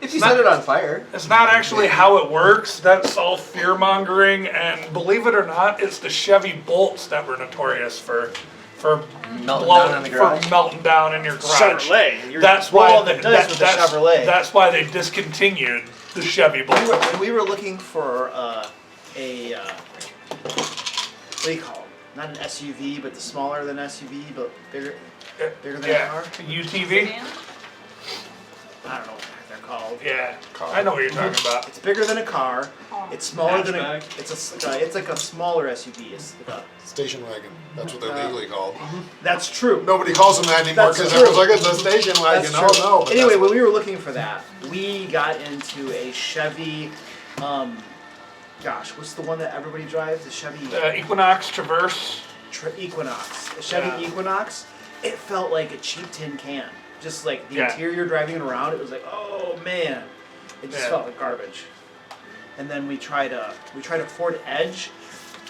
If you set it on fire. It's not actually how it works. That's all fear-mongering, and believe it or not, it's the Chevy Bolts that were notorious for melting down in your garage. Chevrolet. That's why Chevrolet. That's why they discontinued the Chevy Bolts. When we were looking for what do you call them? Not an SUV, but the smaller than SUV, but bigger than a car. UTV. I don't know what they're called. Yeah, I know what you're talking about. It's bigger than a car. It's smaller than a. It's like a smaller SUV. It's like a station wagon. That's what they're legally called. That's true. Nobody calls them that anymore because everyone's like, it's a station wagon. That's Oh no. Anyway, when we were looking for that, we got into a Chevy. Gosh, what's the one that everybody drives? The Chevy Equinox Traverse. Equinox. The Chevy Equinox. It felt like a cheap tin can. Just like the interior driving it around, it was like, oh man, it just felt like garbage. And then we tried a Ford Edge.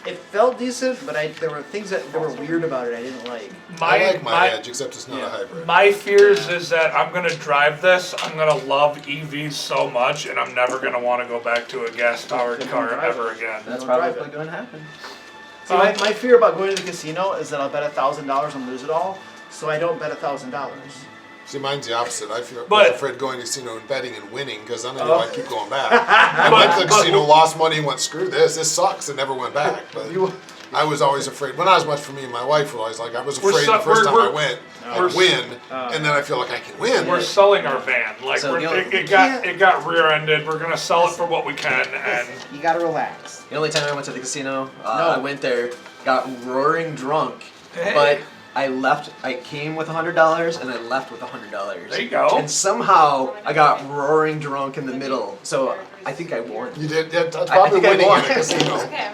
It felt decent, but there were things that were weird about it I didn't like. I like my Edge, except it's not a hybrid. My fears is that I'm going to drive this, I'm going to love EVs so much, and I'm never going to want to go back to a gas-powered car ever again. That's probably going to happen. See, my fear about going to the casino is that I'll bet $1,000 and lose it all, so I don't bet $1,000. See, mine's the opposite. I was afraid going to the casino and betting and winning because I know I keep going back. I went to the casino, lost money, and went, screw this, sucks, and never went back. But I was always afraid. Well, not as much for me and my wife were always like, I was afraid the first time I went, I'd win, and then I feel like I can win. We're selling our van. Like it got rear-ended. We're gonna sell it for what we can, and you gotta relax. The only time I went to the casino, I went there, got roaring drunk, but I came with $100 and I left with $100. There you go. And somehow I got roaring drunk in the middle, so I think I won. You did. That's probably winning at a casino. Okay,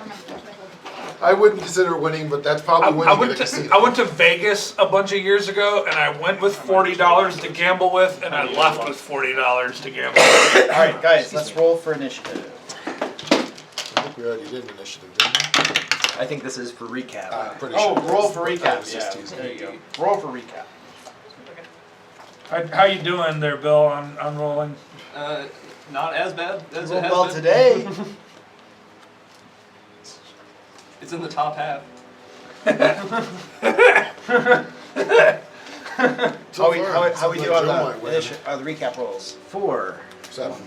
I wouldn't consider winning, but that's probably winning at a casino. I went to Vegas a bunch of years ago, and I went with $40 to gamble with, and I left with $40 to gamble with. All right, guys, let's roll for initiative. I think we already did initiative, didn't we? I think this is for recap. I'm pretty sure. Roll for recap. There you go. Roll for recap. How you doing there, Bill, on rolling? Not as bad as it has Well, been. today. It's in the top half. How we do on the recap rolls? 4. 7.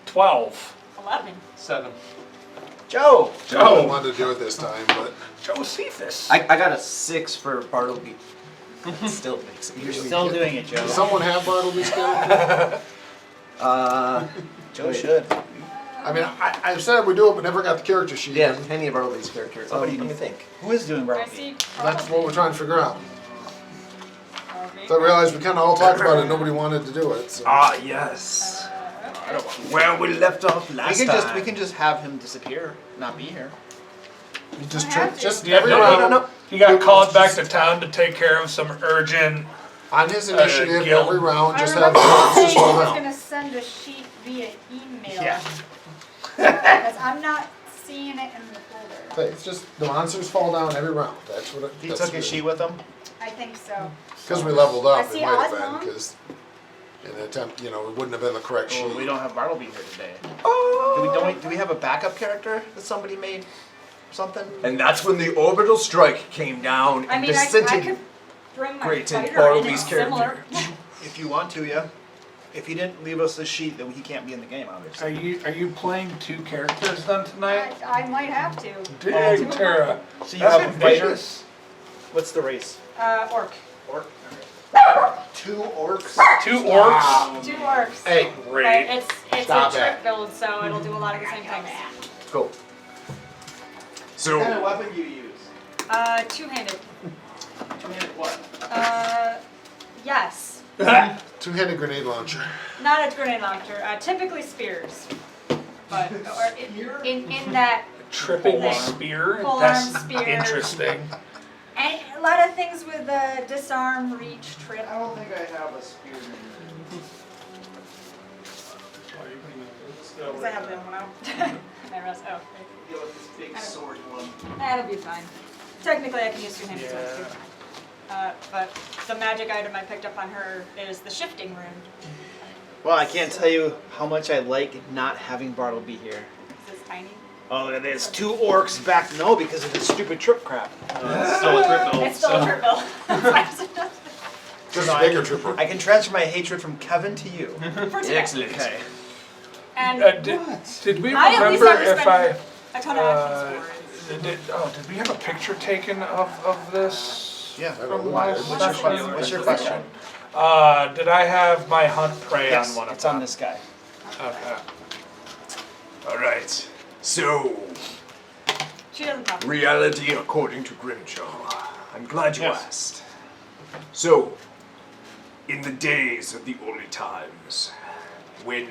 12. 11. 7. Joe wanted to do it this time, but Joe Cephas. I got a 6 for Bartleby. That still makes it. You're still doing it, Joe. does someone have Bartleby's skill? Joe should. I mean, I said we do it, but never got the character sheet. Yeah, any of Bartleby's characters. What do you Let me think? think. Who is doing I Bartleby? see. That's what we're trying to figure out. So I realized we kind of all talked about it, nobody wanted to do it. So. Ah, yes. Where we left off last time. We can just have him disappear, not be here. You just I have to. every round No. He got called back to town to take care of some urgent. on his initiative. guild. Every round, I just have remember the saying just I roll was down. going to send a sheet via email. Yeah. Because I'm not seeing it in the folder. It's just the monsters fall down every round. That's what it. He took his sheet with him. I think so. Because we leveled up, I it see might have been Osmond. because in an attempt, it wouldn't have been the correct sheet. Well, we don't have Bartleby here today. Do we have a backup character that somebody made? Or something? And that's when the orbital strike came down I and mean, I disintegrated. could bring my Great, fighter in. Bartleby's It's similar. If you want to, yeah. If he didn't leave us the sheet, then he can't be in the game, obviously. Are you playing 2 characters then tonight? I might have to. Dig, Tara. So you have a fighter. ambitious. What's the race? Orc. Orc. 2 orcs. 2 orcs. 2 orcs. Hey, Great. But it's Stop a it. trick build, so it'll do a lot of the same things. Cool. What So, kind of weapon do you use? Two-handed. Two-handed what? Yes. two-handed grenade launcher. Not a grenade launcher. Typically spears. But or in that Triple Full-arm. spear. Full-arm That's spear. interesting. and a lot of things with disarm, reach, trip. I don't think I have a spear. Because I have that one out. My rest. Oh. Go with this big sword one. That'll be fine. Technically, I can use two-handed Yeah. sword too. But the magic item I picked up on her is the shifting rune. Well, I can't tell you how much I like not having Bartleby here. Is this tiny? Oh, look at this. 2 orcs back. No, because of this stupid trip crap. It's still a trip bill. It's still a trip bill. That's why I said Just No, a bigger trooper. I can transfer my hatred from Kevin to you. for today. Excellent. Okay. And Did we I at least remember have to if I... spend a ton of actions for it. Did we have a picture taken of this? Yeah. From Why? last What's your session? question? What's your question? Did I have my hunt prey Yes, on one of it's them? on this guy. Okay. All right. So, She doesn't talk. reality according to Grimjaw. I'm glad you Yes. asked. So, in the days of the early times, when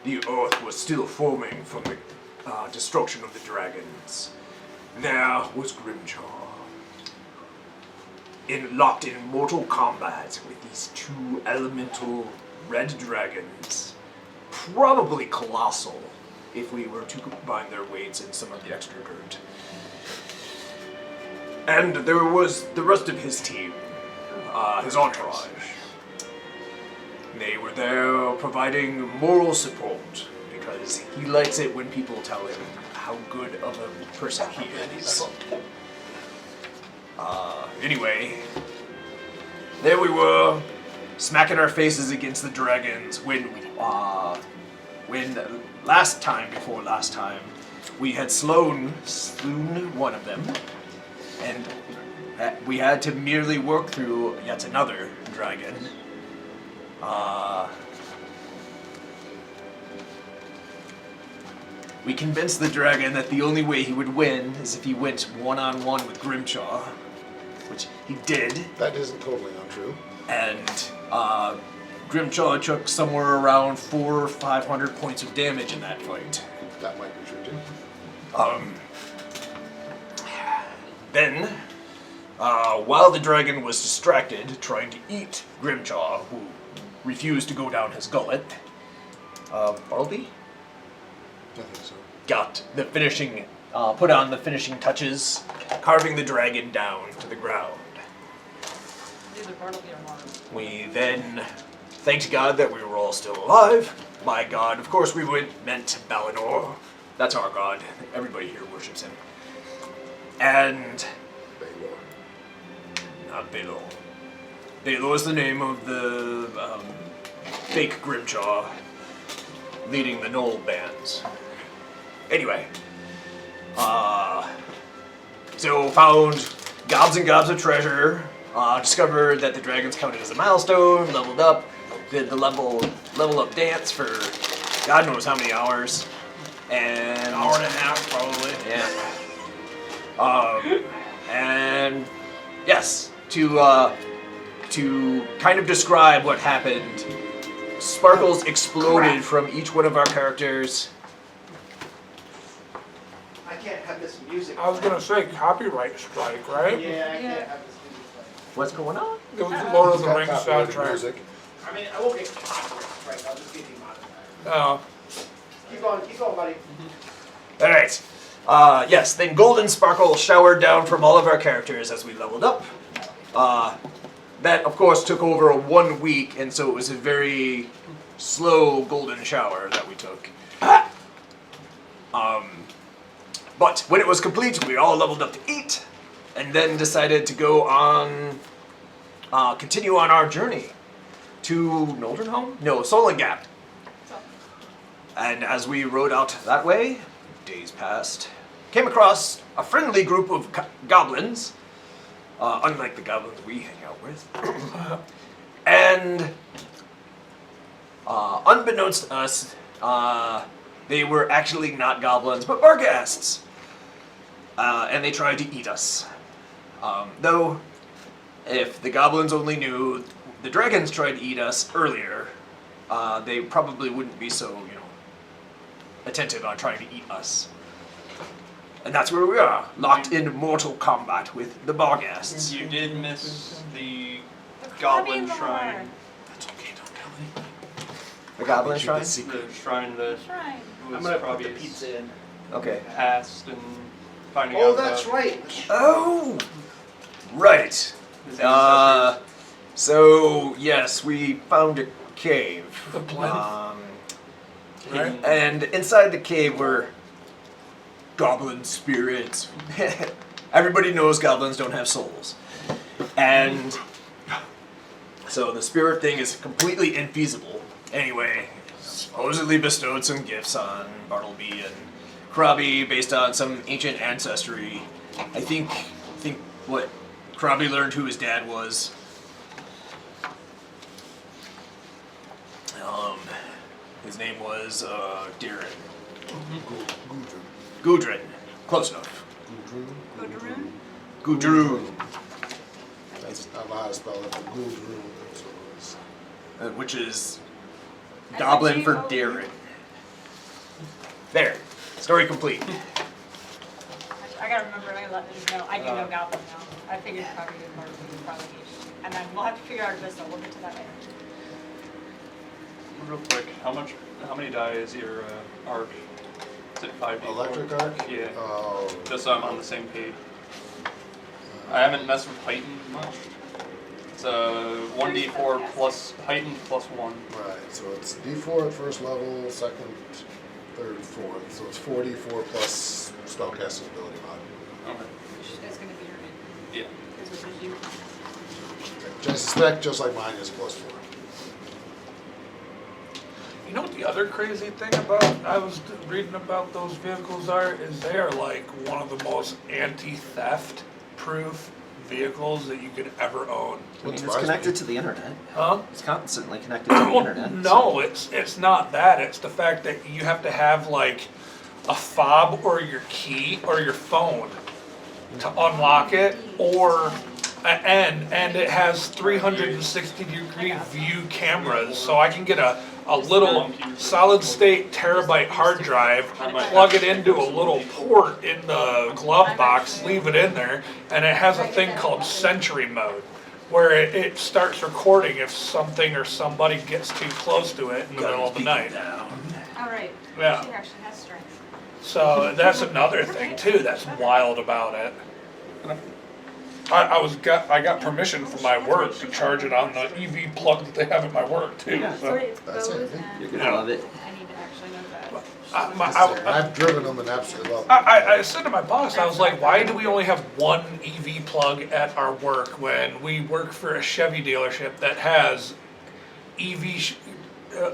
the earth was still forming from the destruction of the dragons, there was Grimjaw. Locked in mortal combat with these 2 elemental red dragons. Probably colossal, if we were to combine their weights and some of the extra dirt. And there was the rest of his team, his entourage. They were there providing moral support, because he likes it when people tell him how good of a person he is. Anyway, there we were, smacking our faces against the dragons when last time, we had slewn one of them, and we had to merely work through yet another dragon. We convinced the dragon that the only way he would win is if he went one-on-one with Grimjaw, which he did. That isn't totally untrue. And Grimjaw took somewhere around 400 or 500 points of damage in that fight. That might be true too. Then, while the dragon was distracted trying to eat Grimjaw, who refused to go down his gullet, Bartleby I think so. got the finishing, put on the finishing touches, carving the dragon down to the ground. Either Bartleby or Mara. We then thanked God that we were all still alive. My God, of course, we meant Balinor. That's our God. Everybody here worships him. And Baylor. not Balor. Balor is the name of the fake Grimjaw leading the Knoll bands. Anyway, so found gobs and gobs of treasure. Discovered that the dragons counted as a milestone. Leveled up. Did the level up dance for God knows how many hours. And Hour and a half, probably. yeah. And yes, to kind of describe what happened, sparkles exploded from each one of our characters. I can't have this music. I was gonna say copyright strike, right? Yeah, I can't have this music playing. What's going on? It was the Lord of the Got Rings copyrighted soundtrack. music. I mean, I won't get copyright. I'll just get demonetized. Oh. Keep going, buddy. All right. Yes, then golden sparkle showered down from all of our characters as we leveled up. That, of course, took over 1 week, and so it was a very slow golden shower that we took. But when it was complete, we all leveled up to 8, and then decided to go on, continue on our journey to Noldenholm? No, Solangap. And as we rode out that way, days passed, came across a friendly group of goblins, unlike the goblins we hang out with. And unbeknownst to us, they were actually not goblins, but barghasts. And they tried to eat us. Though, if the goblins only knew the dragons tried to eat us earlier, they probably wouldn't be so, attentive on trying to eat us. And that's where we are, locked in mortal combat with the barghasts. You did miss the Goblin Goblin Shrine. That's okay, don't tell me. The goblin Keep it shrine? secret. The shrine that Shrine. was I'm gonna put probably the pizza in. Okay. past and finding Oh, out that's about right. Oh! Right. his ancestors. So, yes, we found a cave. The plinth. Right? And inside the cave were goblin spirits. Everybody knows goblins don't have souls. And so the spirit thing is completely infeasible. Anyway, supposedly bestowed some gifts on Bartleby and Krabi based on some ancient ancestry. I think what Krabi learned who his dad was. His name was Darren. Gudrun. Close enough. Godaroon? Gudrun. That's not how I spell it, but Gudrun. That's what it was. Which is Goblin for Darren. There. Story complete. I gotta remember, I gotta let them know. I do know Goblin now. I figured probably did more than probably each. And then we'll have to figure out Vista. We'll get to that later. Real quick, how many die is your arc? Is it 5d4? Electric arc? Yeah. Oh. Just so I'm on the same page. I haven't messed with heightened much. It's 1d4 plus heightened plus 1. Right, so it's D4 at first level, second, third, fourth. So it's 4D4 plus spellcasting ability mod. Okay. Which is gonna be your name. Yeah. Because this is you. Which I suspect, just like mine, is plus 4. You know what the other crazy thing about, I was reading about those vehicles is they are like one of the most anti-theft proof vehicles that you could ever own. I mean, it's connected to the internet. Huh? It's constantly connected to the Well, internet. no, it's not that. It's the fact that you have to have like a fob or your key or your phone to unlock it, or and it has 360-degree view cameras, so I can get a little solid state terabyte hard drive, plug it into a little port in the glove box, leave it in there, and it has a thing called Sentry mode, where it starts recording if something or somebody gets too close to it in the middle of the night. All right. Yeah. She actually has strength. So that's another thing too that's wild about it. I got permission from my work to charge it on the EV plug that they have at my work too. So So. it That's goes it. and You're gonna love it. I need to actually know that. I've driven them and absolutely love them. I said to my boss, I was like, why do we only have one EV plug at our work when we work for a Chevy dealership that has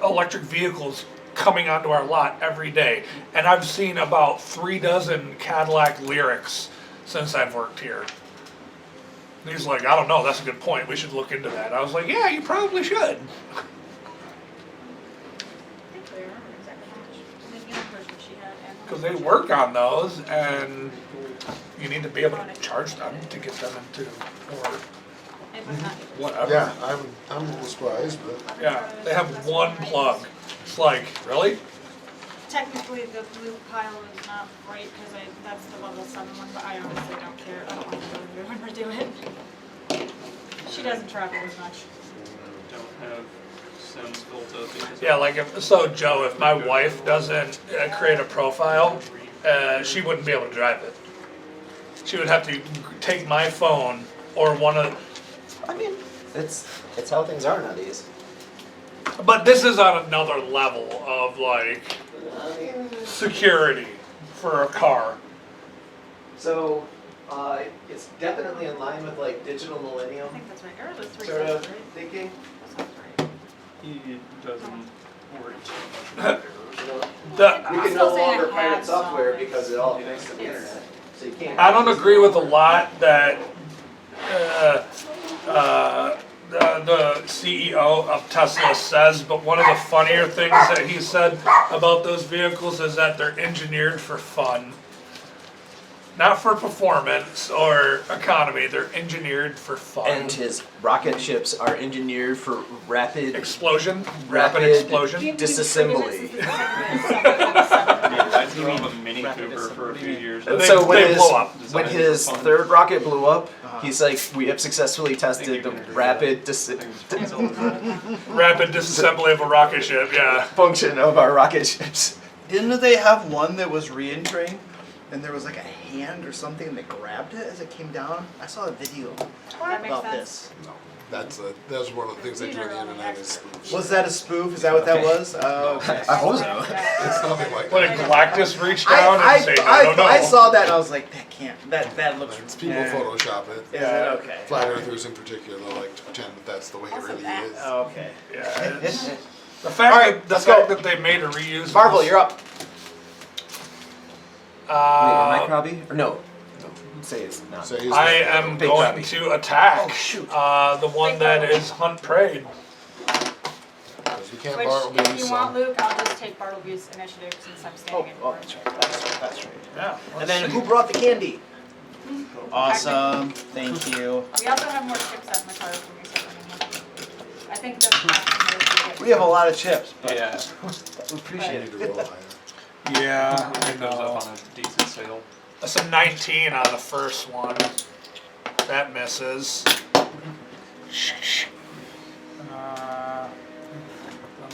electric vehicles coming onto our lot every day? And I've seen about 36 Cadillac Lyrics since I've worked here. And he's like, I don't know, that's a good point, we should look into that. I was like, yeah, you probably should. I think they remember exactly how much lithium version she had and how Because they much- work on those, and you need to be able to charge them to get them into, or It was not. whatever. Yeah, I'm surprised, but Yeah, they have one plug. It's like, really? Technically, the blue pile is not right because that's the level 7 one, but I honestly don't care. I don't want to go through when we're doing it. She doesn't travel as much. Don't have Sims built up. because- Yeah, like Joe, if my wife doesn't create a profile, she wouldn't be able to drive it. She would have to take my phone or one of, I mean, it's how things are nowadays. but this is on another level of like I mean, security for a car. so it's definitely in line with like digital millennium I think that's right. Or the 3 sort of right? thinking. That sounds right. He doesn't worry too much. You know, The- we I'm can still no saying longer I pirate have software some. because it all connects to the It's- internet. So you can't. I don't agree with a lot that the CEO of Tesla says, but one of the funnier things that he said about those vehicles is that they're engineered for fun. Not for performance or economy, they're engineered for fun. And his rocket ships are engineered for rapid Explosion? Rapid Rapid- explosion? disassembly. Yeah, I drove a Mini Cooper for a few years. And They- so when they his blow up. when his Designed for fun. third rocket blew up, he's like, we have successfully tested you the can agree rapid Rapid disassembly of a rocket ship, yeah. function of our rocket ships. Didn't they have one that was re-entering? And there was like a hand or something that grabbed it as it came down? I saw a video That makes about sense. this. That's one of the things they do on the internet is spoofs. Was that a spoof? Is that what that was? Oh, okay. I hope so. It's nothing like When that. Galactus reached down and say, no. I saw that and I was like, that can't. That looks. It's people yeah. Photoshop it. Is it okay? Flat earthers in particular like to pretend that that's the way it Also really bats. is. Oh, okay. Yeah, it's, the fact, All right, that, the let's fact go. that they made a reusable. Marvel, you're up. Wait, am I Uh, Krabby? Or no. Say it's not. So he's I not- am Big going Krabby. to attack Oh, shoot. the one Big that Krabby. is Hunt Preyed. 'cause we can't Which, borrow if these, you so- want Luke, I'll just take Bartleby's initiative since I'm standing in Oh, front. that's right. That's right. Yeah. And then who brought the candy? Awesome. Thank you. We also have more chips at my car from you, I think that's We have a lot of chips, but Yeah. we appreciate Need it. to roll higher. Yeah, I It goes know. up on a decent sale. That's a 19 on the first one. That misses.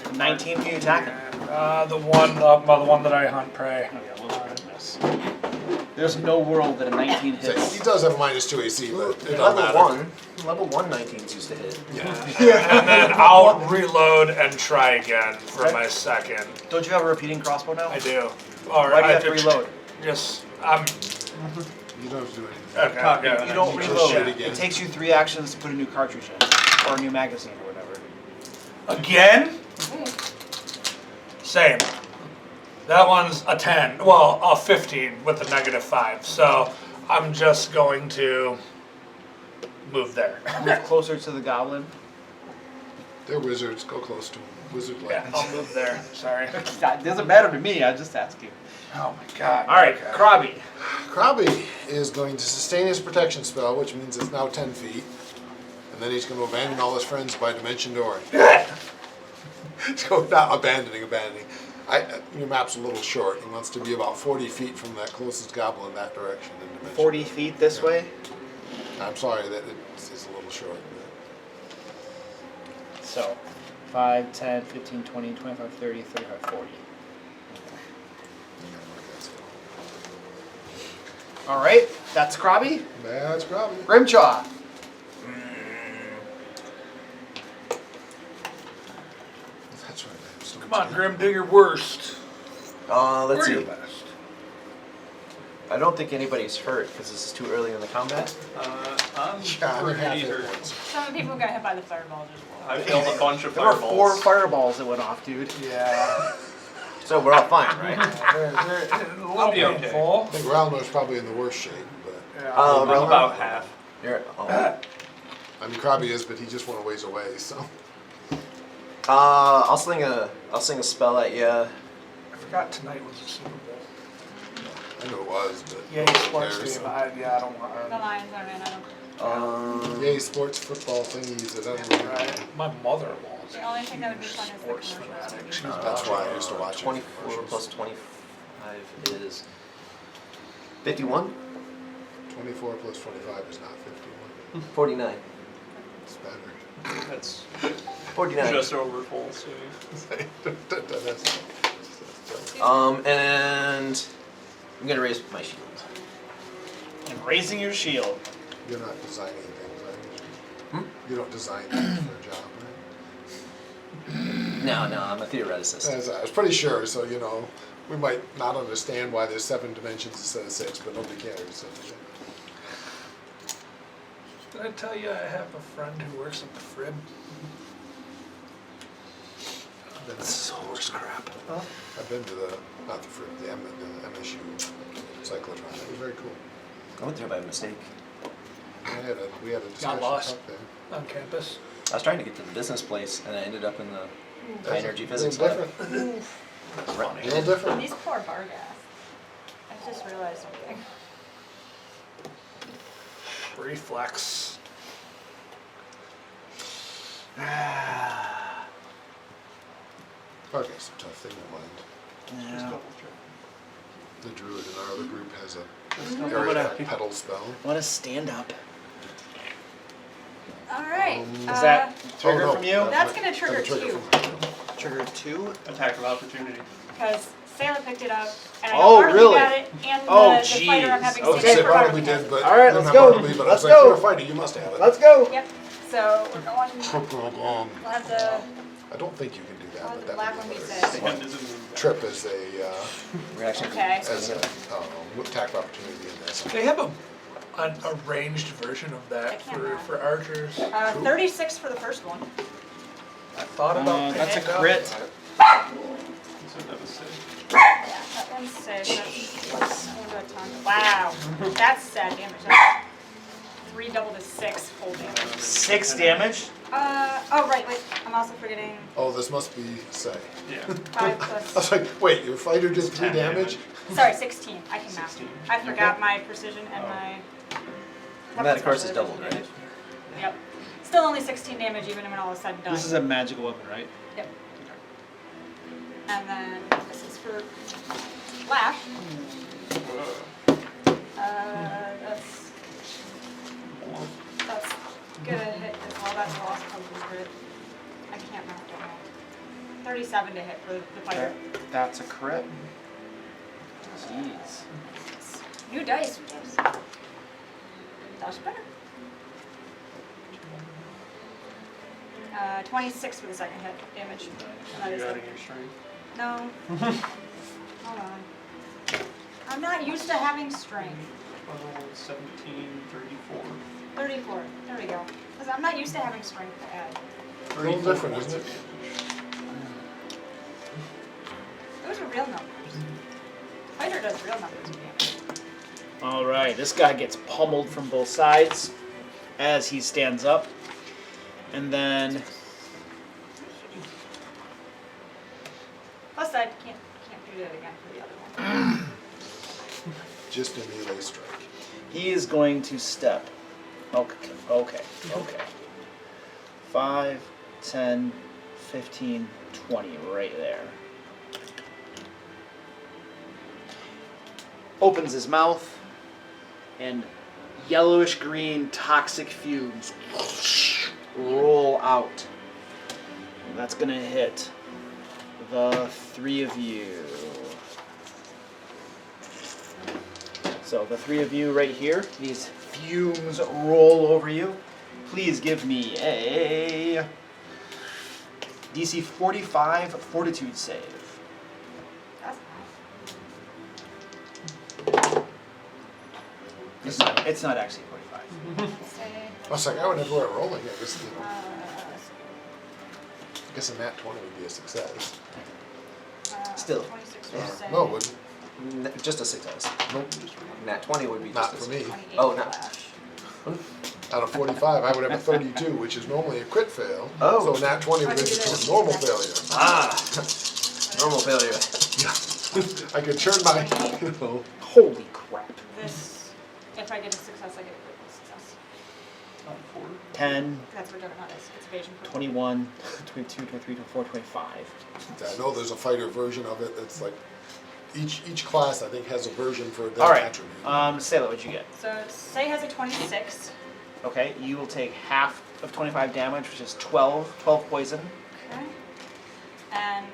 Let me 19 who you attacking? the one that I hunt prey. There's no world that a 19 So hits. he does have a -2 AC, but it doesn't Level matter. 1. Level 1 19s used to hit. And then I'll reload and try again for my second. Don't you have a repeating crossbow now? I do. Or Why do you I have to reload? Just You don't have to do anything. okay. Yeah, You don't Just reload. shoot again. It takes you 3 actions to put a new cartridge in, or a new magazine, or whatever. Again? Same. That one's a 10. Well, a 15 with a -5. So I'm just going to move there. Move closer to the goblin. They're wizards. Go close to them. Wizard like. Yeah, I'll move there. Sorry. That doesn't matter to me. I just ask you. Oh my god. All right, Okay. Krabby. Krabby is going to sustain his protection spell, which means it's now 10 feet. And then he's going to abandon all his friends by dimension door. So not abandoning. Your map's a little short. He wants to be about 40 feet from that closest goblin that direction in dimension. 40 feet this way. I'm sorry that it's a little short. So, 5, 10, 15, 20, 25, 30, 35, 40. All right, that's Krabby. That's Krabby. Grimjaw. That's right. I have so Come much on, Grim, do your worst. Let's Or your see. best. I don't think anybody's hurt because this is too early in the combat. I'm Yeah, I'm at half pretty hit hurt. points. Some people got hit by the fireball just I failed a bunch of There were fireballs. 4 fireballs that went off, dude. Yeah. So we're all fine, right? I'll be okay. painful. I think Ralnor's probably in the worst shape, but Yeah. I'm Ralph? about half. You're, oh. I mean Krabby is, but he just went a ways away. So I'll sling a spell at you. I forgot tonight was a Super Bowl. I know it was, but Yeah, who sports cares? team. I don't want the Lions are in. I don't. Yay, sports football thingies. It doesn't really Right. My mother-in-law. The only thing that would be fun is the Sports commercials. fanatic. She's That's why I used to watch it. 24 plus 25 is 51? 24 plus 25 is not 51. 49. It's better. That's 49. just over full save. That's- And I'm gonna raise my shield. And raising your shield. You're not designing things, are you? Hmm? You don't design things for a job, right? No, I'm a theoreticist. As I was pretty sure, so we might not understand why there's 7 dimensions instead of 6, but nobody cares. So, Did I tell you I have a friend who works at the Frib? That's horse crap. I've been to the MSU cyclotron. It was very cool. I went there by mistake. We had a discussion lost. up there. On campus? I was trying to get to the business place and I ended up in the high energy A physics little lab. different. Funny. A little different. These poor Bargas. I just realized something. Reflex. Bargas a tough thing to mind. Yeah. The druid in our other group has a I'm area gonna- effect pedal spell. Want to stand up? All right. Is that trigger Oh, no, from you? That's gonna trigger trigger 2. from- Trigger 2? Attack of opportunity. Because Sailor picked it up, and I Oh, know Bartleby really? got it, and Oh, the fighter I'm jeez. having Okay. stand Say for probably Bartleby. did, but All right, I'm let's not go. Bartleby, but I Let's was like, go. you're a fighter, you must have it. Let's go. Yep. So we're going. Um, We'll have the. I don't think you can do that, We'll have but the that black would one be be hilarious. said. Trip as a Reaction. Okay. as a attack of opportunity in this. They have a ranged version of I that can't for archers. 36 for the first one. I thought about That's a picking it up. crit. So that was safe. Yeah, that one's safe. That's going to a ton. Wow. That's sad damage. That's 3 double to 6 full damage. 6 damage. Oh, right. Wait. I'm also forgetting Oh, this must be say. Yeah. 5 I plus. was like, wait, your fighter did 3 10 damage? Sorry, 16. I can math. 16. I forgot my precision and my. And that, of course, is special doubled, ability. right? Yep. Still only 16 damage even when all is said and done. This is a magical weapon, right? Yep. And then this is for Lash. That's gonna hit as well. That's lost probably crit. I can't remember. 37 to hit for the fighter. That's a crit. Jeez. New dice. That's better. 26 for the second hit damage. And that Are is you it. adding your strength? No. Hold on. I'm not used to having strength. 17, 34. 34. There we go. Because I'm not used to having strength to add. A little different, isn't it? Those are real numbers. Fighter does real numbers of damage. Alright, this guy gets pummeled from both sides as he stands up. And then Plus, I can't do that again for the other one. Just a melee strike. he is going to step. Okay. 5, 10, 15, 20, right there. Opens his mouth, and yellowish green toxic fumes roll out. And that's gonna hit the 3 of you. So the 3 of you right here, these fumes roll over you. Please give me a DC 45 Fortitude save. That's It's not actually 45. nice. Say, I was like, I would never roll again. I uh, guess a nat 20 would be a success. Still. 26 Or, for say. no, it wouldn't. Just a success. Nope. Nat 20 would be Not just for a me. 28 Oh, for no. Lash. Out of 45, I would have a 32, which is normally a crit fail. Oh. So nat 20 would How'd be you do to that? a normal failure. Ah! Normal failure. I could turn my, Holy crap. This, if I get a success, I get a critical success. 10, That's what Juggernaut is. It's evasion for 21, 22, 23, 24, 25. I know there's a fighter version of it that's like, each class I think has a version for that Alright, attribute. Sayla, what'd you get? So Say has a 26. Okay, you will take half of 25 damage, which is 12 poison. Okay. And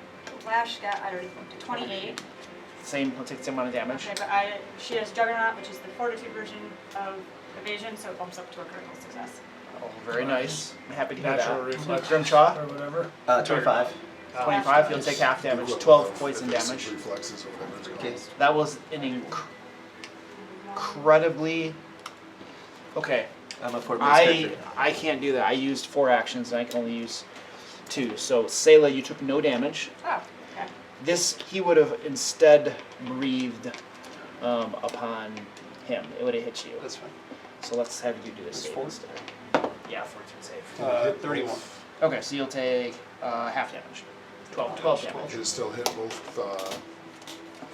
Lash got, I already looked at 28. Same, will take the same amount of damage. Okay, but she has Juggernaut, which is the Fortitude version of evasion, so it bumps up to a critical success. Oh, very nice. I'm happy to hear Natural that. reflex Grimshaw, or whatever. 25. 25, you'll take half damage, 12 poison damage. Reflexes or whatever it's called. Okay. That was an incredibly... Okay, I'm a four-base character. I can't do that. I used 4 actions and I can only use 2. So Sayla, you took no damage. Oh, okay. This, he would have instead breathed upon him. It would have hit you. That's fine. So let's have you do this It's save 4? instead. Yeah, fortitude save. 31. Okay, so you'll take half damage. 12 damage. Can it still hit both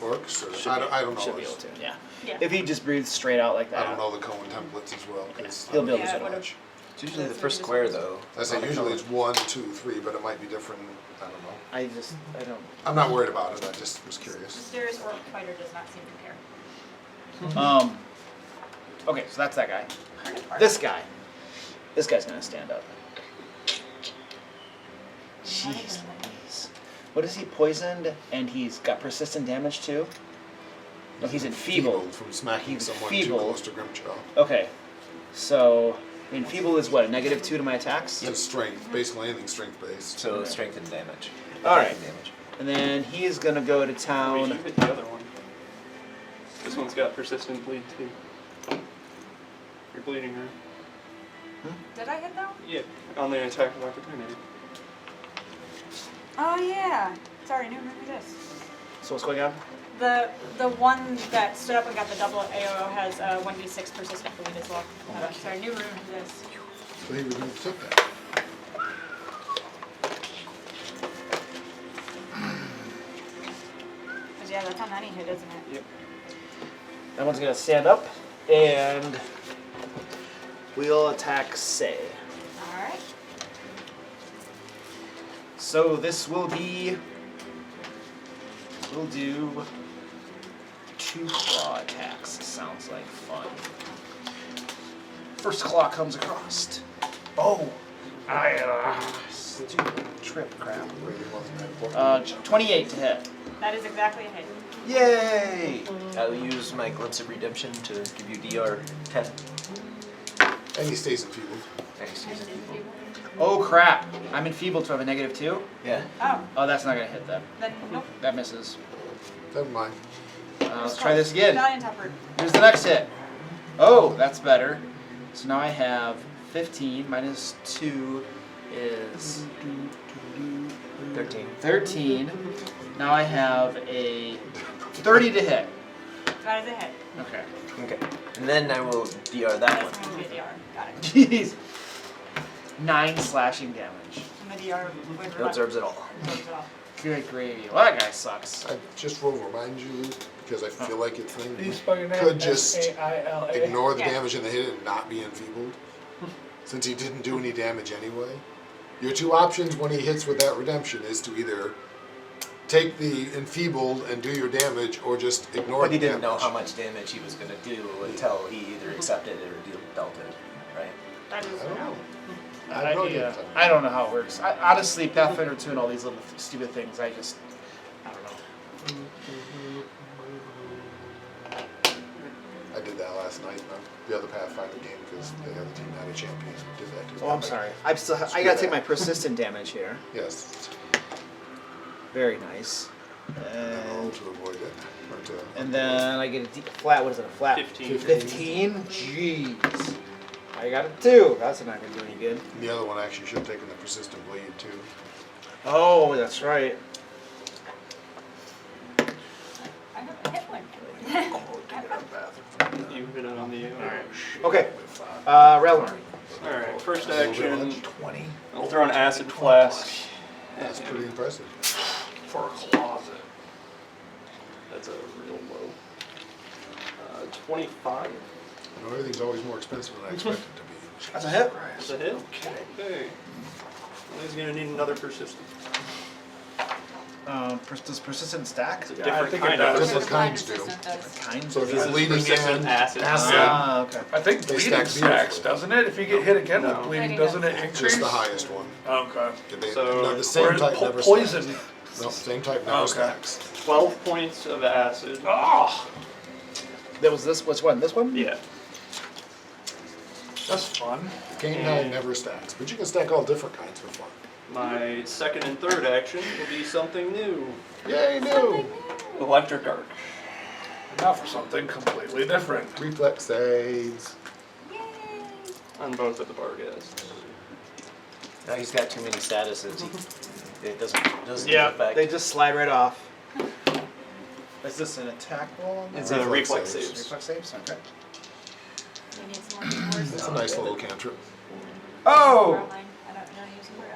orcs? Or, I don't know. Should be able to, yeah. Yeah. If he just breathes straight out like I that. don't know the Cohen templates as well. 'Cause He'll be able I to don't do know it. much. It's usually the first square, though. I say usually it's 1, 2, 3, but it might be different. I don't know. I don't. I'm not worried about it. I just was curious. Mysterious Orc Fighter does not seem to care. Okay, so that's that guy. Hard to parse. This guy's gonna stand up. Jeez Louise. What is he, poisoned and he's got persistent damage too? No, he's enfeebled. From smacking He's someone feeble. too close to Grimjaw. Okay, so Enfeeble is what, a -2 to my attacks? It's strength, basically anything strength based. So strength and damage. Alright. Attacking damage. And then he is gonna go to Wait, town. you hit the other one. This one's got persistent bleed too. You're bleeding her. Did I hit that one? Yeah, on the attack of opportunity. Oh yeah. Sorry, new remember this. So what's going on? The one that stood up and got the double AO has 1d6 persistent bleed as well. Sorry, new room for this. So he would move took that. Cause yeah, that's on any hit, isn't it? Yep. That one's gonna stand up and we'll attack Say. Alright. So this will be. We'll do 2 claw attacks. Sounds like fun. First claw comes across. Oh! Stupid trip crap. 28 to hit. That is exactly a hit. Yay! I'll use my Glimpse of Redemption to give you DR 10. And he stays enfeebled. Oh crap! I'm enfeebled to have a -2? Yeah. Oh, Oh, that's not gonna hit then. then nope. That misses. Never mind. Let's try this again. Valiant effort. Here's the next hit. Oh, that's better. So now I have 15 minus 2 is 13. 13. Now I have a 30 to hit. That is a hit. Okay. Okay. And then I will DR that That's one. going to be a DR. Got it. Jeez. 9 slashing damage. And the DR It absorbs it all. absorbs it all. Good gravy. Well, that guy sucks. I just will remind you, Luke, because I feel like it's thing. Do you spell your name? Could just S-A-I-L-A? ignore the Yeah. damage and the hit and not be enfeebled. Since he didn't do any damage anyway. Your 2 options when he hits with that redemption is to either take the enfeebled and do your damage or just ignore But he the didn't know damage. how much damage he was going to do until he either accepted it or dealt it, right? That is I don't a no. know. I have no idea. I don't know how it works. Honestly, Pathfinder 2 and all these little stupid things, I don't know. I did that last night in the other Pathfinder game because the other team had a champion who did that. Oh, I'm sorry. I gotta take my persistent damage here. Yes. Very nice. And roll to avoid it. Or to, And then I get a flat, what is it, a flat? 15. 15? Jeez. I got a 2. That's not gonna do any good. the other one actually should have taken the persistent bleed too. Oh, that's right. I haven't hit one. You hit it on the. Okay. Relnor. Alright, first Little action. village. 20. I'll throw an acid flask. That's pretty impressive. For a closet. That's a real low. 25. You know, everything's always more expensive than I expected it to be. That's a hit. That's a hit? Okay. Well, he's gonna need another persistent. Does persistent stack? It's a Yeah, I different think it kind does. of. Different kinds do. Persistent does. Kinds So of if you're This is bleeding persistent in acid. acid, Ah, okay. I think They bleeding stack stacks, beautifully. doesn't it? If you get hit again No. with bleeding, Bleeding doesn't it doesn't. increase? just the highest one. Okay. They, So- no, the same Whereas type never poison. stacks. No, same type never Okay. stacks. 12 points of acid. Oh, That was this, which one? This one? Yeah. that's fun. Cane nine never stacks, but you can stack all different kinds for fun. My second and third action will be something new. Yay, new! Electric arc. Now for something completely different. Reflex saves. Yay! On both of the bargasts. Now he's got too many statuses. It doesn't Yeah, affect. they just slide right off. Is this an attack roll? It's a reflex saves. Reflex saves? Okay. We need some more keyboards. That's a nice little cantrip. Oh! I don't use the word.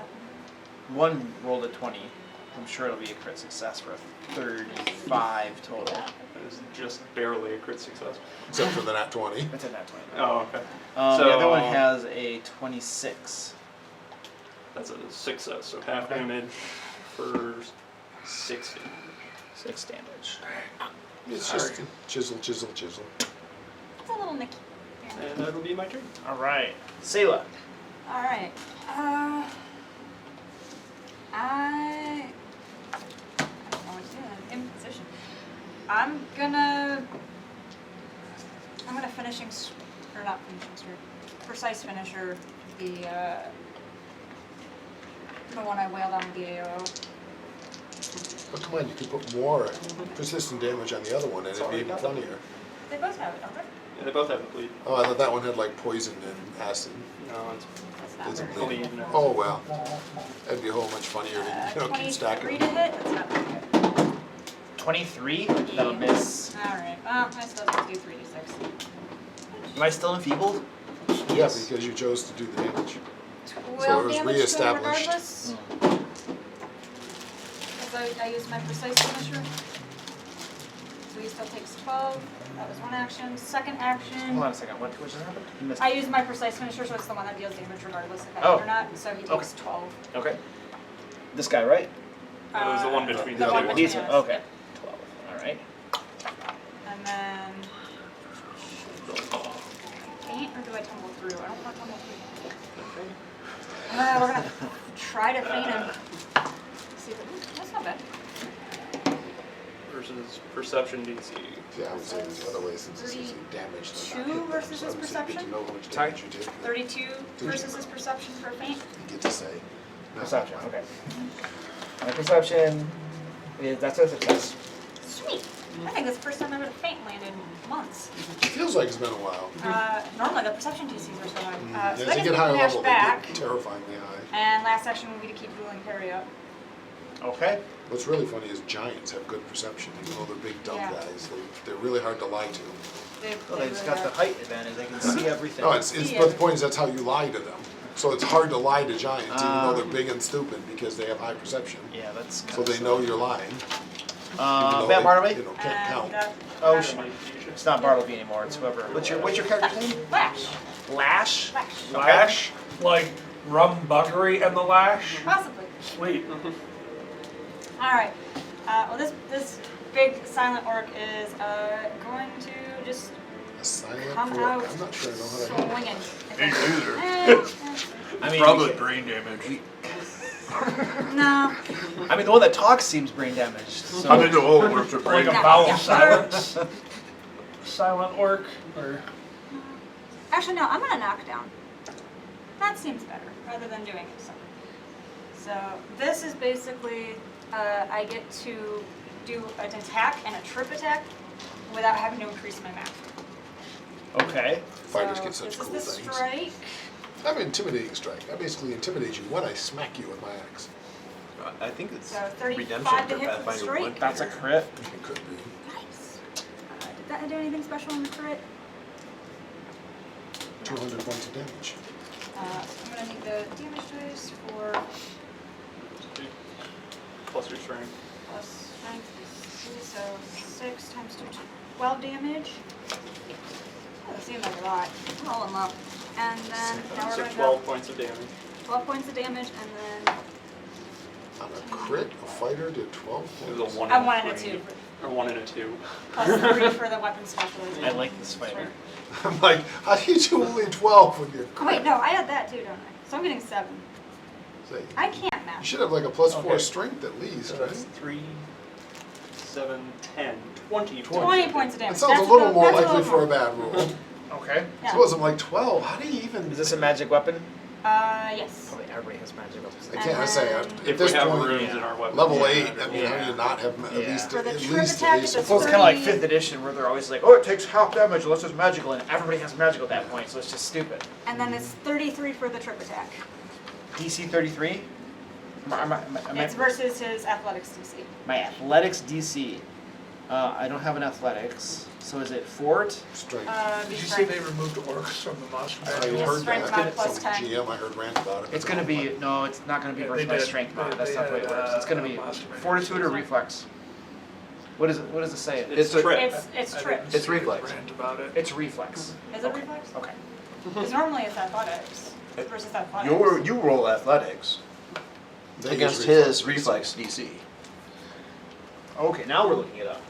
One rolled a 20. I'm sure it'll be a crit success for a 35 total. It is just barely a crit success. Except for the nat 20. That's a nat 20. Oh, okay. The other one has a 26. That's a success, so half damage for 60. 6 damage. It's just chisel, chisel, chisel. It's a little nicky. And that'll be my turn. Alright. Selah. Alright. I don't know what to do. I'm in position. I'm gonna finishing, or not finishing stroke. precise finisher, the one I wailed on with the AO. But come on, you could put more persistent damage on the other one and it'd be even funnier. They both have it, don't they? Yeah, they both have a bleed. Oh, I thought that one had like poison and acid. No, it's That's not Is it very bleed? bleed. Oh, well. That'd be a whole much funnier to keep stacking 23 to them. hit? That's not very good. 23? That'll miss. Alright, well, I still have to do 3d6. Am I still enfeebled? Yeah, because you chose to do the damage. 12 was damage to him reestablished. regardless. Because I used my precise finisher. So he still takes 12. That was one action. Second action. Hold on a second. What just happened? You missed. I used my precise finisher, so it's the one that deals damage regardless if I Oh. hit or not. So he takes 12. Okay. This guy, right? It was the one between the the one two. between He's us. okay. 12. All right. And then. Feint, or do I tumble through? I don't want to tumble through. We're gonna try to feint him. See, that's not bad. Versus perception DC. Yeah, I would say it the other way since this is damage. they're not 32 hit them, versus so I his would say you get to perception? know how much Sorry? damage you take. 32 versus his perception for a feint. You get to say. No. Perception. Okay. My perception is that's a success. Sweet. I think that's the first time I've had a feint land in months. It feels like it's been a while. Normally the perception DCs are so high. As So they that get gets higher me dash level, they back. get terrifyingly high. And last action will be to keep dueling parry up. Okay. What's really funny is giants have good perception, even though they're big dumb Yeah. guys. They're really hard to lie to. Well, they just got the height advantage. They can see everything. No, it's Yeah. but the point is that's how you lie to them. So it's hard to lie to giants, even though they're Um, big and stupid, because they have high perception. Yeah, that's. So they know you're lying. even though Matt they, Bartleby? you know, can't count. Oh, That shit. might be easier. It's not Bartleby anymore. It's whoever. What's your character's name? Lash. Lash. Lash. Lash, like rumbuggery and the lash. Possibly. Sweet. Alright. Well, this big silent orc is going to just A silent come fork. out I'm not sure I know how to handle swinging. either. I mean, Probably brain damage. No. I mean, the one that talks seems brain damaged. So. I think the whole works with like a Yeah, vowel yeah. silence. Silent orc, or Actually, no, I'm gonna knock down. That seems better, rather than doing something. So this is basically, I get to do an attack and a trip attack without having to increase my map. Okay. Fighters So get such this cool is the things. strike. I have an intimidating strike. I basically intimidate you when I smack you with my axe. I think it's So 35 redemption to for hit for the Pathfinder strike. 1. That's a crit. It could be. Nice. Did that do anything special in the crit? 200 points of damage. I'm gonna need the damage dice for Plus your strength. plus strength is 2, so 6 times 2, 12 damage. Oh, that seems like a lot. Roll them up. And then now we're So gonna 12 go points of damage. 12 points of damage, and then On a crit, a fighter did 12 It was points. a 1 I and wanted a 3. 2. Or 1 and a 2. Plus 3 for the weapon specialization. I like this fighter. I'm like, how do you do only 12 with your Oh, wait, no, I had that too, don't I? So I'm getting 7. Say, I can't you match. should have like a plus 4 Okay. strength at least, So right? that's 3, 7, 10, 20. 20 points of damage. That sounds a That's little more that's likely little for a more. bad roll. Okay. Yeah. So I'm like 12. How do you even? Is this a magic weapon? Yes. Probably everybody has magic weapons. I can't. I say And at If this we have point, runes in our weapons. level yeah, 8. I mean, how do Yeah. you not have at Yeah. least For the at trip least attack, a basic? it's Well, it's kind of like 30. 5th edition where they're always like, oh, it takes half damage unless it's magical, and everybody has magical at that point, so it's just stupid. And then it's 33 for the trip attack. DC 33? It's versus his athletics DC. My athletics DC. I don't have an athletics, so is it fort? Strength. Be did you say they strength. removed orcs from the monster I manual? heard strength that. mod plus Some 10. GM I heard rant about it. It's gonna be, no, it's not gonna be Yeah, versus they my did. strength mod, They- that's they not the way it had, works. It's gonna be monster manual. fortitude or reflex. What is it, what does it say? It's a- trip. It's I trip. didn't It's see reflex. the rant about it. It's reflex. Is it reflex? Okay. Because normally it's athletics versus athletics. You roll athletics They against use his reflex DC. Okay, now we're looking it up.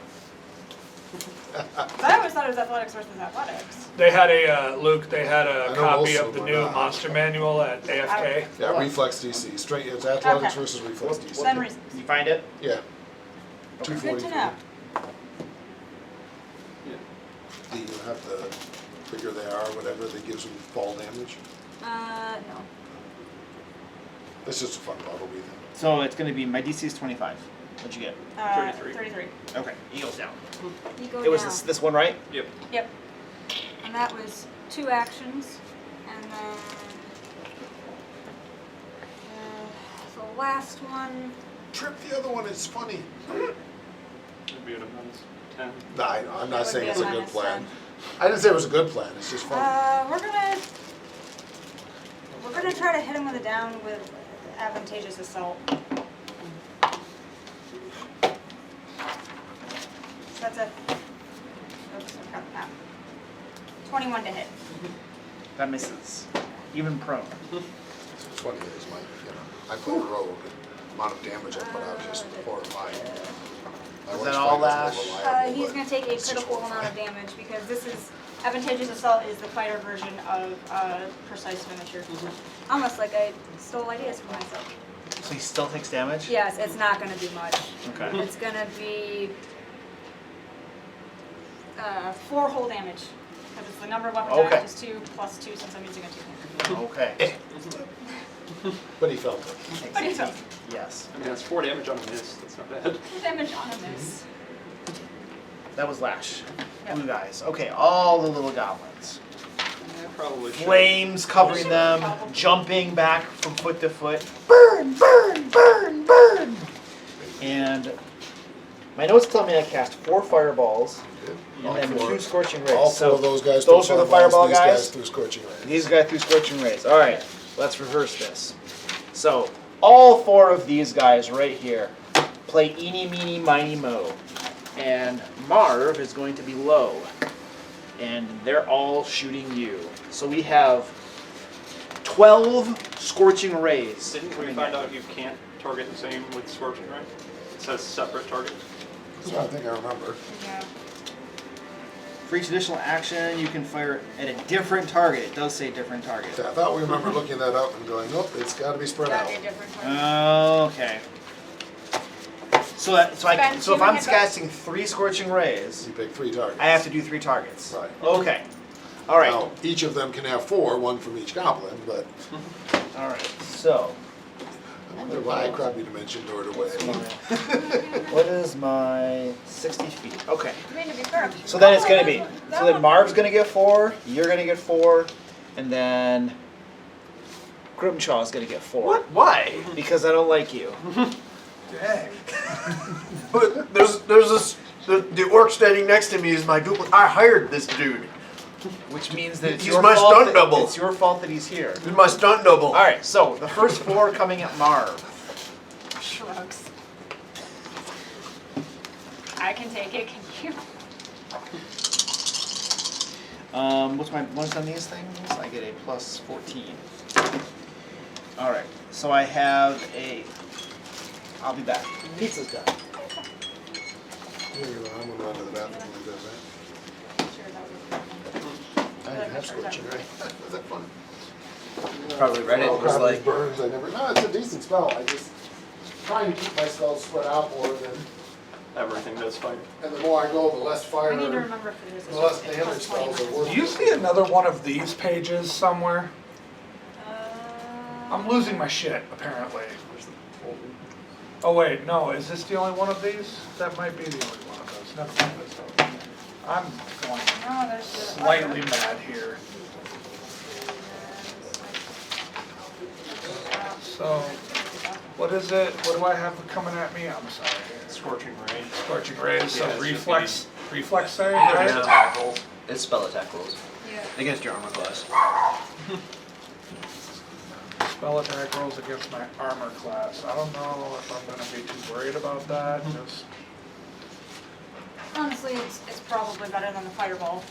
But I always thought it was athletics versus athletics. They had a Luke. They had I a know copy most of of the them new are not. monster manual at AFK. Yeah, reflex DC. Straight. It's athletics Okay. versus reflex DC. Then reasons. Can you find it? Yeah. Good to 243. know. Yeah. You have the bigger they are, whatever, that gives them fall damage? No. It's just a fun bottle we think. So it's gonna be, my DC is 25. What'd you get? 33. 33. Okay, he goes down. You go It was down. this one, right? Yep. Yep. And that was 2 actions, and then the last one. Trip the other one, it's funny. It'd be at a -10. No, I know, I'm not It would saying be it's a good minus plan. 10. I didn't say it was a good plan, it's just funny. We're gonna try to hit him with a down with advantageous assault. So that's a. Oops, I forgot the map. 21 to hit. That misses. Even prone. It's funny, is my, I play a rogue, the amount of damage I put out is just horrifying. My Is worst that all fight is Lash? more reliable, He's but gonna take a it's just critical amount of horrifying. damage because this is advantageous assault is the fighter version of precise finisher. Almost like I stole ideas from myself. So he still takes damage? Yes, it's not gonna be much. Okay. It's gonna be 4 whole damage. Because it's the number of weapon Okay. damage is 2 plus 2 since I'm using a 2-hander. Okay. But he felt it. But he felt Yes. I mean, that's 4 damage on a miss. That's not bad. damage on a miss. That was Lash. Yep. Blue guys. Okay, all the little goblins. Yeah, probably should. Flames covering them, jumping back from foot to foot. Burn, burn, burn, burn! And my notes tell me I cast 4 fireballs All and then four. 2 scorching rays. All 4 So of those guys those threw were the fireballs, fireball these guys? threw scorching rays. These guys threw scorching rays. All right, let's reverse this. So all 4 of these guys right here play eeny, meeny, miny, mo. And Marv is going to be low. And they're all shooting you. So we have 12 scorching rays. Didn't we coming find at out you can't target the same with Scorching Ray? It says separate target. That's what I think I remember. Yeah. For each additional action, you can fire at a different target. It does say different target. I thought we remember looking that up and going, nope, it's got to be spread out. That'd be a different one. Okay. So if I'm hit casting 3 scorching rays, You pick 3 targets. I have to do 3 targets. Right. Okay. All right. Now, each of them can have 4, one from each goblin, but All right. So, I wonder why I Krabby Dimension door away. what is my 60 feet? Okay. I mean, to be fair. So then it's gonna be. that So then one- Marv's gonna get 4. You're gonna get 4, and then Grimshaw's gonna get 4. What? Why? Because I don't like you. Dang. But there's this the orc standing next to me is my duplicate. I hired this dude. Which means that it's He's your my fault. stunt double. It's your fault that he's here. He's my stunt double. All right. So the first 4 coming at Marv. Shrugs. I can take it, can you? What's my bonus on these things? I get a plus 14. All right. So I have a. I'll be back. Pizza's done. Here you go, I'm going to run to the bathroom when he does Sure, that that. I didn't have scorching ray. Was that fun? Probably read it. Oh, It was Krabby's like, burns, I never, no, it's a decent spell. I just trying to keep my spells spread out more than, Everything does fire. and the more I go, the less fire, I need to the remember if it is. less it's damage plus spells 20. are worth. Do you see another one of these pages somewhere? I'm losing my shit, apparently. Oh wait, no, is this the only one of these? That might be the only one of those. Never mind this. I'm going No, there's the slightly mad here. So, what is it? What do I have coming at me? I'm sorry. Scorching Ray. Scorching rays, so Yeah, it should reflex save, Either right? his attack rolls. it's spell attack rolls Yeah. against your armor class. Spell attack rolls against my armor class. I don't know if I'm gonna be too worried about that. Just, Honestly, it's probably better than the fireball.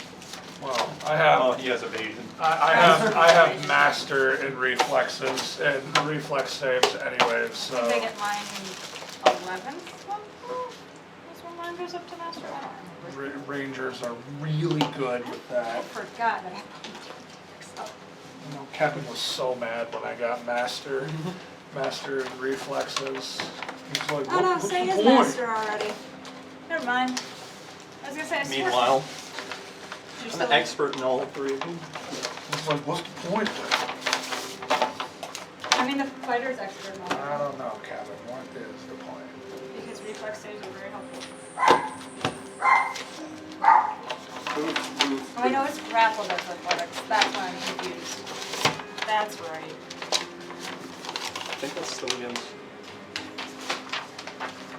well, I Oh, have he has evasion. I have master in reflexes and reflex saves anyways. I So think I get mine 11th one. That's when mine goes up to master. I don't remember. Rangers are really good with I that. forgot that I have You know, Kevin was so mad when I got master in reflexes. He's like, Oh no, "What's say the his point?" master already. Never mind. I was gonna say I swore. Meanwhile, You're I'm still an expert in all three of them. It's like, what's the point? I mean, the fighter's expert in all I of them, don't know, Kevin. What is the point? because reflex saves are very helpful. Oh, I know it's grapple that's athletics. That's why I'm confused. That's right. I think that's still against.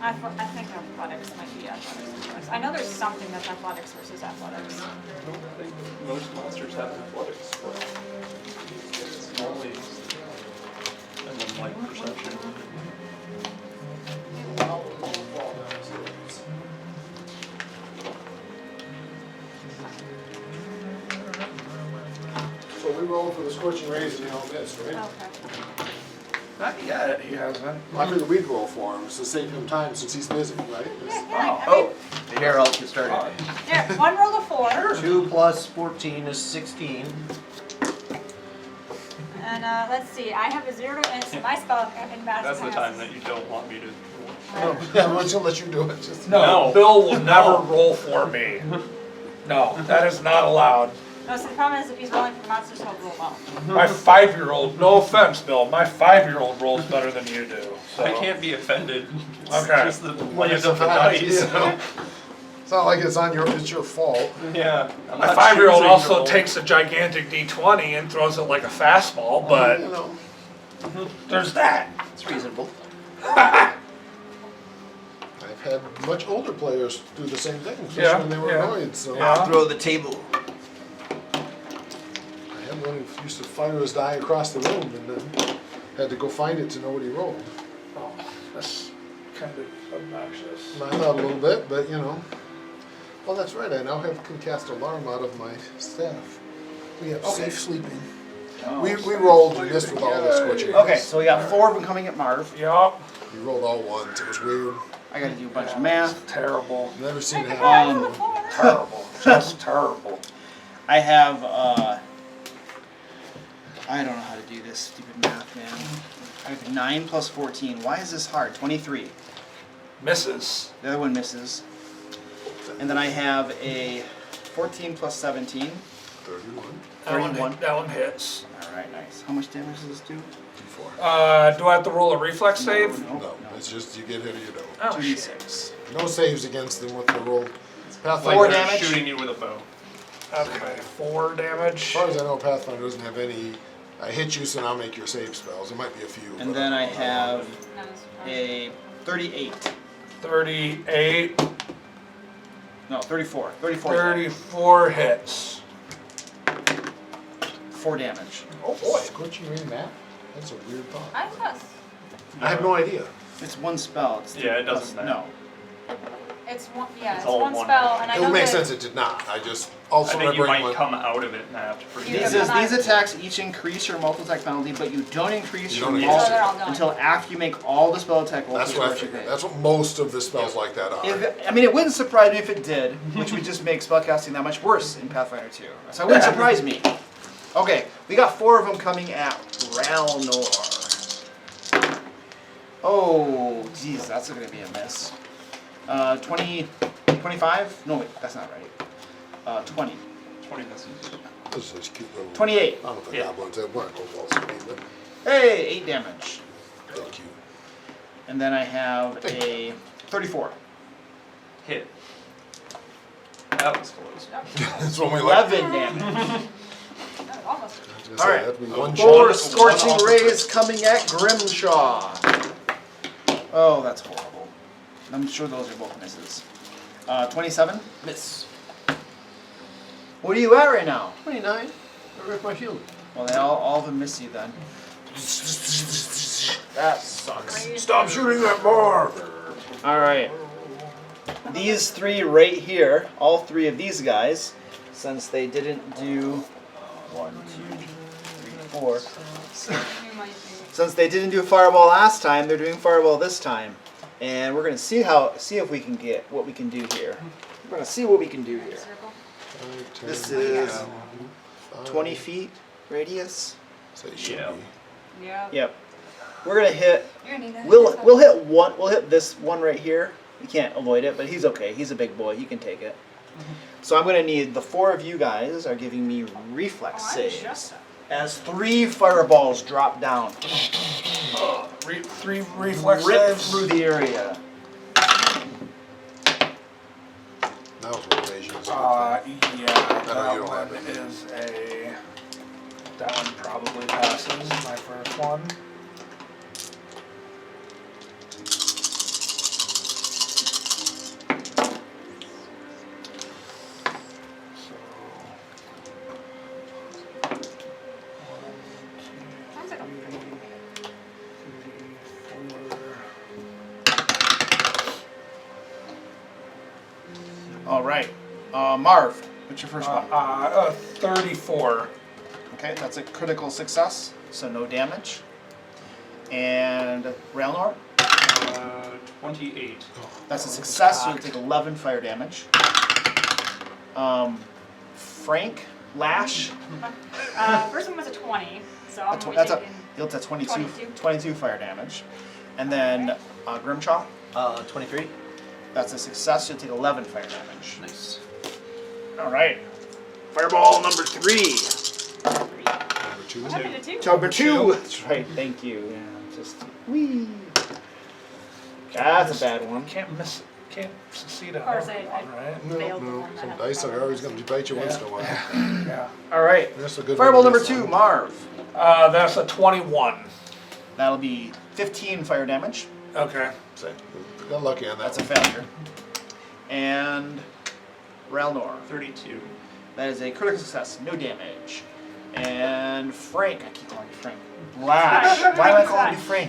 I think athletics might be athletics. I know there's something that's athletics versus athletics. I don't think most monsters have athletics, but it's normally. And then like perception. So we rolled for the scorching rays and they all missed, right? Okay. Not yet, he hasn't. I figured we'd roll for him, so save him time since he's busy, right? Yeah, Oh, here, I'll get started. There, one roll of 4. 2 plus 14 is 16. And let's see, I have a 0 and so my spell in mass That's the pass. time that you don't want me to. Yeah, I'm just gonna let you do it. Just No, Bill will never roll for me. No, that is not allowed. No, so the problem is if he's rolling for monsters, he'll roll well. My 5-year-old, no offense, Bill, my 5-year-old rolls better than you do. So. I can't be offended. It's Okay. just the When layout it's of the a fact, dice. yeah. It's not like it's your fault. Yeah. I'm My not 5-year-old choosing to also roll. takes a gigantic D20 and throws it like a fastball, but You know, there's that. It's reasonable. I've had much older players do the same thing, especially Yeah, when they were yeah. annoyed. So Yeah. I'll throw the table. I had one who used to fire his die across the room and then had to go find it to know what he rolled. Oh, that's kind of obnoxious. And I thought a little bit, but you know. Well, that's right. I now can cast alarm out of my staff. We have safe sleeping. We rolled and missed with all the scorching. Okay, so we got 4 of them coming at Marv. Yup, We rolled all ones. It was weird. I gotta do a bunch of math. terrible, Never seen it I happen. rolled a 4. terrible, just terrible. I have, I don't know how to do this stupid math, man. I have 9 plus 14. Why is this hard? 23. Misses. The other one misses. And then I have a 14 plus 17. 31. That one, 31. that one hits. Alright, nice. How much damage does this do? D4. Do I have to roll a reflex save? No, it's just you get hit or you don't. Oh, shit. 2d6. No saves against them with the roll. Like 4 they're damage. shooting you with a bow. Okay, 4 damage. As far as I know, Pathfinder doesn't have any. I hit you, so now make your save spells. There might be a few. And but then I don't know. have No, it's a 38. 38, No, 34. 34. 34 hits. 4 damage. Oh boy, scorching ray map. That's a weird thought. I thought I have no idea. It's one spell. It's Yeah, it doesn't plus- matter. No. it's one. Yeah, It's it's all one one. spell, and I It know would make that sense it did not. I just I also think you remembering might what. come out of it mapped for You sure. These, these attacks each increase your multiple attack penalty, but you don't increase You your don't multi increase it. So they're all done. until after you make all the spell attack rolls. That's for what I what you figured. hit. That's what most of the spells like that are. I mean, it wouldn't surprise me if it did, which would just make spellcasting that much worse in Pathfinder 2. So it wouldn't surprise me. Okay, we got 4 of them coming at Ralnor. Oh, geez, that's going to be a miss. 20, 25? No, wait, that's not right. 20. 20 misses. This is cute little. 28. I don't know if the Yeah. goblins have one go balls to me, but Hey, 8 damage. they're cute. And then I have a 34. Hit. That was close. That's when we like. 11 damage. no, almost. All Alright. That'd be one 4 shot. scorching rays coming at Grimshaw. Oh, that's horrible. I'm sure those are both misses. 27? Miss. What are you at right now? 29. I ripped my shield. Well, they all of them miss you then. That sucks. Stop shooting that bar. Alright. These 3 right here, all 3 of these guys, since they didn't do 1, 2, 3, 4. You might be. Since they didn't do fireball last time, they're doing fireball this time. And we're gonna see if we can get what we can do here. We're gonna see what we can do here. Circle. This is 20 feet radius. So it should Yeah. be. Yeah. Yep. We're gonna hit. You're gonna need that. We'll hit one. We'll hit this one right here. We can't avoid it, but he's okay. He's a big boy. He can take it. So I'm gonna need the 4 of you guys are giving me reflex Oh, I saves. just- As 3 fireballs drop down, Three reflex rip saves. through the area. That was what evasion is. Yeah, you that don't one have it. is a. That one probably passes. My first one. So. Sounds like a All right, Marv, what's your first one? 34. Okay, that's a critical success, so no damage. And Railnor, 28. that's a success, so you'll take 11 fire damage. Frank, Lash, First one was a 20, so I'm only that's a, taking you'll take 22, 22. 22 fire damage. And then Grimshaw, 23. that's a success, you'll take 11 fire damage. Nice. All right, fireball number 3. Number 2. What happened to 2? Number 2. That's right, thank you. Yeah, just wee. That's a bad one. Can't succeed on Or every say, one, right? No, Failed the no. one that Some had dice are always going to bite you once in a while. Yeah. All right, That's a good fireball one. number 2, Marv. That's a 21. That'll be 15 fire damage. Okay. Got lucky on that. That's a one. failure. And Ralnor. 32. That is a critical success, no damage. And Frank, I keep calling you Frank. Lash. Why am I calling you Frank?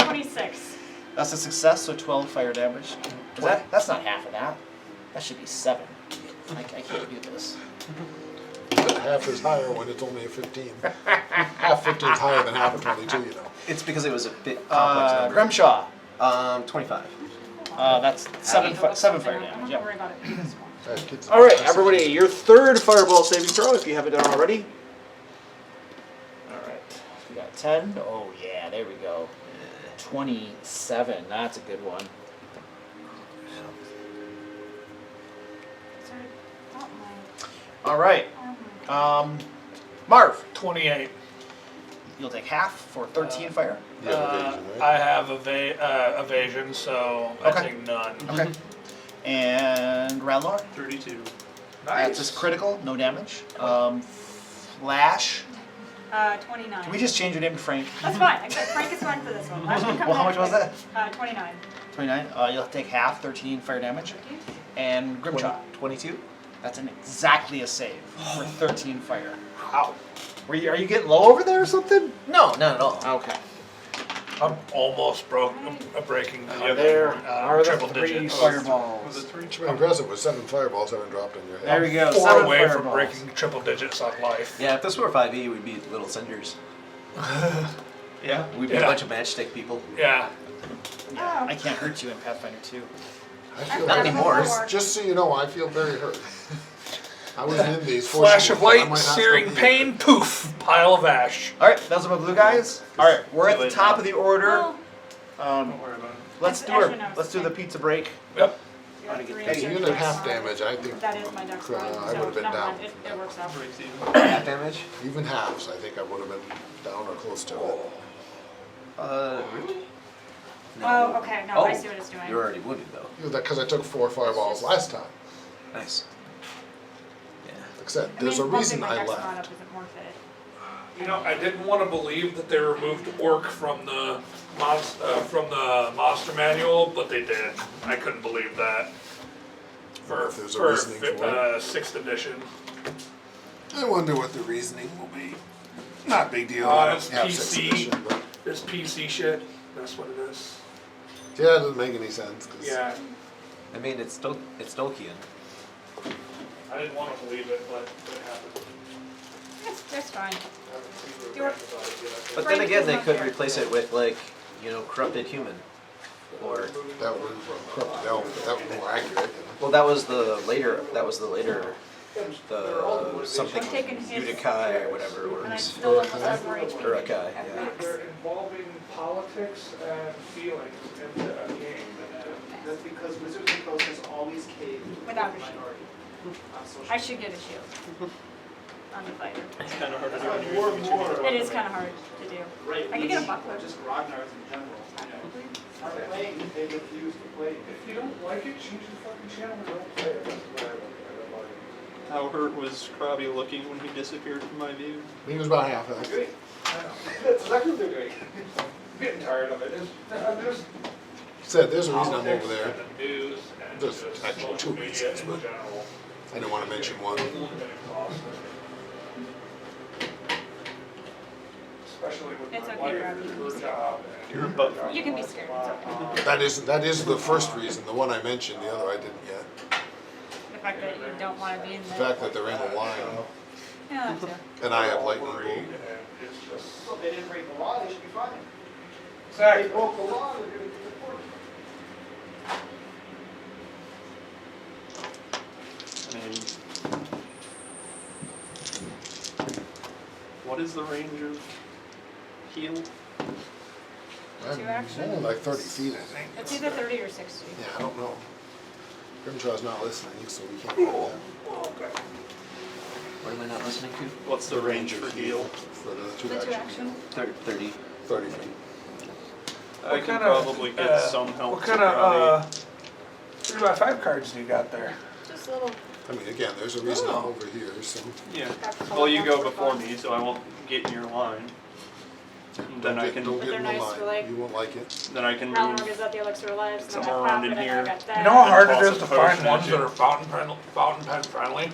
26. That's a success, so 12 fire damage. That's not half of that. That should be 7. I can't do this. Half is higher when it's only a 15. Half 15 is higher than half of 22, you know. It's because it was a bit complex number. Grimshaw. 25. That's 7 fire damage. I'm not Yep. worried about it. This one. I had kids in All right, class. everybody, your third fireball saving throw, if you haven't done already. All right, we got 10. Oh yeah, there we go. 27. That's a good one. Sorry, not mine. All right, Oh my Marv, 28. you'll take half for 13 fire. You have evasion, right? I have evasion, so I Okay. take none. Okay. And Ralnor, 32. that's just critical, no damage. Flash, 29. can we just change your name to Frank? That's fine. Frank is fine for this one. Last one comes Well, how much was back. that? 29. 29. You'll take half, 13 fire damage. And Grimshaw, 22? that's exactly a save for 13 fire. Wow. Are you getting low over there or something? No, not at all. Okay. I'm almost breaking the There are the triple 3 digits. fireballs. Was it 3? It's impressive with 7 fireballs haven't dropped on your head. There we go. 4 7 away from fireballs. breaking triple digits on life. Yeah, if this were 5e, we'd be little cinders. Yeah. We'd be a bunch of matchstick people. Yeah. Oh. I can't hurt you in Pathfinder 2. I feel Not anymore. Just so you know, I feel very hurt. I was in these. Flash of fortunately, I light, might not searing still be pain, poof, pile of ash. All right, those are my blue guys. All right, we're at the top of the order. Well, Um, Don't worry about it. let's do the pizza break. Yep. you have 3 Hey, extra even at dice. half damage, I think That is my dex I one, would've so been never down. mind. It works out. Breaks even. Half damage? even halves, I think I would have been down or close to it. Really? Oh, okay. No, I see what it's doing. You're already wounded, though. Because I took 4 fireballs last time. Nice. Yeah. Like I said, I there's mean, a bumping reason my I dex mod left. up isn't worth it. You know, I didn't want to believe that they removed orc from the monster manual, but they did. I couldn't believe that. For If there's a reasoning for it. 6th edition. I wonder what the reasoning will be. Not a big deal. I don't It's have PC. 6th edition, but It's PC shit. That's what it is. yeah, it doesn't make any sense. 'Cause Yeah. I mean, it's Tolkien. I didn't want to believe it, but it happened. That's fine. I haven't seen You're- about it yet. But Frank then again, is they not could there. replace it with, like, corrupted human. Or, That would corrupt elf. That would be more accurate. well, that was the later, the something I'm taking hits. Udikai or whatever it And I was. still almost have more HP. Urukai, at yeah. max. They're involving politics and feelings into a game. That's because Wizards of the Coast has always caved without a shield. I should get a shield on the fighter. It's kind of hard to do when you're doing two It is kind of hard to do. I could get a buckler. Just Ragnar's in general. Aren't playing, they refuse to play. If you don't like it, change the fucking channel and don't play it. That's what I like. How hurt was Krabby looking when he disappeared from my view? He was about half that. Great. I know. That's exactly what they're doing. I'm getting tired of it. There's Said there's a reason I'm over there. politics and the news and There's just actually social two media reasons, in but general. I didn't want to mention one. Especially with It's my okay, wife, Robbie, you can her be job. You're a butt. You can be scared. It's okay. That is the first reason. The one I mentioned. The other I didn't yet. The fact that you don't want to be in The the. fact that they're in the line, Yeah, that too. and I have lightning bolt. It's just. So if they didn't break the law, they should be fine. If they Exactly. broke the law, they're gonna get deported. I mean, what is the range of heal? I'm action? only like 30 feet, I think. It's either 30 or 60. Yeah, I don't know. Grimshaw's not listening, so we can't do that. What am I not listening to? What's the range for heal? For the The two two action. action. 30. 30 feet. I can probably get some help. What to kind of Krabby. 3x5 cards do you got there? Just a little. I mean, again, there's a reason I'm over here, so. Yeah. Well, you go before me, so I won't get in your line. Then I can. Don't But get they're in the nice for, line. like- You won't like it. Then I can Ralph move. gives out the elixir of life, so Somewhere I around got in pop, and here. I got that. You know how hard it Toss is a to find potion ones at that you. are fountain pen friendly?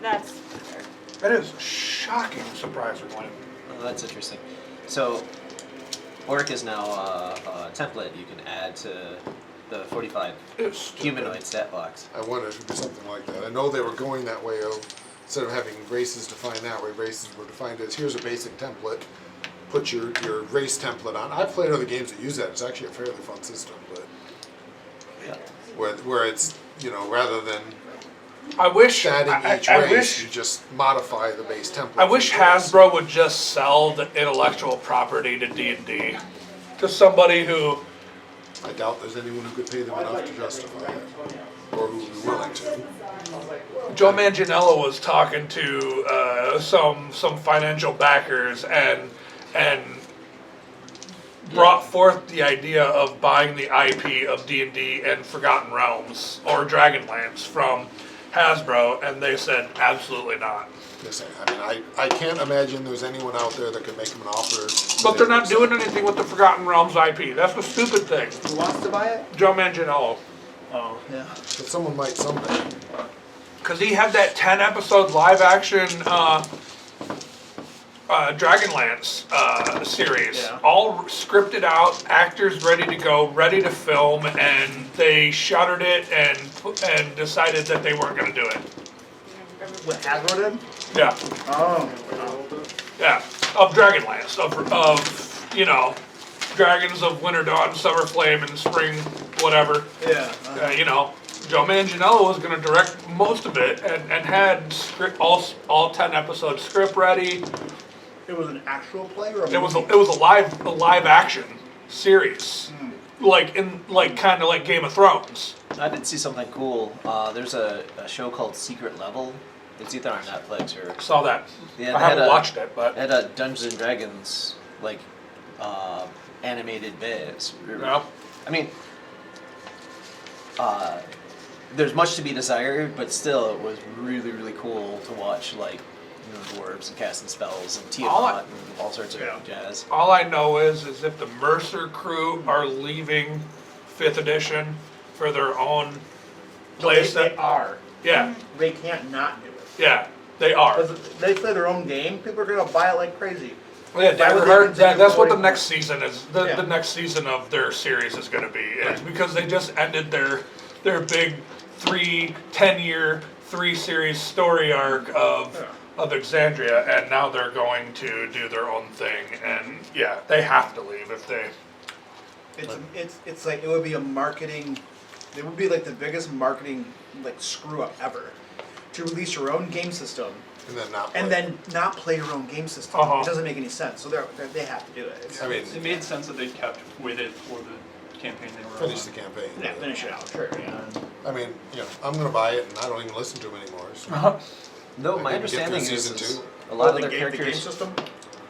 That's fair. It is shocking, surprisingly. Oh, that's interesting. So, Orc is now a template you can add to the 45 It's stupid. humanoid stat box. I wondered if it would be something like that. I know they were going that way of, instead of having races defined that way, races were defined as, here's a basic template, put your race template on. I've played other games that use that. It's actually a fairly fun system, but Yeah. where it's, you know, rather than I wish. adding each I race, wish. you just modify the base template. I wish Hasbro would just sell the intellectual property to D&D to somebody who. I doubt there's anyone who could pay them enough to justify it, or who would be willing to. Joe Manganiello was talking to some financial backers and brought forth the idea of buying the IP of D&D and Forgotten Realms or Dragonlance from Hasbro, and they said absolutely not. Listen, I mean, I can't imagine there's anyone out there that could make them an offer. But they're not doing anything with the Forgotten Realms IP. That's the stupid thing. Who wants to buy it? Joe Manganiello. Oh. Yeah. But someone might someday. Because he had that 10 episode live action Dragonlance series. Yeah. All scripted out, actors ready to go, ready to film, and they shuttered it and decided that they weren't going to do it. What Hasbro did? Yeah, Oh. yeah. Of Dragonlance, of you know, Dragons of Winter Dawn, Summer Flame, and Spring, whatever. Yeah. You know, Joe Manganiello was going to direct most of it and had script, all 10 episodes script ready. It was an actual play or a It was movie? a live action series, like kind of like Game of Thrones. I did see something cool. There's a show called Secret Level. It's either on Netflix or Saw that. Yeah, I they haven't had a- watched it, but it had a Dungeons and Dragons like animated bit. It's yeah. I mean, there's much to be desired, but still, it was really cool to watch, like, you know, dwarves and casting spells and Tiamat and all sorts of Yeah. jazz. All I know is if the Mercer crew are leaving 5th edition for their own place, They that are. yeah, They can't not do it. yeah, they are. Because they play their own game, people are gonna buy it like crazy. Yeah, Why would they Daggerheart, continue that's what the going? next season is. The Yeah. next season of their series is going to be. It's because they just ended their big 10-year, 3-series story arc of Exandria, and now they're going to do their own thing. And yeah, they have to leave if they. It's like, it would be a marketing, it would be like the biggest marketing like screw up ever. To release your own game system And then not play. and then not play your own game system. Uh-huh. It doesn't make any sense. So they have to do it. I mean, It made sense that they kept with it for the campaign they were Finish on. the campaign. Yeah, finish it out. Sure. Yeah. I mean, I'm gonna buy it, and I don't even listen to them anymore. So No, I my didn't get through understanding season is 2. a lot of the the game characters. system.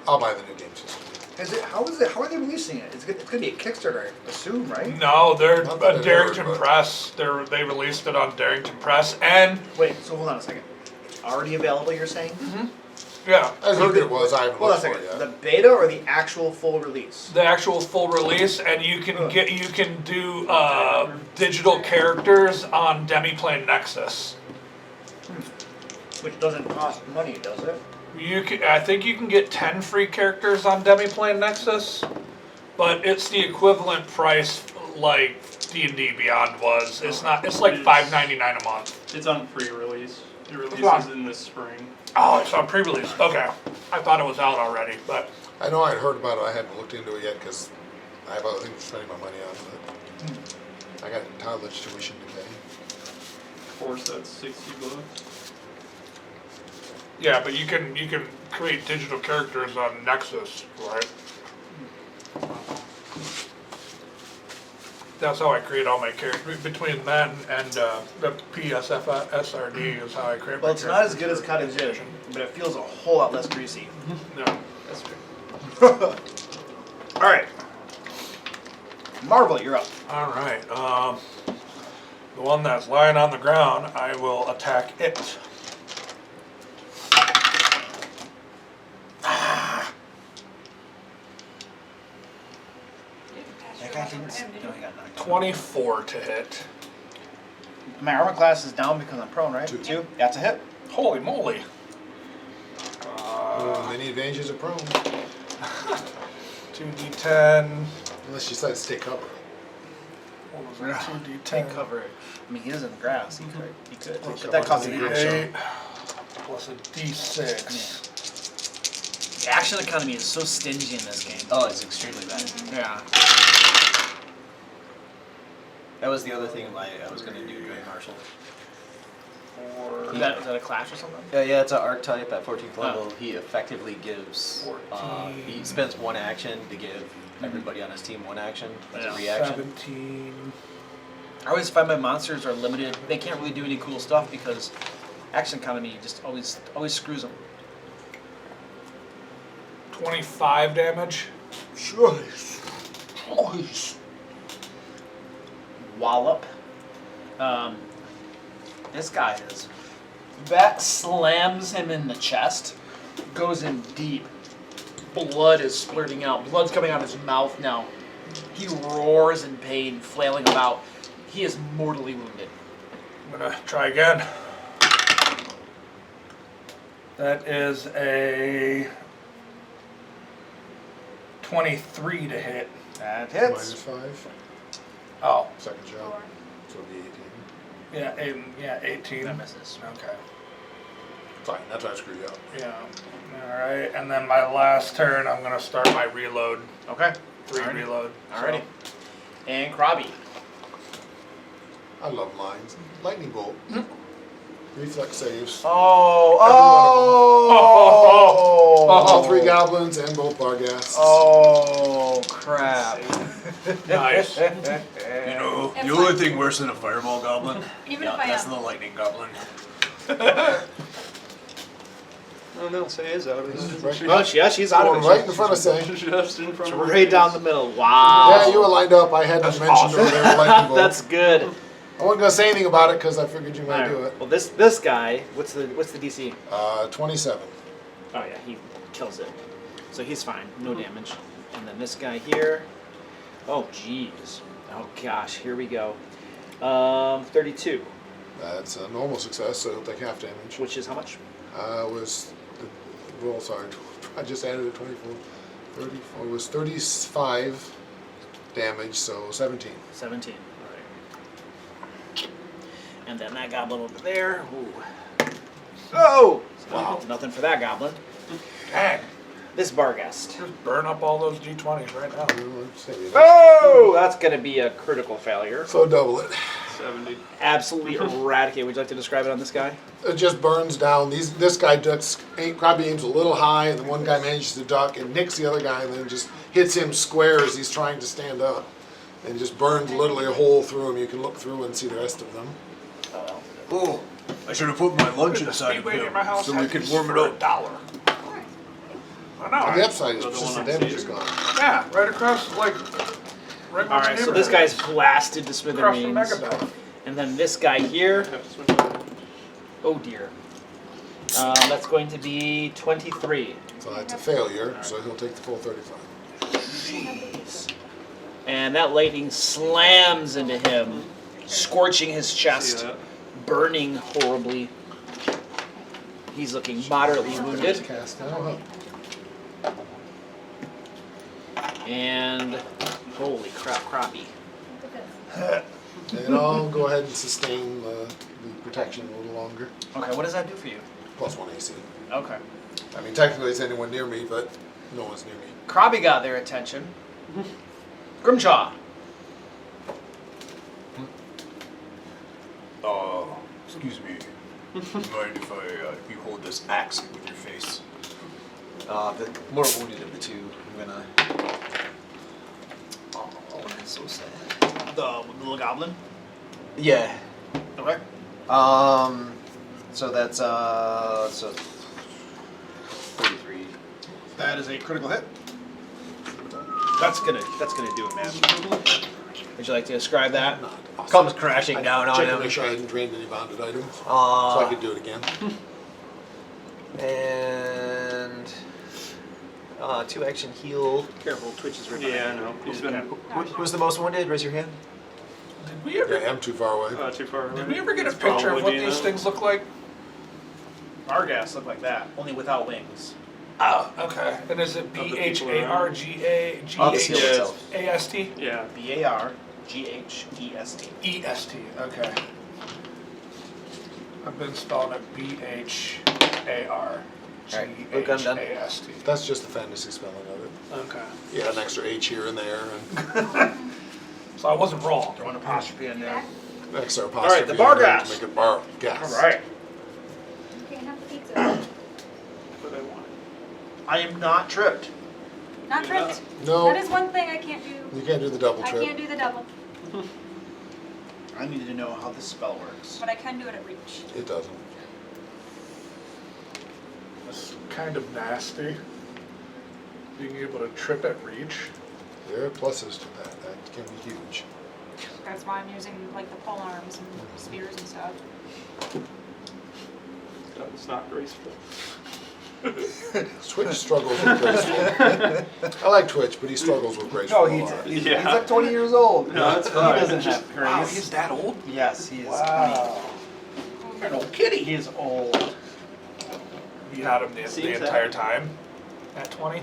I'll buy the new game system. Is it? How is it? How are they releasing it? It's gonna be a Kickstarter, I assume, right? No, they're Not that I've Darrington heard, but- Press. They released it on Darrington Press, and Wait. So hold on a second. It's already available. You're saying? yeah, I heard it was. I haven't Hold on a looked for second. it The yet. beta or the actual full release? the actual full release, and you can do digital characters on Demiplane Nexus. Which doesn't cost money, does it? I think you can get 10 free characters on Demiplane Nexus, but it's the equivalent price like D&D Beyond was. It's not. It's like $5.99 a month. It's on pre-release. It on. releases in the spring. Oh, it's on pre-release. Okay, I thought it was out already, but I know I'd heard about it. I hadn't looked into it yet because I have other things to spend my money on. But I got college tuition to pay. Of course, that's $60. yeah, but you can create digital characters on Nexus, right? That's how I create all my characters. Between then and the PSFSRD is how I create Well, my it's not as characters good as for Cottage Inn, edition. but it feels a whole lot less greasy. No. That's true. All right. Marvel, you're up. All right. The one that's lying on the ground, I will attack it. That guy didn't. No, he got knocked out. 24 to hit. My armor class is down because I'm prone, right? Two. That's a hit. Holy moly. Many advantages of prone. 2d10. Unless you decide to stay cover. What was that? Take 2d10. cover. I mean, he is in the grass. He could. Plus But that costs an cover. action. 8 plus a d6. The action economy is so stingy in this game. Oh, it's extremely bad. Yeah. That was the other thing I was going to do during Marshall. Is that a clash or something? Yeah, it's an archetype at 14th Oh. level. He effectively gives, he spends one action to give everybody on his team one action as a Yeah. reaction. 17. I always find my monsters are limited. They can't really do any cool stuff because action economy just always screws them. 25 damage. Wallop. This guy is. That slams him in the chest, goes in deep. Blood is splurting out. Blood's coming out of his mouth now. He roars in pain, flailing about. He is mortally wounded. I'm gonna try again. That is a 23 to hit. That Minus hits. 5. Oh, Second shot. So it'll be 18. yeah, 18. That misses. Okay. Fine, that's why I screwed you up. Yeah. All right, and then my last turn, I'm gonna start my reload. Okay. 3 Alrighty. reload. Alrighty. And Krabby. I love mines. Lightning bolt. Reflex saves. Oh, All 3 goblins and both barghasts. Oh, crap. Nice. You know, It's the only fine. thing worse than a fireball goblin, Even yeah, if I that's am. the lightning goblin. Oh no, Say is out. Right, Oh, yeah, she's out going of it. right in front of Say. Just in front of her Right down the face. middle. Wow. Yeah, you were lined up. I hadn't mentioned over there lightning bolt. That's good. I wasn't gonna say anything about it because I figured you might do Alright. it. Well, this guy, what's the DC? 27. Oh yeah, he kills it. So he's fine, no damage. And then this guy here. Oh jeez. Oh gosh, here we go. 32, That's a normal success, so he'll take half damage. which is how much? Was the roll, sorry. I just added a 24. 34 was 35 damage, so 17. 17. Alright. And then that goblin over there. Ooh. Oh! Wow. Nothing for that goblin. Dang. This Barghest. Just burn up all those d20s right now. Oh! That's gonna be a critical failure. So double it. 70. Absolutely eradicate. Would you like to describe it on this guy? It just burns down. This guy ducks. Krabby aims a little high, and the one guy manages to duck and nicks the other guy, and then just hits him square as he's trying to stand up. And you just burned literally a hole through them. You can look through and see the rest of them. Oh, I should have put my lunch The inside of speedway near him my house so we has could these warm it for up. $1. I know. The upside is The just one the on damage Cedar? is gone. Yeah, right across, like, right All right, so this guy's blasted to across from smithereens, Megapod. and then this guy here. Have to switch over. Oh dear. That's going to be 23. So that's a failure, so he'll take the full 35. Jeez. And that lightning slams into him, scorching his See chest, that? burning horribly. He's looking moderately wounded. Cast now, huh? And holy crap, crappie. And I'll go ahead and sustain the protection a little longer. Okay, what does that do for you? +1 AC. Okay. I mean, technically it's anyone near me, but no one's near me. Krabi got their attention. Grimjaw. Excuse me. Mind if you hold this axe with your face? The more wounded of the two, I'm gonna. Oh, that's so sad. The little goblin. Yeah. Okay. So that's so 33. That is a critical hit. That's gonna do it, man. Would you like to describe that? Not awesome. Comes crashing I down on checked to him. make sure I hadn't drained any bounded items, so I could do it again. And 2-action heal. Careful, Twitch is right Yeah, I know. He's been Who's the most wounded? Raise your hand. Did we ever, Yeah, I'm too far away. too far away. did we ever get a It's picture of probably what being these a- things look like? Bargas look like that, only without wings. Oh, okay. And is it Of the people Oh, the skill Yeah. itself. BHARGAST? Yeah. BARGHEST. EST, okay. I've been spelling it Alright, Luke, I'm done. BHARGAST. That's just the fantasy spelling of it. Okay. Yeah, an extra H here and there, So I wasn't wrong. Throw an apostrophe in there. and an extra right, apostrophe the in bar there gas. to make it bar gas. All right. You can't have the pizza. But I want I am not tripped. Not tripped. No, That is one thing I can't do. you can't do the double I trip. can't do the double, I need to know how this spell works. but I can do it at reach. It doesn't. That's kind of nasty. Being able to trip at reach. There are pluses to that. That can be huge. That's why I'm using like the pole arms and spears and stuff. it's not graceful. Twitch struggles with graceful. I like Twitch, but he struggles with graceful. a lot. He's Yeah. like 20 years old. No, that's He fine. doesn't have Wow, grace. he's that old? Yes, he is. Wow. An old kitty. He is old. You had him the Seems entire that- time at 20?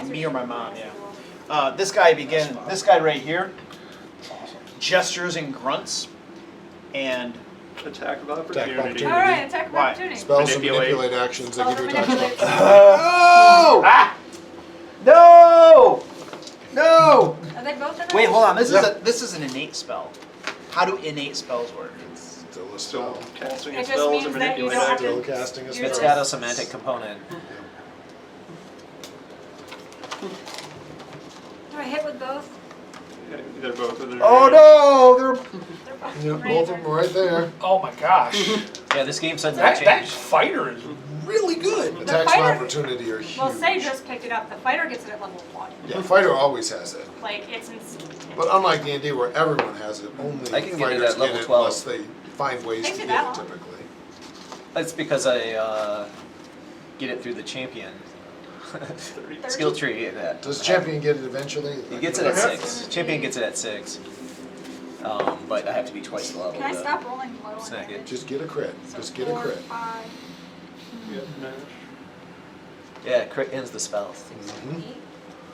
Me or my mom, yeah. This guy right here, gestures and grunts, and Attack of Attack of opportunity. opportunity. Alright, attack of Why? opportunity. Spells and Manipulate. manipulate actions that Spells give you and attacks. manipulate. No! No! Are they both in wait, there? hold on. This Yeah. this is an innate spell. How do innate spells work? Still a Still spell. casting It of just spells means and that you manipulate don't have actions. Still casting a It's spell. It's got a semantic component. Do I hit with both? Yeah, they're both of their Oh no! They're They're both Yeah, right both of them are right there. Oh my gosh. Yeah, this game suddenly that changed. fighter is really good. Attacks of fighter- opportunity are huge. Well, Say just picked it up. The fighter gets it at level 1. Yeah, fighter always has it. Like, it's insane. But unlike D&D where everyone has it, only I can get it fighters at level get it 12. unless they find ways Takes to you get that it long. typically. That's because I get it through the champion skill tree. That Does champion get it eventually? he gets it at 6. Champion gets it at 6. But I have to be twice the level. Can I to- stop rolling low? on Snack it. damage? Just get a crit. So Just get a 4, crit. 5, Yeah, mash. Yeah, crit ends the spell. Mhm. 8.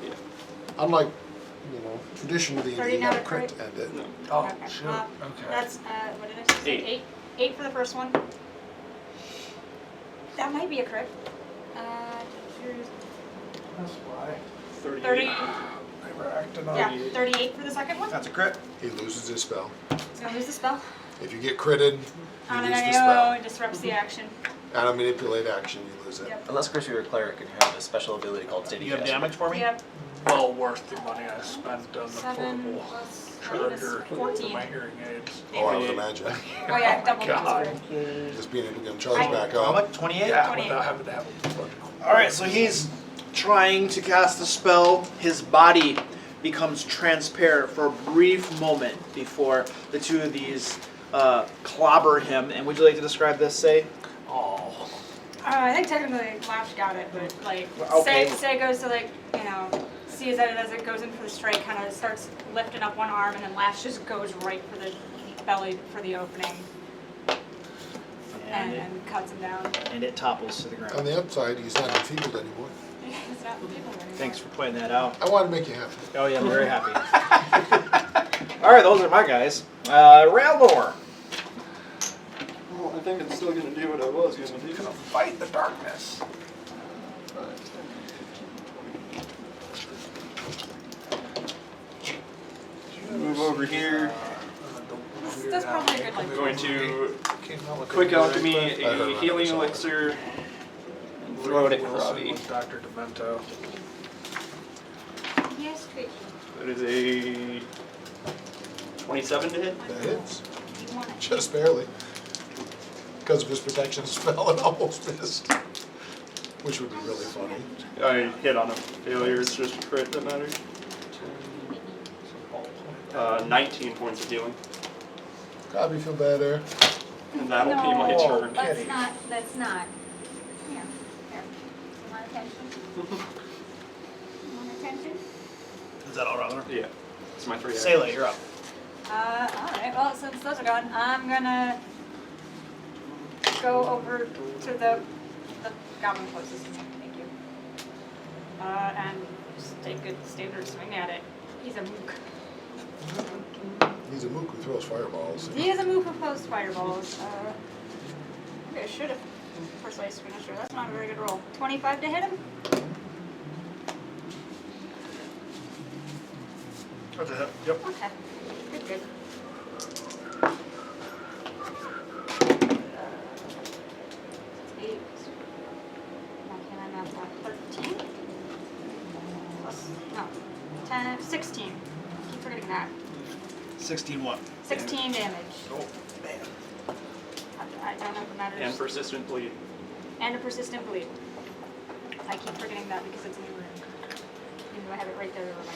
Yeah. Unlike, traditional D&D, you 30 got a not a crit crit. to end it. No. Oh, Okay. shoot. Uh, Okay. That's, what did I say? 8. 8. 8 for the first one. That might be a crit. Here's That's why. 30. 38. They were acting on Yeah, you. 38 for the second one. That's a crit. He loses his spell. He's gonna lose the spell. If you get critted, you Oh, lose no, the no, spell. it disrupts the action. And a manipulate action, you lose it. Yep. Unless, of course, you're a cleric and have a special ability called Steady You have Cast. damage for me? Yep. well worth the money I spent on the 7 portable plus charger for 14. my hearing aids. Oh, I would imagine. Oh yeah, double God. digits. Just being able to get them charged back How up. much? 28? Yeah, 28. without having to have them. Alright, so he's trying to cast the spell. His body becomes transparent for a brief moment before the two of these clobber him. And would you like to describe this, say? Oh. I think technically Lash got it, but like, Okay. say it goes to like, sees that as it goes in for the strike, kind of starts lifting up one arm, and then Lash just goes right for the belly for the opening and cuts him down. And it topples to the On ground. the upside, he's not enfeebled anymore. It's not people anymore. Thanks for pointing that out. I want to make you happy. Oh yeah, I'm very happy. Alright, those are my guys. Raldor. Well, I think I'm still gonna do what I was gonna do. Gonna fight the darkness. Move over here. That's probably a good I'm like. going to Came out with quick a alchemy I heard a about healing this elixir and throw it at Robbie. With Dr. Demento. Yes, great. That is a 27 to hit. That hits. You want it? Just barely. Because of his protection spell, it almost missed. Which would be really funny. I hit on a failure, it's just a crit that matters. 19 points of healing. God, we feel better. And that'll be my No, turn. Let's not. Here. You want attention? You want attention? Is that all, Raldor? Yeah, it's my 3 Sayla, you're up. Alright, well, since those are gone, I'm gonna go over to the goblin closest to me. Thank you. And just take a standard swing at it. He's a mook. He's a mook who throws fireballs. He is a mook who throws fireballs. Maybe I should have precise finisher. That's not a very good roll. 25 to hit him? That's a hit. Yep. Okay. Good. Eight. Why can't I math that? 13? Plus, no. 10, 16. Keep forgetting that. 16 what? 16 damage. Oh, man. I don't know if it matters. And persistent bleed. And a persistent bleed. I keep forgetting that because it's in the room. Even though I have it right there to remind me.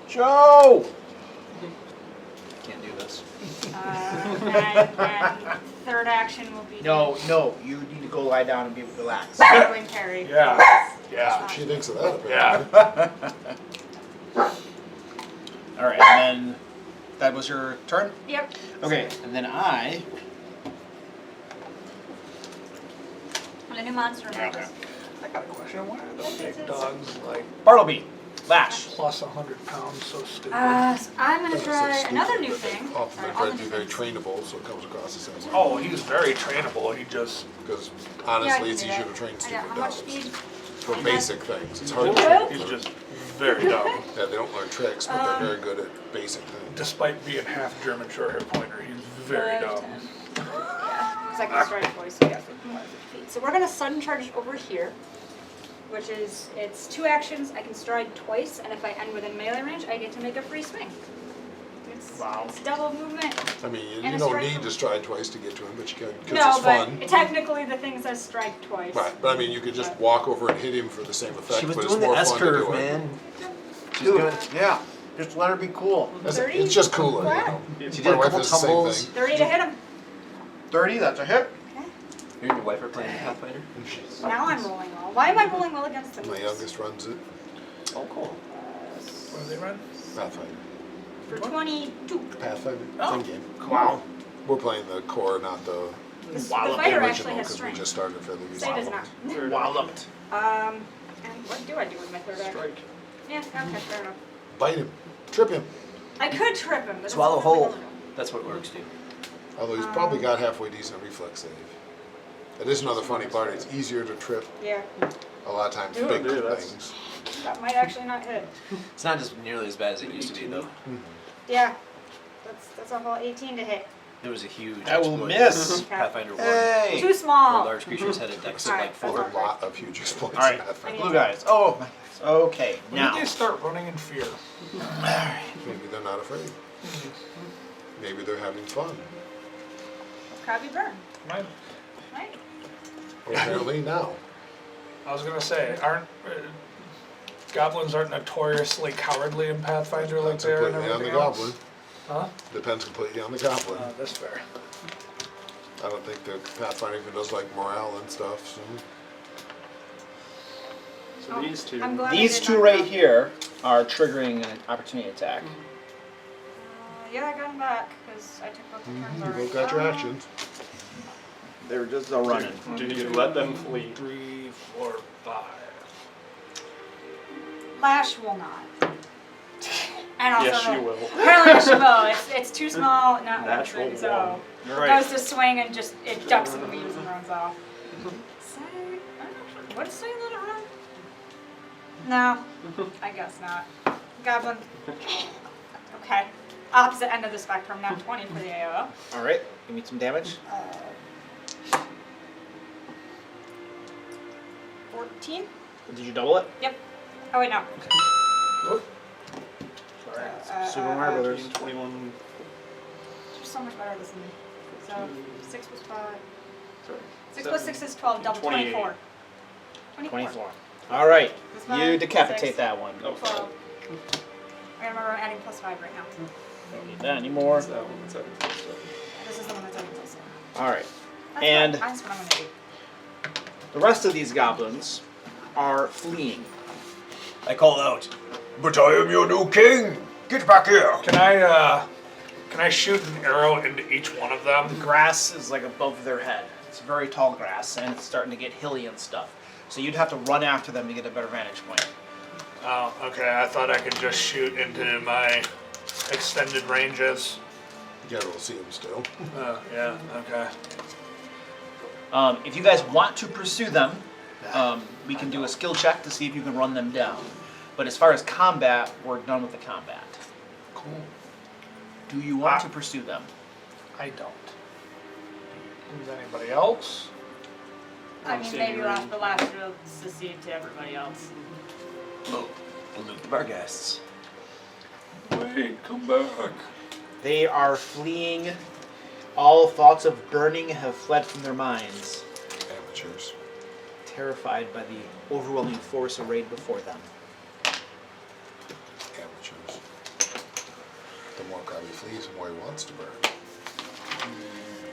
Joe! Can't do this. And third action will be No, you need to go lie down and be relaxed. Goblin parry. Yeah. Yeah. She thinks of that, Yeah. apparently. Alright, and then that was your turn? Yep. Okay, and then I. And a new monster emerges. I got a question. Why are the big dogs like Bartleby, Lash. plus 100 pounds so stupid? So I'm gonna That's try so another stupid. new thing. Often they're All trying the to be new very things. trainable, so it comes across the same way. Oh, he's very trainable. He just Because Yeah, I honestly, can it's do easier that. to train I got stupid how much dogs. speed? For And basic things, it's hard to train. he's for- just very dumb. Yeah, they don't learn tricks, but they're very good at basic things. Despite being half German short hair pointer, he's very dumb. 10. Yeah, because I can strike twice, so yeah, 50 more 50 feet. So we're gonna sudden charge over here, which is, it's 2 actions, I can stride twice, and if I end within melee range, I get to make a free swing. It's double movement. I mean, And you a don't strike. need to stride twice to get to him, but you can, because No, it's but fun. technically the thing says strike twice. Right, but I mean, you could just walk over and hit him for the same effect, She was but it's doing the more S fun to curve, do it. man. She's Dude, doing. yeah. Just let her be cool. It's just cooler, you Wow. know. She My did a wife couple does the same tumbles. thing. 30 to hit him. 30, that's a hit. You and your wife are playing Pathfinder? Now I'm rolling well. Why am I rolling well against them? My youngest runs it, Oh, cool. What do they run? Pathfinder. For 22. Pathfinder, Oh. same game. Wow. We're playing the core, not the The Wallop. fighter original, actually has because we strength. just started fairly Say does recently. not. Walloped. And what do I do with my third action? Strike. Yeah, okay, fair enough. Bite him, trip him. I could trip him, but that's Swallow not whole. gonna do. That's what works, dude. Although he's probably got halfway decent reflex save. That is another funny part. It's easier to trip Yeah, a lot of times Dude. big Yeah, that's- things. that might actually not hit. It's not just nearly as bad as it used to be, though. Yeah, that's a whole 18 to hit. There was a huge. That will exploit miss. in Pathfinder 1. Too Where small. large creatures had a dex of Alright, like that's 4. A lot of huge exploits. All right, in Pathfinder. blue guys. Oh, my Okay, When now. did they start running in fear? Maybe they're not afraid. Maybe they're having fun. Crabby burn, Right. right? Apparently now. I was gonna say, aren't goblins aren't notoriously cowardly in Pathfinder like Depends they are in completely on the everything else? goblin. Huh? Depends completely on the goblin. That's fair. I don't think the Pathfinder even does like morale and stuff. So. So these two. I'm glad I These did two not right know. here are triggering an opportunity attack. Yeah, I got him back because I took both the turns You already. both got your actions. They're just a running. Do you let them flee? 3, 4, 5. Lash will not. And also, Yes, she will. apparently she will. It's too small, not Natural worth it, so one. You're it right. goes to swing and just it ducks and weaves and runs off. Say, what did say? Let it run? No, I guess not. Goblin. Okay. Opposite end of the spectrum, not 20 for the AO. All right, give me some damage. 14? Did you double it? Yep. Oh wait, no. Super Mario Brothers. 13, 21. You're so much better at this than me. So 6 plus 5. Sorry. 6 plus 6 is 12, double 28. 24. 24. All right, Plus you 5, decapitate 6, that one. Oh, 12. I remember I'm adding plus 5 right now. Don't need that anymore. What's that one? What's that one? This is the one that's adding plus 7. All right, That's And- that's what I'm going to do. the rest of these goblins are fleeing. I call out, "But I am your new king! Get back here!" Can I shoot an arrow into each one of them? The grass is like above their head. It's very tall grass, and it's starting to get hilly and stuff. So you'd have to run after them to get a better vantage point. Oh, okay. I thought I could just shoot into my extended ranges. You gotta see him still. Yeah. Okay. If you guys want to pursue them, we can do a skill check to see if you can run them down. But as far as combat, we're done with the combat. Cool. Do you want to pursue them? I don't. Does anybody else? I I'm mean, seeing maybe your- last, but last will secede to everybody else. We'll loot the barghasts. Wait, come back. They are fleeing. All thoughts of burning have fled from their minds, Amateurs. terrified by the overwhelming force arrayed before them. Amateurs. The more Crowley flees, the more he wants to burn.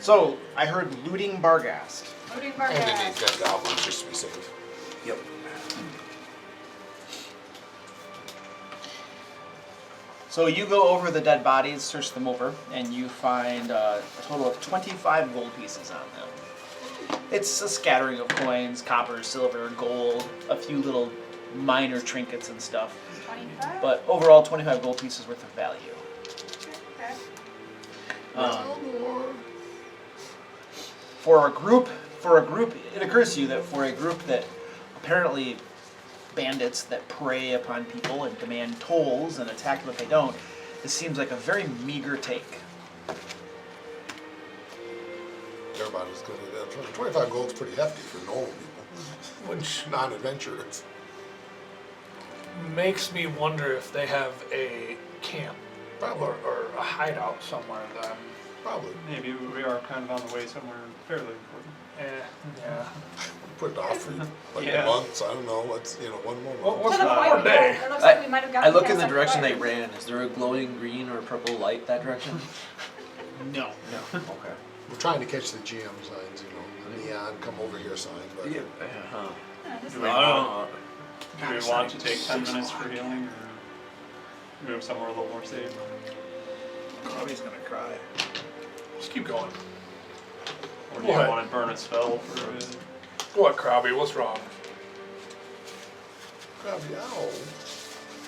So, I heard looting Barghast. Looting And it Barghast. needs dead goblins just to be safe. Yep. So you go over the dead bodies, search them over, and you find a total of 25 gold pieces on them. It's a scattering of coins, copper, silver, gold, a few little minor trinkets and stuff. 25? But overall, 25 gold pieces worth of value. Okay. For a group, it occurs to you that for a group that apparently bandits that prey upon people and demand tolls and attack them if they don't, this seems like a very meager take. They're about as good as that. 25 gold's pretty hefty for normal people. Which Non-adventurers. makes me wonder if they have a camp Probably. or a hideout somewhere then. Probably. Maybe we are kind of on the way somewhere fairly important. Yeah. Put it off for like Yeah. months. I don't know. Let's, one more month. What's To the the point, day? it looks like we might have gotten I look in past the direction they fire. ran. Is there a glowing green or purple light that direction? No. No. Okay. We're trying to catch the GM signs, the neon come over here sign. But Huh. Yeah, this Do is- we I want, don't do we want to take 10 minutes for healing or move somewhere a little more safe? Bobby's gonna cry. Just keep going. Or do you What? want to burn a spell for What, Krabby? What's wrong? Crabby owl.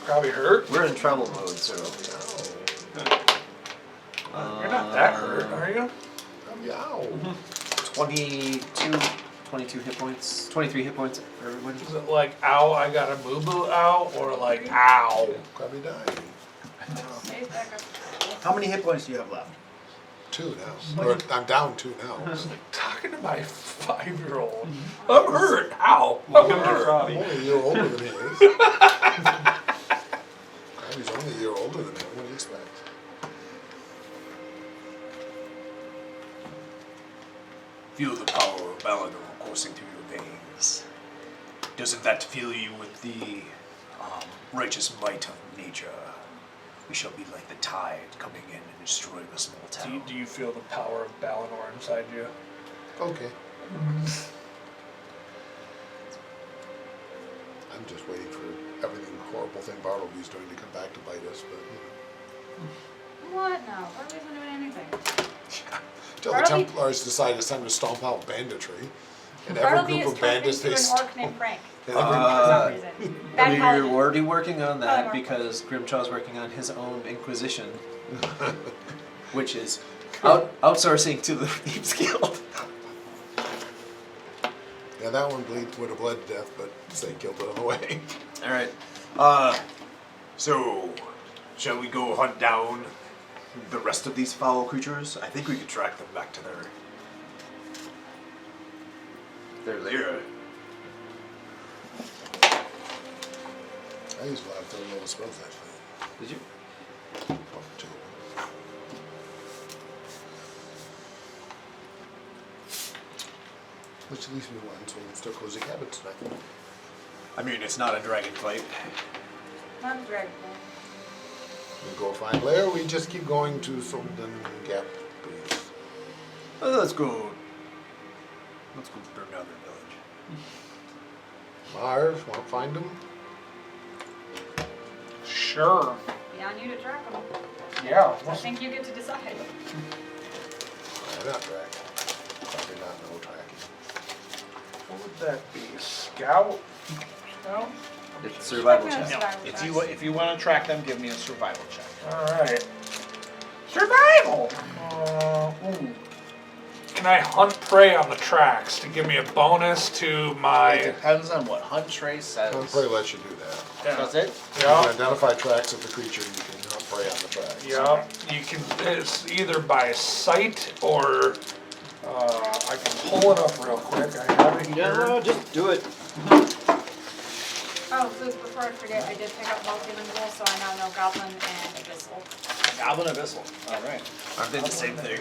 Krabby hurt? We're in trouble mode, so. You're not that hurt, are you? Crabby owl. 22 hit points. 23 hit points for everyone. Is it like, ow, I got a boo-boo ow, or like, ow? Crabby died. Stays back up. How many hit points do you have left? 2 now. Or, I'm down 2 now. It's like, talk talking to my 5-year-old. I'm hurt. Ow. I'm hurt. I'm only a year older than he is. He's only a year older than him. What do you expect? Feel the power of Balinor coursing through your veins. Doesn't that fill you with the righteous might of nature? We shall be like the tide coming in and destroying a small town. Do you feel the power of Balinor inside you? Okay. I'm just waiting for everything horrible thing Bartleby's doing to come back to bite us, but What? No, Bartley isn't doing anything. Till the Bartleby- Templars decide it's time to stomp out banditry, and every Bartleby group is of turned bandits into they an orc named Frank and every, for some reason. Bad We're paladin. already working on that Paladin. because Grimshaw's working on his own Inquisition, which is outsourcing to the Thieves Guild. yeah, that one would have bled to death, but they killed it on the way. Alright. So, shall we go hunt down the rest of these foul creatures? I think we could track them back to their lair. I used a lot of third level spells actually. Did you? Oh, 2 of them. Which leaves me one, so we can still close the cabin tonight. I mean, it's not a dragon fight. Not a dragon. We go find lair, we just keep going to Solangap, please. Let's go. Let's go burn down their village. Mars, want to find them? Sure. Be on you to track them. Yeah. I think you get to decide. Not tracking. Probably not no tracking. What would that be? Scout? Scout? It's survival Check me on check. survival checks. If you want to track them, give me a survival check. Alright. Survival! Ooh. Can I hunt prey on the tracks to give me a bonus to It my... depends on what Hunt Trace says. I'll probably let you do that. That's it? You can Yeah. identify tracks of the creature, you can not prey on the tracks. Yeah. You can... It's either by sight or... I can pull it up real quick. I have it here. just do it. Oh, so before I forget, I did pick up multilingual, so I now know Goblin and Abyssal. Goblin Abyssal. Alright. Aren't they the same thing?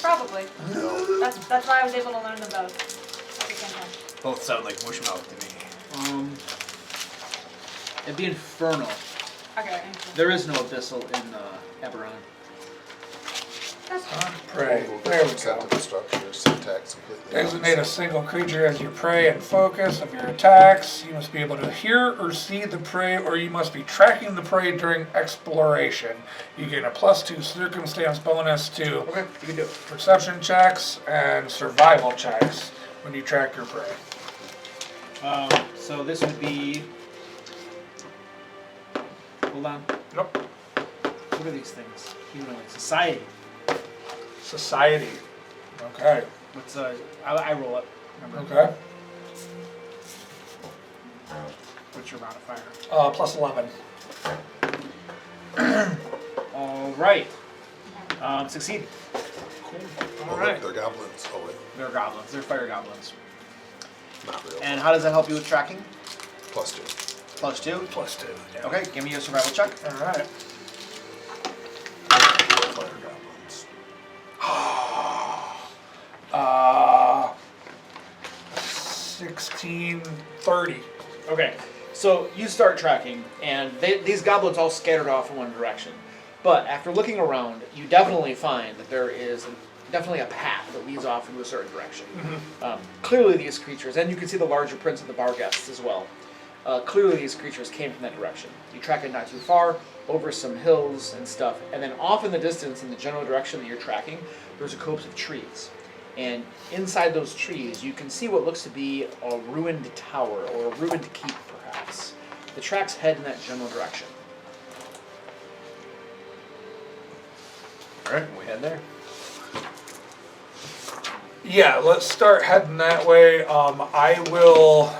Probably. No. That's why I was able to learn them both at the same time. Both sound like mushmouth to me. It'd be Infernal. Okay. There is no Abyssal in Eberron. That's Hunt prey. There we Set go. to the structure, syntax completely. Designate a single creature as your prey and focus of your attacks. You must be able to hear or see the prey, or you must be tracking the prey during exploration. You gain a +2 circumstance bonus to Okay, you can do it. perception checks and survival checks when you track your prey. So this would be. Hold on. Nope. What are these things? Humanoid society. Society. Okay. What's I roll it. Remember? Okay. What's your modifier? +11. All right. Succeed. Cool. Oh, All right. they're goblins. Oh wait, They're goblins. They're fire goblins. not real. And how does that help you with tracking? +2. +2. +2. Yeah. Okay, give me a survival check. All right. Fire goblins. 1630. Okay, so you start tracking, and these goblins all scattered off in one direction. But after looking around, you definitely find that there is definitely a path that leads off into a certain direction. Clearly these creatures, and you can see the larger prints of the bar guests as well. Clearly these creatures came from that direction. You track it not too far, over some hills and stuff, and then off in the distance, in the general direction that you're tracking, there's a copse of trees. And inside those trees, you can see what looks to be a ruined tower, or a ruined keep, perhaps. The tracks head in that general direction. Alright, we head there. Yeah, let's start heading that way. I will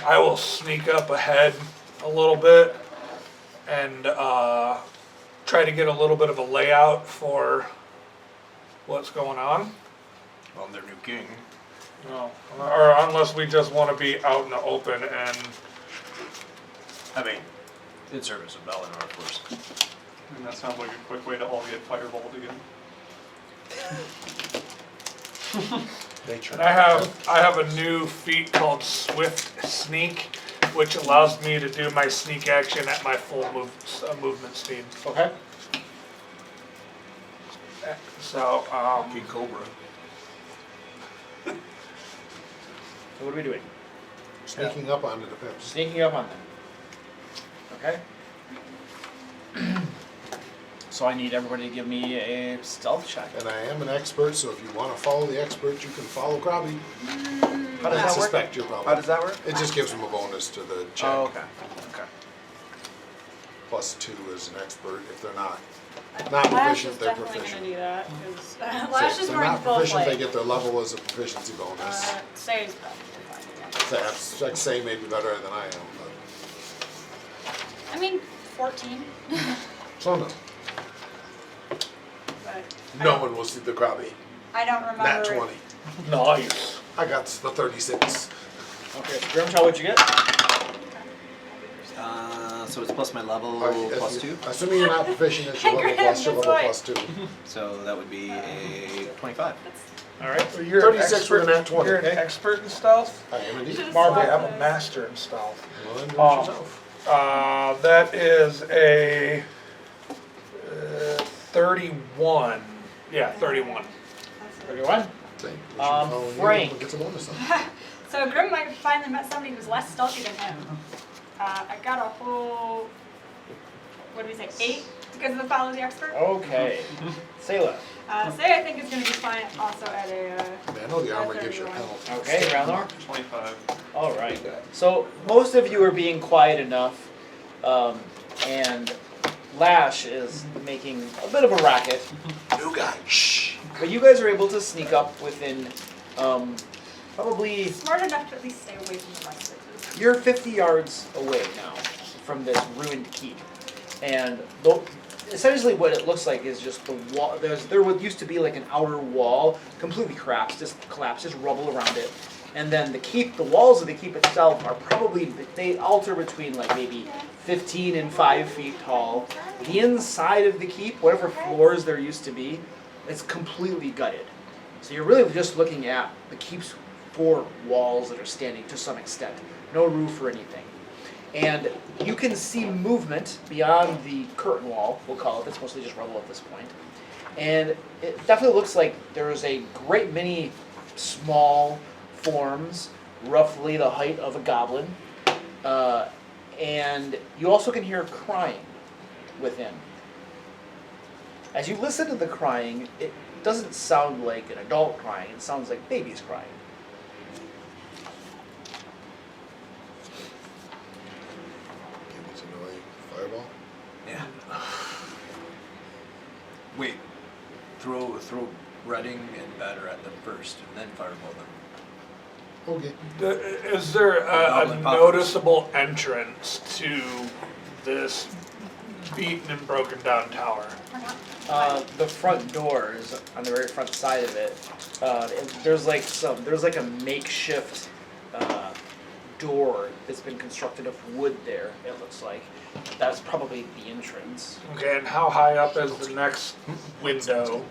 I will sneak up ahead a little bit and try to get a little bit of a layout for what's going on. Well, their new king. No, or unless we just want to be out in the open and I mean, in service of Valinor, of course. And that sounds like a quick way to all get fireballed again. Nature. And I have a new feat called Swift Sneak, which allows me to do my sneak action at my full movement speed. Okay. So, King Cobra. So what are we doing? Sneaking up onto the pimps. Sneaking up on them. Okay. So I need everybody to give me a stealth check. And I am an expert, so if you want to follow the expert, you can follow Krabby. How does I that work? suspect you're probably. How does that work? It just gives them a bonus to the check. Oh, okay. Okay. +2 as an expert if they're not Lash proficient, is they're definitely proficient. gonna do that, because So Lash if is they're going not full proficient, play. they get their level as a proficiency bonus. Say's probably fine. So I'd say maybe better than I am, I mean, 14. but so no. But No one will see the Krabby. I don't remember. Nat 20. nice. I got the 36. Okay, so Grimchild, what'd you get? So it's plus my level plus 2. Assuming you're not proficient, it's your level plus your level That's plus 2. So that would be a 25. All right. So you're 36 with a nat 20. You're an expert in stealth? I am indeed. Should've Marvel, swapped I'm a those. master in stealth. Well, then do it Oh. yourself. That is a 31. Yeah, 31. 31. See, Frank. Gets a bonus on. So Grim might finally met somebody who's less stealthy than him. I got a whole, what did we say, 8 because of the follow the expert. Okay. Sayla. Say I think is going to be fine also at a. Man, I know the armor gives you a 31. penalty. Okay, Ralnor. 25. All right. So most of you are being quiet enough, and Lash is making a bit of a racket. New guy. Shh. But you guys are able to sneak up within, probably, Smart enough to at least stay away from the rest of it. you're 50 yards away now from this ruined keep. And essentially what it looks like is just the wall, there used to be like an outer wall, completely collapsed, just rubble around it. And then the walls of the keep itself are probably, they alter between like maybe 15 and 5 feet tall. The inside of the keep, whatever floors there used to be, it's completely gutted. So you're really just looking at the keep's 4 walls that are standing to some extent. No roof or anything. And you can see movement beyond the curtain wall, we'll call it. That's mostly just rubble at this point. And it definitely looks like there's a great many small forms, roughly the height of a goblin. And you also can hear crying within. As you listen to the crying, it doesn't sound like an adult crying, it sounds like babies crying. Give me annoying fireball. Yeah. Wait. Throw Redding and Batter at them first, and then fireball them. Okay. Is there a Goblin poppers. noticeable entrance to this beaten and broken down tower? The front door is on the very front side of it. There's like a makeshift door that's been constructed of wood there, it looks like. That's probably the entrance. Okay, and how high up is the next window?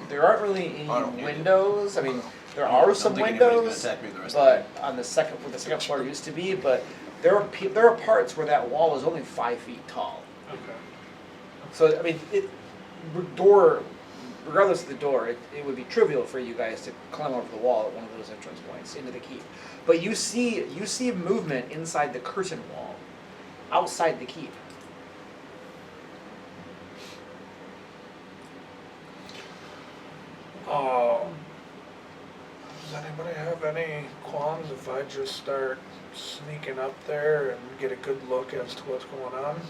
There aren't really any I don't need it. windows. I mean, there I are don't some think anybody's gonna windows, attack me the rest but of the on the second, where the second floor used to be, but there are parts where that wall is only 5 feet tall. Okay. So I mean, regardless of the door, it would be trivial for you guys to climb over the wall at one of those entrance points into the keep. But you see movement inside the curtain wall, outside the keep. Does anybody have any qualms if I just start sneaking up there and get a good look as to what's going on?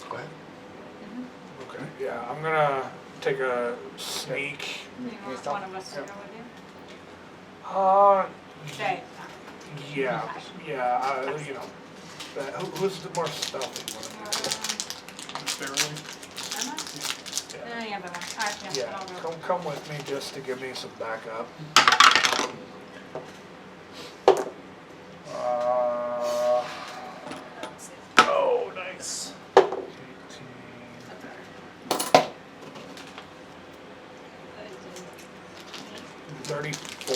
Go ahead. Okay. Yeah, I'm gonna take a sneak. You want one of us to go with you? Say. Yeah, you know, who's the more stealthy one? Emma? Yeah. Yeah, but actually, Yeah, I'll go. come with me just to give me some backup. Oh, nice. 18. 34.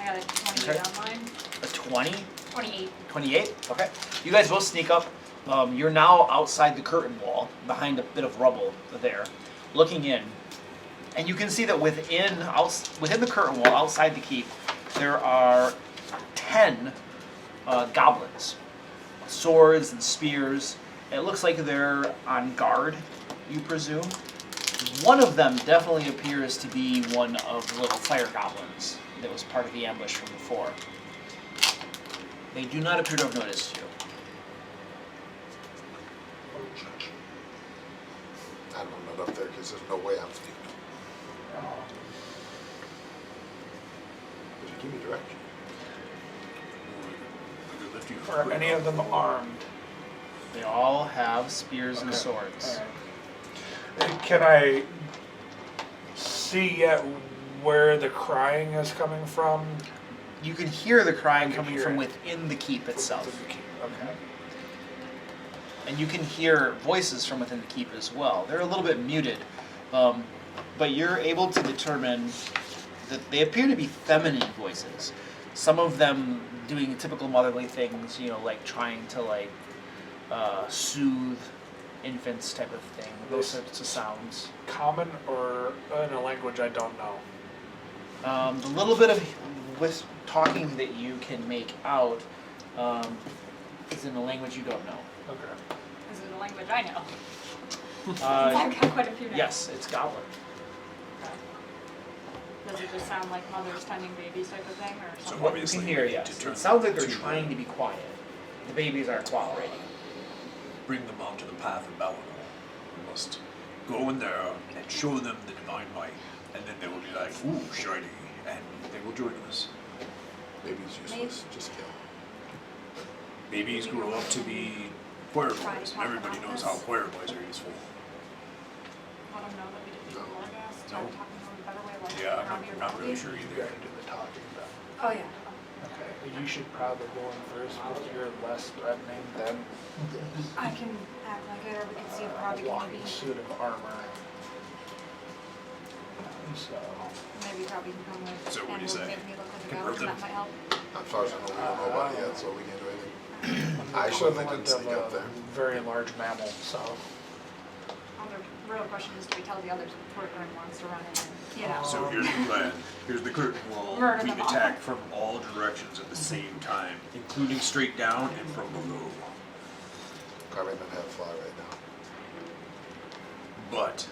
I got a 28 Okay. on mine. A 20? 28. 28? Okay. You guys will sneak up. You're now outside the curtain wall, behind a bit of rubble there, looking in. And you can see that within the curtain wall, outside the keep, there are 10 goblins. Swords and spears. It looks like they're on guard, you presume. One of them definitely appears to be one of the little fire goblins that was part of the ambush from before. They do not appear to have noticed you. I'm not up there because there's no way I'm sneaking up. But you give me direction. Are any of them armed? They all have spears and Okay. swords. Alright. Can I see yet where the crying is coming from? You can hear the crying can coming hear from it. within the keep itself. Okay. And you can hear voices from within the keep as well. They're a little bit muted, but you're able to determine that they appear to be feminine voices. Some of them doing typical motherly things, like trying to soothe infants type of thing, those sorts of sounds. Common or in a language I don't know? The little bit of talking that you can make out is in a language you don't know. Okay. This is a language I know. Uh, I've got quite a few names. yes, it's Goblin. Okay. Does it just sound like mothers tending babies type of thing, or So something? What you obviously can hear, we need yes. to turn It sounds like they're to- trying to be quiet. The babies aren't cooperating. Bring them onto the path of Balliol. We must go in there and show them the divine might, and then they will be like, ooh, shiny, and they will join us. Baby's useless. Just kill. Babies grow up to be choir boys, and everybody knows how choir boys are useful. Let them know that we didn't do the gas. No. Talking to them a better way, like Yeah, around I'm your not really body. sure You either. gotta do the talking about. Oh, yeah. Okay. You should probably go in first because you're less threatening than I can act like it, or we can see if a Robbie can walking maybe, suit of armor. So, maybe Robbie can come with. So what do you and say? will make me look like a Convert goblin, them? that might help. As far as I know, we don't know about it yet, so we can't do anything. I certainly didn't equivalent sneak of up a there. very large mammal, so. The real question is, do we tell the others before Grim wants to run in and, you know? So here's the plan. Here's the curtain wall. Murder We them all. attack from all directions at the same time, including straight down and from below. Carmen doesn't have a fly right now. But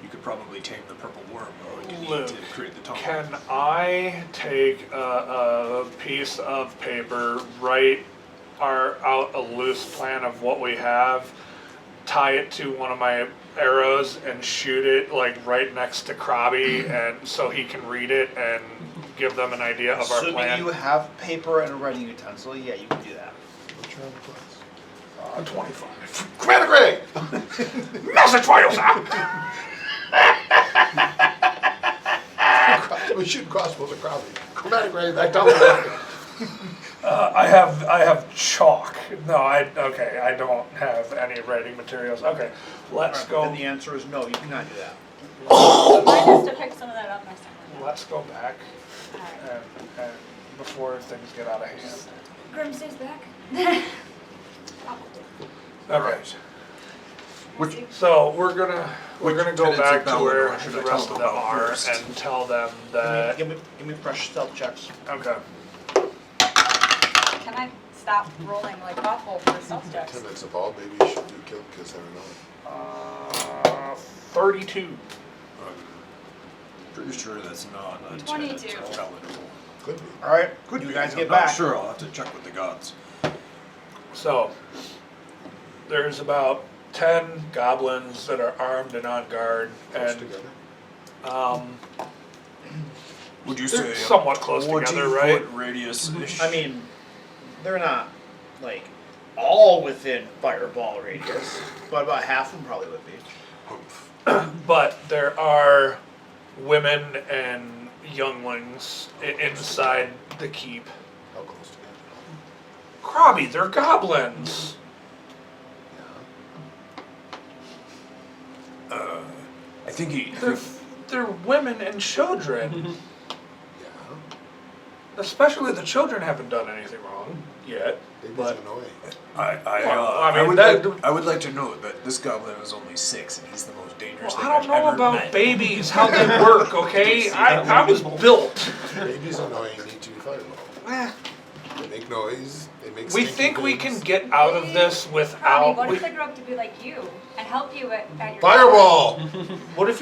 you could probably tame the purple worm, or you need Luke, to create the tunnel. Can I take a piece of paper, write out a loose plan of what we have, tie it to one of my arrows, and shoot it right next to Krabby, and so he can read it and give them an idea of our Assuming plan? you have paper and a writing utensil, yeah, you can do that. What's your other class? 25. Commander Gray! Message file, sir! We shoot crossbows at Crowley. Commander Gray, back down the I have chalk. No, I don't have any writing materials. Okay, let's Then go. the answer is no, you cannot do that. Remind us to pick some of that up next time. Let's go back Alright. and before things get out of hand. Grim stays back. Okay, Which- so we're gonna go tenants of back to Balliol where should the I tell rest them of them about are first? and tell them that. Give me fresh stealth checks. Okay. Can I stop rolling like awful for stealth checks? Tenants of all babies should do kill because they're annoying. 32. Pretty sure that's not a 22. tenant of palatable. Could be. All right, Could you be. guys I'm get not back. sure. I'll have to check with the gods. So, there's about 10 goblins that are armed and on guard, Close and together. Would you they're say somewhat close 40 together, right? foot radius-ish? I mean, they're not all within fireball radius, but about half of them probably would be. but there are women and younglings inside the keep. How close to Krabby, they're goblins. I think he. They're women and children. Yeah. Especially the children haven't done anything wrong yet. Baby's But annoying. I would like to know that this goblin is only 6 and he's the most dangerous thing I don't I've know ever about met. babies, how they work, okay? I was built. Baby's annoying. You need to fireball. Eh, They make noise. They make. We stinky think we things. can get out of this Robbie, without. what if they grow up to be like you and help you at your Fireball! What if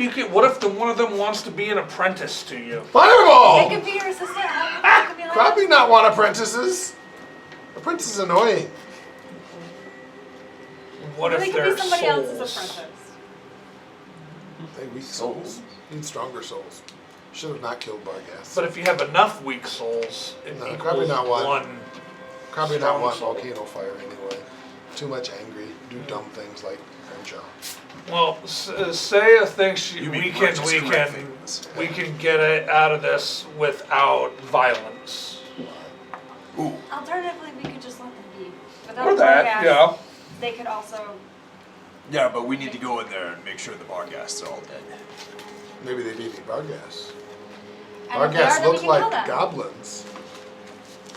one of them wants to be an apprentice to you? They Fireball! could be your assistant. Help them. They could be like, Probably not want apprentices. Apprentice is annoying. What they if could they're be somebody else's souls? apprentice. They weak souls. Need stronger souls. Should have not killed Bargas. But if you have enough weak souls, it No, equals probably not one. one. Probably not strong want soul. volcano fire anyway. Too much angry. Do dumb things like Crenshaw. Well, say thinks You we mean can righteous correct things. we can get it out of this without violence. Ooh. Alternatively, we could just let them be. Without Or that, gas, yeah. They could also. Yeah, but we need to go in there and make sure the Barghasts are all dead. Maybe they baby Bargas. And if they are, Bargas then we look can like kill them. goblins.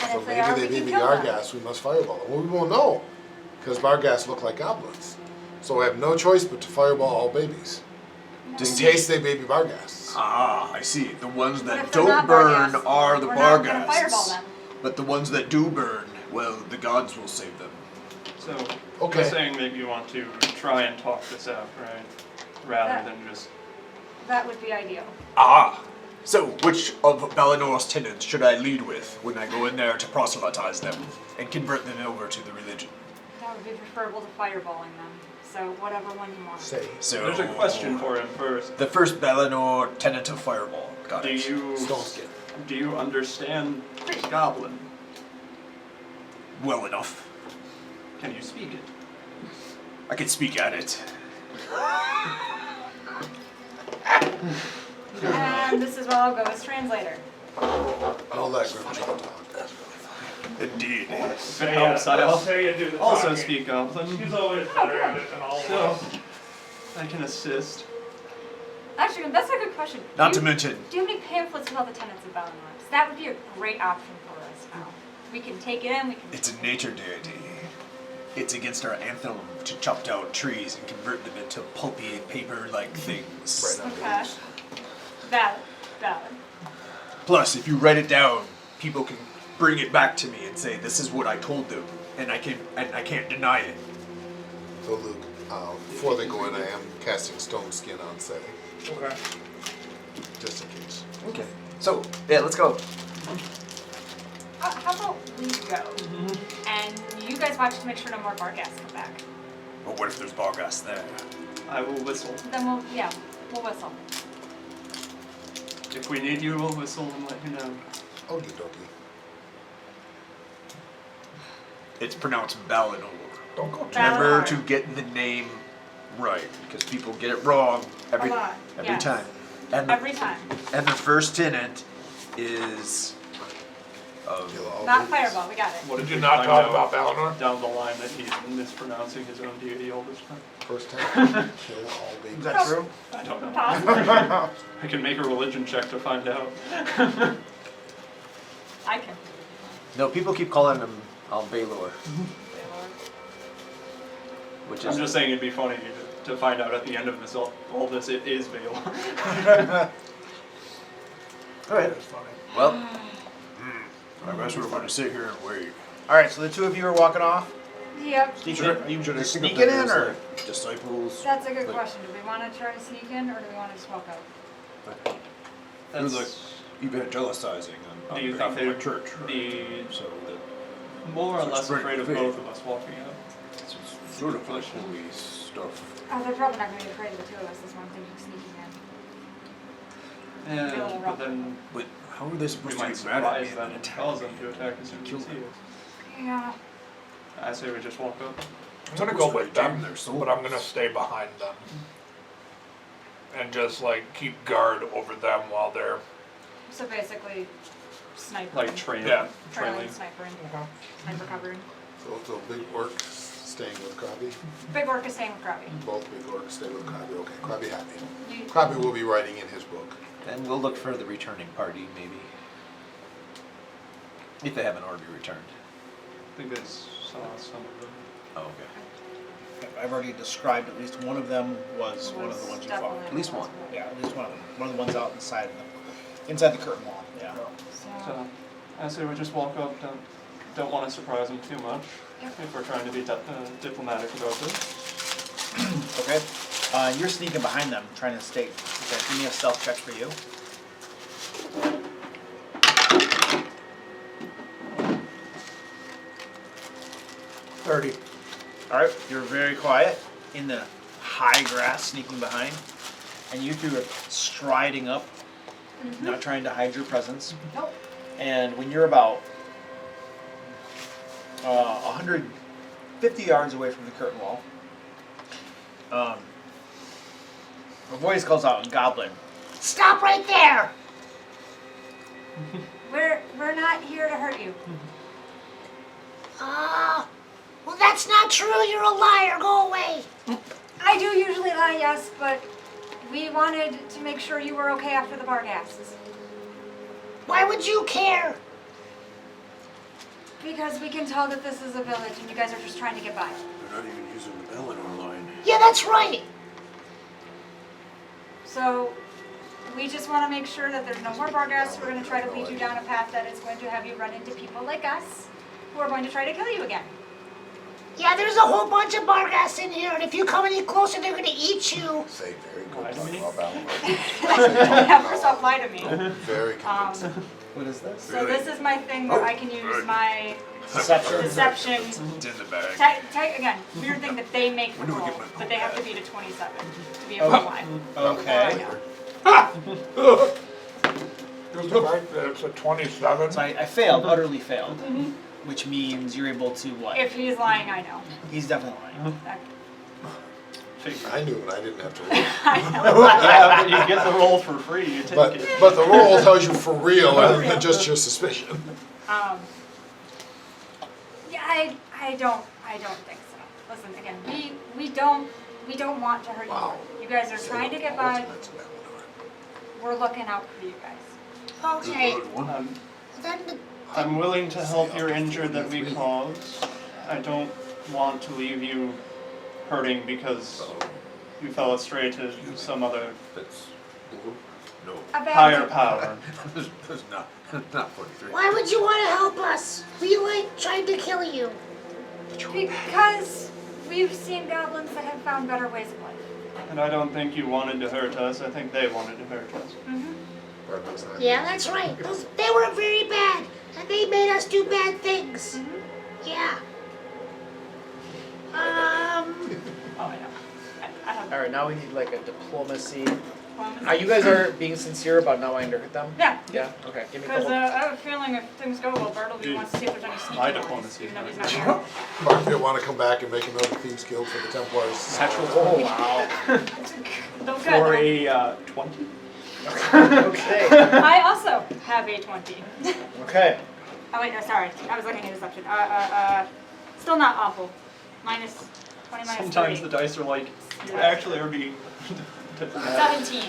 And So if they are, maybe we they can baby kill them. Bargas, we must fireball them. Well, we won't know. Because Bargas look like goblins. So we have no choice but to fireball all babies. In case they baby Bargas. Ah, I see. The ones But that if they're don't not burn Barghasts, are the we're not gonna fireball Barghasts. them. But the ones that do burn, well, the gods will save them. So, Okay. you're saying that you want to try and talk this out, right? Rather than just. That would be ideal. Ah. So, which of Balinor's tenants should I lead with when I go in there to proselytize them and convert them over to the religion? That would be preferable to fireballing them. So whatever one you want. Say. So, There's a question for him first. The first Balinor tenant of Fireball. Got Do it. you understand Goblin? Well enough. Can you speak it? I can speak at it. And this is where I'll go as translator. I'll let Grimjaw talk. Indeed. If it helps, I'll also speak Goblin. He's always better at it than all of So, us. I can assist. Actually, that's a good question. Not Do to you- mention, Do you have any pamphlets with all the tenets of Valinor? That would be a great option for us now. We can take it in, we can. it's a nature deity. It's against our anthem to chop down trees and convert them into pulpy paper-like things. Okay. Valid. Valid. Plus, if you write it down, people can bring it back to me and say, "This is what I told them," and I can't deny it. So Luke, before they go in, I am casting stone skin on Say, Okay. just in case. Okay. So, yeah, let's go. How about we go? And you guys watch to make sure no more Barghast come back. But what if there's Barghast there? I will whistle. Then we'll whistle. If we need you, we'll whistle and let you know. Okie dokie. It's pronounced Balinor. Don't go Remember Balinor. to get the name right, because people get it wrong every A lot, yes. time. And Every time. And the first tenant is Kill all Not babies. fireball, we got it. What Did if you we not find talk out about Valinor? down the line that he's mispronouncing his own deity all this time? First time. Kill all babies. Is that true? I don't know. Possibly. I can make a religion check to find out. I can. No, people keep calling him Baylor, which I'm is just saying it'd be funny to find out at the end of this all this it is Baal. all right. That's funny. Well, I guess we're going to sit here and wait. All right, so the two of you are walking off. Yep. are you Should I think sneaking of them in, as, or- like, disciples? That's a good Like- question. Do we want to try to sneak in or do we want to just walk up? It was like evangelizing on Do you behalf think of my they'd church, right? be So that more or So less spread afraid of faith. both of us walking out? it's sort of like holy stuff. Oh, they're probably not going to be afraid of the two of us. That's why I'm thinking sneaking in. Be a little Yeah, rough. but then But how are they we supposed might to get mad at me surprise and them then and attack cause me? them to attack as soon as Kill we see them. us. Yeah. I say we just walk up. I'm gonna go with them, but I'm gonna stay behind them. and just like keep guard over them while they're. So basically, sniping. Like trailing. Yeah. Trailing, snipering, sniper covering. So big orc staying with Krabby. Big orc is staying with Krabby. Both big orcs stay with Krabby. Okay, Krabby happy. You- Krabby will be writing in his book. Then we'll look for the returning party, maybe. If they haven't already returned. I think I saw some of them. Oh, okay. I've already described at least one of them was one of the ones you fought. Definitely At least one. Yeah, at least one of them. One of the ones out inside the curtain wall. Yeah. So I say we just walk up. Don't want to surprise them too much. Yep. If we're trying to be diplomatic about this. Okay. You're sneaking behind them, trying to stay. Okay, give me a stealth check for you. All right, you're very quiet in the high grass, sneaking behind, and you two are striding up, not trying to hide your presence. Nope. And when you're about 150 yards away from the curtain wall, a voice calls out in Goblin, "Stop right there!" We're not here to hurt you. Well, that's not true. You're a liar. Go away. I do usually lie, yes, but we wanted to make sure you were okay after the bargasts. Why would you care? Because we can tell that this is a village and you guys are just trying to get by. They're not even using the bell in our line. Yeah, that's right. So we just want to make sure that there's no more bargasts. We're going to try to lead you down a path that is going to have you run into people like us who are going to try to kill you again. Yeah, there's a whole bunch of bargasts in here, and if you come any closer, they're gonna eat you. Say very Lie good. to me? Yeah, first off, lie to me. Very convincing. What is this? So this is my thing that I can use my Deception. deception. It's in the bag. Again, weird thing that they make the do we roll, get my but they have to beat a 27 to be able to lie. Okay. There's the fact that it's a 27. So I failed, utterly failed, which means you're able to what? If he's lying, I know. He's definitely lying. I knew it. I didn't have to roll. I know. Yeah, but you get the roll for free. You take But it. the roll tells you for real rather than just your suspicion. Yeah, I don't think so. Listen, again, we don't want to hurt you. Wow. You guys are trying to get by. We're looking out for you guys. Okay. Then I'm willing to help your injured that we caused. I don't want to leave you hurting because you fell astray to some other No. higher power. There's not 43. why would you want to help us? We tried to kill you. Because we've seen goblins that have found better ways of life. And I don't think you wanted to hurt us. I think they wanted to hurt us. Yeah, that's right. They were very bad, and they made us do bad things. Yeah. Oh, I know. I have All right, now we need like a diplomacy. diplomacy. You guys are being sincere about not wanting to hurt them? Yeah. Yeah. Okay. Give me a Because couple. I have a feeling if things go well, Bartleby wants to see if there's any sneaky My ones, diplomacy even though is he's not here. Barfield will want to come back and make another Thieves Guild for the Templars. Oh wow. Don't For good. a 20? Okay. I also have a 20. Okay. Oh wait, no, sorry. I was looking at deception. Still not awful. Minus 20 minus Sometimes 3. the dice are like, you actually are being diplomatic. 17.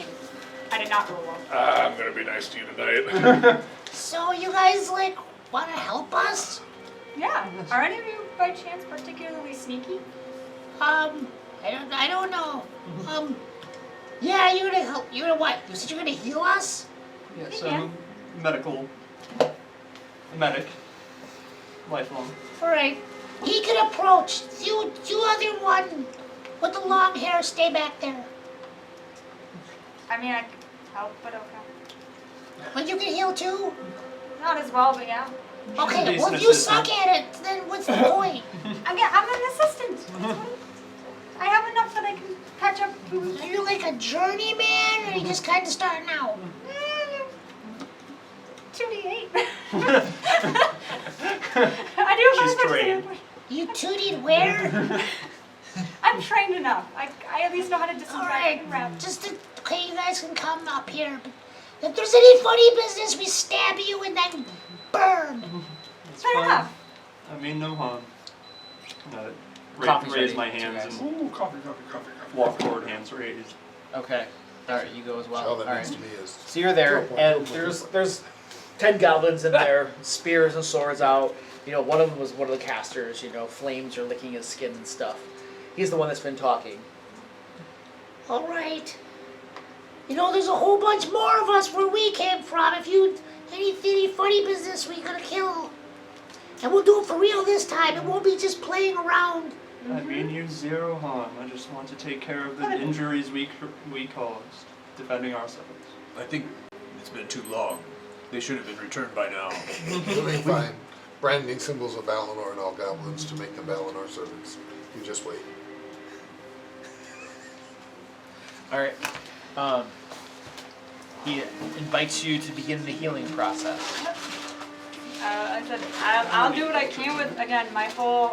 I did not roll well. I'm gonna be nice to you tonight. So you guys want to help us? Yeah. Are any of you by chance particularly sneaky? I don't know. Yeah, you're gonna help. You're gonna what? You said you're gonna heal us? Yes, Yeah. medic. Lifelong. All right. He can approach. You other one with the long hair, stay back there. I mean, I could help, but okay. But you can heal too. Not as well, but yeah. Okay. Decent Well, if you assistant. suck at it, then what's the point? I'm an assistant. I have enough that I can catch up to. Are you like a journeyman, or are you just kind of starting out? 2d8. I do She's my best. trained. You tooted where? I'm trained enough. I at least know how to All disinfect right. and wrap. Just a Okay, you guys can come up here. But if there's any funny business, we stab you and then burn. It's Fair fine. enough. I mean no harm. Coffee's Raise ready, my two hands guys. and Ooh, coffee. walk forward, hands raised. Okay. Alright, you go as well. All that Alright. needs to me is. So you're there, and there's 10 goblins in there, spears and swords out. You know, one of them was one of the casters. You know, flames are licking his skin and stuff. He's the one that's been talking. All right. You know, there's a whole bunch more of us where we came from. If you any funny business, we gonna kill. And we'll do it for real this time. It won't be just playing around. I mean you zero harm. I just want to take care of the injuries we caused, defending ourselves. I think it's been too long. They should have been returned by now. We'll be fine. Branding symbols of Valinor and all goblins to make them Valinor servants. You just wait. Alright. He invites you to begin the healing process. I said I'll do what I can with, again, my full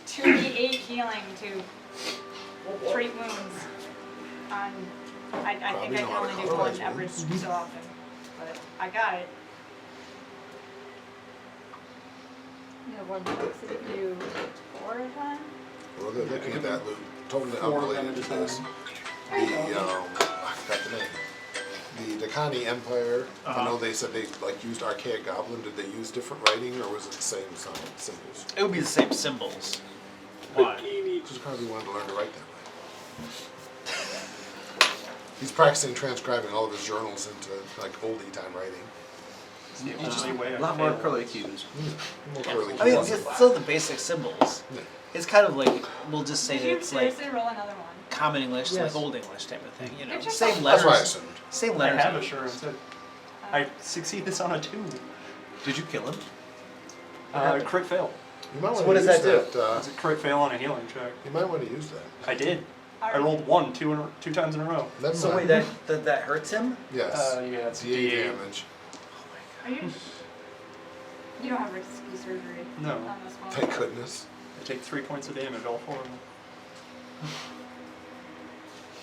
2d8 healing to treat wounds. I think I can only do one every so often, but I got it. You know, one book, so you can do 4 at a time. Well, they're looking at that loot. Totally Four unrelated to this. I forgot the name. The Dakani Empire. I know they said they used archaic goblin. Did they use different writing, or was it the same symbols? It would be the same symbols. Why? Because probably wanted to learn to write that way. He's practicing transcribing all of his journals into oldie time writing. It's the only way A I lot more failed. curly cues. More curly I mean, cues. it's still the basic symbols. Yeah. It's kind of like, we'll just say Did that you it's like seriously roll another one? common English, Yes. like Old English type of thing. You know, Get your same phone. letters. That's what I assumed. Same I letters. have assurance. I succeed this on a 2. Did you kill him? Crit fail. You might So want what to does use that do? that. It's a crit fail on a healing check. You might want to use that. I did. I rolled 1 two times in a row. Never So wait, mind. that hurts him? Yes. Yeah, it's D8 D8. damage. Are you? You don't have risky surgery No. on this one. Thank goodness. I take 3 points of damage, all 4 of them.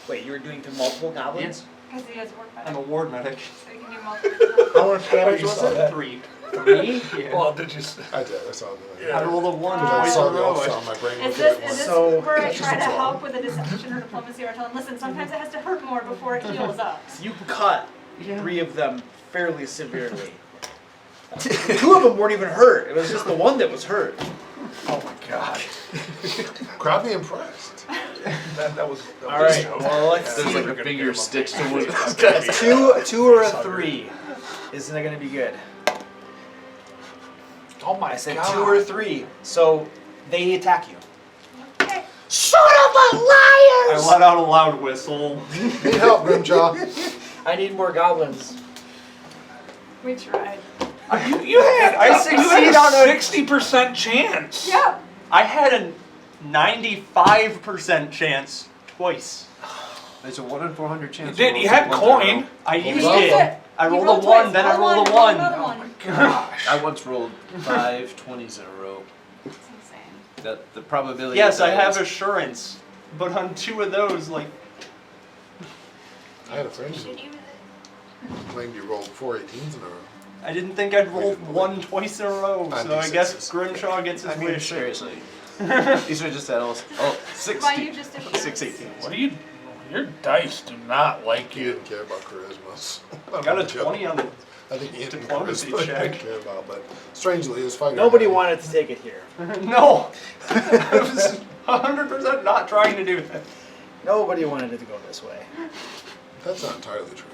Wait, you were doing to multiple goblins? Because he has work I'm a medic, ward medic. so you can do multiple. How much damage was it? 3. 3? Yeah. Well, did you? I did. I saw that. I rolled a 1 I twice saw in a the row. ulcer on my brain. Is look at it this once. So- where I That's try to just help wrong. with the deception or diplomacy, or tell them, listen, sometimes it has to hurt more before it heals up. So you cut 3 of them fairly severely. 2 of them weren't even hurt. It was just the one that was hurt. Oh my god. Crabby impressed. That was. All right. Well, let's There's see. like a finger stitched to one. Two or a 3. Isn't it going to be good? Oh my I said god. 2 or 3. So they attack you. Okay. Son of a liars! I let out a loud whistle. Need help, Grimjaw. I need more goblins. We tried. You had. I succeed on a- 60% chance. Yep. I had a 95% chance twice. There's a 1 in 400 chance. You did. You had coin. I used Well, it. I You rolled rolled a 1, twice. then I Roll rolled a roll 1. another one. Gosh. I once rolled 5 20s in a row. That's insane. That the probability. Yes, of I that have is- assurance. But on 2 of those, like, I had a friend who claimed you rolled 4 18s in a row. I didn't think I'd roll 1 twice in a row, I'd so be I guess sixes. Grimshaw gets his I mean, wish. seriously. These are just that all. Oh, 60. Why you just assured 6 us? 18. What do you? Your dice do not like He you. didn't care about charisma. I got a 20 on the. I think he didn't diplomacy charisma he check. didn't care about, but strangely, his fighter. Nobody had- wanted to take it here. No! I was 100% not trying to do that. Nobody wanted it to go this way. That's not entirely true.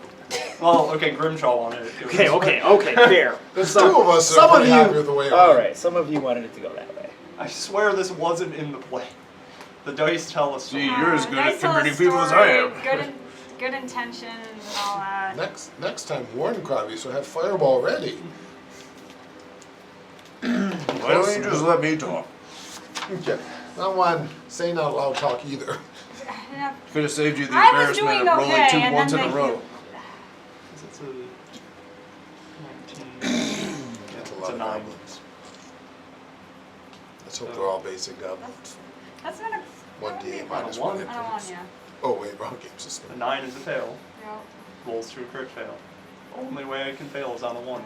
Well, okay, Grimshaw wanted it to. Okay, fair. There's 2 of us that some are of pretty you- happy with the way it All went. right, some of you wanted it to go that way. I swear this wasn't in the play. The dice tell us. Gee, so. you're as good Nice at converting little people as I story, am. Good intentions and all that. Next time, warn Krabby, so have Fireball ready. Why don't you just let me talk? Okay. Not one saying out loud talk either. Yeah. Could have saved you the I was embarrassment doing of rolling okay, 2 and ones in then a they- row. It's a 19. That's a lot It's a of 9. goblins. Let's hope they're all basic goblins. That's not a. 1d8 On a minus 1. 1 hit I don't want points. you. Oh wait, wrong game A system. 9 is a fail. Yep. Rolls to a crit fail. Only way I can fail is on a 1.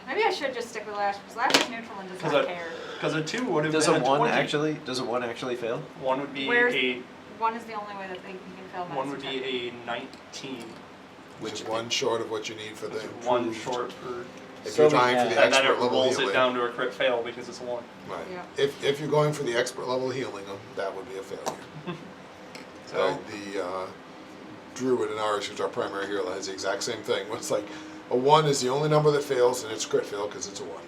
Maybe I should just stick with Lash, because Lash is neutral and does not care. Because a 2 would have Does been a a 1 20. actually? Does a 1 actually fail? 1 would be Where's- a 1 is the only way that they can fail. 1 would be a 19. Which is one short of what you need for the Which is 1 improved. short for. If So you're we trying for have- the And then expert it level rolls healing. it down to a crit fail because it's a 1. Right. Yeah. If you're going for the expert level healing them, that would be a failure. So The druid in ours, who's our primary hero, has the exact same thing. It's like a 1 is the only number that fails, and it's crit fail because it's a 1.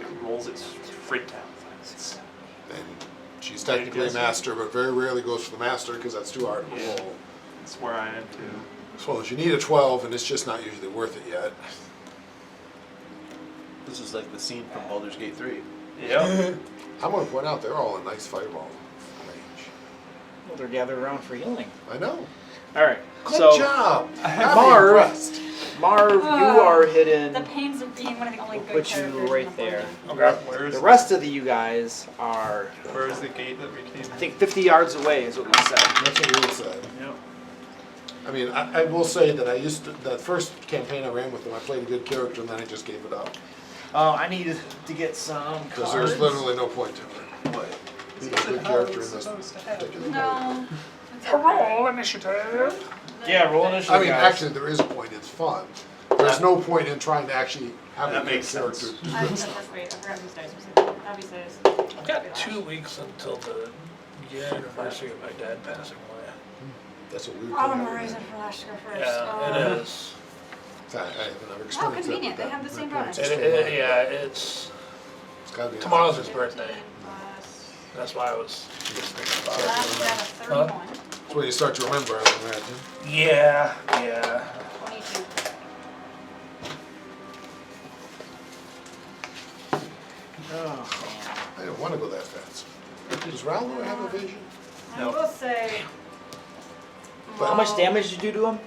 it rolls its freak down. And she's technically a master, but very rarely goes for the master because that's too hard of a Yeah. roll. That's where I am too. As well as you need a 12, and it's just not usually worth it yet. This is like the scene from Baldur's Gate 3. Yep. I'm going to point out they're all in nice fireball range. Well, they're gathered around for healing. I know. All right. Good So job. Marv, Impressed. Marv, you are hidden. The pains of being one of the only We'll good put you characters right in the there. board. Okay. Where's The rest of the you guys are, where is the gate that we came? I think, 50 yards away is what we said. That's what we would say. Yep. I mean, I will say that that first campaign I ran with them, I played a good character, and then I just gave it up. I needed to get some Because cards. there's literally no point to it. What? Being a good character in this particular No. Roll initiative. Yeah, roll initiative. I mean, guys. actually, there is a point. It's fun. There's no point in trying to actually have a That good makes character. sense. Wait, I forgot whose dice was it. Abby's dice. I've got 2 weeks until the anniversary of my dad passing away. That's a weird Oh, thing. no reason for Lash to go first. Yeah, it is. I have never Oh, experienced it. convenient. They have the same bonus. Yeah, it's It's gotta be tomorrow's his birthday. 15 plus- That's why I was just thinking about Lash it. would have a 31. That's when you start to remember, I would imagine. Yeah. 22. Oh, I didn't want to go that fast. Does Ralno have a vision? I will say. man. How much damage did you do to him?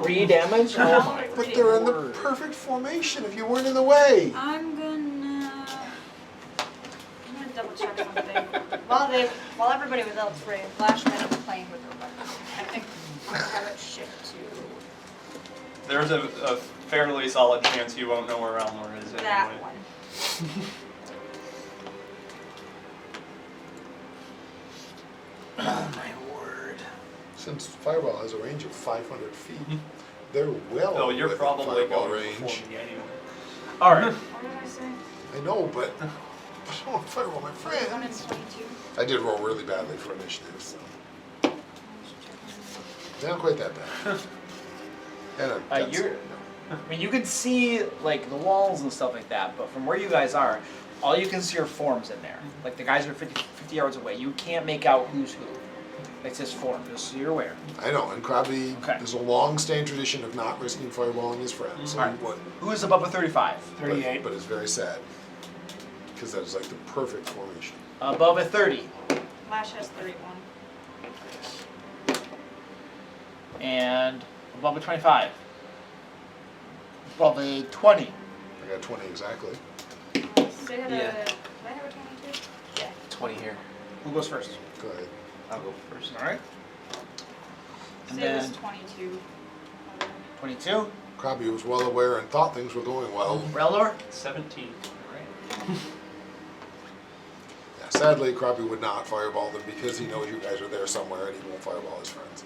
3 damage? Oh my But they're in the word. perfect formation if you weren't in the way. I'm gonna double check something. While everybody was elsewhere, Lash might have been playing with her weapon. I think I have it shift to There's a fairly solid chance you won't know where Elmore is that anyway. one. Oh my word. Since Fireball has a range of 500 feet, they're well Oh, you're within probably Fireball going range. before me anyway. Alright. What did I say? I know, but I don't want Fireball, my 1 friend. and 22. I did roll really badly for initiative, so not quite that bad. And I mean, you can see like the walls and stuff like that, but from where you guys are, all you can see are forms in there. Like the guys are 50 yards away. You can't make out who's who. It's just form, just so you're aware. I know, and Krabby, Okay. there's a long-standing tradition of not risking fireballing his friends. So Alright. he wouldn't. Who is above a 35? But it's very sad. Because that is like the perfect formation. Above a 30. Lash has 31. And above a 25. Above a 20. I got 20 exactly. Say had Yeah. did I have a 22? Yeah. 20 here. Who goes first? Go ahead. I'll go first. Alright. And Say it was then 22. 22. Krabby was well aware and thought things were going well. Relor. 17. Yeah, sadly, Krabby would not fireball them because he knows you guys are there somewhere and he won't fireball his friends.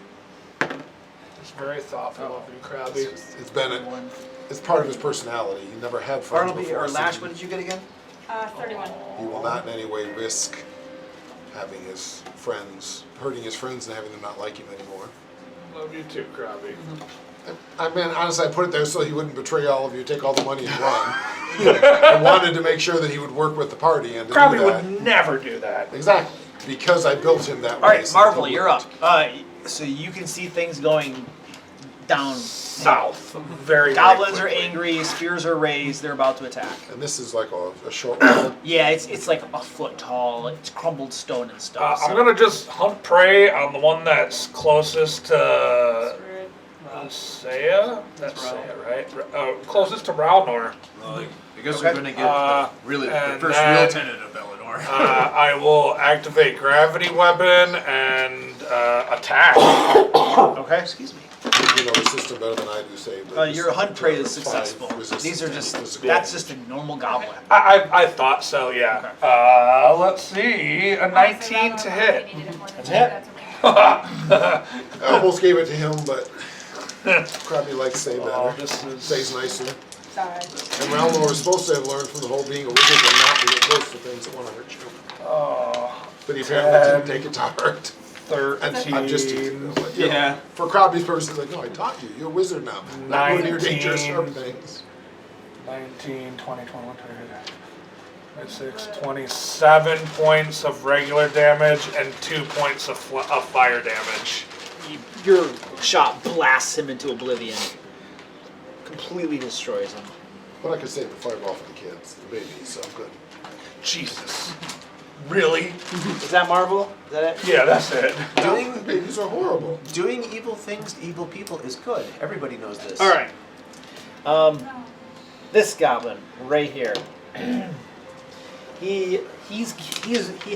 It's very thoughtful of you, Krabby. It's been it's part of his personality. He never had friends Bartleby before. or so Lash, he- what did you get again? 31. He will not in any way risk having his friends, hurting his friends and having them not like him anymore. Love you too, Krabby. I mean, honestly, I put it there so he wouldn't betray all of you, take all the money and run. I wanted to make sure that he would work with the party and to Krabby do that. would never do that. Exactly, because I built him that way. Alright, so that Marvel, he you're up. wouldn't. So you can see things going down. South. Very Goblins are very quickly. angry, spears are raised, they're about to attack. And this is like a short one. Yeah, it's like a foot tall, it's crumbled stone and stuff. I'm gonna just hunt prey on the one that's closest to Saya. That's Saya, right? Closest to Ralnor. Well, I guess Okay. we're gonna get the And first then- real tenant of Bellador. anymore. I will activate gravity weapon and attack. Okay. Excuse me. You know the system better than I do, say. that Your this hunt prey is 5 successful. resistance These are to just, physical that's damage. just a normal goblin. I thought so, yeah. Let's see, a 19 to hit. That's a hit. That's okay. I almost gave it to him, but probably like say Oh, better. this is Says nicer. Sorry. And Ralmor was supposed to have learned from the whole being a wizard and not to get close to things that want to hurt you. But he apparently didn't take it to heart. 13. I'm just teasing, but, you know, Yeah. for Crowley's purposes, like, no, I taught you. You're a wizard now. Not going near dangerous 19. sharp things. 19, 20, 21, 26, 27 points of regular damage and 2 points of fire damage. Your shot blasts him into oblivion. Completely destroys him. But I could save the fireball for the kids, the babies, so I'm good. Jesus. Really? Is that Marvel? Is that it? Yeah, that's it. Doing babies are horrible. Doing evil things to evil people is good. Everybody knows this. All right. This goblin right here. he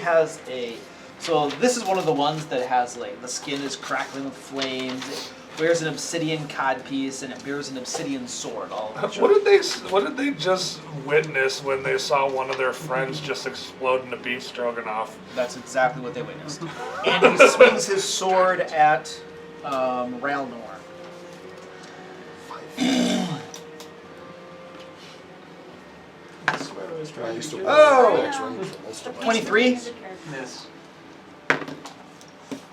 has a. So this is one of the ones that has like the skin is crackling with flames. It wears an obsidian codpiece and it bears an obsidian sword. All of which What did they just witness when they saw one of their friends just explode into beef stroganoff? That's exactly what they witnessed. And he swings his sword at Ralnor. I swear I was trying to use the Oh! next one for most of my 23? Miss.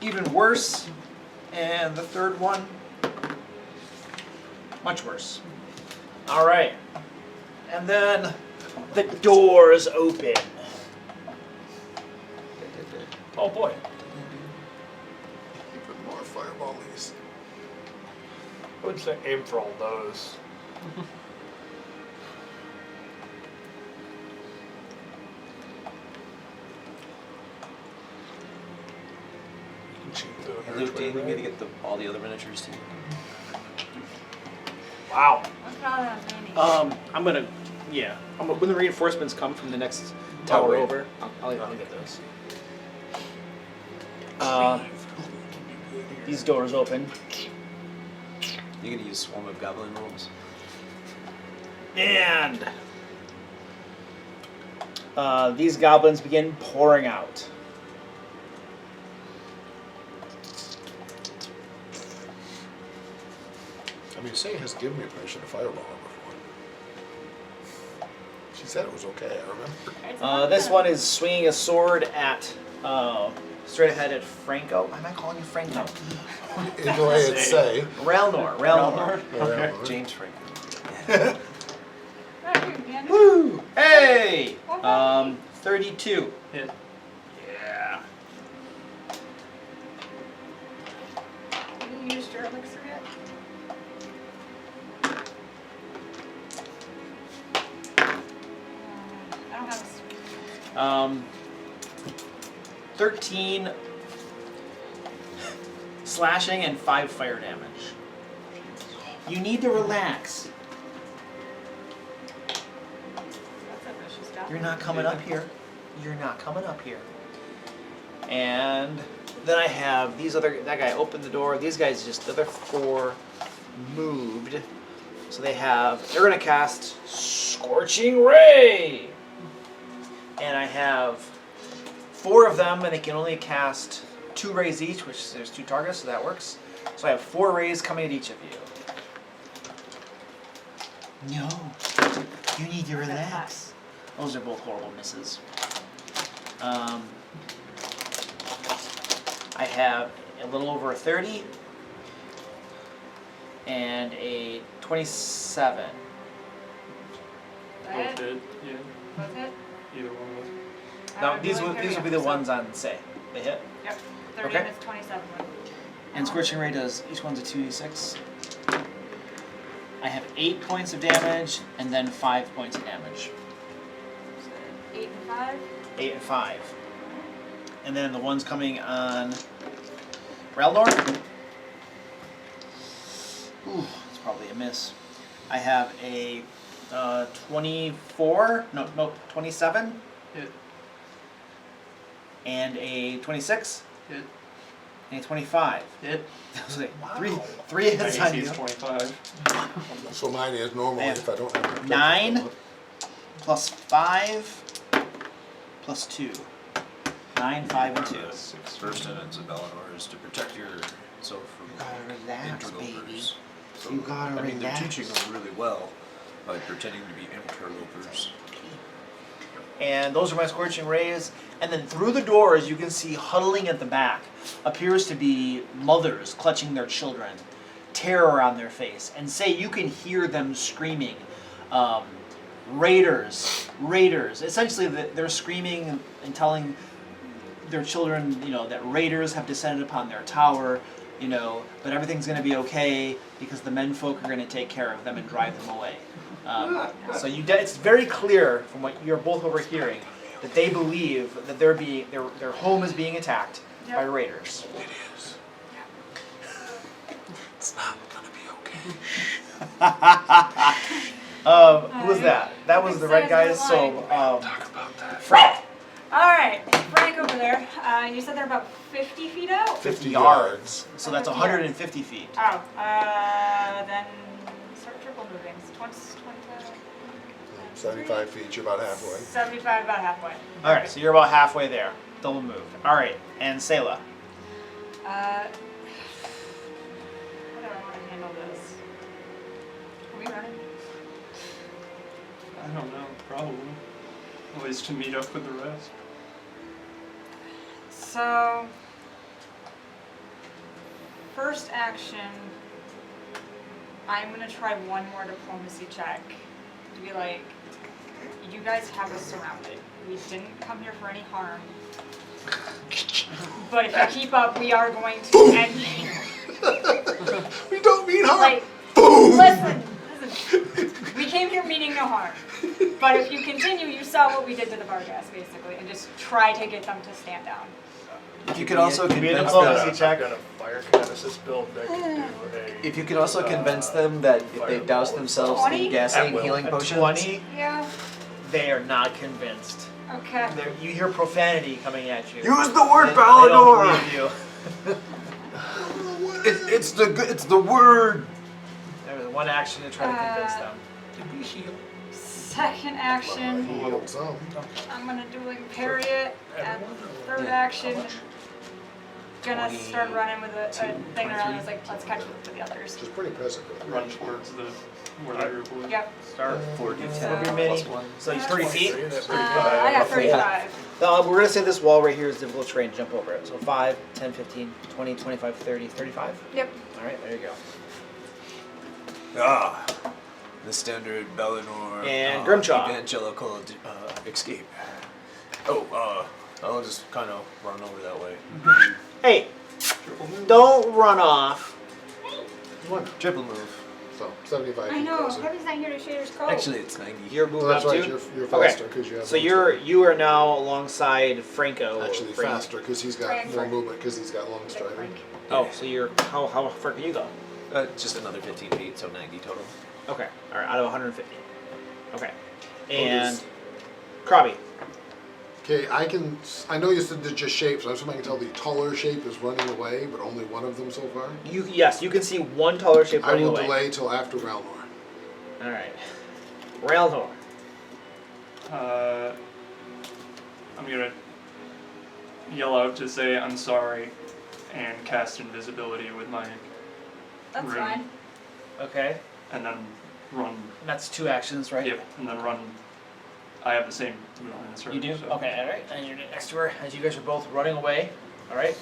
Even worse. And the third one, much worse. All right. And then the doors open. Oh boy. Even more fireballies. I would say aim for all those. Hey, Luke, do you need me to get all the other miniatures to you? Wow. That's probably not many. when the reinforcements come from the next tower wait. over, I'll get those. These doors open. You're gonna use Swarm of Goblin rolls? And these goblins begin pouring out. I mean, Say has given me permission to fireball her before. She said it was okay, I remember. This one is swinging a sword at straight ahead at Franco. Why am I calling you Franco? Either way, it's Say. Ralnor. Okay. James Franklin. Woo! Hey! 32. Hit. Yeah. Have you used your elixir yet? I don't have a 13 slashing and 5 fire damage. You need to relax. That's a vicious job. You're not coming up here. You're not coming up here. And then I have that guy opened the door. These guys the other 4 moved. So they're gonna cast Scorching Ray. And I have 4 of them, and they can only cast 2 rays each, which there's 2 targets, so that works. So I have 4 rays coming at each of you. No, you need to relax. Those are both horrible misses. I have a little over a 30 and a 27. That Both it? hit. Yeah. Both hit? Either one of us. Now, these will be the ones on Say. They hit. Yep. 30 Okay. and it's 27. And Scorching Ray does, each one's a 2d6. I have 8 points of damage and then 5 points of damage. So 8 and 5. 8 and 5. And then the ones coming on Ralnor. Ooh, it's probably a miss. I have a 24, no, 27. Hit. and a 26, Hit. and a 25. Hit. That was like three hits My on AC you. is 25. So mine is normally Man. if I don't have. 9 plus 5 plus 2. 9, 5, and 2. First tenets of Valinor is to protect yourself from Gotta relax, baby. interlopers. So, You gotta I mean, they're relax. teaching them really well by pretending to be interlopers. And those are my scorching rays. And then through the doors, you can see huddling at the back appears to be mothers clutching their children, terror on their face, and say you can hear them screaming, "Raiders, raiders!" Essentially, they're screaming and telling their children, that raiders have descended upon their tower, but everything's going to be okay because the menfolk are going to take care of them and drive them away. So it's very clear from what you're both overhearing that they believe that their home is being attacked by raiders. It is. It's not gonna be okay. Who was that? That was the red guys. So Talk about that. Frank, Alright, Frank over there. You said they're about 50 feet out? 50 yards. So that's 150 feet. Oh, then start triple moving. So 20, 75 feet, you're about halfway. 75, about halfway. All right, so you're about halfway there. Double moved. All right, and Selah. How do I want to handle this? Are we running? I don't know, probably. Always to meet up with the rest. So, first action, I'm gonna try one more diplomacy check to be like, you guys have us surrounded. We didn't come here for any harm. But if you keep up, we are going to end you. We don't mean harm. Like, listen, we came here meaning no harm. But if you continue, you saw what we did to the Vargas, basically, and just try to get them to stand down. If you could also Give me a convince diplomacy them, check. I've got a fire catalysis build that can do a. if you could also convince them that if they douse themselves 20? in gasoline At healing At potions, 20, Yeah. they are not convinced. Okay. You hear profanity coming at you. use the word They don't Valinor. believe you. It's the word. There was one action to try to convince them. Second action, Healed some. I'm gonna dueling parry it. And third action, gonna start running with a thing around. It's like, let's catch up to the others. Which is pretty impressive. Run towards where the group was. Yep. Start. 40 So- mini. So he's 30 feet. I got 35. We're going to say this wall right here is difficult terrain. Jump over it. So 5, 10, 15, 20, 25, 30, 35. Yep. All right, there you go. Ah, the standard Valinor And Grimchaw. evangelical escape. Oh, I'll just kind of run over that way. Hey, don't run off. Triple move. So 75 feet I know. closer. Heavy's not here to shade his coat. Actually, it's 90. You're Well, moving that's up right. too. You're faster because you have. So long you are now alongside Franco. stride. Actually Frank. faster because he's got Frank. more movement because he's got long Big striding. Frank. Oh, so you're how far can you go? Just another 15 feet, so 90 total. Okay, all right, out of 150. Okay, Oh, and this- Krabby. Okay, I know you said they're just shapes. I'm assuming I can tell the taller shape is running away, but only one of them so far. Yes, you can see one taller shape I running will away. delay till after Ralnor. All right, Railnor. I'm gonna yell out to say I'm sorry and cast invisibility with my That's Room. fine. Okay, and then run. that's 2 actions, right? Yep, and then run. I have the same movement as her. You do? so- Okay, all right. And you're next to her as you guys are both running away. All right.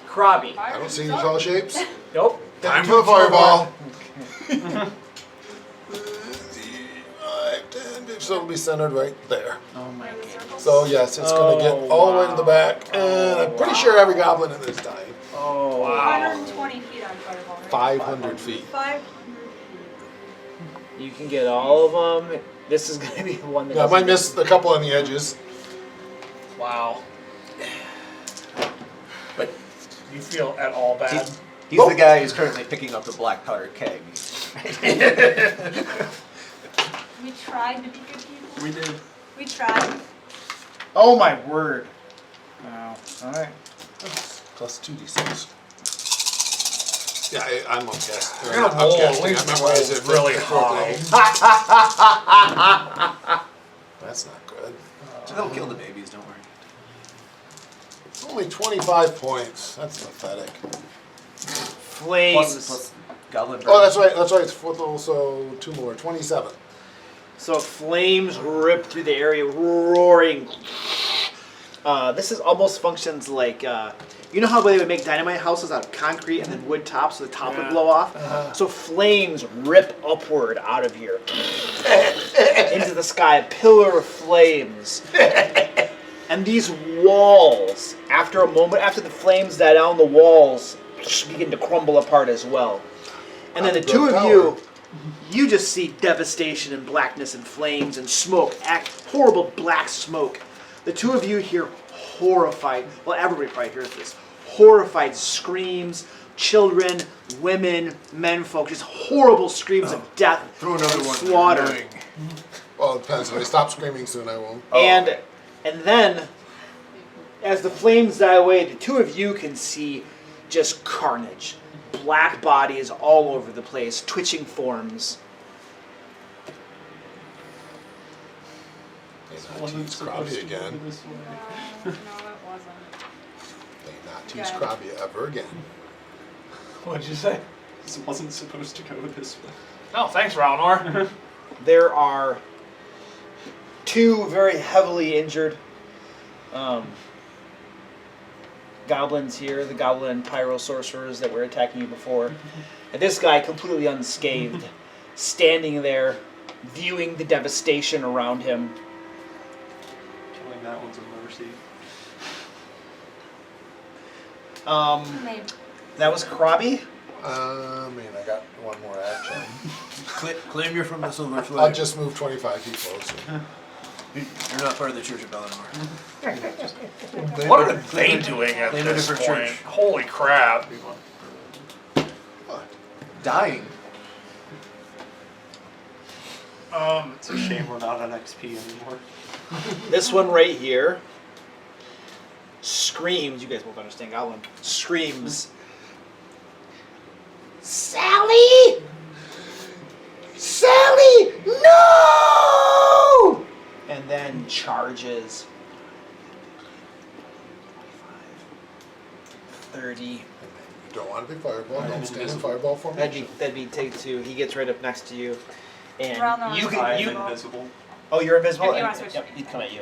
Krabby. I don't see any tall shapes. Nope. Time for the fireball. 5, 10, 15, so it'll be centered right there. Oh my goodness. So yes, it's gonna get Oh, all the way to the wow. back, and I'm pretty sure every goblin in this dying. Oh wow. 120 feet on fireball, right? 500 feet. 500 You can get all of them. This is gonna be the one that. Yeah, I doesn't- might miss a couple on the edges. Wow. But You feel at all bad? he's the guy who's currently picking up the black powder keg. We tried to be good people. We did. We tried. Oh my word. Wow. All right. Plus 2d6. Yeah, I'm on guess. You're gonna roll at least really high. That's not good. That'll kill the babies, don't worry. It's only 25 points. That's pathetic. Flames. Plus goblin. Oh, that's right. That's right. It's so 2 more. 27. So flames rip through the area, roaring. This is almost functions like, you know how they would make dynamite houses out of concrete and then wood tops so the top would blow off? So flames rip upward out of here into the sky, a pillar of flames. And these walls, after a moment, after the flames die down, the walls begin to crumble apart as well. And then the two of you, you just see devastation and blackness and flames and smoke, horrible black smoke. The two of you hear horrified, well, everybody probably hears this, horrified screams, children, women, men, folk, just horrible screams of death Throw another and one. slaughter. Well, it depends. If I stop screaming soon, I won't. And then, as the flames die away, the two of you can see just carnage. Black bodies all over the place, twitching forms. They not tease Krabby again. No, it wasn't. They not tease Krabby ever again. What'd you say? This wasn't supposed to go this way. No, thanks, Ralnor. There are two very heavily injured goblins here, the goblin pyro sorcerers that were attacking you before. And this guy, completely unscathed, standing there, viewing the devastation around him. Killing that one's a mercy. Maybe. That was Krabby. I got one more action. Claim you're from the Silver Flame. I'll just move 25 feet closer. You're not part of the Church of Bellinor. What are they doing at Claim a this different point? church. Holy crap. What? Dying. It's a shame we're not on XP anymore. This one right here screams, you guys won't understand goblin, screams, Sally! Sally! No! And then charges. 30. You don't want to be fireball. Don't stand in fireball formation. That'd be take two. He gets right up next to you. And Ralnor you is can, I'm you, invisible. oh, you're invisible? If you want to switch Yep, to me. he'd come at you.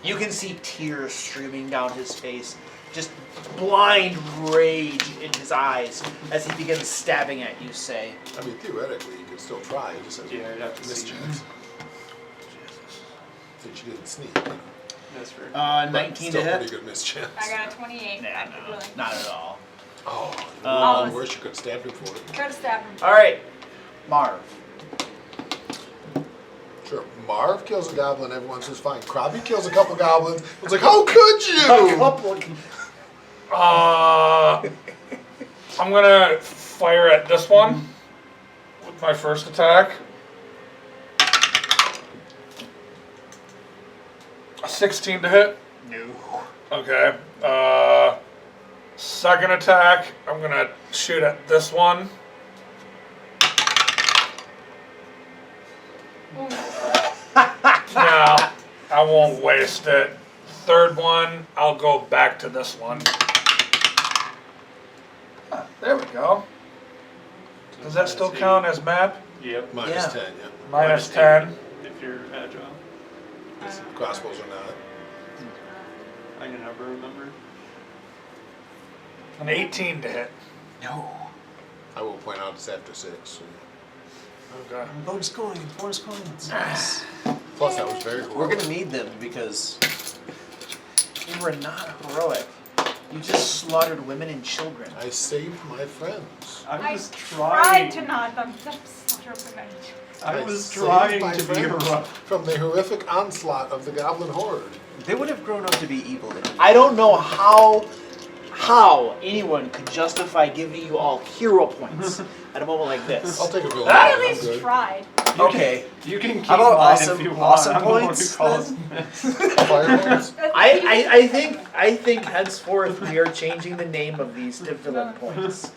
You can see tears streaming down his face. Just blind rage in his eyes as he begins stabbing at you, say. I mean, theoretically, you could still try. It just has Yeah, I'd have to see. mischance. Since you didn't sneak. That's fair. 19 Still to hit? pretty good mischance. I got a 28. Nah, I'm no, willing. not at all. Oh, Oh, worse, you could have stabbed him for it. Try to stab him. Alright, Marv. Sure, Marv kills a goblin, everyone says fine. Krabby kills a couple goblins. It's like, how could you? I'm gonna fire at this one with my first attack. A 16 to hit. No. Okay. Second attack, I'm gonna shoot at this one. No, I won't waste it. Third one, I'll go back to this one. Ah, there we go. Does that still count as map? Yep. Minus Yeah. 10, yeah. Minus 10. If you're agile. Crossbows are not. I can never remember. An 18 to hit. No. I will point out it's after 6. So. Okay. Bonus coins. Bonus coins. Plus, that was very cool. We're gonna need them because you were not heroic. You just slaughtered women and children. I saved my friends. I was Tried trying. to not them. Slaughter women. I was saved trying my to be friends heroic. from the horrific onslaught of the goblin horde. They would have grown up to be evil. I don't know how anyone could justify giving you all hero points at a moment like this. I'll take a villain. I at I'm least good. tried. Okay. You can keep How about mine awesome- if you want. awesome I'm the one who points, calls then? miss. Fireballs? I think henceforth we are changing the name of these to villain points.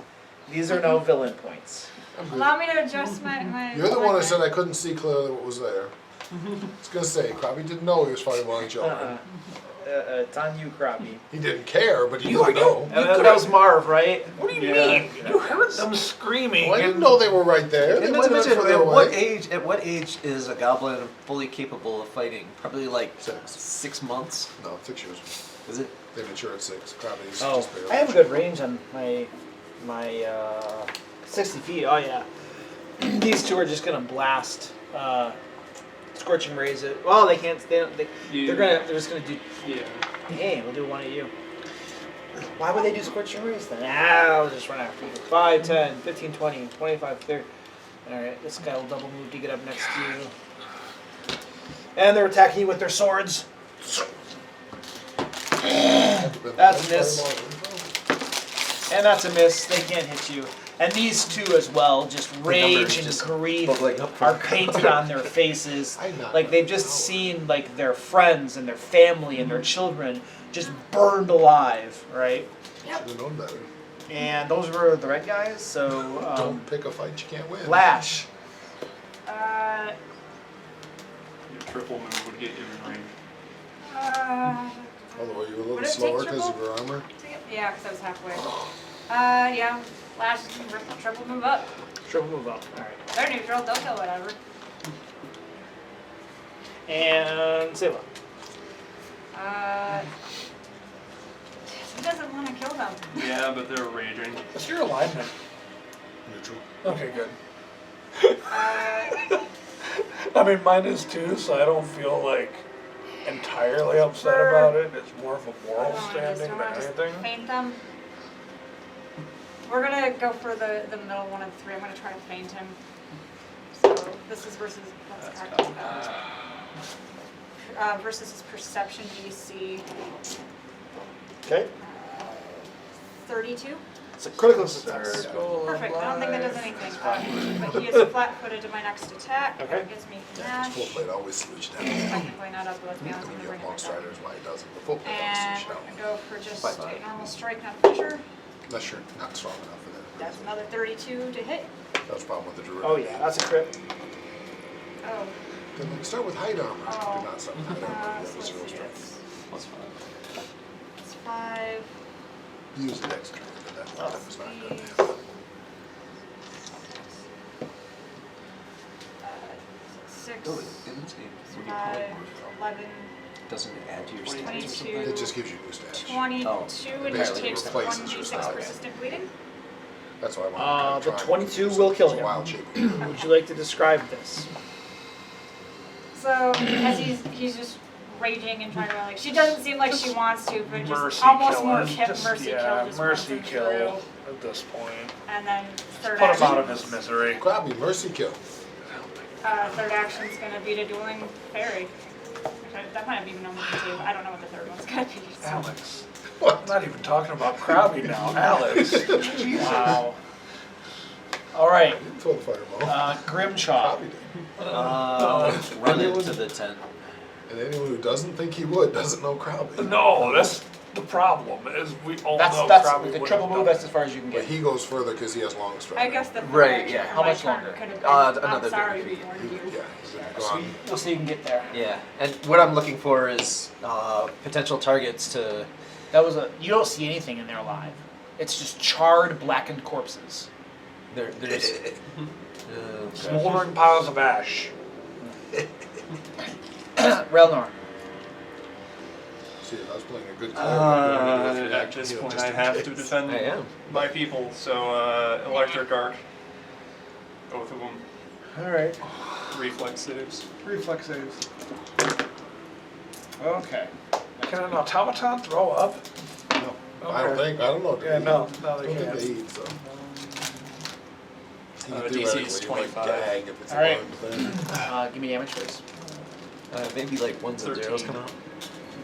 These are now villain points. Allow me to adjust my. You're the one who said I couldn't see clearly what was there. I was gonna say, Krabby didn't know he was fireballing children. It's on you, Krabby. He didn't care, but he You- didn't know. That was Marv, right? What do you Yeah. mean? You heard them screaming. Well, I didn't know they were right there. They And might not have to been mention, further at away. what age is a goblin fully capable of fighting? Probably like 6 months. No, 6 years. Is it? They mature at 6. Krabby's Oh, just barely. I have a good range on my 60 feet. Oh yeah. These two are just gonna blast scorching rays. Well, they can't. They're just gonna do. Yeah. Hey, we'll do one at you. Why would they do scorching rays then? I'll just run after you. 5, 10, 15, 20, 25, 30. Alright, this guy will double move to get up next to you. And they're attacking you with their swords. That's a miss. And that's a miss. They can't hit you. And these two as well, just rage and just grief bubbling up. are painted on their faces. I'm not Like they've gonna just know. seen like their friends and their family and their children just burned alive, right? Should have known better. And those were the red guys, so Don't pick a fight you can't win. Lash. Your triple move would get you in range. Although you were a little Would it take slower because of triple? your armor. Yeah, because I was halfway. Yeah. Lash is triple move up. Triple move up. Alright. They're neutral. They'll kill whatever. And Siva. He doesn't want to kill them. Yeah, but they're raging. What's your alignment? Neutral. Okay, good. I mean, mine is too, so I don't feel like entirely upset about it. It's more of a moral standing than anything. Feint them. We're gonna go for the middle one of the three. I'm gonna try to feint him. So this is versus versus his perception DC. Okay. 32. It's a critical success. Perfect. I don't think that does anything. But he is flat-footed to my next attack. Okay. That gives me dash. Full blade always sloosh down. Technically not up, but let's be honest, I'm When gonna you bring get long it back up. striders, why it doesn't. The full blade And always we're sloosh gonna down. go for just Bye-bye. a normal strike, not pressure. Unless you're not strong enough for that. That's another 32 to hit. That was the problem with the druid. Oh yeah, that's a crit. Oh. Then we start with height armor. Oh. Do not start with height armor. So That was let's zero see, strength. Plus 5. it's 5. Use the next druid, but that Plus was not good. these. 6, Oh, it didn't say when you 5, polymorph. 11, Doesn't it add to your stats or 22. something? It just gives you new stats. 22, Oh, and just basically takes replaces your 1d6 spell. persistent bleeding. That's why I wanted to The try 22 and will kill it's a him. wild shape. Would you like to describe this? So as he's just raging and trying to like, she doesn't seem like she wants to, but just Mercy almost kill more him. hit Just- mercy yeah, kill, just runs mercy him kill through. at this point. And then third Put him out action, of his misery. Krabby, mercy kill. third action's gonna be to dueling fairy. That might have even known too. I don't know what the third one's gonna be. So. Alex. What? I'm not even talking about Krabby now. Alex. Jesus. Wow. All right. Throw the fireball. Grimshaw. Krabby did. Run into the tent. And anyone who doesn't think he would doesn't know Krabby. No, that's the problem. Is we all That's know that's Krabby the would triple have move. done That's as far as you can But get. he goes further because he has long stride. I guess the third Right, action yeah. for How my much turn longer? could have been, Another I'm sorry 30 we feet. warned you. Yeah, he's So gone. we'll see you can get there. Yeah, and what I'm looking for is potential targets to. That was a. You don't see anything in there alive. It's just charred, blackened corpses. There's. smoldering piles of ash. Relnor. See, I was playing a good cleric. At this point, I have to defend I am. my people, so electric arc. Both of them. All right. Reflex saves. Reflex saves. Okay. Can an automaton throw up? No, I don't Okay. think. I don't know. Yeah, no, I they don't think can't. they eat, so. DC is Theoretically, you might 25. gag if it's All right. a learned thing. Give me damage please. Maybe like ones and 13. zeros come out.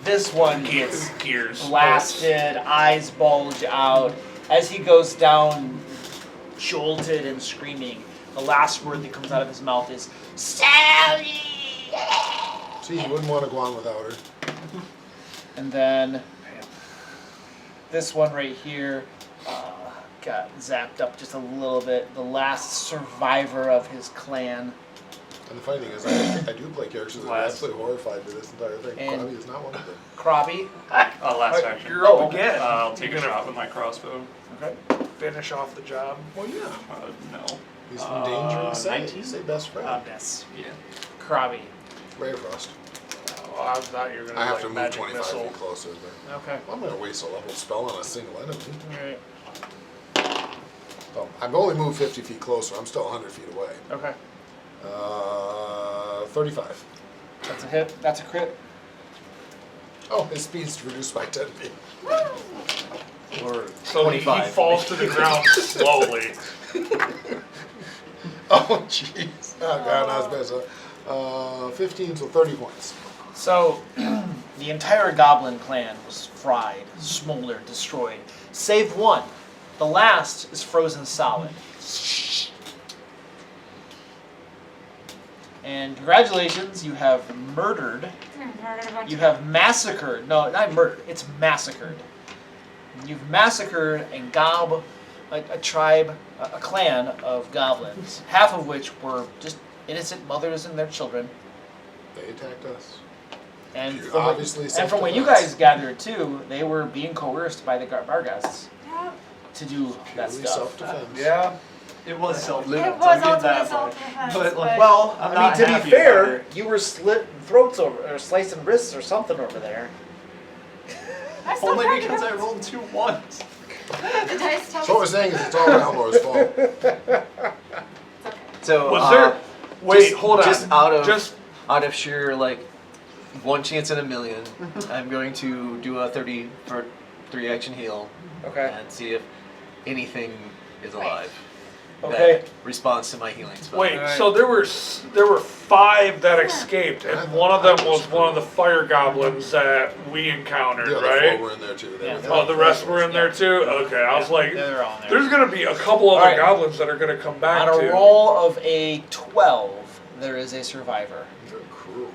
This one gets Gears. blasted, eyes bulge out as he goes down, jolted and screaming. the last word that comes out of his mouth is Sally. See, you wouldn't want to go on without her. And then this one right here got zapped up just a little bit. The last survivor of his clan. And the funny thing is, I do play characters that are absolutely horrified by this entire thing. And- Krabby is not one of them. Krabby. Last action. You're up again. I'll take a shot with my crossbow. Okay. Finish off the job. Well, yeah. No. He's from danger and say, 19? say best friend. Yes. Yeah. Krabby. Ray of Frost. Oh, I thought you were gonna I have like to move magic 25 missile. feet closer. But Okay. I'm going to waste a level spell on a single enemy. Alright. Oh, I've only moved 50 feet closer. I'm still 100 feet away. Okay. 35. That's a hit. That's a crit. Oh, his speed's reduced by 10 feet. Or So he 25. falls to the ground slowly. Oh, jeez. Oh, God, not as bad. So, 15, so 30 points. So, the entire goblin clan was fried, smoldered, destroyed, save one. The last is frozen solid. And congratulations, you have murdered. You have massacred. No, not murdered. It's massacred. You've massacred a tribe, a clan of goblins, half of which were just innocent mothers and their children. They attacked us. And You from, obviously and from what you self-defense. guys gathered too, they were being coerced by the Barghasts Yep. to do that Purely stuff. self-defense. Yeah. It was self It defense. was ultimately self-defense, But, like, Well, I'm I not mean, to happy be fair, about it. you were slitting throats over, or slicing wrists or something over there. I still Only tried to because do I it. rolled 2 1s. The dice tell So what we're us saying is it's all Alnor's fault. it's okay. So Was there? Wait, just- hold on. just out of- Just out of sheer like one chance in a million, I'm going to do a 30 for 3 action heal Okay. and see if anything is alive. Okay. That responds to my healing spell. wait. Alright. So there were 5 that escaped, and one of them was one of the fire goblins that we encountered, The other right? 4 were in there too. They Yeah. were Oh, the rest were in there too. Okay, I was like, They're all in there. there's gonna be a couple other Alright. goblins that are gonna come back On to. a roll of a 12, there is a survivor. You're cruel.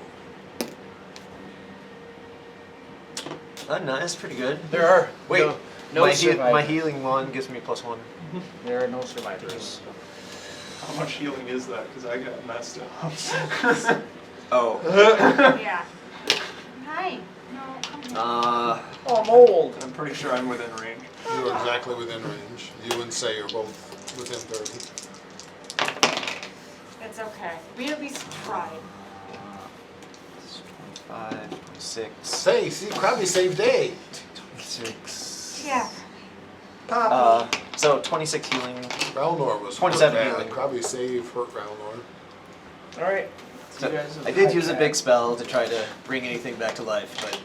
No, that's pretty good. There are Wait, no my survivors. healing one gives me +1. There are no survivors. How much healing is that? Because I got messed up. Oh. Yeah. Hi. No, come here. Oh, I'm old. I'm pretty sure I'm within range. You are exactly within range. You and Say are both within 30. It's okay. We at least tried. 25, 26, Say, see, Krabby saved day. 26. Yeah. So 26 healing. Ralnor was 27 hurt bad. healing. Krabby save hurt Ralnor. All right. So I did use a big spell to try to bring anything back to life, but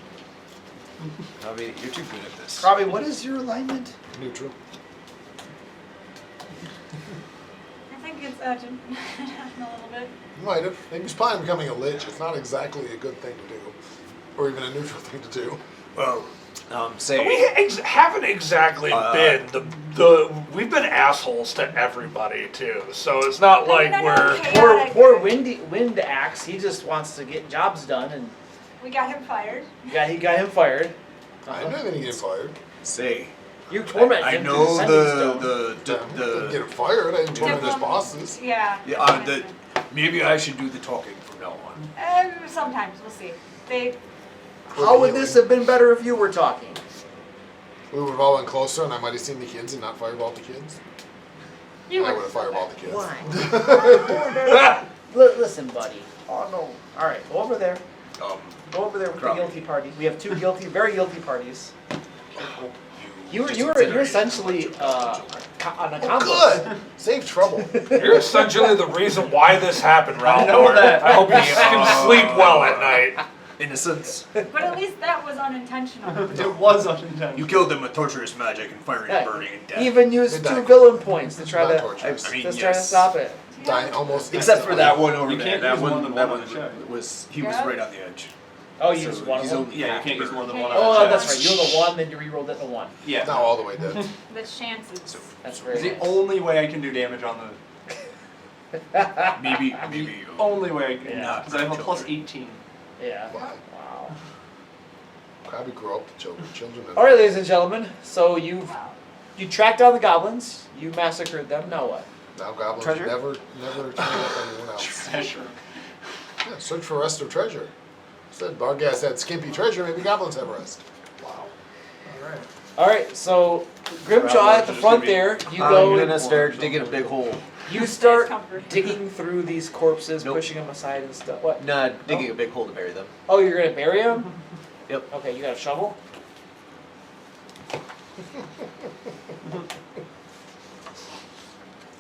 Robbie, you're too good at this. Robbie, what is your alignment? Neutral. I think it's urgent. a little bit. Might have. Maybe he's probably becoming a lich. It's not exactly a good thing to do. Or even a neutral thing to do. Well, Say. we haven't exactly been we've been assholes to everybody too. So it's not like I mean, I we're. know Poor Wind Axe. He just wants to get jobs done, and We got him fired. he got him fired. I didn't have any get fired. Say. You torment I him. know to the Didn't get him fired. I didn't torment his bosses. Yeah. Maybe I should do the talking from now on. Sometimes we'll see. How would this have been better if you were talking? We would have all been closer, and I might have seen the kids and not fireballed the kids. You I were would have fireballed the kids. Why? Listen, buddy. Oh no. All right, go over there. Go over there with the Crummy. guilty party. We have 2 very guilty parties. You're considering. essentially an accomplice. Good. Save trouble. You're essentially the reason why this happened, Ralph. I know that. I hope you can sleep well at night. Innocence. But at least that was unintentional. It was unintentional. You killed them with torturous magic and firing, Yeah, burning, and death. Even used They 2 died. villain points to try Not to torturous. I mean, just try to yes. stop it. Die almost Except for instantly. that one over You there. can't That use more one, than that one one on the check. was was Yeah. right on the edge. Oh, you So used one of he's them? only- Yeah, you can't use more than one on Oh, a that's check. right. You're the 1, then you rerolled it to 1. Yeah. Not all the way dead. The chances. That's very It's the nice. only way I can do damage on the Maybe. Only way I can, Yeah. because I have a plus 18. Yeah. Wow. Wow. Probably grow up the children. All right, ladies and gentlemen. So you tracked down the goblins. You massacred them. Now what? Now goblins Treasure? never turn up anyone else. Treasure. Yeah, search for rest of treasure. Said Barghast had skimpy treasure, maybe goblins have rest. All right. So Grimjaw at the front there. You I'm go. gonna start digging a big hole. You start Comfort. digging through these corpses, Nope. pushing them aside and stuff. What? Nah, digging a big hole to bury them. Oh, you're gonna bury them? Yep. Okay. You got a shovel.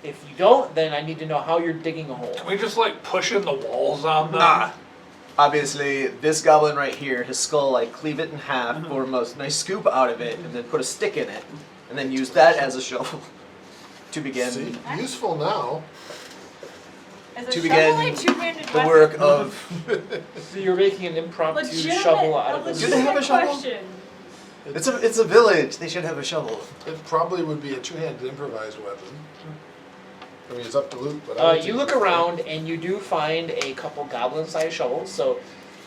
If you don't, then I need to know how you're digging a hole. Can we just like push in the walls on them? Nah. Obviously, this goblin right here, his skull, I cleave it in half, pour a nice scoop out of it, and then put a stick in it, and then use that as a shovel to begin See, useful now. Is To a begin shovel a two-handed the weapon? work of. So you're making an impromptu Legitimate, shovel out of a this. Do they have a legitimate shovel? question. It's a village. They should have a shovel. It probably would be a two-handed improvised weapon. I mean, it's up to Luke, but I would You think look it's- around and you do find a couple goblin-sized shovels. So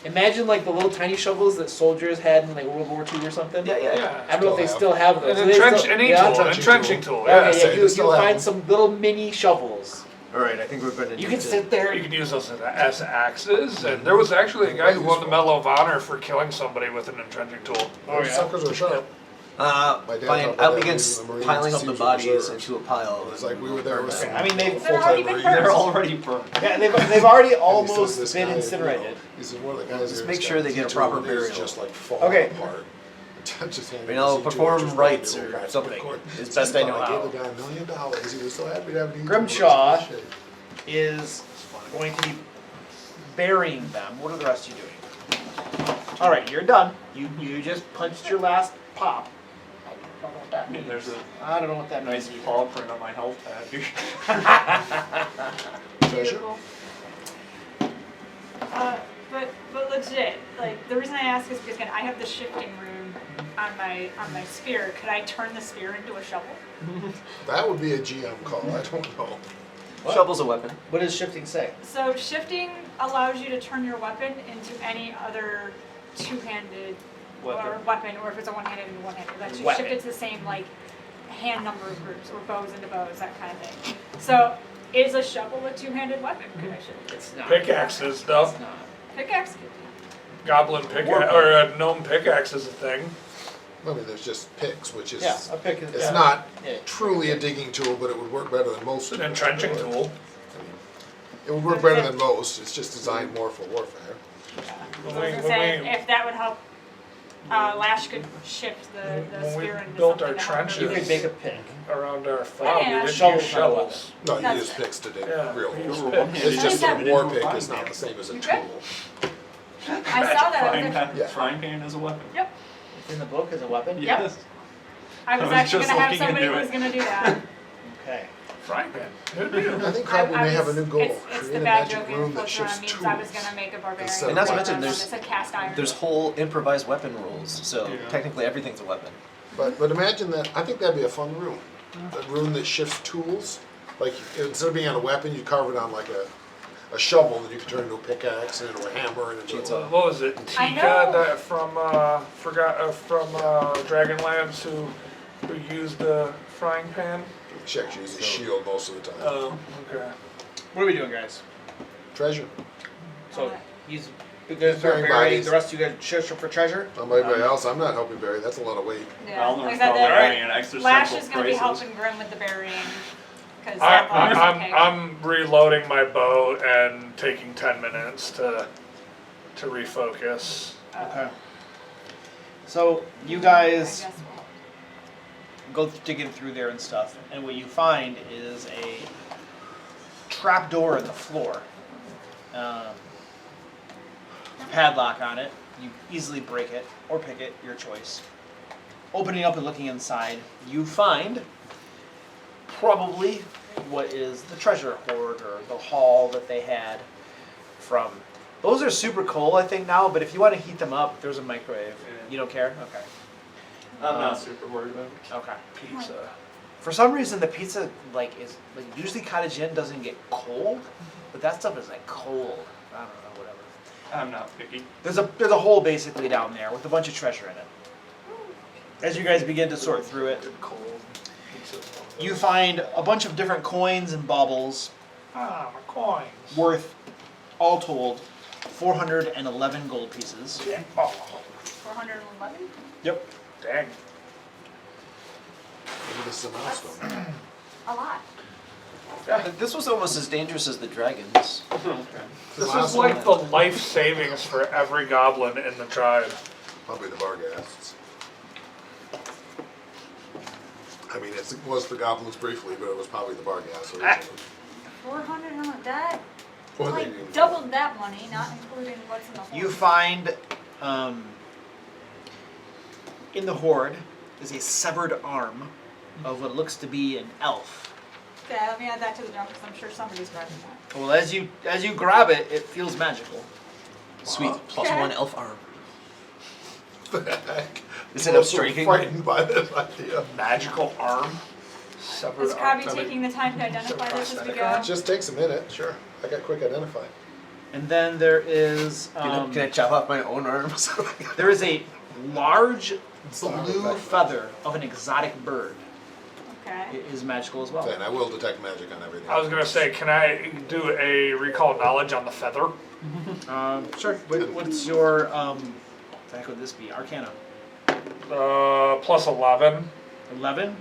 imagine like the little tiny shovels that soldiers had in like World War II or something. Yeah, yeah. Yeah. I don't know if they still have those. An Do they entrench, still- an yeah? tool, an entrenching tool. Yeah. Okay, yeah, say, you they still have find them. some little mini shovels. All right, I think we're going to. You can sit there. You can use those as axes, and there was actually a guy who won the Medal of Honor for killing somebody with an entrenching tool. Those suckers are sharp. My dad Fine. talked I'll about begin that in the Marines piling up the Thieves bodies Reserves. into a pile. It's like we were there with some I mean, they've They're already full-time been Marines. They're already burned. yeah, they've already And he says almost this been guy, incinerated. He said one of the guys Just there make has sure got they get a T2 proper and he's burial. just like falling Okay. apart. Just I mean, I'll perform rites or something. As best I know I how. gave the guy $1 million. He was so happy to have me. Grimshaw is going to be burying them. What are the rest of you doing? All right, you're done. You just punched your last pop. I don't know what that means. There's a I don't know what that means. nice paw print on my health pad. Beautiful. But legit, like the reason I ask is because again, I have the shifting rune on my spear. Could I turn the spear into a shovel? That would be a GM call. I don't know. Shovel's a weapon. What does shifting say? So shifting allows you to turn your weapon into any other two-handed or weapon, or if it's a one-handed into one-handed. It lets you Weapon. shift it to the same like hand number of groups or bows into bows, that kind of thing. So is a shovel a two-handed weapon? Could I shift it? It's not. Pickaxes, though. It's not. Pickaxe. Goblin pickaxe or a gnome pickaxe is a thing. I mean, there's just picks, which is Yeah, a pick. it's not Yeah. truly a digging tool, but it would work better than most. An entrenching tool. It would work better than most. It's just designed more for warfare. So I was gonna say, if that would help, Lash could shift the when we spear into built something our that helped trenches- You her. could make a pick. Around our fob, Yeah, we didn't shovels use are a weapon. shovels. No, you That's- use picks to dig Yeah, real we holes. use picks. It's just Turn a it war into a pick frying is not pan. the same as a You tool. good? I saw that. I was Frying like, pan, Yeah. frying pan is a weapon. yep. It's in the book as a weapon. Yep. Yes. I was I was actually just gonna have looking somebody into who was it. gonna do that. Okay. Frying pan. Good deal. I think probably I may have a was- new goal. It's Create the a bad magic joke room in that Flipper shifts means tools. I was gonna make a barbarian. Instead of And not to weapon, mention, and there's- it said cast iron. There's whole improvised weapon rules, so Yeah. technically everything's a weapon. But imagine that. I think that'd be a fun room. A room that shifts tools. Like instead of being on a weapon, you carve it on like a shovel that you can turn into a pickaxe and into a hammer and into a. What was it? I Tika know. that from Dragonlance who used the frying pan. She actually uses a shield most of the time. Oh, okay. What are we doing, guys? Treasure. So he's gonna start burying burying. bodies. The rest of you guys search for treasure. Anybody else? I'm not helping bury. That's a lot of weight. Yeah, Alnor's like I said, probably that- buying an extra Lash several is gonna be prices. helping Grim with the burying. Cause that I'm, was I'm, okay. I'm reloading my bow and taking 10 minutes to refocus. Okay. So you I guys guess go digging through there and stuff, and what you find is a trap door in the floor. Padlock on it. You easily break it or pick it, your choice. Opening up and looking inside, you find probably what is the treasure hoard or the hall that they had from. Those are super cold, I think, now, but if you want to heat them up, there's a microwave. Yeah. You don't care? Okay. I'm not super worried about it. Okay. Pizza. For some reason, the pizza is usually Cottage Inn doesn't get cold, but that stuff is cold. I don't know, whatever. I'm not picky. There's a hole basically down there with a bunch of treasure in it. As you guys begin to sort through it, you find a bunch of different coins and baubles Ah, my coins. worth, all told, 411 gold pieces. Oh, 411? Yep. dang. Maybe this is a milestone. A lot. This was almost as dangerous as the dragons. This is like the life savings for every goblin in the tribe. Probably the Barghasts. I mean, it was the goblins briefly, but it was probably the Barghasts originally. 400 on that? Or they Like didn't- doubled that money, not including what's in the hole. You find in the hoard is a severed arm of what looks to be an elf. Okay, let me add that to the junk because I'm sure somebody's grabbing that. Well, as you grab it, it feels magical. Sweet. Plus Okay. 1 elf arm. The heck? Instead I'm of so striking. frightened by this idea. Magical arm. Severed Is Krabby arm. taking the time to identify this as we go? It just takes a minute, sure. I got quick identify. And then there is Can I chop off my own arms? there is a large blue feather of an exotic bird. Okay. It is magical as well. And I will detect magic on everything. I was gonna say, can I do a recall knowledge on the feather? Sure. What's your heck would this be? Arcana. Plus 11. 11.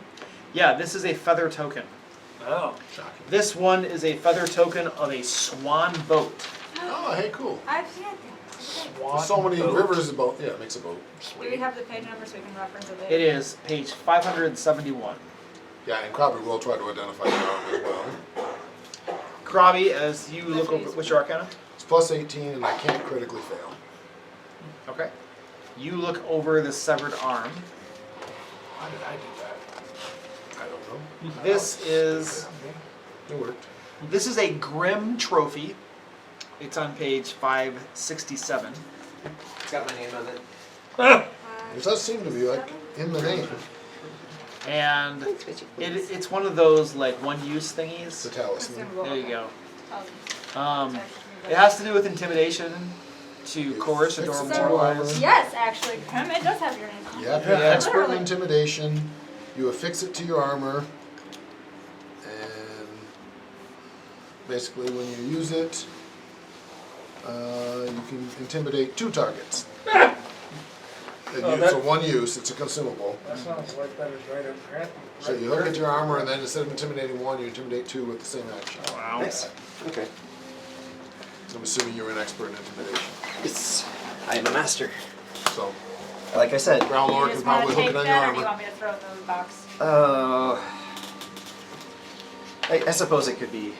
Yeah, this is a feather token. Oh. Shocking. This one is a feather token of a swan boat. Oh, hey, cool. I've seen it. Swan There's so many boat. rivers about, yeah, it makes a boat. Do we have the page number so we can reference it later? It is page 571. Yeah, and Krabby will try to identify the arm as well. Krabi, as you look over, what's your Arcana? It's plus 18 and I can't critically fail. Okay. You look over the severed arm. Why did I do that? I don't know. This is It worked. a Grim trophy. It's on page 567. It's got my name on it. It does seem to be like in the name. And it's one of those one-use thingies. It's a talisman. There you go. Um, It has to do with intimidation to coerce a Fix door it to more armor. wise. Yes, actually, it does have your name. Yep, Yeah. expert in Literally. intimidation. You affix it to your armor, and basically, when you use it, you can intimidate 2 targets. It's a one use. It's a consumable. That sounds like that is right up there. So you hook it to your armor, and then instead of intimidating 1, you intimidate 2 with the same action. Wow. Nice. Okay. I'm assuming you're an expert in intimidation. Yes. I am a master. So Like I said. Ground You Lord can just want probably to hook take it on your that, or do you armor. want me to throw it in the box? I suppose it could be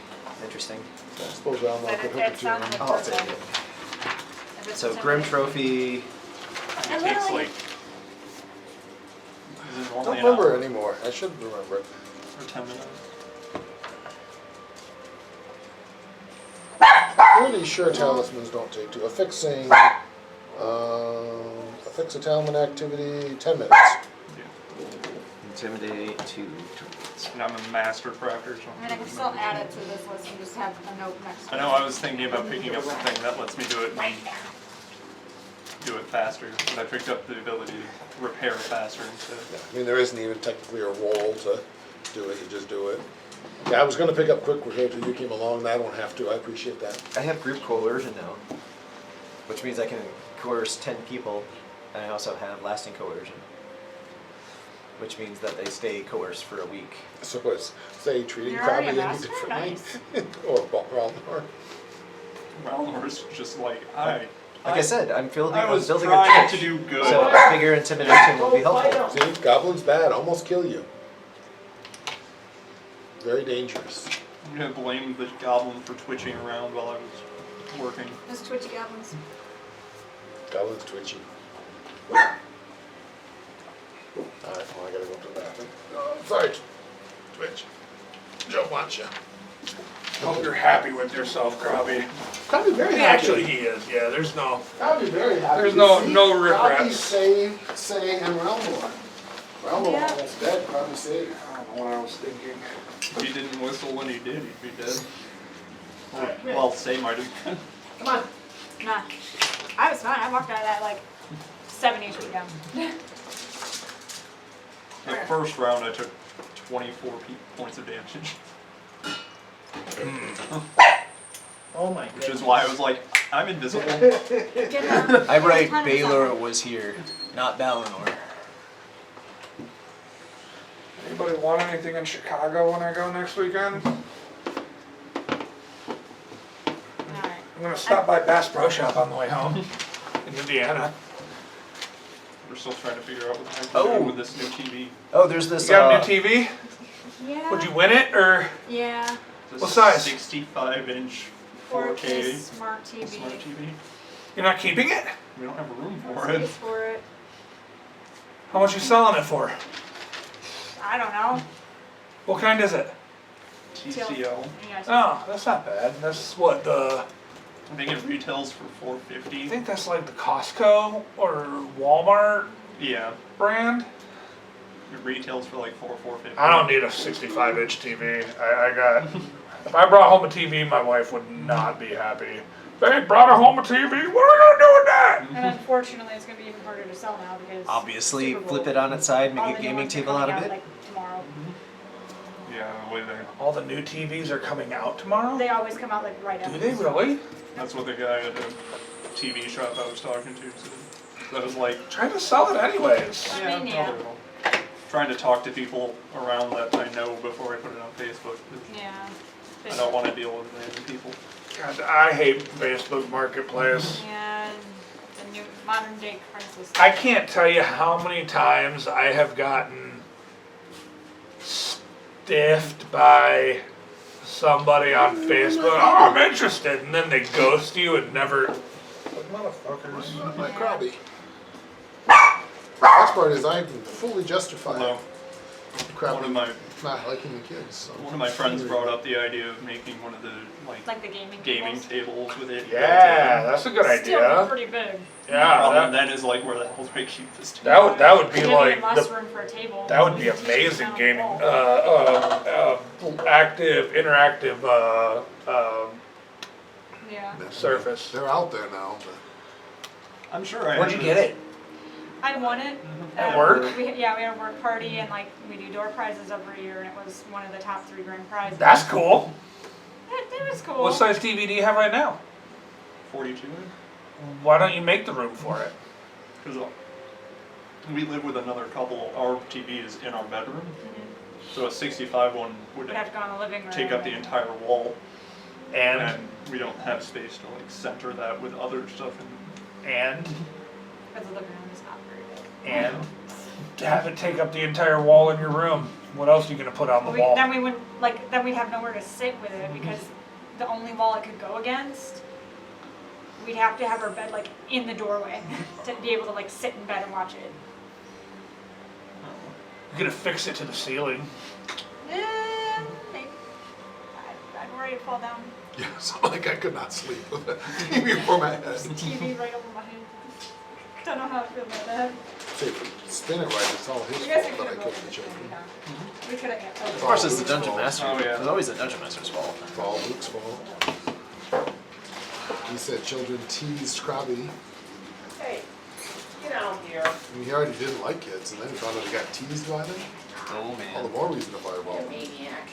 interesting. I suppose Ground Lord But could it, hook it it to your sounds armor. like I'll purple. take it. If it's So intimidating. Grim Trophy. I It takes literally- like. Is it I only don't an remember hour anymore. I should remember it. or 10 minutes? Pretty sure talismans don't take 2. Affixing, affix a talisman activity, 10 minutes. Intimidate 2. And I'm a master crafter, so. I mean, I can still add it to this list and just have a note next to I it. know I was thinking about picking up something that lets me do it faster, but I picked up the ability to repair faster instead. I mean, there isn't even technically a roll to do it, you just do it. Yeah, I was gonna pick up quick repair till you came along, and I don't have to, I appreciate that. I have group coercion now, which means I can coerce 10 people, and I also have lasting coercion, which means that they stay coerced for a week. So it's, say, treating You're already a Krabby any master? differently. Nice. Or Ground Lord. Realmor's just like, Like I said, I'm building I was a trying to church, do good. so I figure intimidation will be helpful. See, Goblin's bad, almost kill you. Very dangerous. I'm gonna blame the goblin for twitching around while I was working. Those twitchy goblins. Goblin's twitchy. Alright, well, I gotta go to the bathroom. Oh, sorry, Twitch. Joe wants you. Hope you're happy with yourself, Krabby. Krabby very happy. Actually, he is. Yeah, there's no. Krabby very happy. There's You no- see, no regrets. Krabby saved, and Realmor. Realmor Yeah. almost dead, Krabby saved. what I was thinking. If he didn't whistle when he did, he'd be dead. Well, say might have been. Come on. Nah. I was fine. I walked out of that like 7 HP down. The first round I took 24 points of damage. Oh my Which goodness. is why I was like, I'm invisible. I write Baylor was here, not Valinor. Anybody want anything in Chicago when I go next weekend? Alright. I'm gonna stop by Bass Pro Shop on the way home in Indiana. We're still trying to figure out what the heck Oh. we're doing with this new TV. Oh, there's this. You got a new TV? Yeah. Would you win it or Yeah. This What size? 65-inch 4K 4K smart TV. smart TV. you're not keeping it? We don't have a room No for it. space for it. How much you selling it for? I don't know. What kind is it? TCL. Yeah, Oh, that's not bad. That's what the. I think it retails for I $450. think that's like the Costco or Walmart Yeah, brand. it retails for like $450. I don't need a 65-inch TV. I got. If I brought home a TV, my wife would not be happy. They brought her home a TV. What are we gonna do with that? And unfortunately, it's gonna be even harder to sell now because Obviously, Super Bowl, flip it on its side, all make the a new gaming ones are table coming out of it. Like tomorrow. Yeah, the way they. All the new TVs are coming out tomorrow. They always come out like right Do after. they really? That's what the guy at the TV shop I was talking to said. That was like, Try to sell it anyways. I mean, yeah. probably will. Trying to talk to people around that I know before I put it on Facebook. 'Cause Yeah. I don't want to deal with random people. God, I hate Facebook Marketplace. Yeah, the new modern day Craigslist. I can't tell you how many times I have gotten stiffed by somebody on Facebook. Oh, I'm interested, and then they ghost you and never. Like motherfuckers. My Krabby. Best part is I can fully justify Although, Krabby one of my not liking the kids. So. one of my friends brought up the idea of making one of the Like the gaming gaming tables. tables with it. Yeah, that's a good Still idea. pretty big. Yeah, Problem that, then is like where the hell do I keep this table? that would be Maybe like less the, room for a table. that would be amazing gaming. Active, interactive Yeah. surface. They're out there now. But I'm sure I Where'd you get it? I won it. At work? We had a work party and like we do door prizes every year and it was one of the top 3 grand prizes. That's cool. It was cool. What size TV do you have right now? 42 Why don't you make the room for it? because we live with another couple. Our TV is in our bedroom, so a 65 one would We'd have to go in the living room. take up the entire wall, And and we don't have space to like center that with other stuff. and Because the living room is not very big. and to have it take up the entire wall in your room. What else are you gonna put on the wall? Then we wouldn't then we'd have nowhere to sit with it because the only wall it could go against, we'd have to have our bed like in the doorway to be able to like sit in bed and watch it. You're gonna fix it to the ceiling. Maybe. I'd worry it'd fall down. yeah, so like I could not sleep with a TV over my head. TV right over my head. Don't know how I feel about that. See, spin it right, it's all his You guys fault that I could cooked the chicken. We could have. Of course, it's the dungeon master. Oh, yeah. It's always the dungeon master's fault. It's all Luke's fault. He said children teased Krabby. Hey, get out here. I mean, he already didn't like kids, and then he found out he got teased by them. Oh All the man, more reason to fireball. Maniac.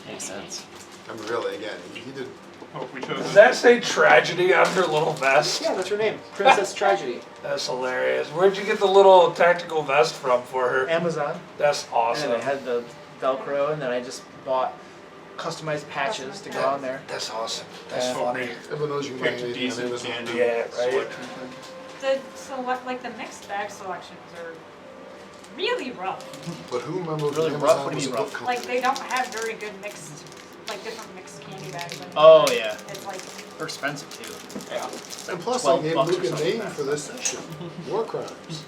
makes sense. I mean, really, again, he did. Hope we chose. Does that say tragedy on her little vest? Yeah, that's her name. Princess Tragedy. That's hilarious. Where'd you get the little tactical vest from for her? Amazon. That's awesome. And I had the Velcro, and then I just bought customized patches to go on there. That's awesome. That's Yeah. funny. Everyone knows you can buy Picked a anything on decent Amazon. candy. Yeah, right. selection. The mixed bag selections are really rough. But who remembers Really when rough? Amazon What do was you a mean book rough? company? Like they don't have very good mixed, like different mixed candy bags. Oh, yeah. It's like They're expensive, too. yeah. And plus, 12 they gave bucks or Luke a something name like for this session. War crimes.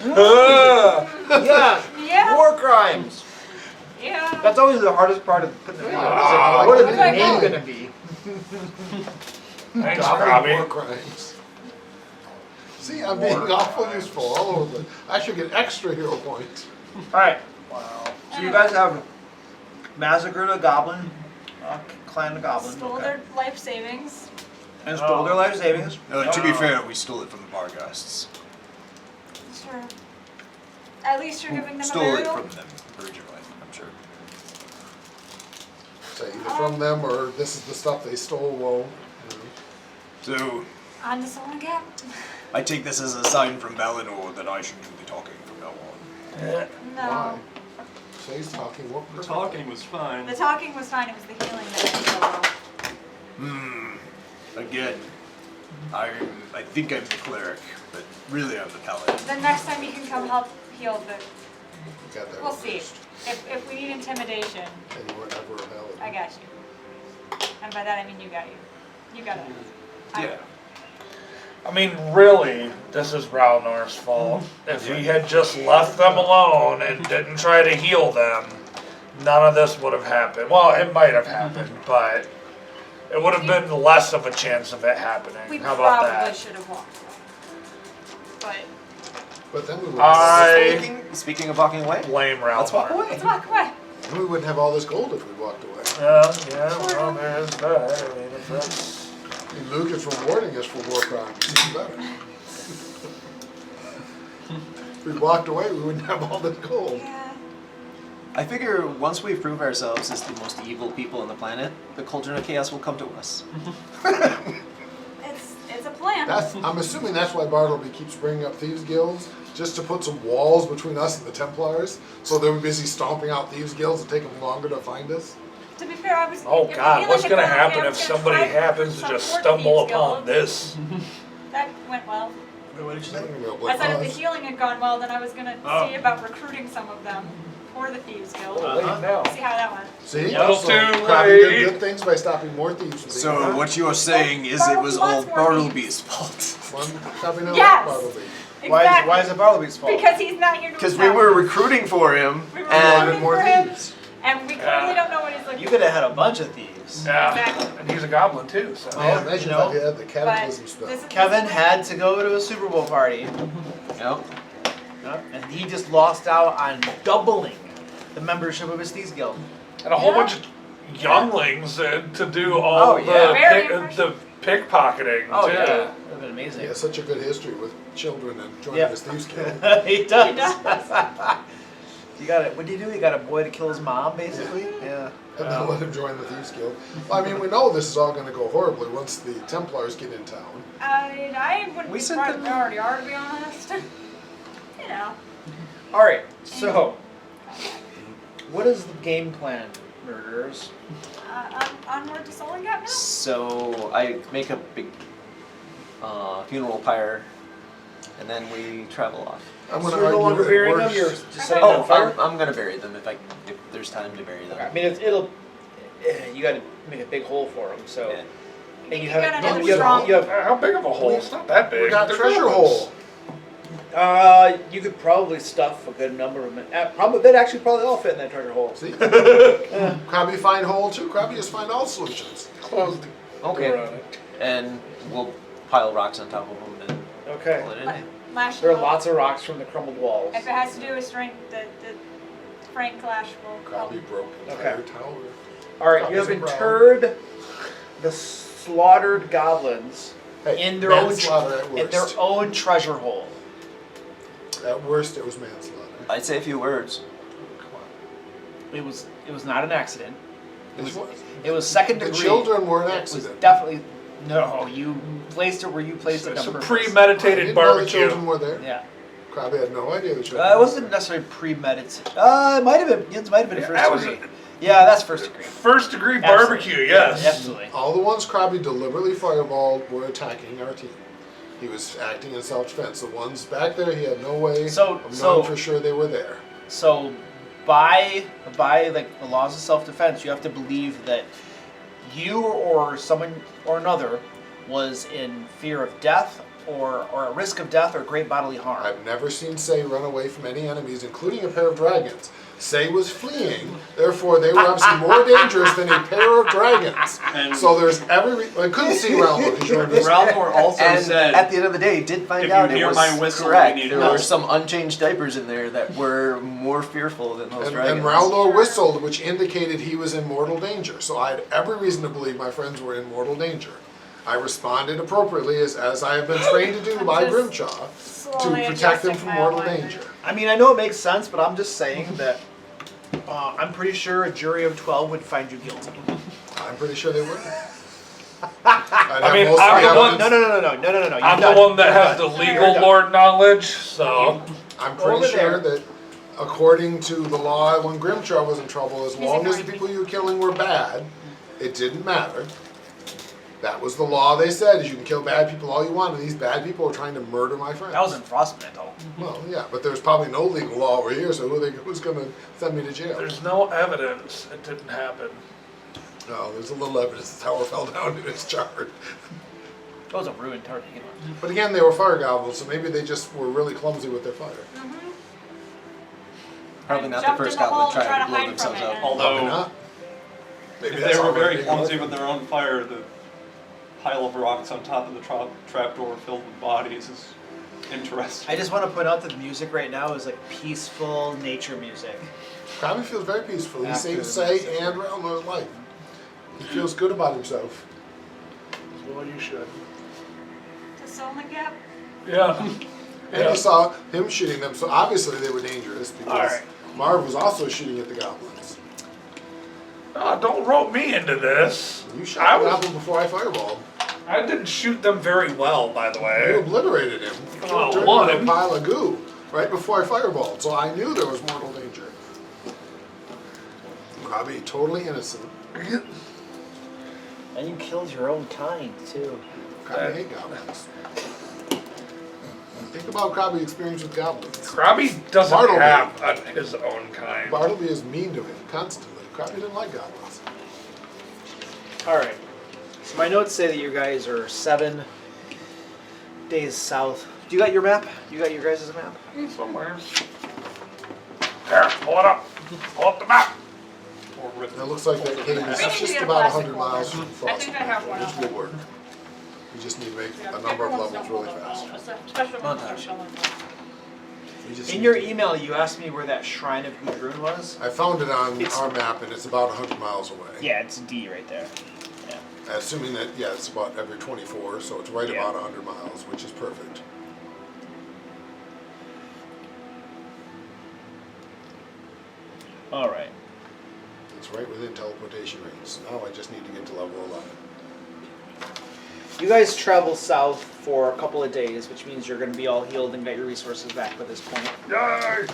Yeah, Yeah. war crimes. Yeah. That's always the hardest part of putting it together. Ah, What is the like name that. gonna be? Thanks, Goblin Robbie. war crimes. See, I'm being awful useful all over. I should get extra hero points. Alright, Wow. So you guys have massacred a goblin, clan of goblin, Stole their life savings. and stole their life savings. To be fair, we stole it from the Barghasts. Sure. At least you're giving them a Stole it burial. from them originally, I'm sure. So either from them or this is the stuff they stole. Well, So, On to Solangap. I take this as a sign from Valinor that I shouldn't be talking from now on. No. why? So he's talking. What? The talking was fine. The talking was fine. It was the healing that didn't go well. Again, I think I'm the cleric, but really I'm the paladin. The next time you can come help heal the. Got that We'll one see. first. If we need intimidation, And you were never a paladin. I got you. And by that I mean you got you. You got it. Yeah. I mean, really, this is Ralnor's fault. If he had just left them alone and didn't try to heal them, none of this would have happened. Well, it might have happened, but it would have been less of a chance of it happening. We How about probably that? should have walked. But But then we wouldn't. Speaking of walking away, let's Blame Ralnor. walk away. let's walk away. Then we wouldn't have all this gold if we walked away. Yeah, well, there's that. I mean, if that's... I mean, Luke is rewarding us for war crimes. It's even better. If we walked away, we wouldn't have all this gold. Yeah. I figure once we prove ourselves as the most evil people on the planet, the Cauldron of Chaos will come to us. It's a plan. I'm assuming that's why Bartleby keeps bringing up thieves guilds, just to put some walls between us and the Templars, so they were busy stomping out thieves guilds and take them longer to find us. To be fair, I was. Oh if God, we what's like gonna a guy, happen I if was gonna somebody try happens to some just sort of stumble thieves upon guild. this? That went well. What did you I say? don't know, I Blake said if the Oz. healing had gone well, then I was gonna Oh. see about recruiting some of them for the Thieves Guild. Late now. See how that went. See? Little So too Crabby late. did good things by stopping more thieves from being So around. what you are saying is it was all Bartleby's fault. One stopping out Yes! Bartleby. Exactly. Why is it Bartleby's fault? Because he's not here to Because we attack. were recruiting for him, We were and recruiting more for him, thieves. and we clearly don't know what he's looking You for. could have had a bunch of thieves. Yeah, Exactly. and he's a goblin too, so. Man, imagine you know, if I had the But cataclysm this spell. is Kevin had to go to a Super Bowl party, Yep. and he just lost out on doubling the membership of his Thieves Guild. And a whole Yeah. bunch of younglings to do all Oh, yeah. Very the pickpocketing Oh too. yeah, that would have been He amazing. has such a good history with children and joining Yeah. his thieves guild. he does. He does. You got it. What do? You got a boy to kill his mom, basically. Yeah. And then let him join the thieves guild. Well, I mean, we know this is all going to go horribly once the Templars get in town. I wouldn't We be sent surprised them- if they already are, to be honest. You know. All right. So, what is the game plan, murderers? Onward to Solangap now? So I make a big funeral pyre, and then we travel off. I'm So going to you're no argue longer at burying them. worst- You're just setting them Oh, on fire. I'm gonna bury them if there's time to bury them. I mean, it'll. You got to make a big hole for them. So, Yeah. and you You have. got another You have, strong- you have How big of a hole? It's not that big. We got They're treasure goblins. hole. You could probably stuff a good number of them. Probably, they'd actually probably all fit in that treasure hole. See? Crabby find hole too. Crabby just find all solutions. Close the Okay. door on it. And we'll pile rocks on top of them and Okay. pull it in. Lash There are will- lots of rocks from the crumbled walls. If it has to do with strength, the Frank Lash will Crabby come. broke the Okay. entire tower. All right, you have Crabby's a problem. interred the slaughtered goblins Hey, in their own manslaughter at in their worst. own treasure hole. At worst, it was manslaughter. I'd say a few words. Come on. It was not an accident. This was- It was second The degree. children were an It was accident. definitely no. You placed it where you placed it. It's a on purpose. I premeditated didn't know the barbecue. children were there. Yeah. Crabby had no idea the children. It wasn't necessarily premeditated. It might have been. It might have been Yeah, first that was degree. Yeah, that's first degree. First degree Absolutely. barbecue, yes. Absolutely. All the ones Crabby deliberately fireballed were attacking our team. He was acting in self-defense. The ones back there, he had no way of knowing for sure they were there. So, by like the laws of self-defense, you have to believe that you or someone or another was in fear of death or at risk of death or great bodily harm. I've never seen Say run away from any enemies, including a pair of dragons. say was fleeing. Therefore, they were obviously more dangerous than a pair of dragons. And- So there's I couldn't see Ralph because you were this. Ralmor also And said, at the end of the day, did find if you out it hear was my whistle, correct. we need There help. were some unchanged diapers in there that were more fearful than those And dragons. Ralmor whistled, which indicated he was in mortal danger. So I had every reason to believe my friends were in mortal danger. I responded appropriately as I have been trained to do by Grimchaw to Slowly protect them adjusting from my mortal alignment. danger. I mean, I know it makes sense, but I'm just saying that I'm pretty sure a jury of 12 would find you guilty. I'm pretty sure they would. I mean, I'm the one- No. I'm the one that has the legal lord knowledge, so. I'm Over pretty sure there. that according to the law, when Grimchaw was in trouble, as long as the people you were killing were bad, it didn't matter. That was the law they said, is you can kill bad people all you want, and these bad people were trying to murder my friends. That was in Frostmantle. Well, yeah, but there's probably no legal law over here, so who's going to send me to jail? There's no evidence it didn't happen. No, there's a little evidence the tower fell down in its charge. That was a ruined tornado. But again, they were fire goblins, so maybe they just were really clumsy with their fire. Probably not the Jumped in first the hole goblin to trying to try to blow hide themselves from it. up. Probably although not. Maybe if that's they were how very they clumsy did it. with their own fire, the pile of rocks on top of the trapdoor filled with bodies is interesting. I just want to point out that the music right now is like peaceful nature music. Crabby feels very peaceful. He After saved the Say message. and Realmer's life. He feels good about himself. Well, you should. To Solangap. Yeah. And you saw him shooting them, so obviously they were dangerous because Alright. Marv was also shooting at the goblins. Don't rope me into this. You I shot the was- goblin before I fireballed. I didn't shoot them very well, by the You way. obliterated him. You Oh, turned one. into a pile of goo right before I fireballed, so I knew there was mortal danger. Crabby, totally innocent. And you killed your own kind, too. Crabby hate goblins. Think about Crabby's experience with goblins. Krabby doesn't Bartleby. have his own kind. Bartleby is mean to him constantly. Crabby didn't like goblins. Alright. So my notes say that you guys are 7 days south. Do you got your map? You got your guys' map? Somewhere. There, pull it up. Pull up the map. Or written. It looks like that cave is I think just we get a about plastic 100 miles folder. from I think I have Frostmantle, one which of them. will work. We just need to make Yeah, a number of paper ones levels don't really hold fast. up well, especially when Montage. it's showing. We just In need your to- email, you asked me where that Shrine of Gudrun was. I found it on It's- our map and it's about 100 miles away. Yeah, it's D right there. Yeah. Assuming that, yeah, it's about every 24, so it's right Yeah. about 100 miles, which is perfect. Alright. It's right within teleportation range. So now I just need to get to level 11. You guys travel south for a couple of days, which means you're going to be all healed and got your resources back by this point. Yay!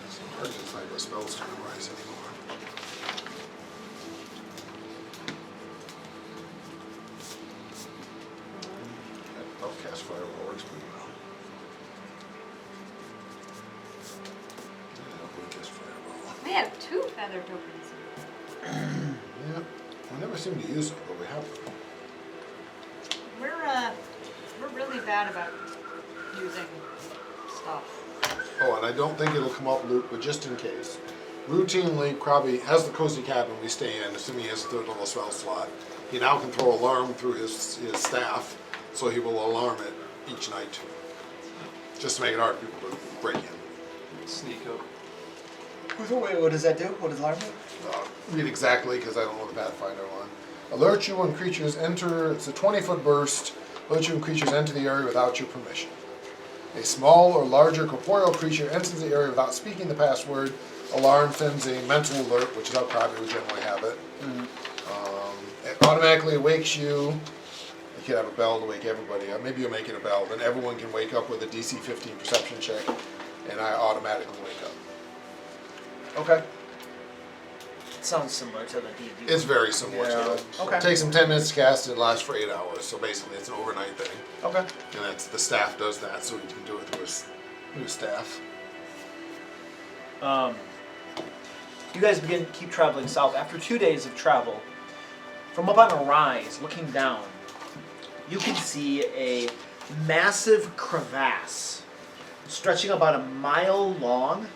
It's so hard to decide what spells to memorize anymore. That Outcast Firewall works pretty well. Yeah, Weakest Fireball. We have 2 feather tokens. Yeah, we never seem to use them, but we have them. We're really bad about using stuff. Oh, and I don't think it'll come up, Luke, but just in case. Routinely, Krabby has the cozy cabin we stay in, assuming he has a 3rd level spell slot. He now can throw alarm through his staff, so he will alarm it each night. Just to make it hard for people to break in. Sneak up. Wait, what does that do? What does alarm do? Read exactly, because I don't know the Pathfinder one. Alert you when creatures enter, it's a 20-foot burst. Alert you when creatures enter the area without your permission. A small or larger corporeal creature enters the area without speaking the password. Alarm sends a mental alert, which is how Krabby would generally have it. It automatically wakes you. You could have a bell to wake everybody up. Maybe you'll make it a bell. Then everyone can wake up with a DC 15 perception check, and I automatically wake up. Okay. It sounds similar to the D&D. It's very similar to it. Okay. It takes them 10 minutes to cast, and it lasts for 8 hours. So basically, it's an overnight thing. Okay. And that's the staff does that, so he can do it through his staff. You guys keep traveling south. After 2 days of travel, from up on a rise, looking down, you can see a massive crevasse stretching about a mile long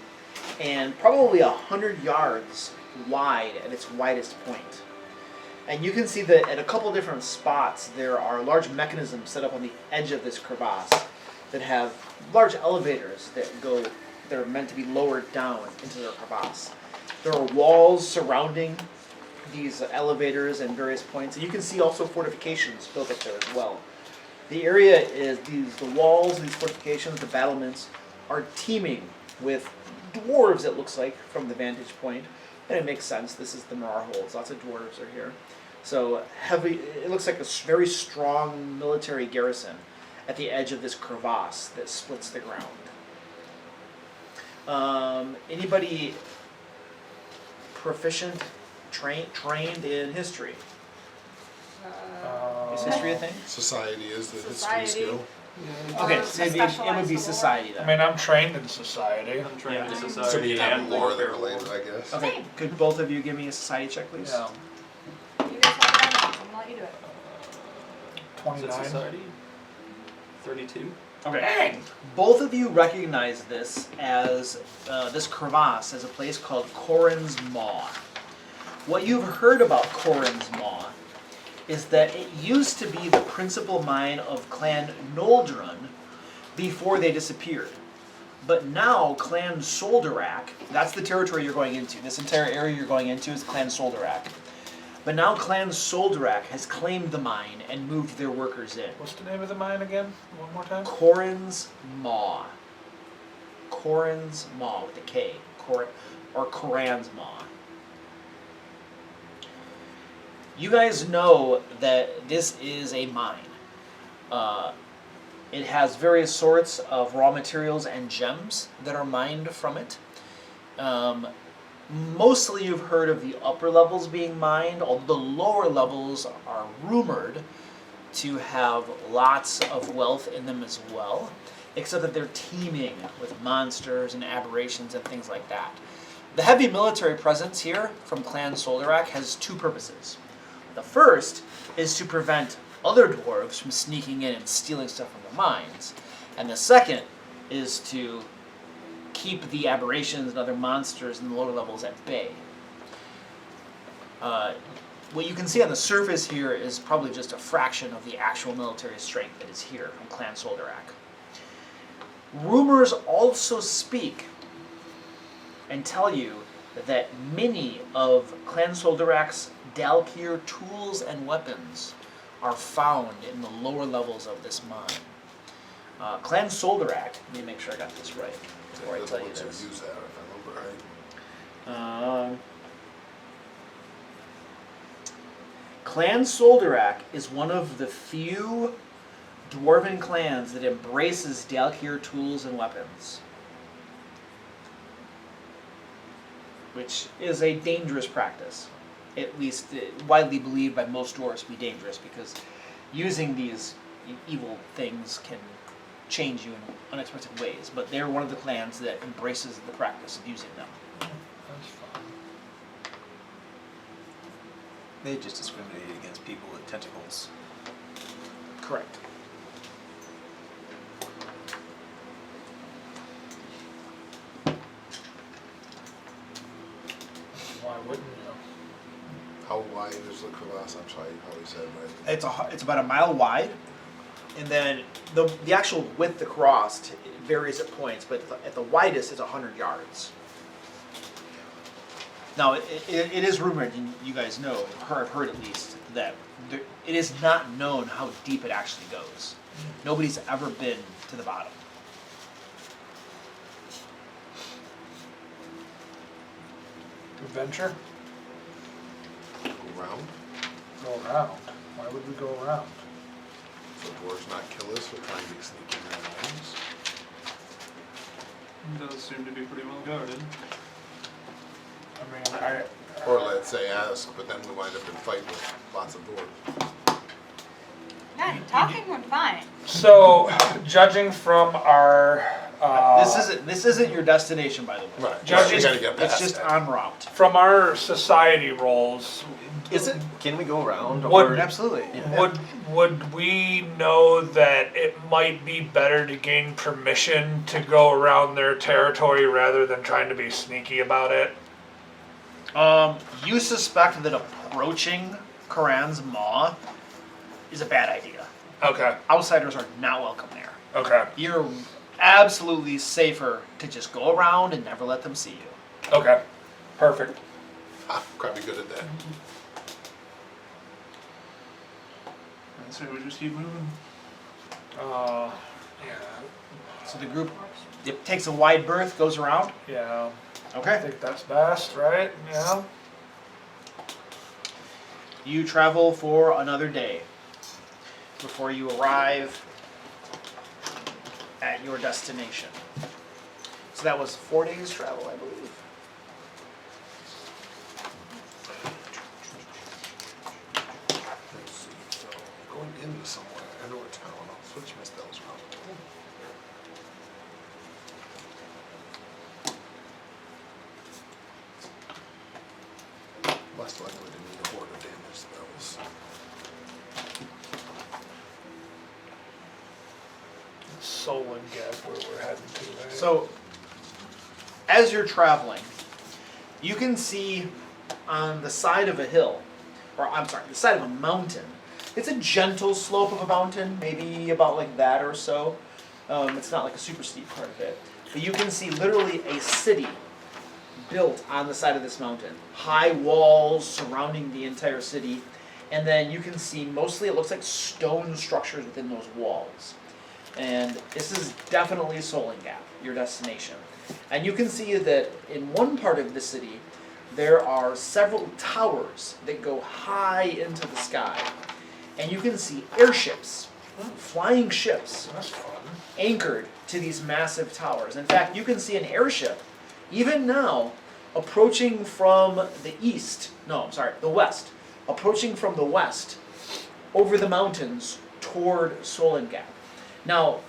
and probably 100 yards wide at its widest point. And you can see that at a couple different spots there are large mechanisms set up on the edge of this crevasse that have large elevators that are meant to be lowered down into the crevasse. There are walls surrounding these elevators and various points, and you can see also fortifications built up there as well. The area is the walls, these fortifications, the battlements are teeming with dwarves, it looks like, from the vantage point. And it makes sense, this is the Mror Holds, lots of dwarves are here. So heavy, it looks like a very strong military garrison at the edge of this crevasse that splits the ground. Anybody proficient, trained in history? Is history a thing? Society is the Society. history skill. Okay, It's so a it would be specialized society I then. mean, I'm trained in society. I'm trained in Yeah. So society you have and lore that warfare. related, I guess. Okay, Same. could both of you give me a society check, please? Yeah. You guys have it on. I'm gonna let you do it. Is it 29. society? 32? Okay. Both of you recognize this as this crevasse as a place called Corin's Maw. What you've heard about Corin's Maw is that it used to be the principal mine of Clan Noldrun before they disappeared. But now Clan Soldarak, that's the territory you're going into. This entire area you're going into is Clan Soldarak. But now Clan Soldarak has claimed the mine and moved their workers in. What's the name of the mine again? One more time? Corin's Maw. Corin's Maw with a K. Or Coran's Maw. You guys know that this is a mine. It has various sorts of raw materials and gems that are mined from it. Mostly you've heard of the upper levels being mined, although the lower levels are rumored to have lots of wealth in them as well, except that they're teeming with monsters and aberrations and things like that. The heavy military presence here from Clan Soldarak has two purposes. The first is to prevent other dwarves from sneaking in and stealing stuff from the mines, and the second is to keep the aberrations and other monsters in the lower levels at bay. What you can see on the surface here is probably just a fraction of the actual military strength that is here from Clan Soldarak. Rumors also speak and tell you that many of Clan Soldarak's Dalkir tools and weapons are found in the lower levels of this mine. Clan Soldarak, let me make sure I got this right before I tell you Once this. use that, if I remember right. Clan Soldarak is one of the few dwarven clans that embraces Dalkir tools and weapons, which is a dangerous practice. At least widely believed by most dwarves to be dangerous, because using these evil things can change you in unexpected ways. But they're one of the clans that embraces the practice of using them. That's fine. They just discriminate against people with tentacles. Correct. Why wouldn't you? How wide is the crevasse? I'm sorry, you probably said right. It's about a mile wide, and then the actual width across varies at points, but at the widest it's 100 yards. Now it is rumored, and you guys know, I've heard at least, that it is not known how deep it actually goes. Nobody's ever been to the bottom. Adventure? Go round, Go around. Why would we go around? so dwarves not kill us for trying to sneak in their homes. It does seem to be pretty well guarded. I mean, Or let's say ask, but then we wind up in fight with lots of dwarves. Yeah, talking went fine. So, judging from our This isn't your destination, by the way. Right. Judges- You gotta get past It's just that. en route. From our society roles, Is it? Can we go around? What- Or Absolutely. would we know that it might be better to gain permission to go around their territory rather than trying to be sneaky about it? You suspect that approaching Karan's Maw is a bad idea. Okay. Outsiders are not welcome there. Okay. You're absolutely safer to just go around and never let them see you. Okay. Perfect. Ah, probably good at that. And so we just keep moving. Yeah. So the group takes a wide berth, goes around. Yeah. I Okay. think that's best, right? Yeah. You travel for another day before you arrive at your destination. So that was 4 days travel, I believe. Let's see. So going into somewhere, I know a town. I'll switch my spells around. Less likely to need a horde of damage spells. Solangap where we're heading to, right? So, as you're traveling, you can see on the side of a hill, or I'm sorry, the side of a mountain. It's a gentle slope of a mountain, maybe about like that or so. It's not like a super steep part of it. But you can see literally a city built on the side of this mountain. High walls surrounding the entire city. And then you can see mostly it looks like stone structures within those walls. And this is definitely Solangap, your destination. And you can see that in one part of the city, there are several towers that go high into the sky. And you can see airships, flying ships, That's fun. anchored to these massive towers. In fact, you can see an airship, even now, approaching from the west, approaching from the west over the mountains toward Solangap. Now,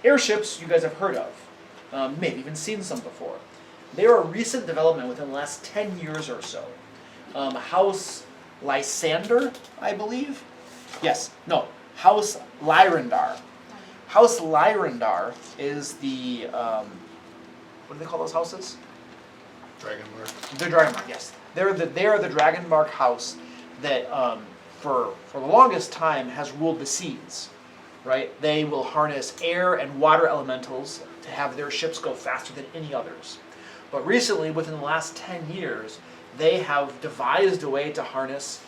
airships you guys have heard of, maybe even seen some before. They are a recent development within the last 10 years or so. House Lysander, I believe? Yes, no, House Lyrandar. House Lyrandar is the, what do they call those houses? Dragonmark. The Dragonmark, yes. They are the Dragonmark house that, for the longest time, has ruled the seas, right? They will harness air and water elementals to have their ships go faster than any others. But recently, within the last 10 years, they have devised a way to harness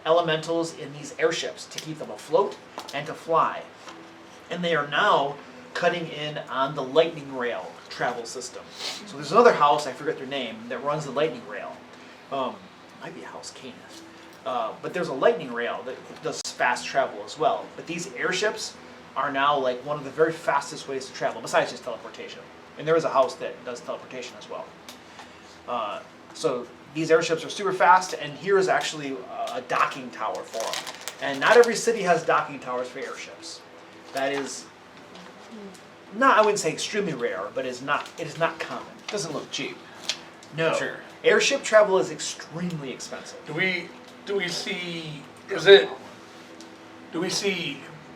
elementals in these airships to keep them afloat and to fly. And they are now cutting in on the lightning rail travel system. So there's another house, I forget their name, that runs the lightning rail. Might be a House Canis. But there's a lightning rail that does fast travel as well. But these airships are now like one of the very fastest ways to travel, besides just teleportation. And there is a house that does teleportation as well. So these airships are super fast, and here is actually a docking tower for them. And not every city has docking towers for airships. That is not, I wouldn't say extremely rare, but it is not common. doesn't look cheap. No. Sure. Airship travel is extremely expensive. Do we see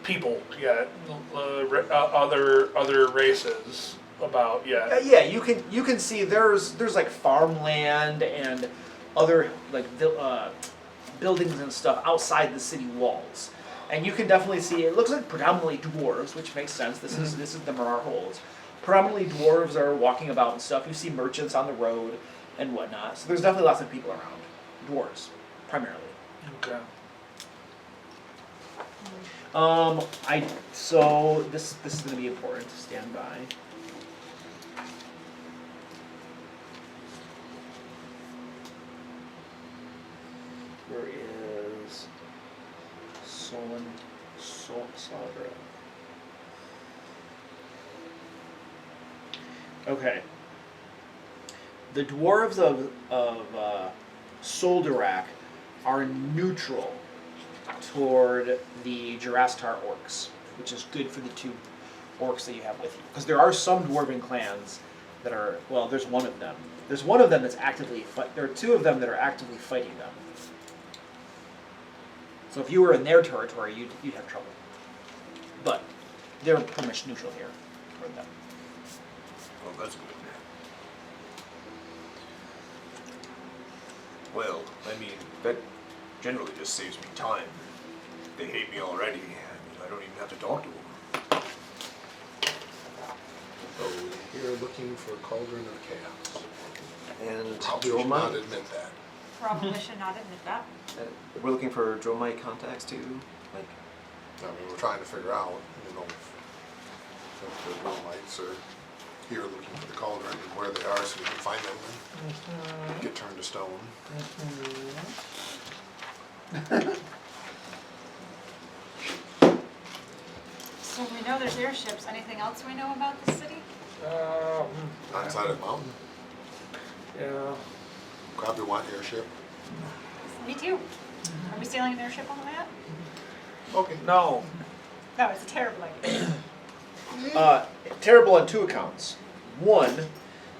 people yet? Other races about yet? Yeah, you can see there's like farmland and other like buildings and stuff outside the city walls, and you can definitely see it looks like predominantly dwarves, which makes sense. This is the Mror Holds. Predominantly dwarves are walking about and stuff. You see merchants on the road and whatnot. So there's definitely lots of people around. Dwarves, primarily. Okay. So this is going to be important. Stand by. Where is Saladra? Okay. The dwarves of Soldarak are neutral toward the Jurastar orcs, which is good for the two orcs that you have with you. Because there are some dwarven clans that are, well, there's one of them. There's one of them that's actively, there are two of them that are actively fighting them. So if you were in their territory, you'd have trouble. But they're pretty much neutral here for them. Well, that's good. Well, I mean, that generally just saves me time. They hate me already. I mean, I don't even have to talk to them. So here looking for Cauldron of Chaos. And Probably should not Dromite. admit that. Probably should not admit that. We're looking for Dromite contacts too. Like, I mean, we're trying to figure out, if the Romites are here looking for the Cauldron and where they are so we can find them and get turned to stone. So we know there's airships. Anything else we know about the city? Outside of the mountain. Yeah. Probably want airship. Me too. Are we sailing an airship on the map? Okay. No. No, it's a terrible idea. Terrible on two accounts. One,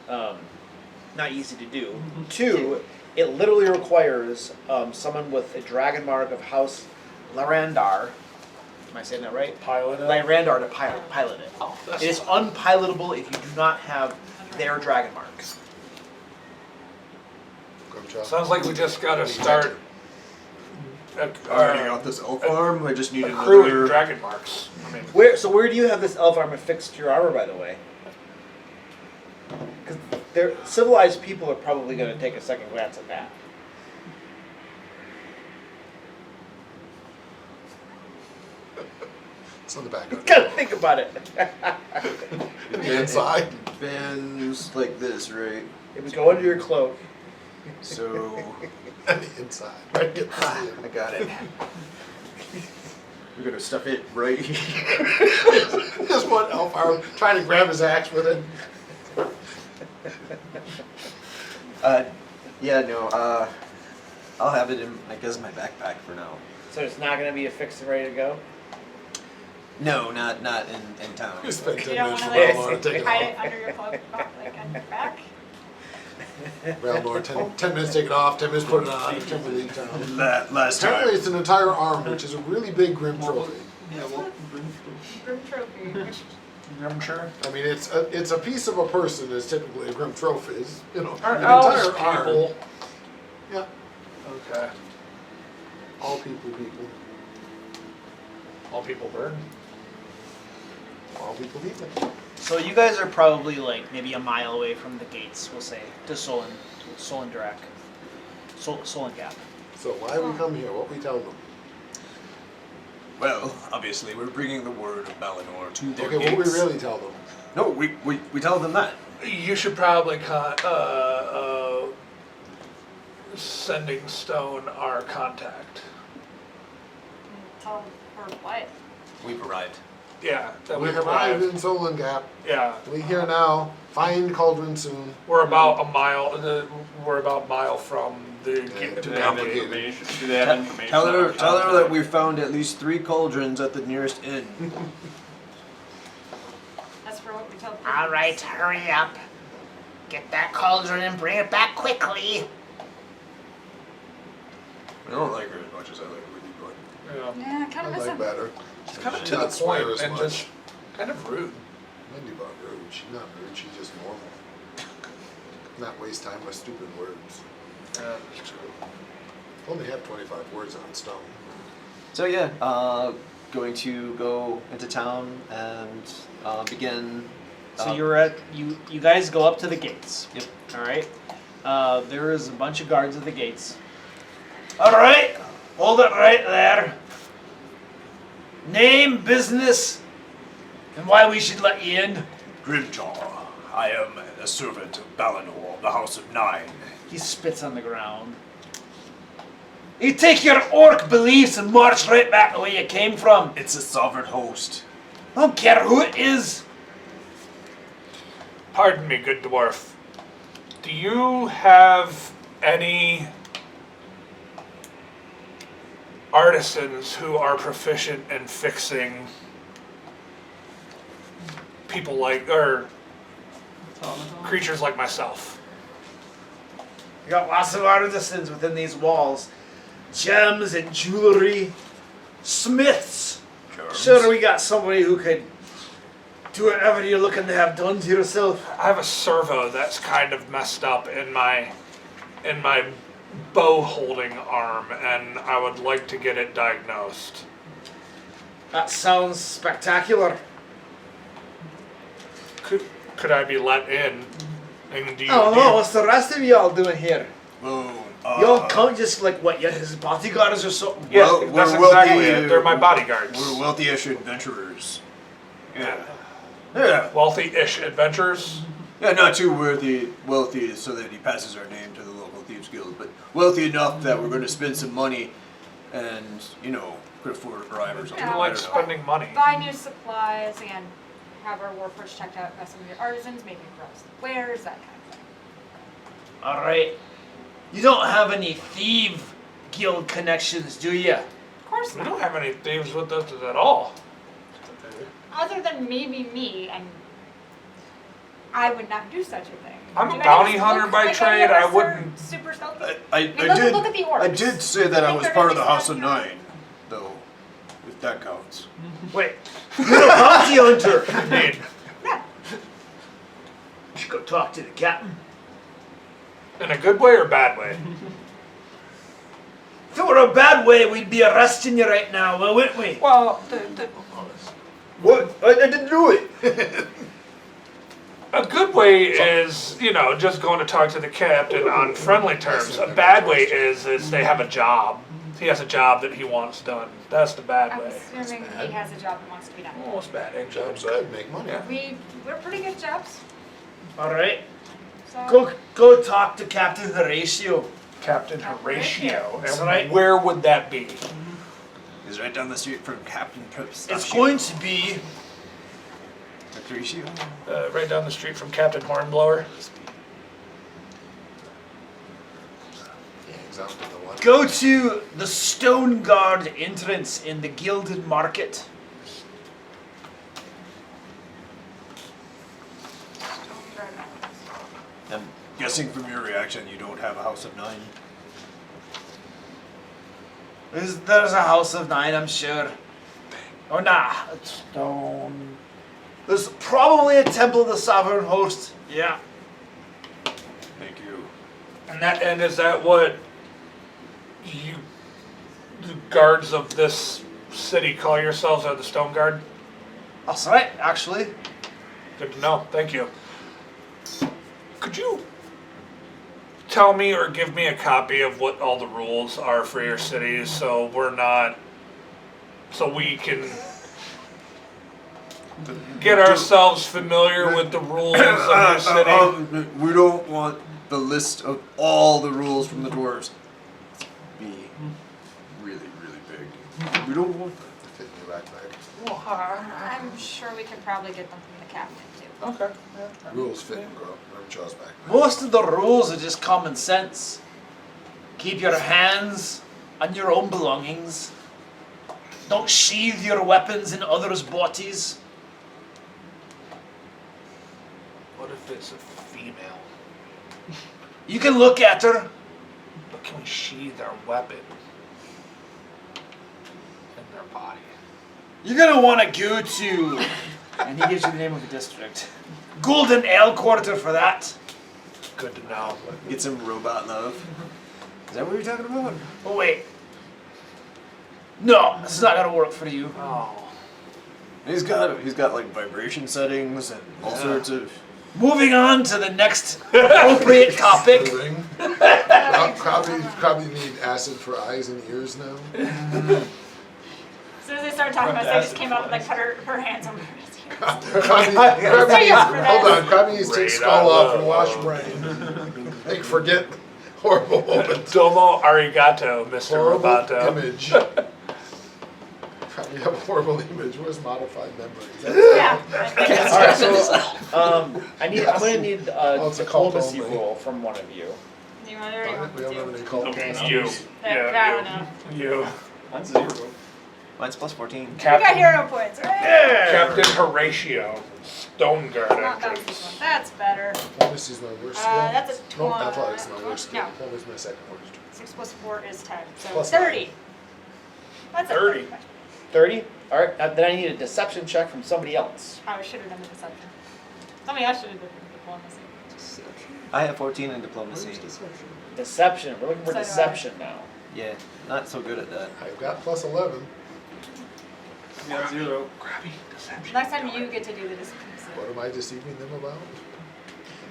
not easy to do. Two, it literally requires someone with a dragon mark of House Larandar. Am I saying that right? Pilot it. Larandar to pilot it. Oh, that's It is fine. unpilotable if you do not have their dragon marks. Grimjaw. Sounds like we just gotta start I already got this elf arm. I just need accruing another. dragon marks. I mean, Where do you have this elf armor fixed to your armor, by the way? Because civilized people are probably going to take a second glance at that. It's on the back of it. Gotta think about it. The inside. Bends like this, right? It would go under your cloak. So And the inside. Right, get the I seal. got it. We're gonna stuff it right here. Just one elf arm trying to grab his axe with it. Yeah, no. I'll have it in, I guess, my backpack for now. So it's not going to be affixed and ready to go? No, not in town. You spent You 10 don't minutes want for to Valor to take it hide it off. under your cloak, like on your back? Valor, 10 minutes take it off, 10 minutes put it on, 10 minutes leave town. Last Apparently it's an entire arm, which is a really big grim trophy. Grim trophy. Which, I'm sure. I mean, it's a piece of a person is typically a grim trophy. Is, an Elves entire arm. people. Yeah, Okay. all people. All people burn. All people. So you guys are probably like maybe a mile away from the gates, we'll say, to Solangap. Solangap. So why we come here? What we tell them? Well, obviously, we're bringing the word of Balinor to their Okay, gates. what we really tell them? No, we tell them that. You should probably sending Stone our contact. tell her what? We've arrived. Yeah, that We we've arrived arrived. in Solangap. Yeah, We here now. Find Cauldron soon. we're about a mile. We're about a mile from the gate. too the complicated. gate. Do they have information? Tell on her our that contact? we found at least 3 cauldrons at the nearest inn. That's for what we tell people. All right, hurry up. Get that cauldron and bring it back quickly. I don't like her as much as I like Ruby, but Yeah, Yeah, I kind I of miss like him. better. it's kind of She's to the not swear point as and much. just kind of rude. Mindy about rude. She's not rude. She's just normal. Not waste time with stupid words. Yeah, it's true. Only have 25 words on stone. So yeah, going to go into town and begin. So you guys go up to the gates. Yep. All right. There is a bunch of guards at the gates. All right, hold it right there. Name, business, and why we should let you in. Grimjaw, I am a servant of Balinor of the House of Nine. He spits on the ground. You take your orc beliefs and march right back the way you came from. It's a sovereign host. I don't care who it is. Pardon me, good dwarf. Do you have any artisans who are proficient in fixing people or creatures like myself. You got lots of artisans within these walls. Gems and jewelry. Smiths. Sure, we got somebody who could do whatever you're looking to have done to yourself. I have a servo that's kind of messed up in my bow holding arm, and I would like to get it diagnosed. That sounds spectacular. Could I be let in? And do you, Oh no, what's the rest of y'all doing here? Oh, Y'all come just like what, you're his bodyguards or something? Yeah, Well, that's we're exactly wealthy, it. They're my bodyguards. we're wealthy-ish adventurers. Yeah. Wealthy-ish adventurers. Yeah, not too wealthy so that he passes our name to the local Thieves Guild, but wealthy enough that we're going to spend some money and, could afford a bribe or something. Yeah. I like spending money. Buy new supplies and have our warforged checked out by some of your artisans, maybe browse the wares, that kind of thing. Alright. You don't have any thief guild connections, do you? Of course We not. don't have any thieves with us at all. Other than maybe me, and I would not do such a thing. I'm a Do any bounty of us hunter look by like any trade, of us I are wouldn't- Super stealthy. I Look at the orcs. I did say that I Think was they're part of gonna the be House of standing Nine, though, if that counts. Wait. You're a bounty hunter! Indeed. Yeah. You should go talk to the captain. In a good way or bad way? If it were a bad way, we'd be arresting you right now, wouldn't we? Well, What? I didn't do it! a good way is, just going to talk to the captain on friendly terms. A bad way is they have a job. He has a job that he wants done. That's the bad I'm way. assuming he has a job that wants to be done. Almost bad, ain't Jobs good. could make money. Yeah. We're pretty good jobs. Alright. So Go talk to Captain Horatio. Captain Horatio. That's And right. where would that be? He's right down the street from Captain Pistachio. It's going to be Patricio? Right down the street from Captain Hornblower. Yeah, exactly the one. go to the Stone Guard entrance in the Gilded Market. I'm guessing from your reaction you don't have a House of Nine. There's a House of Nine, I'm sure. Oh nah, it's stone. There's probably a Temple of the Sovereign Host. Yeah. Thank you. And is that what the guards of this city call yourselves, are the Stone Guard? That's right, actually. Good to know. Thank you. Could you tell me or give me a copy of what all the rules are for your cities, so we can get ourselves familiar with the rules of your city? We don't want the list of all the rules from the dwarves to be really, really big. We don't want that. Fit in your backpack. Well, I'm sure we could probably get them from the captain too. okay. Rules fit and grow. Remember Charles backpack. Most of the rules are just common sense. Keep your hands on your own belongings. Don't sheathe your weapons in others' bodies. What if it's a female? You can look at her. But can we sheathe our weapon in their body? You're gonna want to go to, and he gives you the name of the district, Golden Ale Quarter for that. Good to know. Get some robot love. Is that what you're talking about? Oh wait. No, this is not gonna work for you. Oh. He's got like vibration settings and all sorts of. Moving on to the next appropriate topic. Ring. Probably need acid for eyes and ears now. As soon as they started talking about this, I just came up and like put her hands over his ears. Hold on, Crabby needs to take Radar skull off and love. wash brain. Like forget horrible moments. Domo arigato, Mr. Horrible Roboto. image. Probably have a horrible image. Where's modified memories? Yeah. I think that's Alright, so I'm gonna need Oh, it's a a cult diplomacy only. roll from one of you. You want to We don't have any cult. Okay, I you. don't know. You. On 0. Mine's plus 14. We got hero points, right? Captain Horatio, Stone Guard Not that entrance. one. That's better. Diplomacy's my worst skill. That's a No, 20. athletics is my worst skill. No. Diplomacy's my second worst. 6 plus 4 is 10. So Plus 30. That's 30. a 30? Alright, then I need a deception check from somebody else. I should have done the deception. Somebody else should have done the diplomacy. I have 14 in diplomacy. Deception. We're looking for So do I. deception now. Yeah, not so good at that. I've got plus 11. Yeah, 0. Next time you get to do the deception. What am I deceiving them about?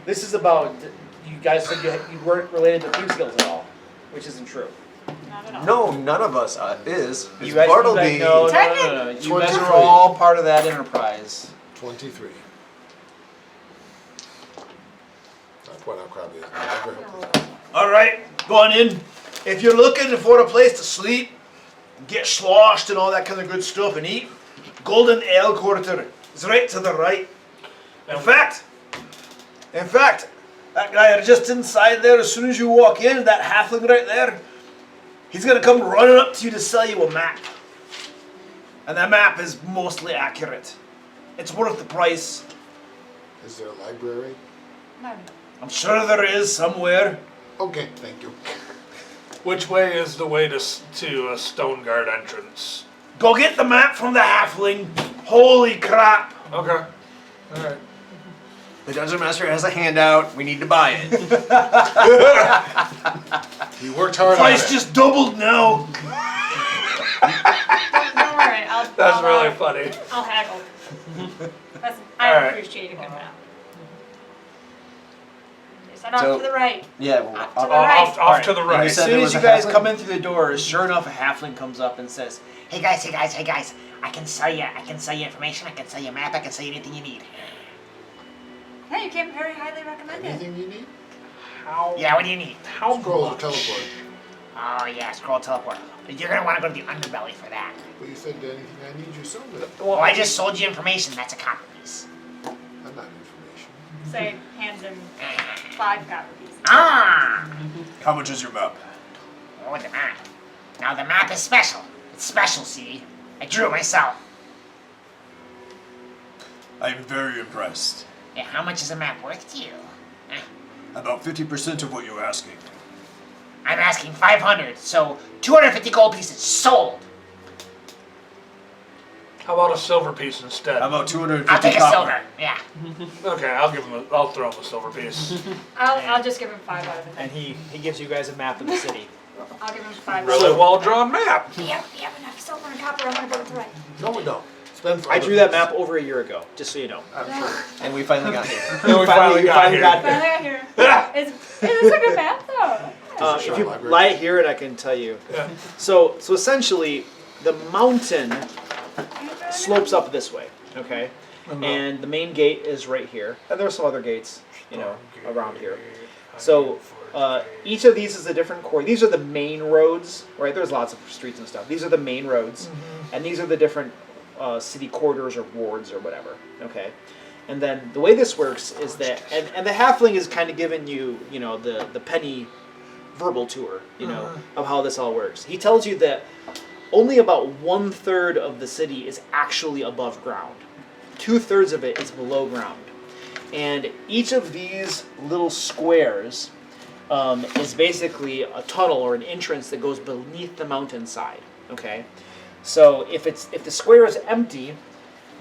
This is about, you guys said you weren't related to Thieves Guilds at all, which isn't true. Not at all. No, none of us is. You It's guys, Bartleby. no. You guys 23. are all part of that enterprise. 23. I point out Crabby is never helpful. Alright, go on in. If you're looking for a place to sleep, get sloshed and all that kind of good stuff and eat, Golden Ale Quarter is right to the right. In fact, that guy just inside there, as soon as you walk in, that halfling right there, he's gonna come running up to you to sell you a map. And that map is mostly accurate. It's worth the price. Is there a library? No. I'm sure there is somewhere. Okay, thank you. Which way is the way to a Stone Guard entrance? Go get the map from the halfling. Holy crap. Okay. Alright. The Dungeon Master has a handout. We need to buy it. You worked hard on Price it. just doubled now. Don't worry. That's really funny. I'll haggle. I Alright. appreciate a good map. They said So- off to the right. Yeah, well, Up to the Off, right. to the And right. you As said soon there as was you a guys halfling? come in through the door, sure enough, a halfling comes up and says, Hey guys, I can sell you information, I can sell you a map, I can sell you anything you need. Yeah, you came very highly recommended. Anything you need? How? Yeah, what do you need? How Scroll or much? teleport. Oh yeah, scroll teleport. You're gonna wanna go to the underbelly for that. But you said anything I need, you sold it. Well, I just sold you information, that's a copper piece. I'm not information. Say, hands in 5 copper pieces. Ah! How much is your map? Oh, the map. Now the map is special. It's special, see? I drew it myself. I'm very impressed. Yeah, how much is a map worth to you? About 50% of what you're asking. I'm asking 500, so 250 gold pieces sold. How about a silver piece instead? How about 250 I'll take a copper? silver. Yeah. Okay, I'll throw him a silver piece. I'll just give him 5 out of it. and he gives you guys a map of the city. I'll give him 5. Really well drawn map. We have enough silver and copper. I'm gonna go to the right. No, we don't. Spend for I other drew that things. map over a year ago, just so you know. I'm sure. And we finally got here. We finally got here. Finally got here. It's a good map though. If you lie here, and I can tell you. Yeah. So essentially, the mountain slopes up this way, okay? And the main gate is right here, and there are some other gates, around here. So each of these is a different core. These are the main roads, right? There's lots of streets and stuff. These are the main roads, and these are the different city corridors or wards or whatever, okay? And then the way this works is that, and the halfling is kind of giving you, the penny verbal tour, of how this all works. He tells you that only about 1/3 of the city is actually above ground. 2/3 of it is below ground. And each of these little squares is basically a tunnel or an entrance that goes beneath the mountainside, okay? So if the square is empty,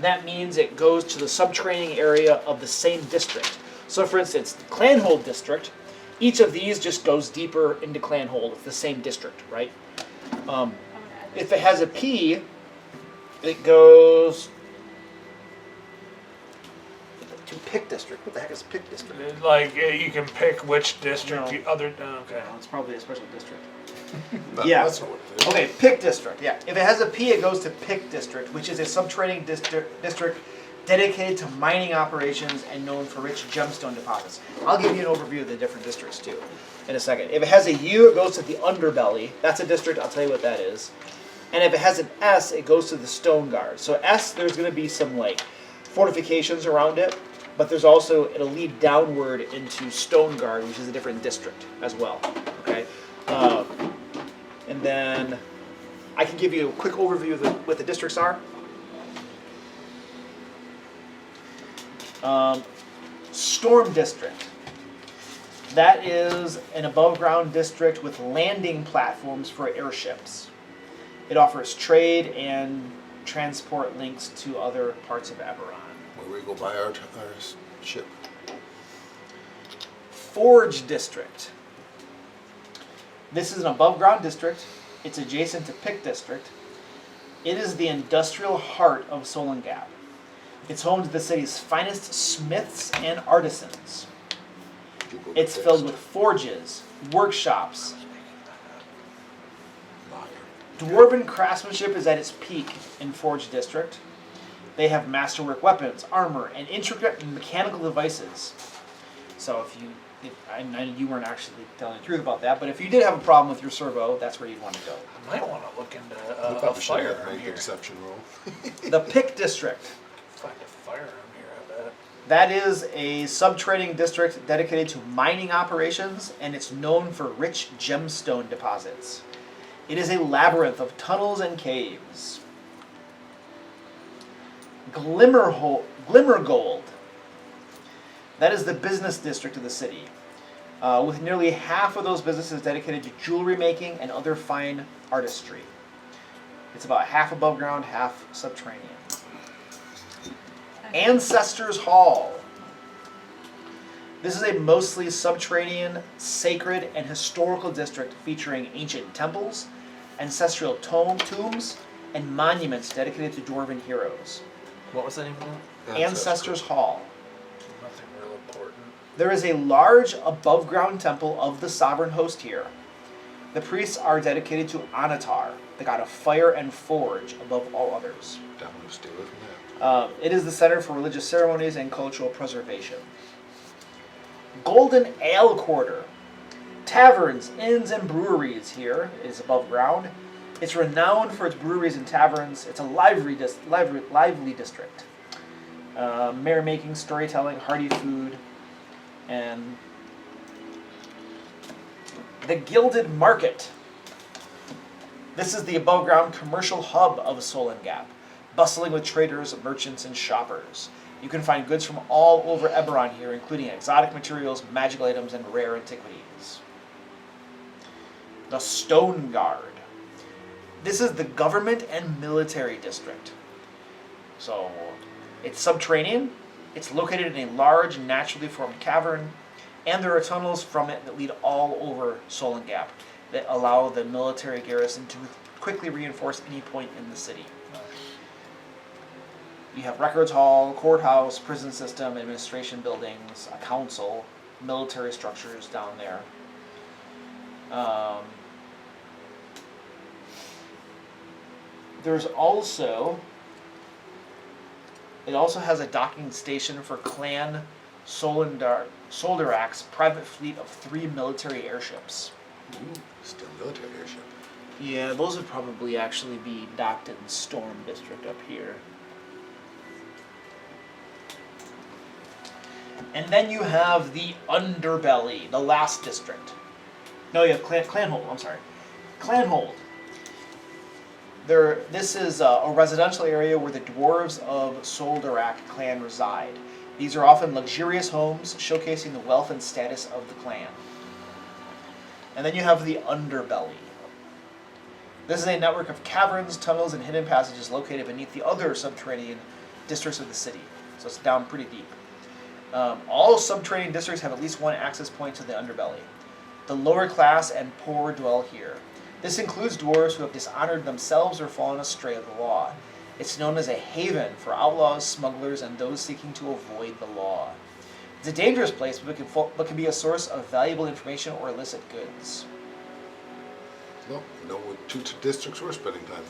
that means it goes to the subterranean area of the same district. So for instance, the Clanhold district, each of these just goes deeper into Clanhold. It's the same district, right? If it has a P, it goes to Pick District. What the heck is Pick District? Like you can pick which district. No. Okay. It's probably a special district. That- Yeah. That's not what it is. Okay, Pick District, yeah. If it has a P, it goes to Pick District, which is a subterranean district dedicated to mining operations and known for rich gemstone deposits. I'll give you an overview of the different districts too in a second. If it has a U, it goes to the Underbelly. That's a district, I'll tell you what that is. And if it has an S, it goes to the Stone Guard. So S, there's going to be some fortifications around it, but there's also, it'll lead downward into Stone Guard, which is a different district as well. Okay? And then I can give you a quick overview of what the districts are. Storm District. That is an above-ground district with landing platforms for airships. It offers trade and transport links to other parts of Eberron. Where we go buy our ship. Forge District. This is an above-ground district. It's adjacent to Pick District. It is the industrial heart of Solangap. It's home to the city's finest smiths and artisans. It's filled with forges, workshops. Dwarven craftsmanship is at its peak in Forge District. They have masterwork weapons, armor, and intricate mechanical devices. So I know you weren't actually telling the truth about that, but if you did have a problem with your servo, that's where you'd want to go. I might want to look into We a probably should firearm make here. a deception roll. The Pick District. Find a firearm here, I bet. That is a sub-trading district dedicated to mining operations, and it's known for rich gemstone deposits. It is a labyrinth of tunnels and caves. Glimmergold. That is the business district of the city, with nearly half of those businesses dedicated to jewelry making and other fine artistry. It's about half above ground, half subterranean. Ancestors Hall. This is a mostly subterranean, sacred, and historical district featuring ancient temples, ancestral tombs, and monuments dedicated to dwarven heroes. What was the name of that? Ancestors Hall. Nothing real important. There is a large above-ground temple of the sovereign host here. The priests are dedicated to Anatar, the god of fire and forge, above all others. Definitely stay away from that. It is the center for religious ceremonies and cultural preservation. Golden Ale Quarter. Taverns, inns, and breweries here is above ground. It's renowned for its breweries and taverns. It's a lively district. Merrymaking, storytelling, hearty food, and the Gilded Market. This is the above-ground commercial hub of Solangap, bustling with traders, merchants, and shoppers. You can find goods from all over Eberron here, including exotic materials, magical items, and rare antiquities. The Stone Guard. This is the government and military district. So, it's subterranean, it's located in a large, naturally formed cavern, and there are tunnels from it that lead all over Solangap that allow the military garrison to quickly reinforce any point in the city. You have records hall, courthouse, prison system, administration buildings, a council, military structures down there. There's also, it also has a docking station for Clan Soldarak's private fleet of 3 military airships. Ooh, still military airship. Yeah, those would probably actually be docked in Storm District up here. And then you have the Underbelly, the last district. No, you have Clanhold, I'm sorry. Clanhold. This is a residential area where the dwarves of Soldarak clan reside. These are often luxurious homes, showcasing the wealth and status of the clan. And then you have the Underbelly. This is a network of caverns, tunnels, and hidden passages located beneath the other subterranean districts of the city. So it's down pretty deep. All subterranean districts have at least one access point to the Underbelly. The lower class and poor dwell here. This includes dwarves who have dishonored themselves or fallen astray of the law. It's known as a haven for outlaws, smugglers, and those seeking to avoid the law. It's a dangerous place, but can be a source of valuable information or illicit goods. No, you know what 2 districts we're spending time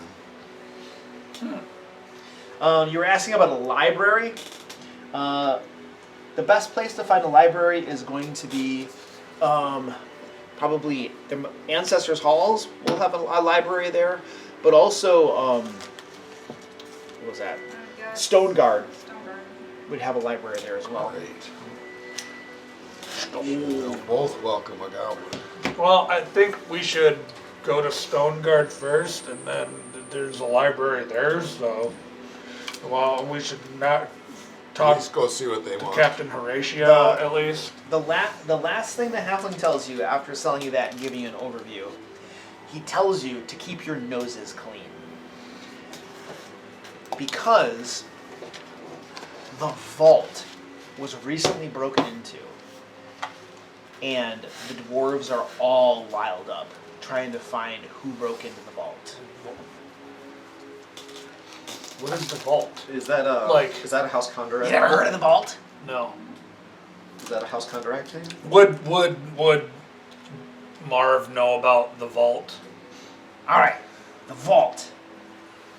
in. You were asking about a library. The best place to find a library is going to be probably the Ancestors Halls. We'll have a library there, but also what was that? Stone Guard would have a library there as well. Great. They'll both welcome a goblin. Well, I think we should go to Stoneguard first, and then there's a library there, so, well, we should not talk Let's go see what they to want. Captain Horatio, at least. The last thing the halfling tells you after selling you that and giving you an overview, he tells you to keep your noses clean. Because the vault was recently broken into, and the dwarves are all riled up trying to find who broke into the vault. What is the vault? Is that a Like- is that a House Kundarak? You never heard of the vault? No. Is that a House Kundarak thing? Would Marv know about the vault? Alright, the vault.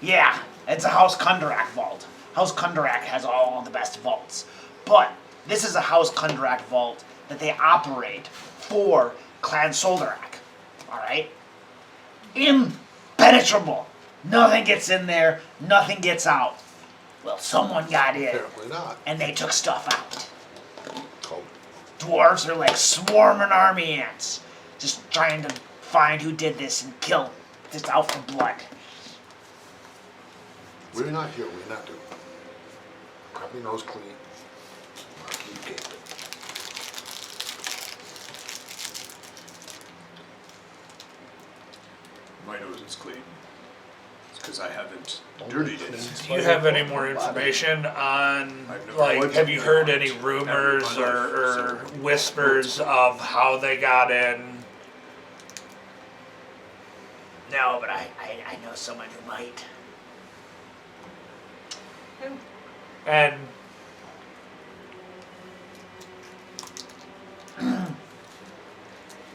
Yeah, it's a House Kundarak vault. House Kundarak has all the best vaults. But this is a House Kundarak vault that they operate for Clan Solangap. Alright? Impenetrable. Nothing gets in there, nothing gets out. Well, someone got in, Apparently not. and they took stuff out. Cool. Dwarves are like swarming army ants, just trying to find who did this and kill, just out for blood. We're not here. We're not doing. Have your nose clean. You can't. My nose is clean. It's because I haven't dirtied it. Do you have any more information on, I've never like, went have to you the heard vault any ever in rumors my life, or so- whispers of how they got in? No, but I know someone who might. Who? And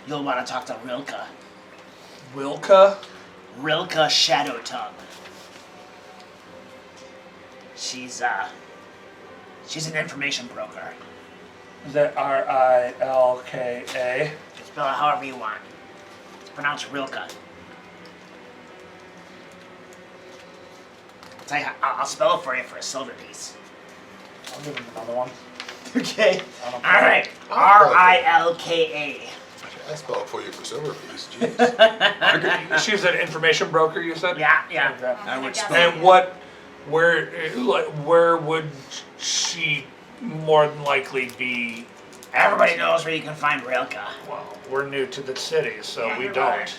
You'll want to talk to Rilka. Wilka? Rilka Shadowtongue. She's an information broker. Is that Rilka? Spell it however you want. It's pronounced Rilka. I'll spell it for you for a silver piece. I'll give him another one. Okay. I don't All right. Rilka. I spell it for you for silver piece. Jeez. She's an information broker, you said? Yeah, yeah. Okay. I would guess. spell And where would she more than likely be? Everybody knows where you can find Rilka. Well, we're new to the city, so Yeah, we you're don't. right.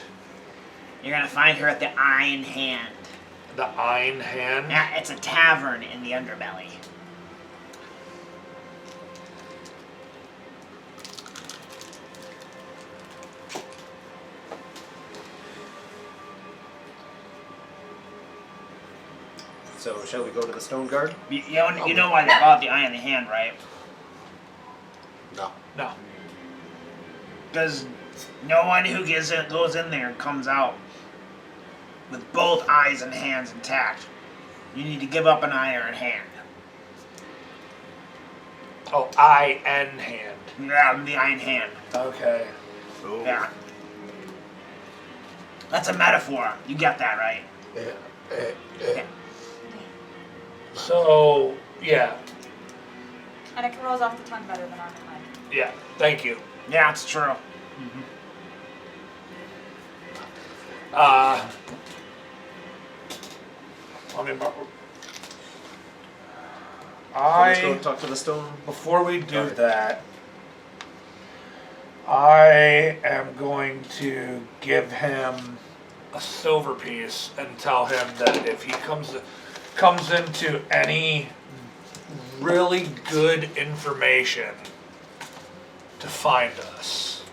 You're gonna find her at the Iron Hand. The Ein Hand? Yeah, it's a tavern in the underbelly. So shall we go to the Stone Guard? You know why they call it the Eye in the Hand, right? No. No. Because no one who goes in there comes out with both eyes and hands intact. You need to give up an eye or a hand. Oh, I-N hand. Yeah, the Iron Hand. Okay. Yeah. That's a metaphor. You get that, right? Yeah. So, yeah. And it rolls off the tongue better than arm and leg. Yeah. Thank you. Yeah, it's true. I mean, Let's go talk to the Stone. before we do Alright. that, I am going to give him a silver piece and tell him that if he comes into any really good information to find us.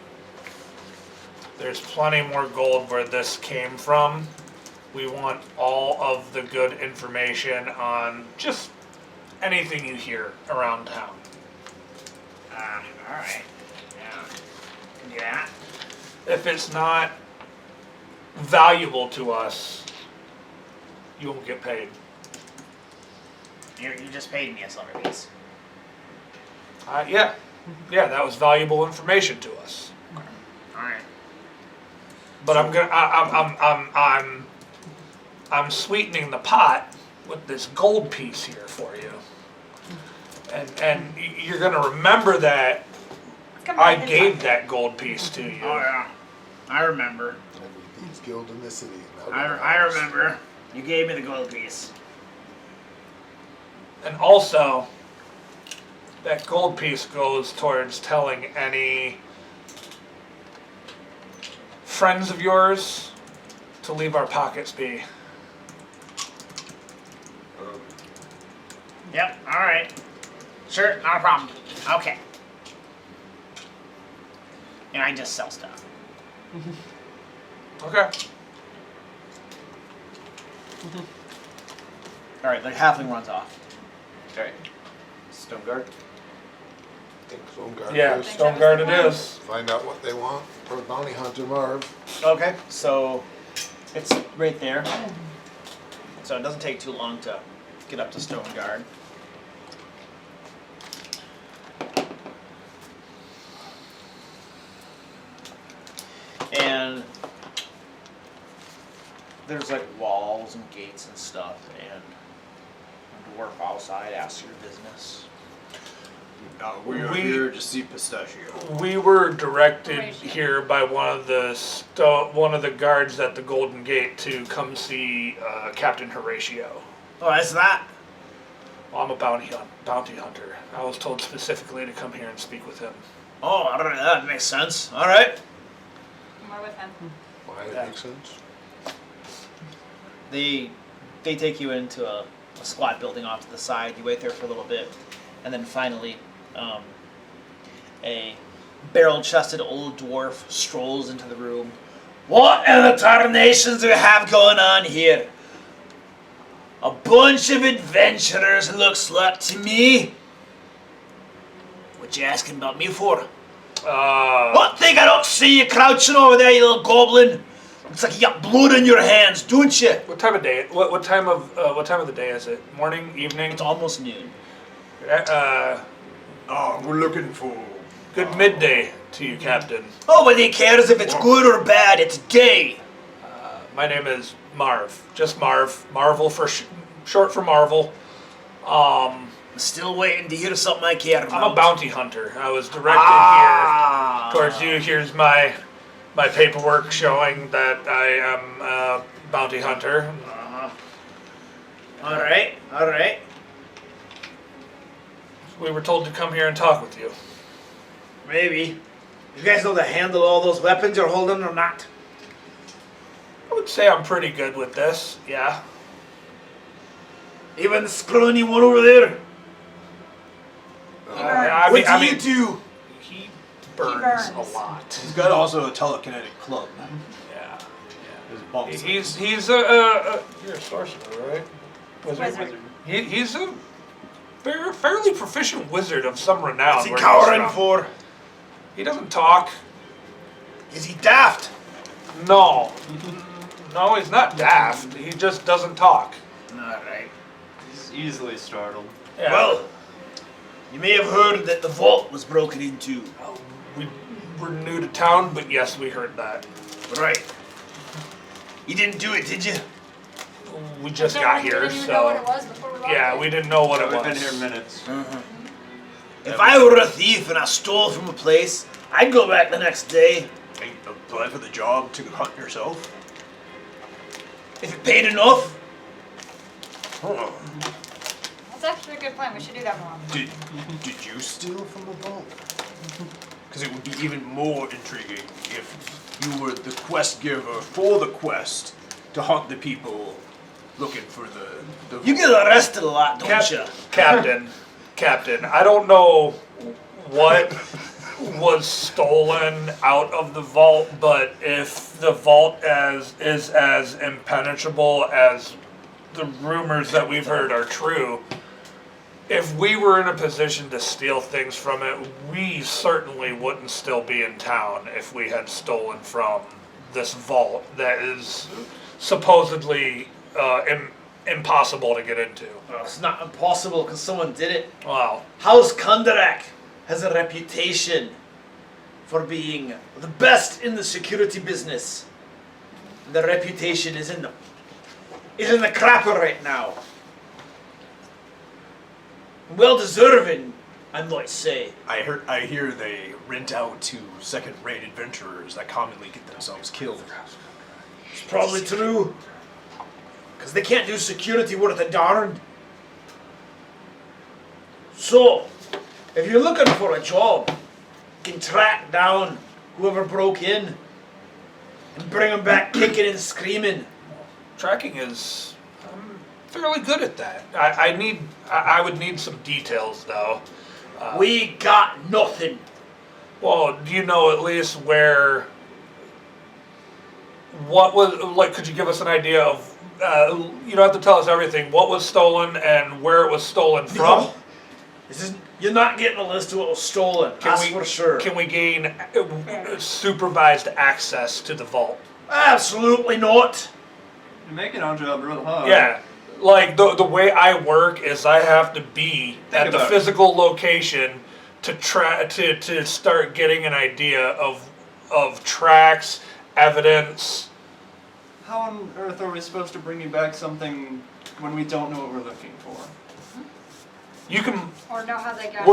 There's plenty more gold where this came from. We want all of the good information on just anything you hear around town. Alright. Yeah. Can do that. If it's not valuable to us, you won't get paid. You just paid me a silver piece. Yeah, that was valuable information to us. Alright. But I'm sweetening the pot with this gold piece here for you, and you're gonna remember that Come I on, gave that gold piece to you. Oh, yeah. I remember. Every thieves guild in the city. I remember. You gave me the gold piece. And also, that gold piece goes towards telling any friends of yours to leave our pockets be. Yep, alright. Sure, not a problem. Okay. And I just sell stuff. Okay. Alright, the halfling runs off. Alright. Stone guard. Yeah, stone guard it is. Find out what they want for bounty hunter Marv. Okay, so it's right there. So it doesn't take too long to get up to Stone Guard. And there's like walls and gates and stuff, and a dwarf outside asks your business. We are here to see Pistachio. We were directed here by one of the guards at the Golden Gate to come see Captain Horatio. Oh, that's that? Well, I'm a bounty hunter. I was told specifically to come here and speak with him. Oh, all right, that makes sense. All right. We're with him. Why it makes sense? They take you into a squat building off to the side. You wait there for a little bit, and then finally, a barrel-chested old dwarf strolls into the room. What in the tarnations do we have going on here? A bunch of adventurers, looks like to me. What you asking about me for? What, think I don't see you crouching over there, you little goblin? Looks like you got blood on your hands, don't you? What time of day? What time of the day is it? Morning, evening? It's almost noon. We're looking for... Good midday to you, Captain. Nobody cares if it's good or bad, it's day. My name is Marv. Just Marv. Marvel for short for Marvel. Still waiting to hear something I care about. I'm a bounty hunter. I was directed here towards you. Here's my paperwork showing that I am a bounty hunter. All right. We were told to come here and talk with you. Maybe. You guys know to handle all those weapons you're holding or not? I would say I'm pretty good with this. Yeah. Even the scrawny one over there. I mean, do? He burns a lot. He's got also a telekinetic club. Yeah. His bumps. He's you're a sorcerer, right? Wizard. He's a fairly proficient wizard of some renown. What's he where cowering he's from. for? He doesn't talk. Is he daft? No. No, he's not daft. He just doesn't talk. Alright. He's easily startled. Yeah. Well, you may have heard that the vault was broken into. We were new to town, but yes, we heard that. Right. You didn't do it, did you? We just So got we here, didn't even know what it so was before we logged yeah, in. we didn't know what it We've was. been here minutes. If I were a thief and I stole from a place, I'd go back the next day. Hey, apply for the job to hunt yourself. If it paid enough. Oh. That's actually a good plan. We should do that more often. Did you steal from the vault? Because it would be even more intriguing if you were the quest giver for the quest to hunt the people looking for the You get arrested a lot, don't you? Captain, I don't know what was stolen out of the vault, but if the vault is as impenetrable as the rumors that we've heard are true, if we were in a position to steal things from it, we certainly wouldn't still be in town if we had stolen from this vault that is supposedly impossible to get into. Well, it's not impossible because someone did it. Wow. House Kundarak has a reputation for being the best in the security business. The reputation is in the crapper right now. Well deserving, I might say. I hear they rent out to second-rate adventurers that commonly get themselves killed. It's probably true. Because they can't do security worth a darn. So, if you're looking for a job, you can track down whoever broke in and bring them back kicking and screaming. Tracking is, I'm fairly good at that. I would need some details though. We got nothing. Well, do you know at least where? What was like? Could you give us an idea of? You don't have to tell us everything. What was stolen and where it was stolen from? No. You're not getting a list of what was stolen. That's for sure. Can we gain supervised access to the vault? Absolutely not. You're making our job real hard. Yeah. Like the way I work is I have to be at the physical location to to start getting an idea of tracks, evidence. How on earth are we supposed to bring you back something when we don't know what we're looking for? You can. Or know how they got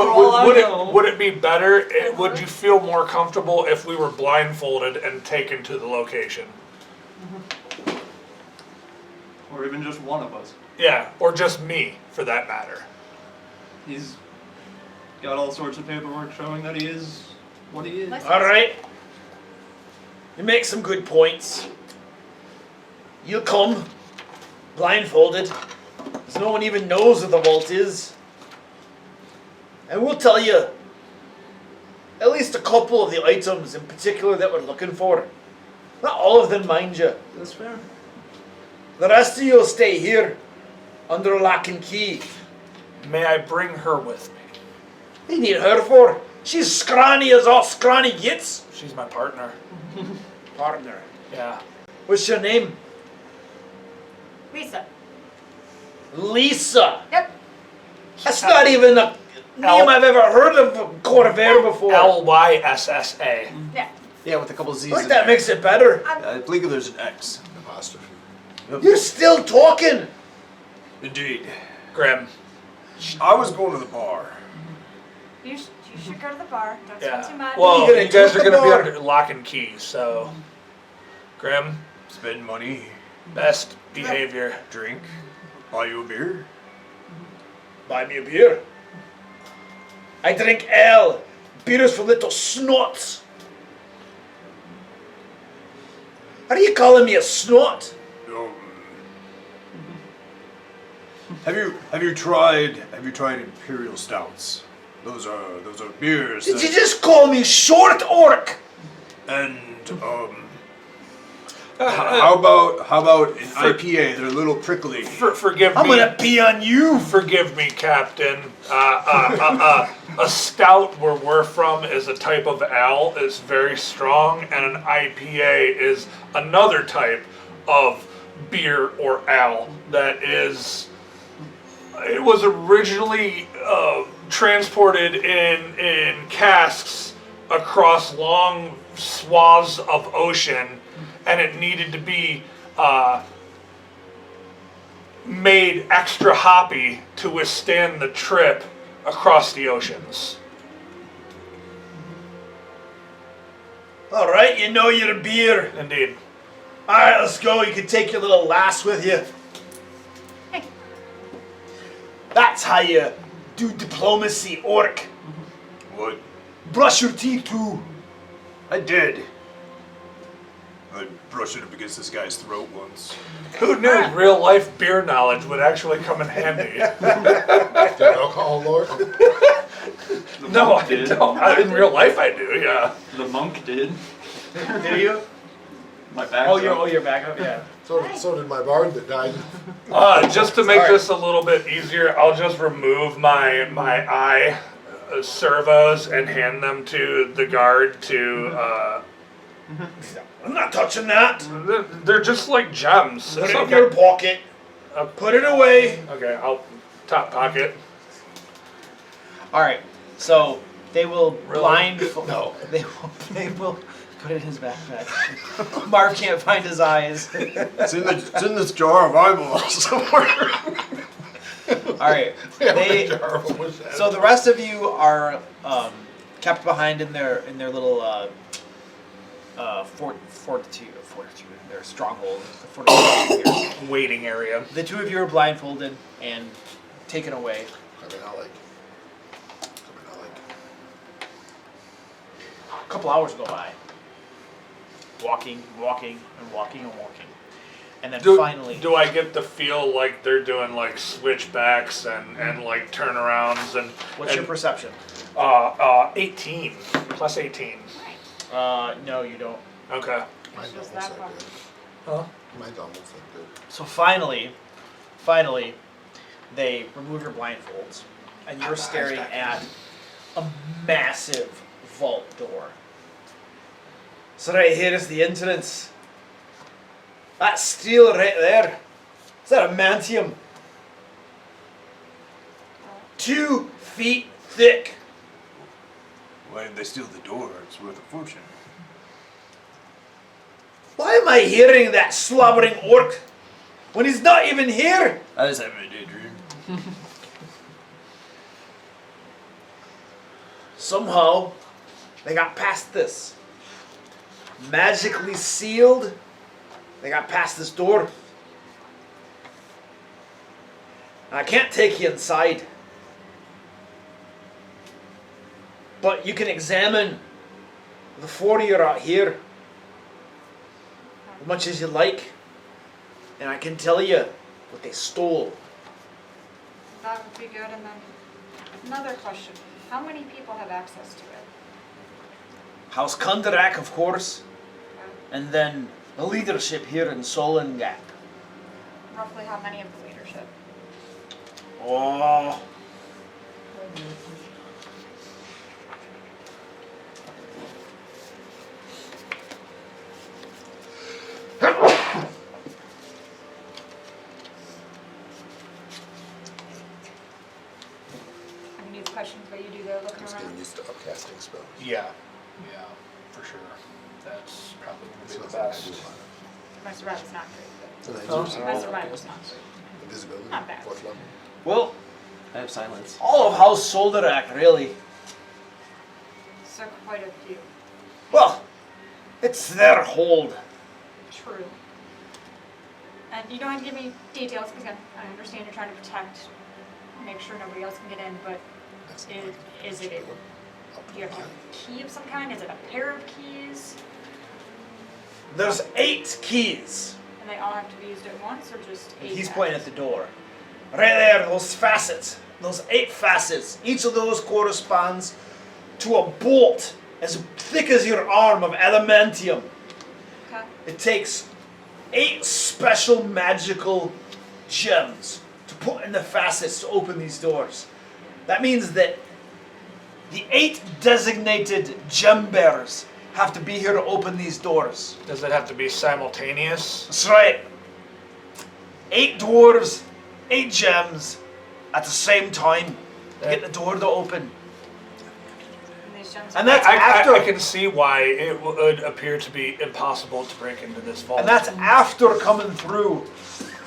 Would it be better? Would you feel more comfortable if we were blindfolded and taken to the location? Or even just one of us. Yeah, or just me, for that matter. He's got all sorts of paperwork showing that he is what he is. Alright. You make some good points. You come, blindfolded, because no one even knows where the vault is. And we'll tell you at least a couple of the items in particular that we're looking for. Not all of them, mind you. That's fair. The rest of you will stay here, under lock and key. May I bring her with me? What do you need her for? She's scrawny as all scrawny gets. She's my partner. Partner. Yeah. What's your name? Lisa. Lisa. Yep. That's not even a name I've ever heard of Corvair before. Lyssa. Yeah. Yeah, with a couple Z's I think in that there. makes it better. I believe there's an X. Apostrophe. You're still talking. Indeed. Grim. I was going to the bar. You should go to the bar. Don't Yeah. spend too much. Well, You gonna you guys toot are the going to be bar? under lock and key, so. Grim, Spend money, best behavior. drink, buy you a beer. Buy me a beer. I drink ale. Beer's for little snots. Are you calling me a snot? Have you tried imperial stouts? Those are beers. Did you just call me short orc? And how about an IPA? They're a little prickly. Forgive I'm me. gonna pee on you. Forgive me, Captain. A stout where we're from is a type of ale. It's very strong, and an IPA is another type of beer or ale that is. It was originally transported in casks across long swaths of ocean, and it needed to be made extra hoppy to withstand the trip across the oceans. All right, you know your beer. Indeed. All right, let's go. You can take your little lass with you. That's how you do diplomacy, orc. What? Brush your teeth too. I did. I brushed it up against this guy's throat once. Who knew real life beer knowledge would actually come in handy? Did alcohol lord? No, I don't. In real life, I do. Yeah. The monk did. Do you? My back. Your backup, yeah. So did my bard that died. Just to make Sorry. this a little bit easier, I'll just remove my eye servos and hand them to the guard to. I'm not touching that. They're just like gems. Put It's it in okay. your pocket. Put it away. Okay, I'll top pocket. All right, so they will Really? blindfold. No. They will put it in his backpack. Marv can't find his eyes. It's in this jar of eyeballs somewhere. All right. We have a They, big jar of them with that. so the rest of you are kept behind in their little fortitude, their stronghold, the fortitude here. Waiting area. The two of you are blindfolded and taken away. I mean, I like. A couple hours go by. Walking, and then finally. Do I get the feel like they're doing like switchbacks and like turnarounds and? What's your perception? 18 plus 18. No, you don't. Okay. Mine Just almost that like far. good. Huh? Mine's almost like good. So finally, they remove your blindfolds, and you're staring at a massive vault door. So right here is the entrance. That steel right there. Is that adamantium? 2 feet thick. Why did they steal the door? It's worth a fortune. Why am I hearing that slobbering orc when he's not even here? I was having a daydream. Somehow, they got past this. Magically sealed. They got past this door. I can't take you inside. But you can examine the 40 out here as much as you like. And I can tell you what they stole. That would be good. And then another question. How many people have access to it? House Kundarak, of course. And then the leadership here in Solangap. Roughly how many of the leadership? Oh. I mean, these questions, but you do go I'm looking just getting around. used to upcasting spells. Yeah. Yeah, for sure. That's probably gonna It's be not the something I do best. a lot. My survival's not great, So then Oh. use but my survival's not great. invisibility. Not bad. 4th level. Well, I have silence. all of House Solangap, really. So quite a few. Well, it's their hold. True. And you don't have to give me details because again, I understand you're trying to protect, make sure nobody else can get in, but That's is it a, do you have to have a key of some kind? Is it a pair of keys? There's 8 keys. And they all have to be used at once or just 8? He's pointing at the door. Right there, those facets. Those 8 facets. Each of those corresponds to a bolt as thick as your arm of adamantium. Okay. It takes 8 special magical gems to put in the facets to open these doors. That means that the 8 designated gem bearers have to be here to open these doors. Does it have to be simultaneous? That's right. 8 dwarves, 8 gems at the same time to get the door to open. And these gems And that's I after. can see why it would appear to be impossible to break into this vault. And that's after coming through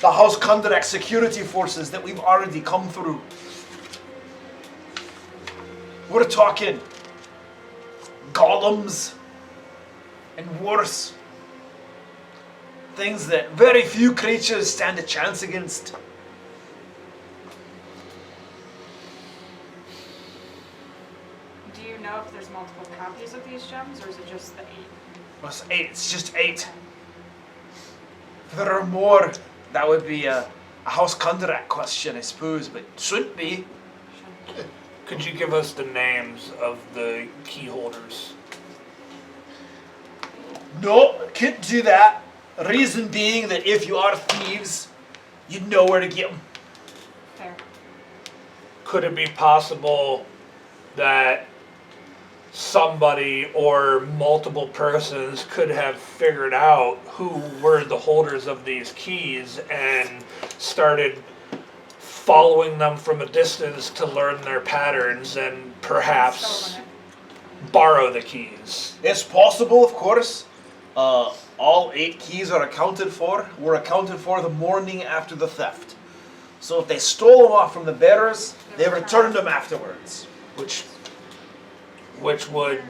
the House Kundarak security forces that we've already come through. We're talking golems and worse. Things that very few creatures stand a chance against. Do you know if there's multiple copies of these gems or is it just the 8? It's 8. It's just 8. If there are more, that would be a House Kundarak question, I suppose, but shouldn't be. Could you give us the names of the key holders? No, can't do that. Reason being that if you are thieves, you'd know where to get them. Fair. Could it be possible that somebody or multiple persons could have figured out who were the holders of these keys and started following them from a distance to learn their patterns and perhaps Stolen it. borrow the keys? It's possible, of course. All 8 keys are accounted for. Were accounted for the morning after the theft. So if they stole them off from the bearers, they returned them afterwards. Which would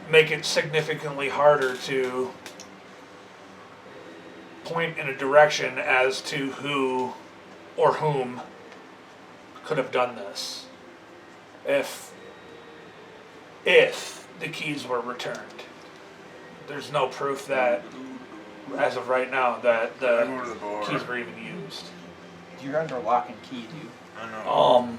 make it significantly harder to point in a direction as to who or whom could have done this if the keys were returned. There's no proof that, as of right now, that the keys were even used. You're under lock and key, dude. I know.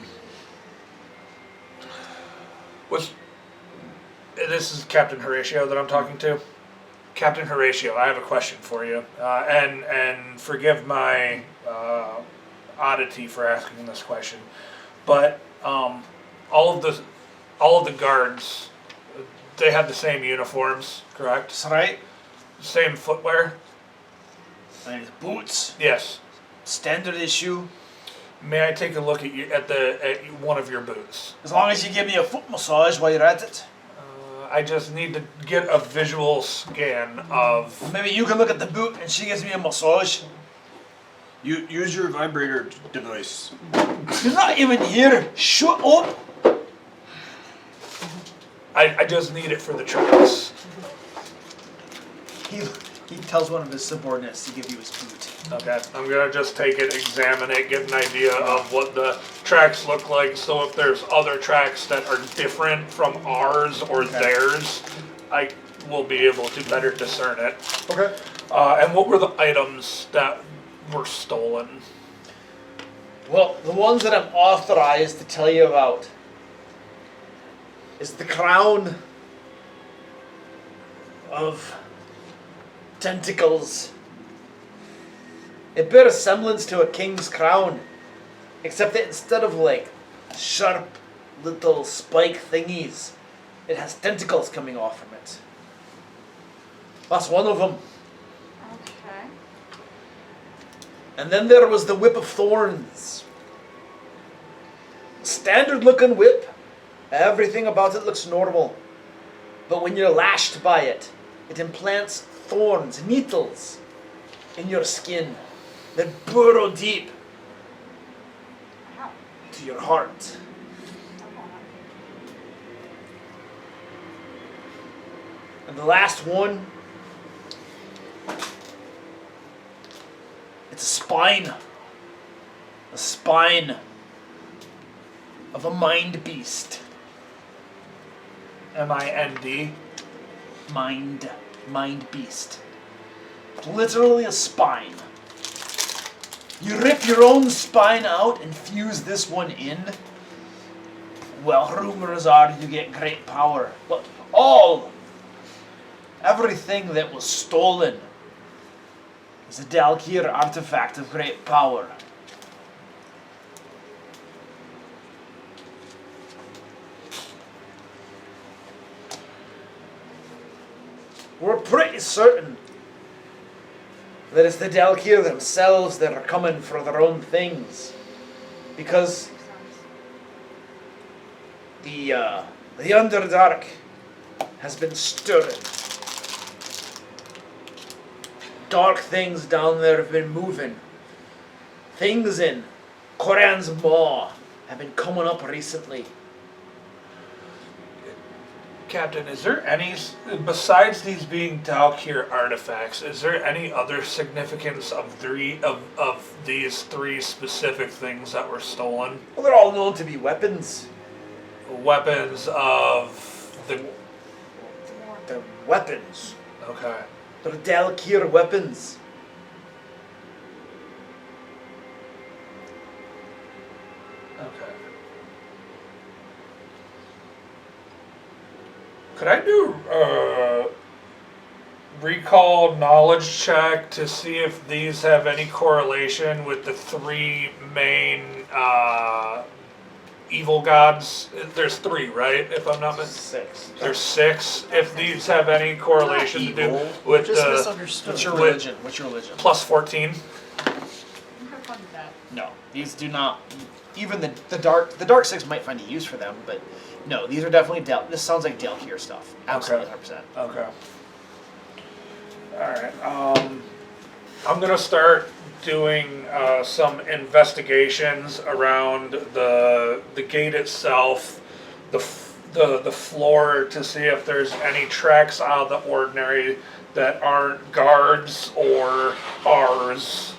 This is Captain Horatio that I'm talking to. Captain Horatio, I have a question for you, and forgive my oddity for asking this question, but all of the guards, they have the same uniforms, correct? That's right. Same footwear. And boots, Yes. standard issue. May I take a look at one of your boots? As long as you give me a foot massage while you're at it. I just need to get a visual scan of. Maybe you can look at the boot and she gives me a massage. You use your vibrator device. You're not even here. Shut up. I just need it for the tracks. He tells one of his subordinates to give you his boot. Okay, I'm gonna just take it, examine it, get an idea of what the tracks look like, so if there's other tracks that are different from ours or theirs, I will be able to better discern it. Okay. And what were the items that were stolen? Well, the ones that I'm authorized to tell you about is the crown of tentacles. It bears a semblance to a king's crown, except that instead of like sharp little spike thingies, it has tentacles coming off from it. That's one of them. Okay. And then there was the Whip of Thorns. Standard looking whip. Everything about it looks normal. But when you're lashed by it, it implants thorns, needles, in your skin that burrow deep Ow. to your heart. And the last one, it's a spine. A spine of a mind beast. M-I-N-D? Mind beast. Literally a spine. You rip your own spine out and fuse this one in. Well, rumors are you get great power. But everything that was stolen is a Dalkir artifact of great power. We're pretty certain that it's the Dalkir themselves that are coming for their own things. Because the Underdark has been stirring. Dark things down there have been moving. Things in Koran's Maw have been coming up recently. Captain, is there any, besides these being Dalkir artifacts, is there any other significance of these three specific things that were stolen? Well, they're all known to be weapons. Weapons of the... They're weapons. Okay. They're Dalkir weapons. Okay. Could I do a recall knowledge check to see if these have any correlation with the three main evil gods? There's three, right? If I'm not mistaken. 6. There's 6. If these have any correlation to do with Just the misunderstood. What's your religion? What's your religion? plus 14. Have fun with that. No, these do not. Even the dark 6 might find a use for them, but no, these are definitely This sounds like Dalkir stuff. Absolutely, 100%. Okay. Alright, I'm gonna start doing some investigations around the gate itself, the floor, to see if there's any tracks out of the ordinary that aren't guards or ours.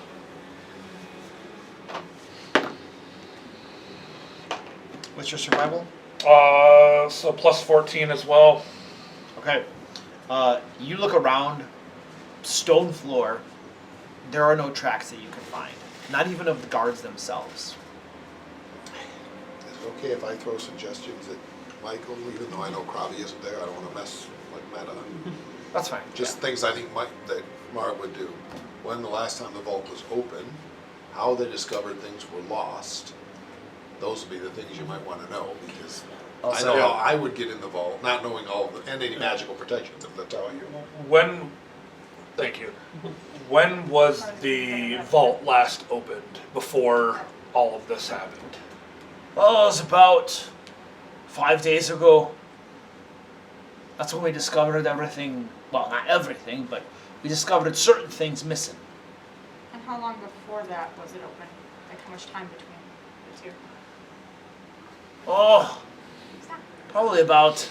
What's your survival? So plus 14 as well. Okay. You look around, stone floor. There are no tracks that you can find. Not even of the guards themselves. Is it okay if I throw suggestions at Michael, even though I know Krabi isn't there? I don't want to mess like meta. That's fine. Just things I think that Mart would do. When the last time the vault was open, how they discovered things were lost. Those would be the things you might want to know, because Also, I know how I would get in the vault, not knowing all of the, and any magical protections, if that's how you. Thank you. When was the vault last opened before all of this happened? Oh, it was about 5 days ago. That's when we discovered everything. Well, not everything, but we discovered certain things missing. And how long before that was it open? Like how much time between the two? Oh, probably about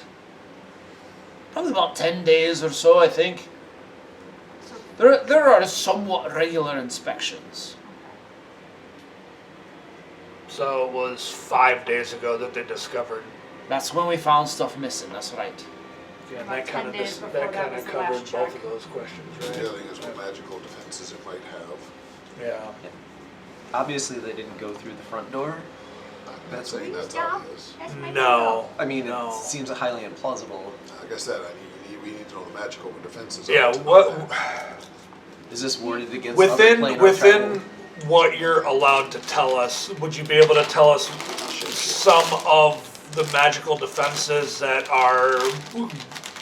10 days or so, I think. So, There are somewhat regular inspections. So it was 5 days ago that they discovered. That's when we found stuff missing, that's right. Yeah, and About that kind 10 of days before that kind was of the covered last both check. of those questions, The right? other thing is what magical defenses it might have. Yeah. obviously they didn't go through the front door. I'm not saying that's obvious. No. I mean, No. it seems highly implausible. Like I said, we need to know the magical defenses. Yeah. of it. What Is this warded against other planar within travel? what you're allowed to tell us? Would you be able to tell us some of the magical defenses that are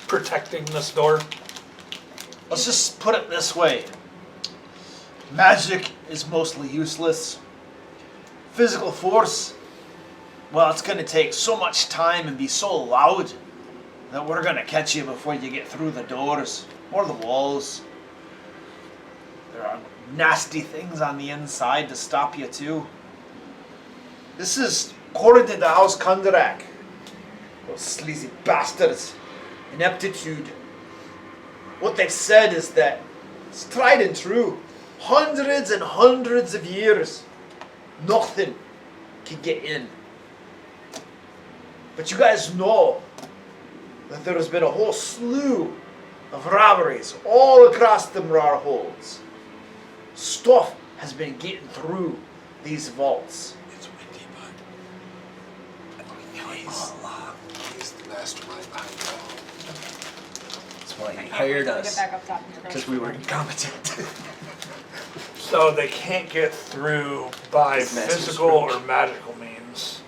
protecting this door? Let's just put it this way. Magic is mostly useless. Physical force, well, it's gonna take so much time and be so loud that we're gonna catch you before you get through the doors or the walls. There are nasty things on the inside to stop you too. This is according to the House Kundarak. Those sleazy bastards. Ineptitude. What they've said is that it's tried and true. Hundreds and hundreds of years. Nothing can get in. But you guys know that there has been a whole slew of robberies all across the Mror Holds. Stuff has been getting through these vaults. It's windy, bud. He's the mastermind behind it all. That's why he hired Get us, back up top and you're because going. we were incompetent. So they can't get through by It's massive physical scrooge. or magical means.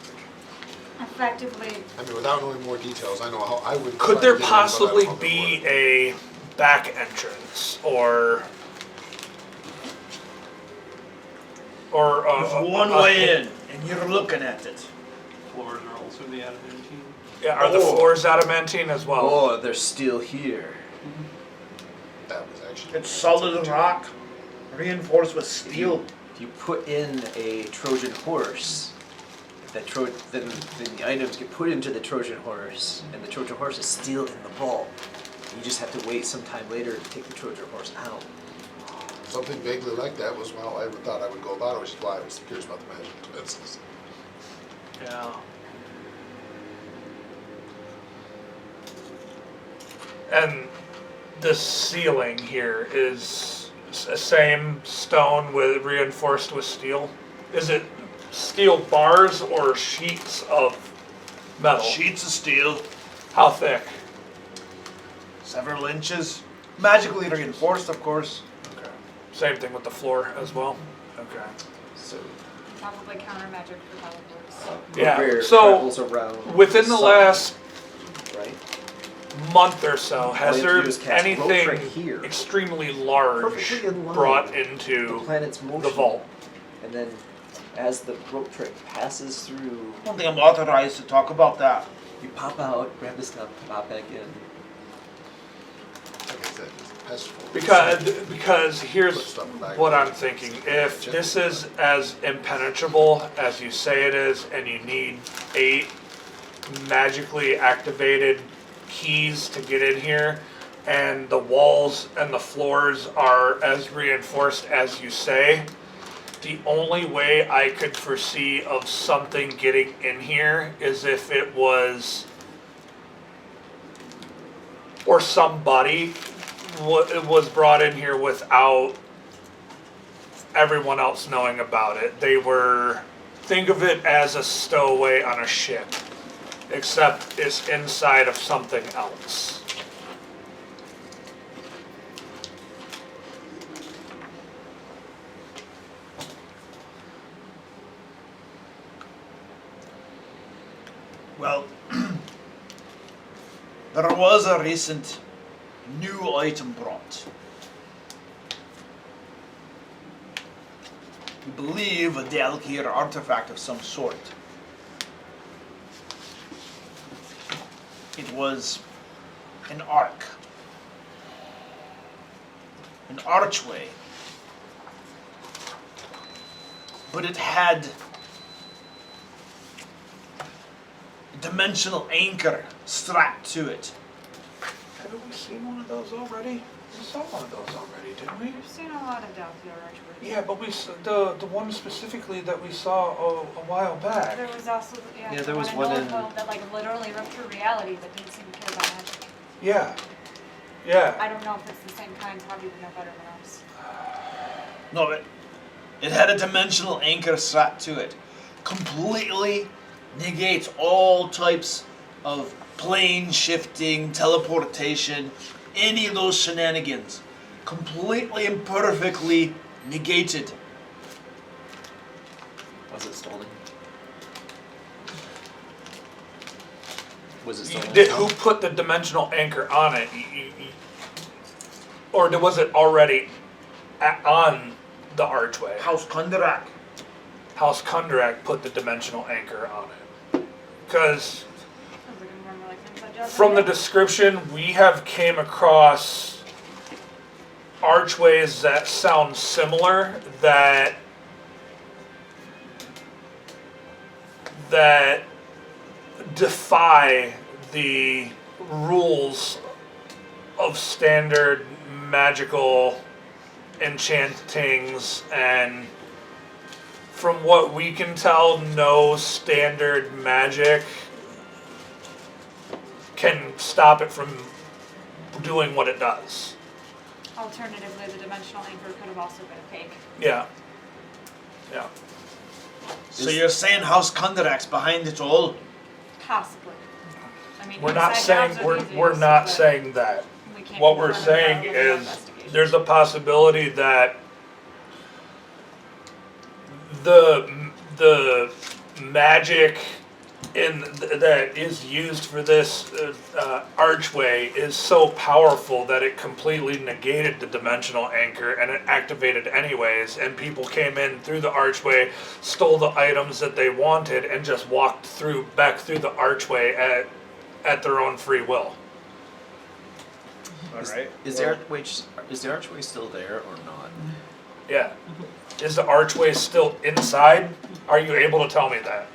Effectively, I mean, without knowing more details, I know how I would. Could try there to get in, but I possibly don't know be where. a back entrance or There's one way in, and you're looking at it. Floors are also the adamantine. Yeah, are the Oh. floors adamantine as well? Oh, they're still here. That was actually. It's solid rock, reinforced with steel. If you put in a Trojan horse, then the items get put into the Trojan horse, and the Trojan horse is still in the vault. You just have to wait some time later to take the Trojan horse out. Something vaguely like that was how I thought I would go about it, which is why I was curious about the magical defenses. Yeah. And the ceiling here is the same stone with reinforced with steel. Is it steel bars or sheets of metal? Sheets of steel, How thick? several inches. Magically reinforced, of course. Okay. Same thing with the floor as well. Okay. So probably counter magic for how it works. Yeah, Bear so travels around within the sun, last right? month or so, has All you have to there do is cast rope anything right here. extremely large Perfectly in line brought The into planet's motion. the vault? And then, as the rope trick passes through, I don't think I'm authorized to talk about that. you pop out, grab the stuff, pop back in. Like I said, just That's full. Because here's what I'm thinking. If this is as impenetrable as you say it is, and you need 8 magically activated keys to get in here, and the walls and the floors are as reinforced as you say, the only way I could foresee of something getting in here is if it was, or somebody was brought in here without everyone else knowing about it. They were, think of it as a stowaway on a ship, except it's inside of something else. Well, there was a recent new item brought. We believe a Dalkir artifact of some sort. It was an arc. An archway. But it had a dimensional anchor strapped to it. Haven't we seen one of those already? We saw one of those already, didn't we? We've seen a lot of Dalkir archways. Yeah, but the one specifically that we saw a while back. There was also Yeah, there the was one one in in- Northville that like literally ripped through reality but didn't seem to care about magic. Yeah. Yeah. I don't know if it's the same kind. Probably would know better than us. No, it had a dimensional anchor strapped to it. Completely negates all types of plane shifting, teleportation, any of those shenanigans. Completely and perfectly negated. Was it stolen? Was it stolen? Who put the dimensional anchor on it? Or was it already on the archway? House Kundarak. House Kundarak put the dimensional anchor on it. Because Sounds like a more like inside job. from the description, we have came across archways that sound similar that defy the rules of standard magical enchantings, and from what we can tell, no standard magic can stop it from doing what it does. Alternatively, the dimensional anchor could have also been a fake. Yeah. Yeah. So you're saying House Kundarak's behind it all? Possibly. I mean, We're not inside saying jobs are we're easiest, not but saying that. we can't What we're confirm saying that with no is investigation. there's a possibility that the magic that is used for this archway is so powerful that it completely negated the dimensional anchor, and it activated anyways, and people came in through the archway, stole the items that they wanted, and just walked back through the archway at their own free will. Alright. Is the archway still there or not? Yeah. Is the archway still inside? Are you able to tell me that?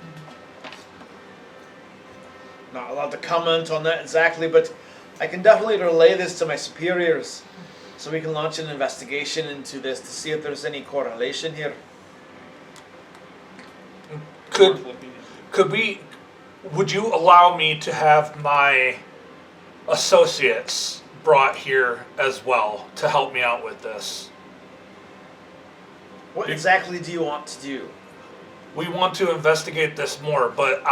Not allowed to comment on that exactly, but I can definitely relay this to my superiors so we can launch an investigation into this to see if there's any correlation here. Would you allow me to have my associates brought here as well to help me out with this? What exactly do you want to do? We want to investigate this more, but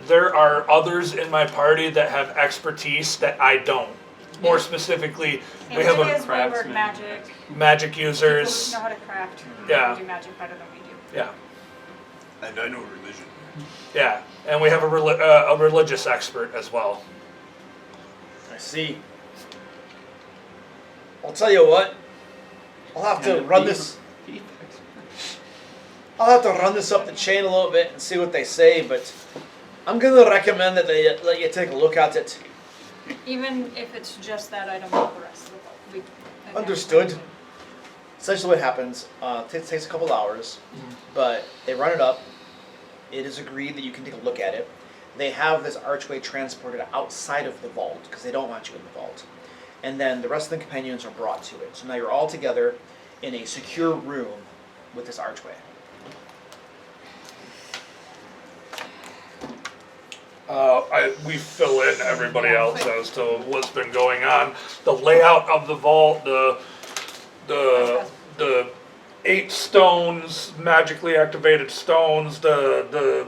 there are others in my party that have expertise that I don't. More specifically, we have It is wayward craftsman. magic. magic People users. who know how to craft. Yeah. Who do magic better than we do. Yeah, And I know religion. yeah, and we have a religious expert as well. I see. I'll tell you what. I'll have to run this. I'll have to run this up the chain a little bit and see what they say, but I'm gonna recommend that they let you take a look at it. Even if it's just that item, not the rest of the book. we. Understood. Essentially what happens, takes a couple hours, but they run it up. It is agreed that you can take a look at it. They have this archway transported outside of the vault, because they don't want you in the vault. And then the rest of the companions are brought to it. So now you're all together in a secure room with this archway. We fill in everybody else as to what's been going on. The layout of the vault, the 8 stones, magically activated stones, the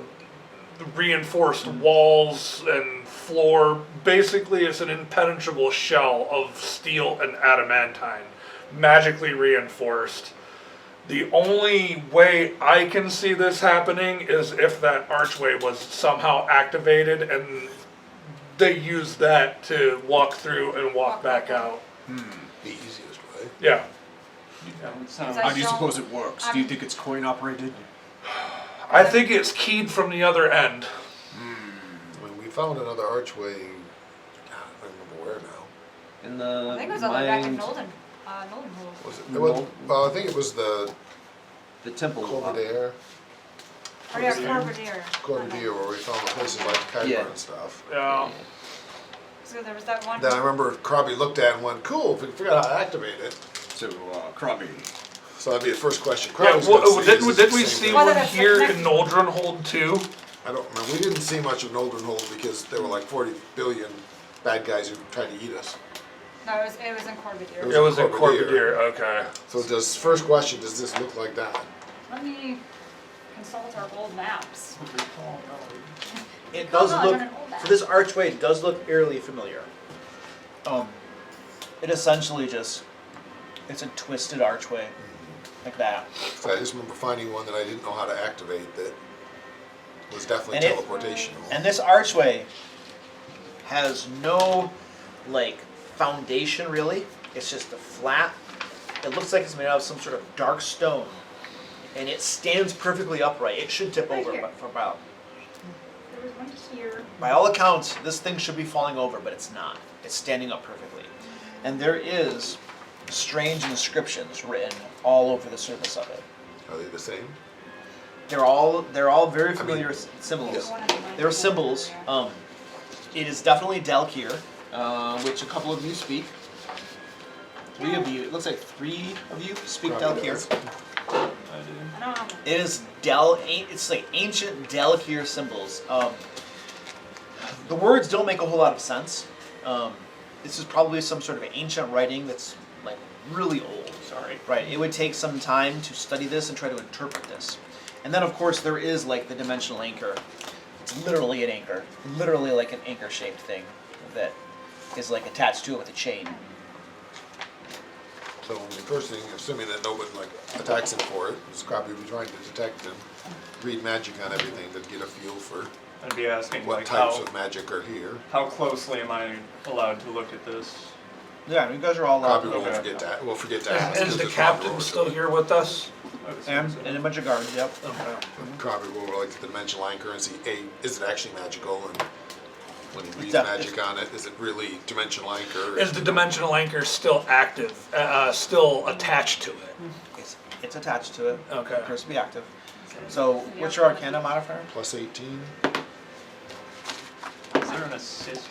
reinforced walls and floor. Basically, it's an impenetrable shell of steel and adamantine, magically reinforced. The only way I can see this happening is if that archway was somehow activated and they use that to walk through and walk back out. The easiest way. Yeah. How do you suppose it works? Do you think it's coin operated? I think it's keyed from the other end. When we found another archway, God, I don't remember where now. In the I think it was all the way back in Nolden Hold. Was it? Well, I think it was the temple. Corvair. Oh yeah, Corvair. Corvair, where we found the places like Kyber Yeah. and stuff. Yeah. So there was that one. Then I remember Krabby looked at it and went, cool, if we figure out how to activate it. So, Krabby. So that'd be the first question. Yeah, Krabby's gonna see, is it did the we same see thing? Well, one that's here next- in Noldren Hold too? I don't remember. We didn't see much of Nolden Hold because there were like 40 billion bad guys who tried to eat us. No, it was in Corvair. was It was in Corvair. Corvair, okay. So first question, does this look like that? Let me consult our old maps. It does Oh, no, I look, don't know that. so this archway does look eerily familiar. It essentially it's a twisted archway, like that. So I just remember finding one that I didn't know how to activate that was definitely And it- teleportational. And this archway has no, foundation really. It's just a flat, it looks like it's made out of some sort of dark stone. And it stands perfectly upright. It should tip Right over here. for about, There was one here. by all accounts, this thing should be falling over, but it's not. It's standing up perfectly. And there is strange inscriptions written all over the surface of it. Are they the same? They're all very familiar symbols. One of them, They're symbols. It is definitely Dalkir, which a couple of you speak. 3 of you, it looks like 3 of you speak Probably Dalkir. does. I don't know. It is it's like ancient Dalkir symbols. The words don't make a whole lot of sense. This is probably some sort of ancient writing that's like really old. Sorry. Right. It would take some time to study this and try to interpret this. And then of course there is like the dimensional anchor. It's literally an anchor. Literally like an anchor shaped thing that is like attached to it with a chain. So the first thing, assuming that nobody attacks him for it, is probably trying to detect and read magic on everything to get a feel for I'd be asking what like types of magic are here. how closely am I allowed to look at this? Yeah, you guys are all Probably out. won't forget that. We'll forget to ask. Is the captain still here with us? And a bunch of guards, yep. Probably will like the dimensional anchor and see, is it actually magical? And when he reads Def- magic on it, is it really dimensional anchor? Is the dimensional anchor still active, still attached to it? It's attached to it. Okay. It appears to be active. So what's your Arcana modifier? Plus 18. Is there an assist?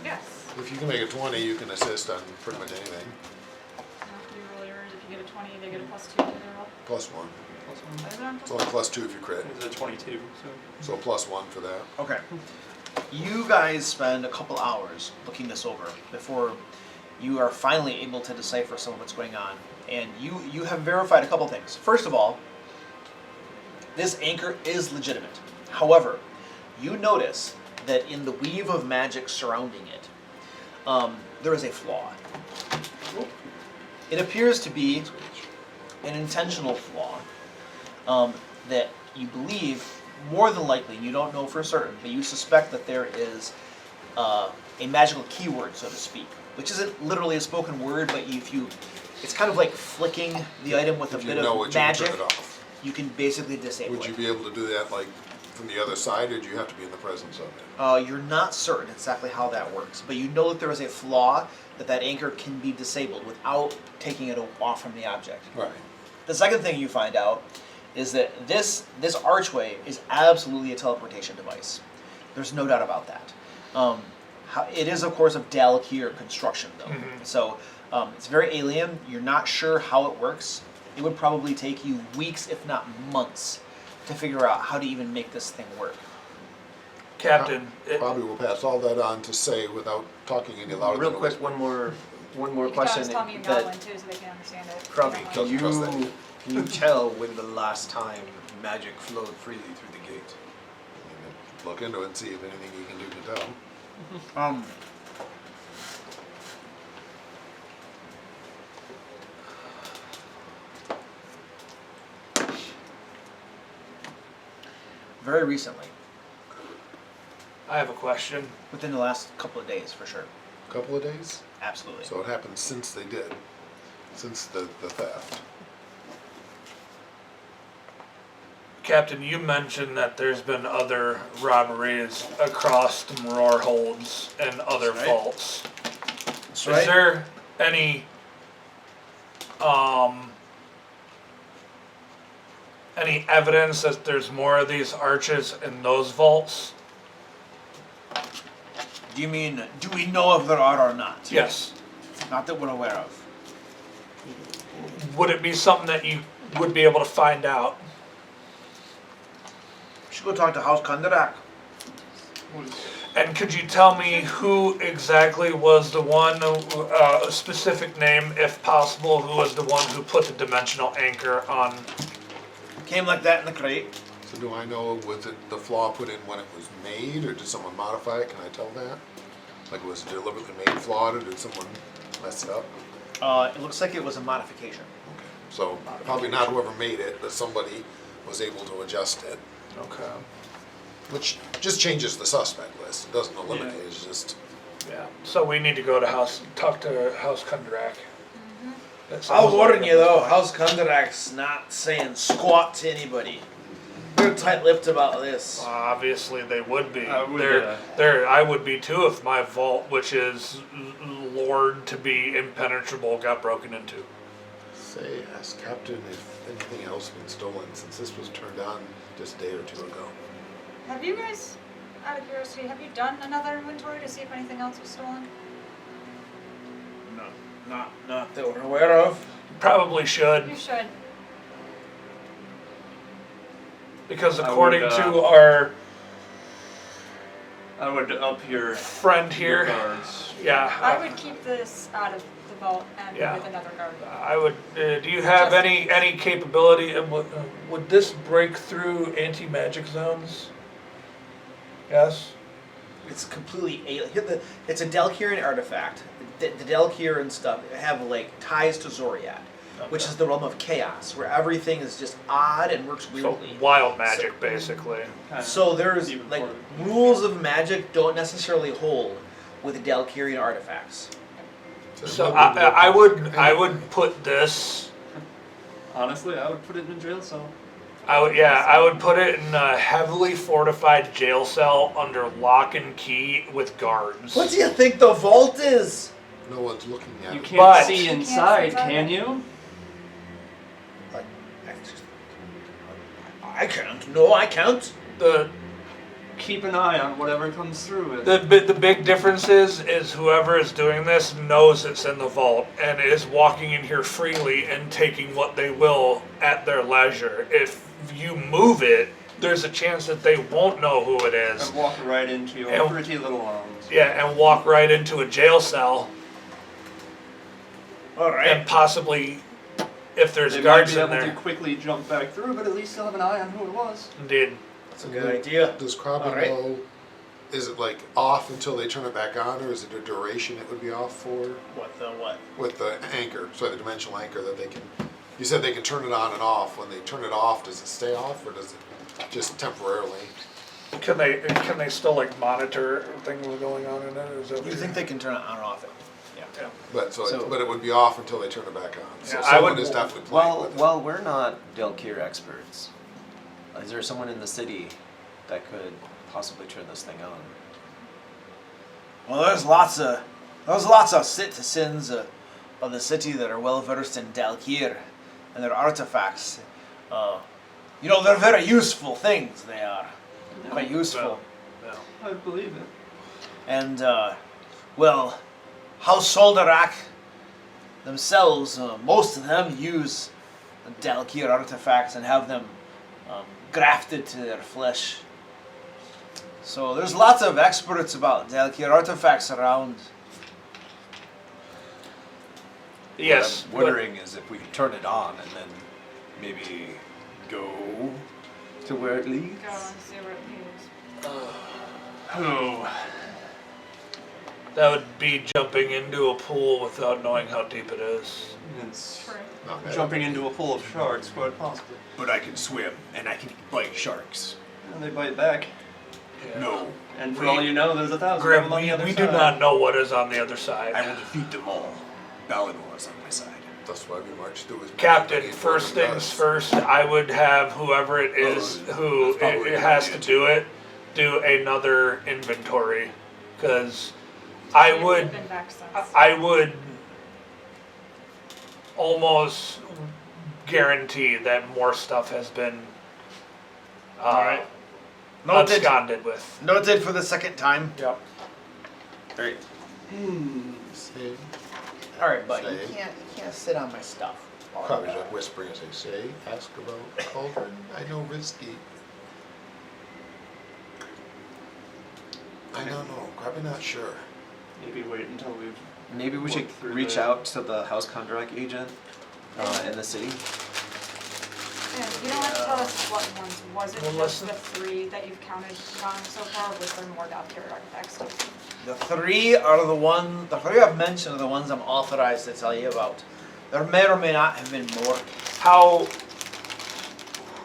Yes. If you can make a 20, you can assist on pretty much anything. After you roll yours, if you get a 20, they get a +2 to their roll. Plus 1. Is it on It's only plus 2 if you crit. It's a 22, So plus 1 for that. Okay. You guys spend a couple hours looking this over before you are finally able to decipher some of what's going on. And you have verified a couple things. First of all, this anchor is legitimate. However, you notice that in the weave of magic surrounding it, there is a flaw. It appears to be an intentional flaw that you believe, more than likely, you don't know for certain, but you suspect that there is a magical keyword, so to speak, which isn't literally a spoken word, but it's kind of like flicking the item with If a you bit know of it, you can magic. turn it off. You can basically disable Would it. you be able to do that from the other side, or do you have to be in the presence of it? You're not certain exactly how that works, but you know that there is a flaw that anchor can be disabled without taking it off from the object. Right. The second thing you find out is that this archway is absolutely a teleportation device. There's no doubt about that. It is, of course, of Dalekir construction, though. So it's very alien. You're not sure how it works. It would probably take you weeks, if not months, to figure out how to even make this thing work. Captain, Probably will pass all that on to say without talking any louder. Real than a quick, whisper. one more You can question. always tell me in Goblin too, so they can understand it. Crummy, You know. Don't trust that. can you tell when the last time magic flowed freely through the gate? Look into it and see if anything you can do to tell. Very recently, I have a question. within the last couple of days, for sure. Couple of days? Absolutely. So it happened since they did. Since the theft. Captain, you mentioned that there's been other robberies across the Mror Holds and other That's right. vaults. That's Is there any evidence that there's more of these arches in those vaults? Do you mean, do we know if there are or not? Yes. Not that we're aware of. Would it be something that you would be able to find out? We should go talk to House Kundarak. And could you tell me who exactly was the one, a specific name if possible, who was the one who put the dimensional anchor on? Came like that in the crate. So do I know, was it the flaw put in when it was made, or did someone modify it? Can I tell that? Like, was it deliberately made flawed, or did someone mess it up? It looks like it was a modification. Okay. So probably not whoever made it, but somebody was able to adjust it. Okay. Which just changes the suspect list. It doesn't eliminate it, it's just... Yeah, so we need to go to talk to House Kundarak. That I'll sounds warn like you though, House Kundarak's not saying squat to anybody. They're tight-lipped about this. Obviously, they would be. I would, I would be too if my vault, which is lured to be impenetrable, got broken into. Say, ask Captain if anything else been stolen since this was turned on just a day or two ago. Have you guys, out of curiosity, have you done another inventory to see if anything else was stolen? No, not that we're aware of. Probably should, You should. because I according would, to I would up your friend here, guards. yeah, I would keep this out of the vault and Yeah. with another guard. I would. Do you have Just- any capability? Would this break through anti-magic zones? Yes. It's completely alien. It's a Dalekirian artifact. The Dalekir and stuff have like ties to Zoriat, which is the realm of chaos, where everything is just odd and works So weirdly. wild magic, basically. So there's Even like for- rules of magic don't necessarily hold with Dalekirian artifacts. So I would put this. Honestly, I would put it in a jail cell. I would put it in a heavily fortified jail cell under lock and key with guards. What do you think the vault is? No one's looking at You it. can't But- see You can't see inside, inside can it. you? I can't. No, I can't. The Keep an eye on whatever comes through it. the big difference is whoever is doing this knows it's in the vault and is walking in here freely and taking what they will at their leisure. If you move it, there's a chance that they won't know who it is. And walk right into your And- pretty little arms. Yeah, and walk right into a jail cell All and right. possibly, if there's They might guards be in able to there. quickly jump back through, but at least you'll have an eye on who it was. Indeed. That's a good idea. Does Crabbe All right. know, is it like off until they turn it back on, or is it a duration it would be off for? What the what? With the anchor, so the dimensional anchor that they can, you said they can turn it on and off. When they turn it off, does it stay off, or does it just temporarily? Can they still like monitor things going on in it? Is that what You you're- think they can turn it on or off it? Yeah. But So- but it would be off until they turn it back on. So Yeah, I someone would- is definitely playing Well, with it. well, we're not Delkir experts. Is there someone in the city that could possibly turn this thing on? Well, there's lots of citizens of the city that are well versed in Dalkir and their artifacts. They're very useful things. They are quite useful. I believe it. And House Kundarak themselves, most of them use Dalkir artifacts and have them grafted to their flesh. So there's lots of experts about Dalkir artifacts around. Yes. What I'm wondering is if we could turn it on and then maybe go to where it leads. Go and see where it leads. Oh. That would be jumping into a pool without knowing how deep it is. It's True. Not bad. jumping into a pool of sharks, quite possibly. But I can swim and I can bite sharks. And they bite back. No, And for all you know, there's 1,000 of Grim, them on the other we side. do not know what is on the other side. I will defeat them all. Balinor is on my side. That's why we march through as many Captain, as first Eberron things does. first, I would have whoever it is who that's probably it a has good to idea, do another inventory. Because I We've would been back since. I would almost guarantee that more stuff has been Alright. Noted. absconded with. Noted for the second time. Yep. Alright. Say, Alright, buddy. Say. You can't sit on my stuff. probably just whispering as they say, ask about Cauldron. I know risky. I don't know, probably not sure. Maybe wait until we've... Maybe we should Look through reach the- out to the House Kundarak agent in the city. And you don't have to tell us what ones. Was it Well, just listen. the 3 that you've counted on so far? Or was there more Dalkir artifacts? The three I've mentioned are the ones I'm authorized to tell you about. There may or may not have been more. How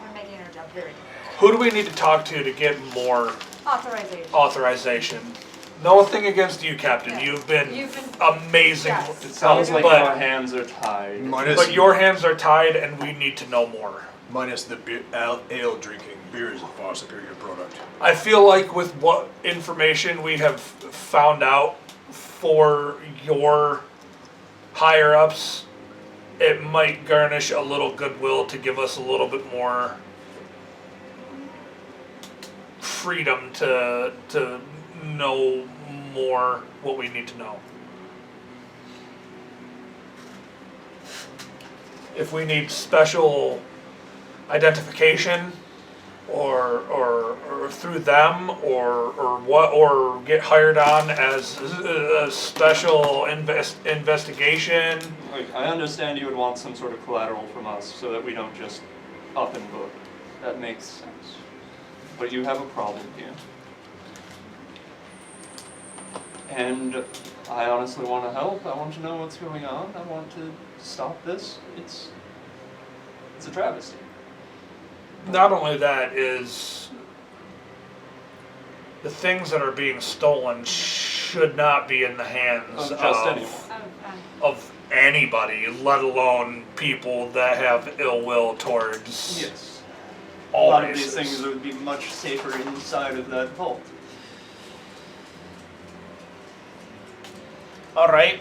We're making our job very difficult. who do we need to talk to get more Authorization. authorization? Nothing against you, Captain. Yeah. You've been You've been- amazing. Yes. It sounds like But- our hands are tied. But your hands are tied, and we need to know more. Minus the ale drinking, beer is a far superior product. I feel like with what information we have found out for your higher ups, it might garnish a little goodwill to give us a little bit more freedom to know more what we need to know. If we need special identification or through them or get hired on as a special investigation. Like, I understand you would want some sort of collateral from us so that we don't just up and book. That makes sense. But you have a problem here. And I honestly want to help. I want to know what's going on. I want to stop this. It's a travesty. Not only that is the things that are being stolen should not be in the hands Of just anyone. of anybody, let alone people that have ill will towards Yes. A all lot of races. these things would be much safer inside of that vault. Alright.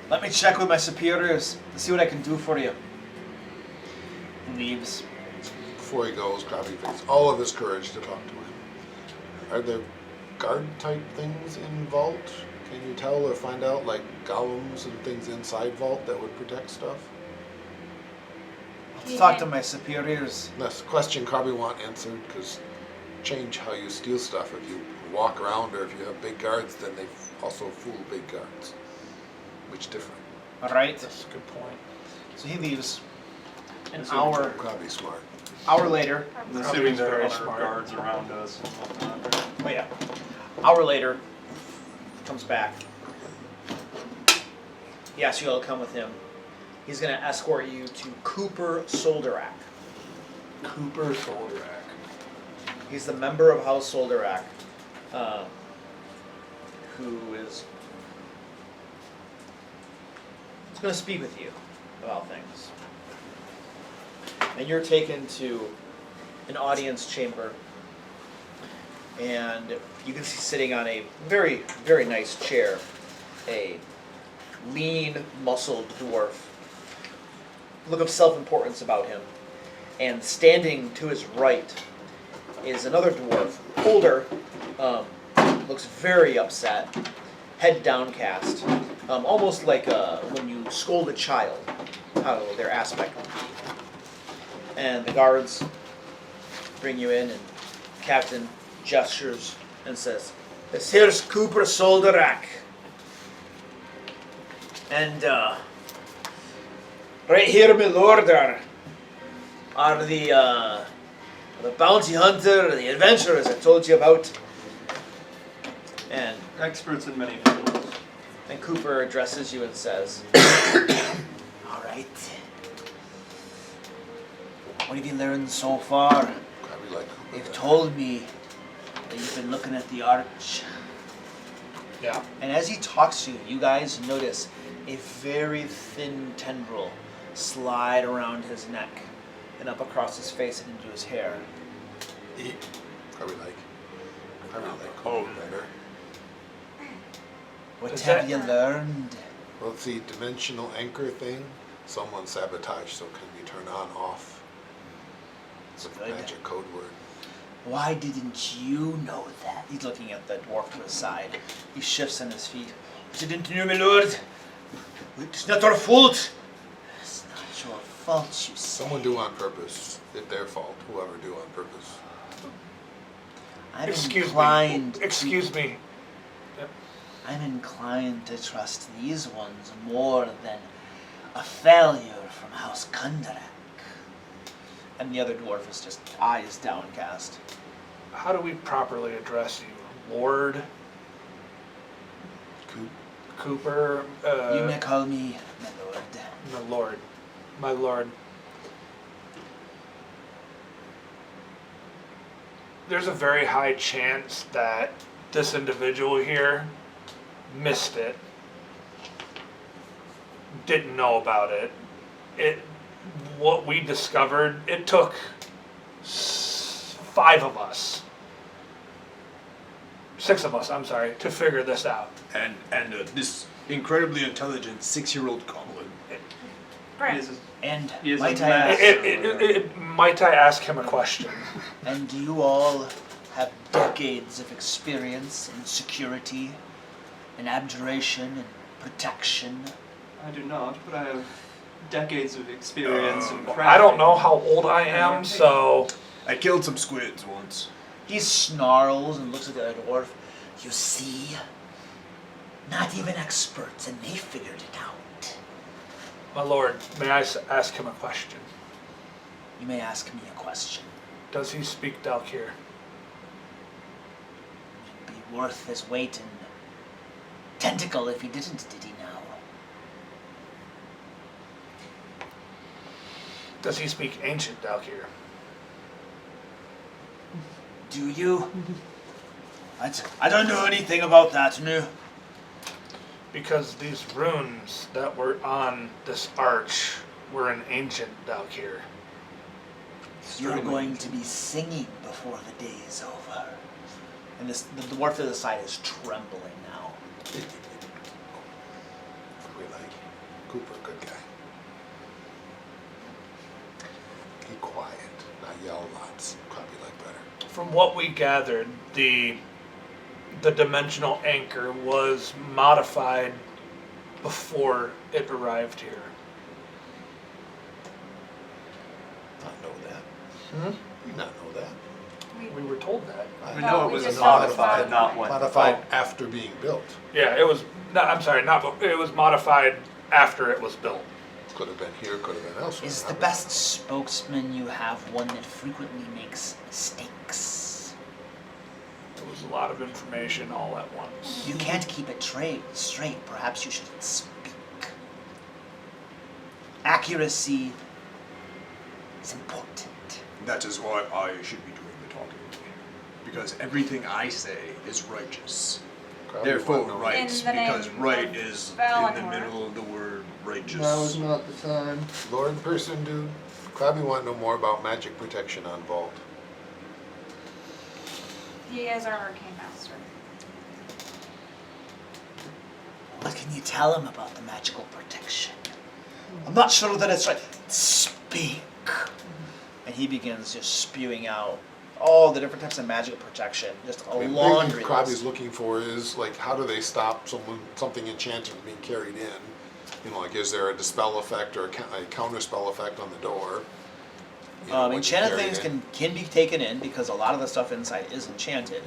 Let me check with my superiors to see what I can do for you. He leaves. Before he goes, Krabby takes all of his courage to talk to him. Are there guard type things in Vault? Can you tell or find out, like golems and things inside Vault that would protect stuff? Let's talk to my superiors. That's a question Krabby want answered, because change how you steal stuff. If you walk around or if you have big guards, then they also fool big guards. Which different? Alright. That's a good point. So he leaves. An Assuming hour Krabby's smart. later. I'm assuming there are very other smart. guards around us and whatnot. Right? Oh yeah. Hour later, comes back. He asks you all to come with him. He's gonna escort you to Cooper Kundarak. Cooper Solderak. He's the member of House Kundarak, who is going to speak with you about things. and you're taken to an audience chamber, and you can see sitting on a very, very nice chair a lean, muscled dwarf. Look of self-importance about him. And standing to his right is another dwarf, older, looks very upset, head downcast, almost like when you scold a child, how their aspect would be. And the guards bring you in, and Captain gestures and says, "This here's Cooper Soldarak. And right here, my lord, are the bounty hunter, the adventurers I told you about." And Experts in many fields. And Cooper addresses you and says, "All right. What have you learned so far? Probably like They've told me that you've been looking at the arch." Yeah. And as he talks to you, you guys notice a very thin tendril slide around his neck and up across his face and into his hair. Probably like Cooper better. What Is have that- you learned? Well, it's the dimensional anchor thing. Someone sabotaged, so it can be turned on, off. It's a Good. magic code word. Why didn't you know that? He's looking at the dwarf to his side. He shifts on his feet. "You didn't know, my lord. It's not our fault." "It's not your fault, you say." Someone do on purpose. It's their fault. Whoever do on purpose. I'm Excuse inclined. me. Excuse me. I'm inclined to trust these ones more than a failure from House Kundarak. And the other dwarf is just eyes downcast. How do we properly address you? Lord? Cooper? You may call me my lord. My lord. My lord. There's a very high chance that this individual here missed it. Didn't know about it. What we discovered, it took 5 of us. 6 of us, I'm sorry, to figure this out. And this incredibly intelligent 6-year-old goblin. Great. And He is might a I master. ask, Might I ask him a question? and do you all have decades of experience in security, in abjuration, and protection? I do not, but I have decades of experience in crafting. I don't know how old I am, so I killed some squids once. He snarls and looks at the other dwarf. You see, not even experts, and they figured it out. my lord, may I ask him a question? You may ask me a question. Does he speak Dalkir? It'd be worth his weight in tentacle if he didn't, did he now? Does he speak ancient Dalkir? Do you? I don't know anything about that, no. Because these runes that were on this arch were in ancient Dalkir. You're going to be singing before the day is over. And the dwarf to the side is trembling now. Probably like Cooper, good guy. Be quiet, not yell lots. Probably like better. From what we gathered, the dimensional anchor was modified before it arrived here. Not know that. You not know that. We were told that. We No, know we it was just a know it's modified, not one. Modified after being built. Yeah, it was. No, I'm sorry, it was modified after it was built. Could have been here, could have been elsewhere. Is the best spokesman you have one that frequently makes mistakes? It was a lot of information all at once. You can't keep it straight. Perhaps you should speak. Accuracy is important. That is why I should be doing the talking. Because everything I say is righteous. Probably Therefore, wouldn't know. right, In the because name right of is in Valinor. the middle of the word righteous. Now is not the time. Lord person, dude. Krabby want to know more about magic protection on Vault. He is our arcane master. What can you tell him about the magical protection? I'm not sure that it's right. Speak. And he begins just spewing out all the different types of magical protection, just a I mean, laundry the thing Krabby's list. looking for is, like, how do they stop something enchanted from being carried in? You know, like, is there a dispel effect or a counter spell effect on the door? You know, when you Enchanted carry things it in. can be taken in because a lot of the stuff inside is enchanted,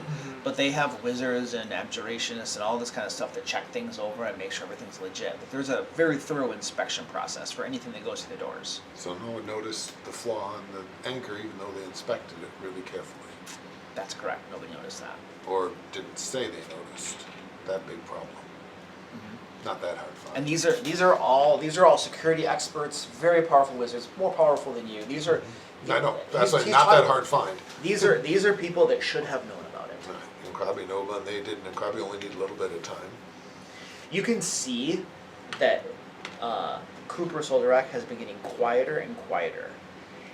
but they have wizards and abjurationists and all this kind of stuff that check things over and make sure everything's legit. But there's a very thorough inspection process for anything that goes through the doors. So no one noticed the flaw in the anchor, even though they inspected it really carefully. That's correct. Nobody noticed that. Or didn't say they noticed that big problem. Not that hard to find. And these are all security experts, very powerful wizards, more powerful than you. These are. I know, that's he's like not that talking- hard to find. These are people that should have known about it. And Krabby know, but they didn't, and Krabby only need a little bit of time. You can see that Cooper Solangap has been getting quieter and quieter.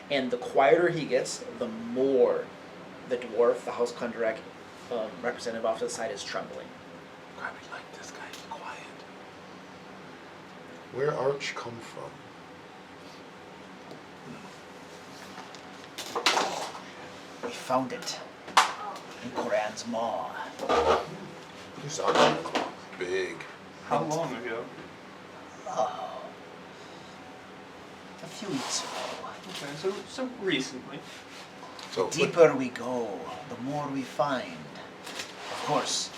And the quieter he gets, the more the dwarf, the House Kundarak representative off to the side, is trembling. Krabby like this guy be quiet. Where Arch come from? We found it in Koran's maw. This Arch big. How long ago? Oh, a few weeks ago. Okay, so recently. So The deeper we go, the more we find. Of course,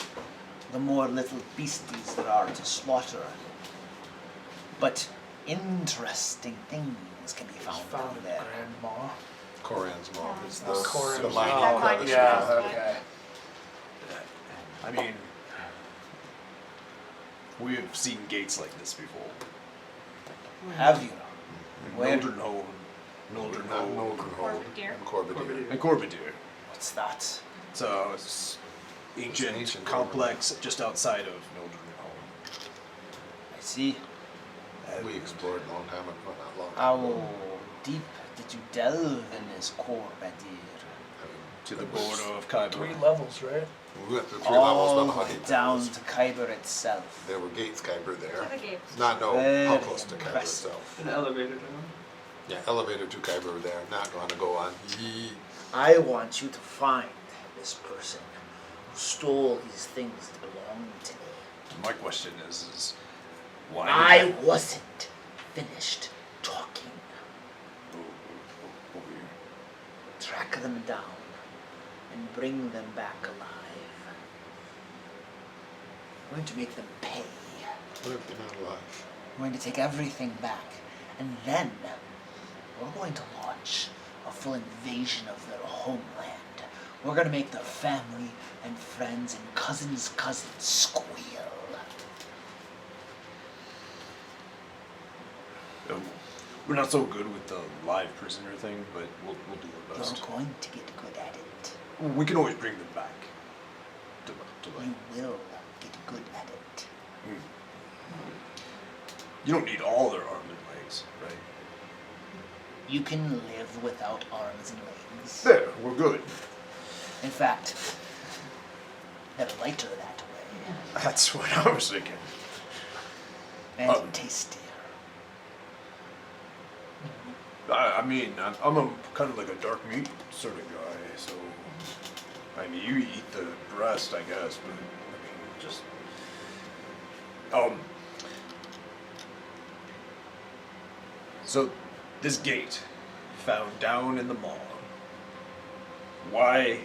the more little beasties there are to slaughter. But interesting things can be found down there. Grandma. Koran's mom is the, Koran's the mining mom. crevice. Yeah, okay. I mean, we've seen gates like this before. Have you? Where? Noldenhold. Noldenhold. Corbideer. Corbideer. And Corbideer. What's that? It's a ancient, ancient complex just outside of Noldenhold. I see. We explored a long time ago, not long time How ago. deep did you delve in this Corbideer? To the border of Kaiba. 3 levels, right? We went through 3 levels, All about the 100 way down levels. to Kyber itself. There were gates Kyber there. To the gates. Not know how Very close to Kyber impressive. itself. An elevator down. Yeah, elevator to Kyber there. Not going to go on. I want you to find this person who stole these things that belong to me. My question is why? I wasn't finished talking. Track them down and bring them back alive. I'm going to make them pay. What if they're not alive? We're going to take everything back, and then we're going to launch a full invasion of their homeland. We're going to make their family and friends and cousins' squeal. We're not so good with the live prisoner thing, but we'll do our best. You're going to get good at it. We can always bring them back. To life. You will get good at it. You don't need all their arms and legs, right? You can live without arms and legs. There, we're good. In fact, they're lighter that way. That's what I was thinking. And tastier. I mean, I'm a kind of like a dark meat sort of guy, so I mean, you eat the breast, I guess, but I mean, just So this gate found down in the mall. Why?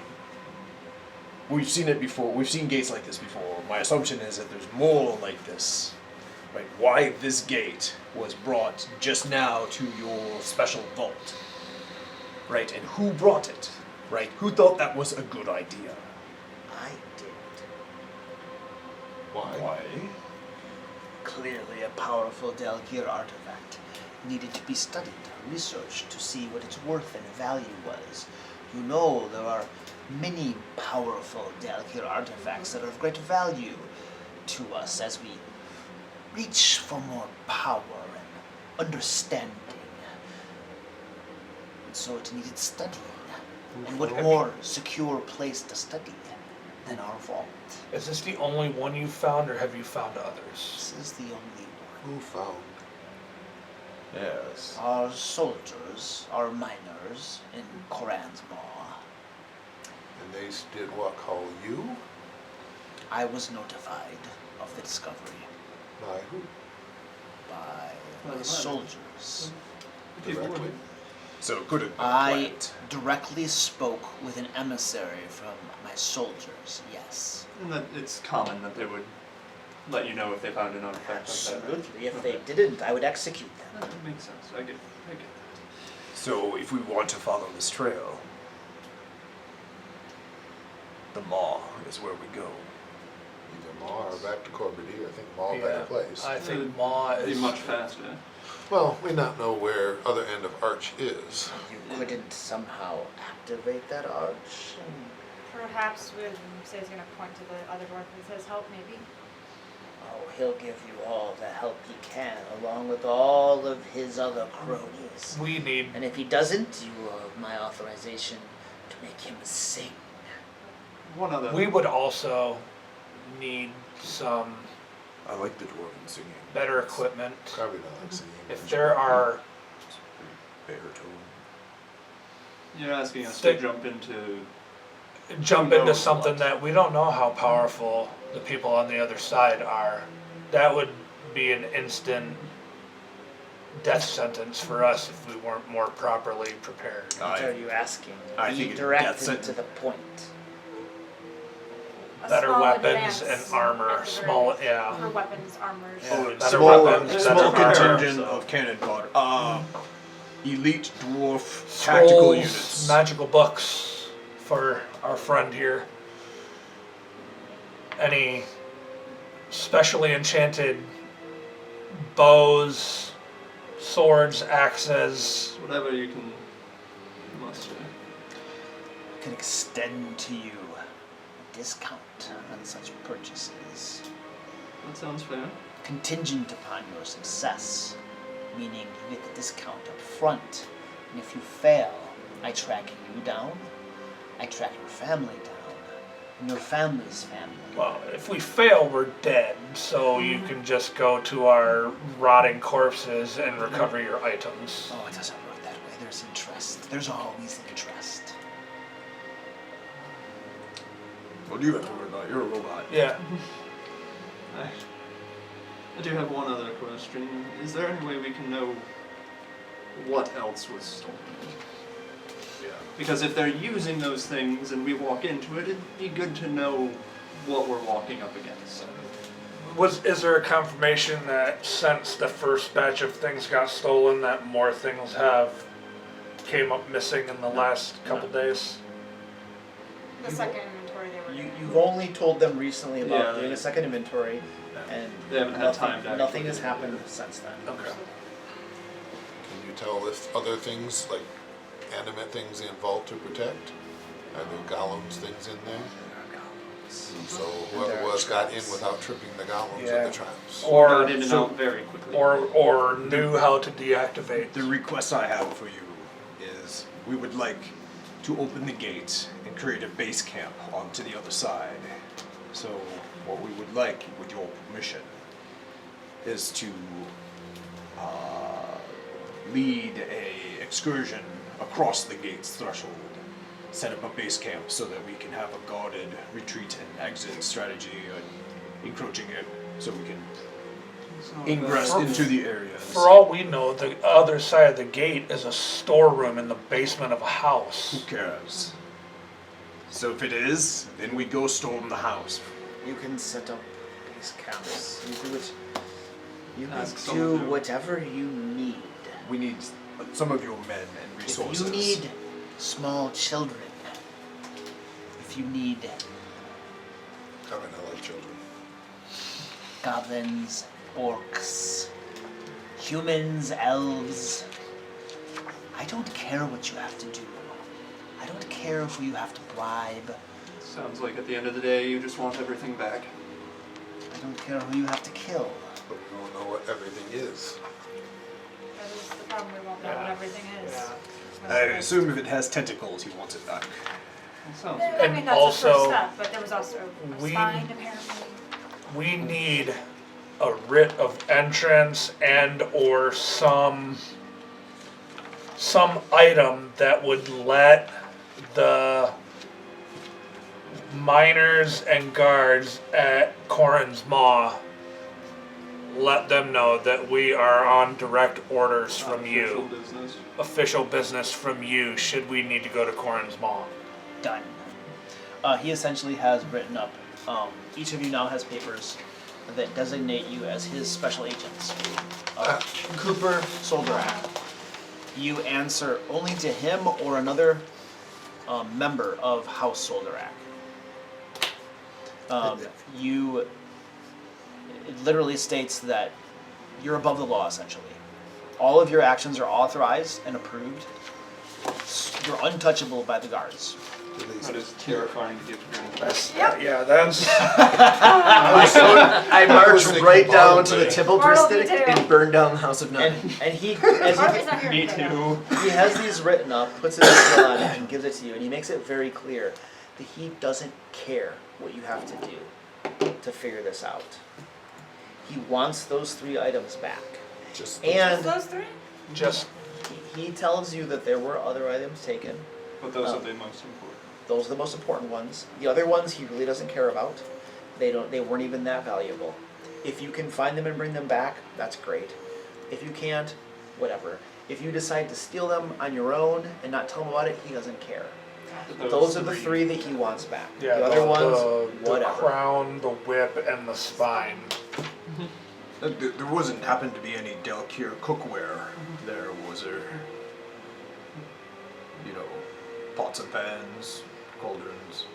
We've seen it before. We've seen gates like this before. My assumption is that there's more like this. Right? Why this gate was brought just now to your special vault. Right? And who brought it? Right? Who thought that was a good idea? I did. Why? Clearly a powerful Delgir artifact needed to be studied, researched to see what its worth and value was. You know, there are many powerful Delgir artifacts that are of great value to us as we reach for more power and understanding. so it needed studying. And what more secure place to study than our vault? Is this the only one you found, or have you found others? This is the only one. Who found? Yes. Our soldiers, our miners in Koran's Maw. And they did what? Call you? I was notified of the discovery By who? by By my the soldiers. Directly? So it could have been I planned. directly spoke with an emissary from my soldiers, yes. And that it's common that they would let you know if they found an artifact like that. Absolutely. If they didn't, I would execute them. That makes sense. I get that. So if we want to follow this trail, the Maw is where we go. Either Maw or back to Corbidier. I think Maw a better place. I think Maw It'd be is much faster. Well, we not know where other end of Arch is. You couldn't somehow activate that arch? Perhaps when Say's gonna point to the other dwarf and says, help maybe. Oh, he'll give you all the help he can, along with all of his other cronies. we need. And if he doesn't, you have my authorization to make him sing. One other. We would also need some I like the dwarven singing. better equipment. Probably not like singing. If there are, Baritone. You're asking us Stick- to jump into. jump Who into knows something what? that we don't know how powerful the people on the other side are. That would be an instant death sentence for us if we weren't more properly prepared. What are you asking? I Be think it's direct death and to sentence. the point. A Better small weapons advance and armor, at the very small, least. yeah. For weapons, armors. Yeah, Oh, and better small, weapons, small better contingent armor, so- of cannon fodder. Elite dwarf tactical Scrolls, units. magical books for our friend here. Any specially enchanted bows, swords, axes. Whatever you can muster. I can extend to you a discount on such purchases. That sounds fair. Contingent upon your success, meaning you get the discount up front. And if you fail, I track you down, I track your family down, and your family's family. Well, if we fail, we're dead. So you can just go to our rotting corpses and recover your items. Oh, it doesn't work that way. There's interest. There's always interest. What do you have to worry about? You're a robot. Yeah. I do have one other question. Is there any way we can know what else was stolen? Yeah. Because if they're using those things and we walk into it, it'd be good to know what we're walking up against. Is there a confirmation that since the first batch of things got stolen, that more things have came up missing in the last couple days? The second inventory they were doing. You've only told them recently about Yeah. doing a second inventory, and They haven't had time to nothing actually has do happened it. since then. Okay. Can you tell if other things, like animate things in vault to protect? Are there golems things in there? So whoever There are was got in traps. without tripping the golems Yeah. and the traps. Or Got in and so- out very quickly. or knew how to deactivate. The request I have for you is we would like to open the gate and create a base camp onto the other side. So what we would like, with your permission, is to lead a excursion across the gate's threshold. Set up a base camp so that we can have a guarded retreat and exit strategy, encroaching it so we can ingress For- into the areas. For all we know, the other side of the gate is a storeroom in the basement of a Who house. cares? So if it is, then we go storm the house. You can set up base camps. You do it. You can Ask do someone to. whatever you need. We need some of your men and resources. If you need small children, if you need I mean, I like children. goblins, orcs, humans, elves, I don't care what you have to do. I don't care who you have to bribe. Sounds like at the end of the day, you just want everything back. I don't care who you have to kill. But we don't know what everything is. That is the problem, we won't know what Yeah. everything is. Yeah. I assume if it has tentacles, he wants it back. That sounds I mean, And that's the also, first step, but there was also a we- spine, apparently. we need a writ of entrance and or some item that would let the miners and guards at Corin's Maw let them know that we are on direct orders from official you. business. Official business from you should we need to go to Corin's Maw. Done. He essentially has written up. Each of you now has papers that designate you as his special agents. Cooper Solangap. You answer only to him or another member of House Kundarak. It literally states that you're above the law, essentially. All of your actions are authorized and approved. You're untouchable by the guards. That is terrifying to get through. Yeah, that's I marched right down to the Tibble Bartleby stick too. and burned down the House of Nine. And he, Bartley's not here Me today, though. too. he has these written up, puts it on, and gives it to you, and he makes it very clear that he doesn't care what you have to do to figure this out. He wants those 3 items back. Just And Those three? just he tells you that there were other items taken. But those are the most important. Those are the most important ones. The other ones he really doesn't care about. They weren't even that valuable. If you can find them and bring them back, that's great. If you can't, whatever. If you decide to steal them on your own and not tell him about it, he doesn't care. Those are the 3 that he wants back. yeah, the other ones, the whatever. crown, the whip, and the spine. There wasn't happened to be any Delcure cookware there, was there? You know, pots and pans, cauldrons,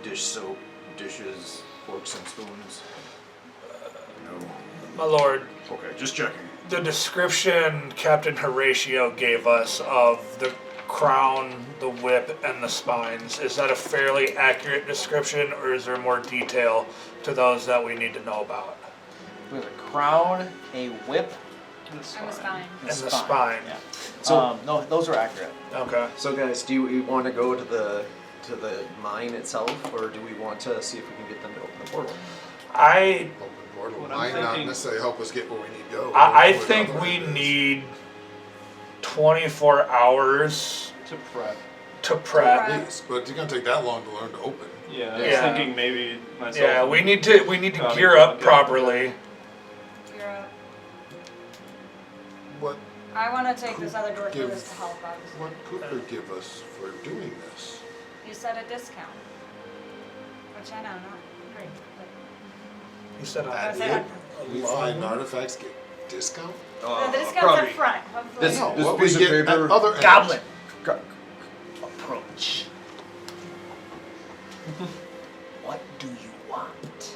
dish soap, dishes, forks and spoons. No. My lord, Okay, just checking. the description Captain Horatio gave us of the crown, the whip, and the spines, is that a fairly accurate description, or is there more detail to those that we need to know about? There's a crown, a whip, And the spine. And the spine. Yeah. So- No, those are accurate. Okay. So guys, do we want to go to the mine itself, or do we want to see if we can get them to open the portal? I open portal What I'm might not thinking- necessarily help us get where we need to go. think Whatever we it is. need 24 hours To prep. to prep. Right. Yes, but it's gonna take that long to learn to open. Yeah, I Yeah. was thinking maybe myself. Yeah, we need to Probably gear not up good. properly. You're up. What I want to take this other door through Give- this to help us. what Cooper give us for doing this? You said a discount. Which I know, not great. But You said I I would say We find artifacts get discount? the discount's probably. up front. Hopefully. This- No, this what piece we of get paper- at other ends. Goblin. Approach. What do you want?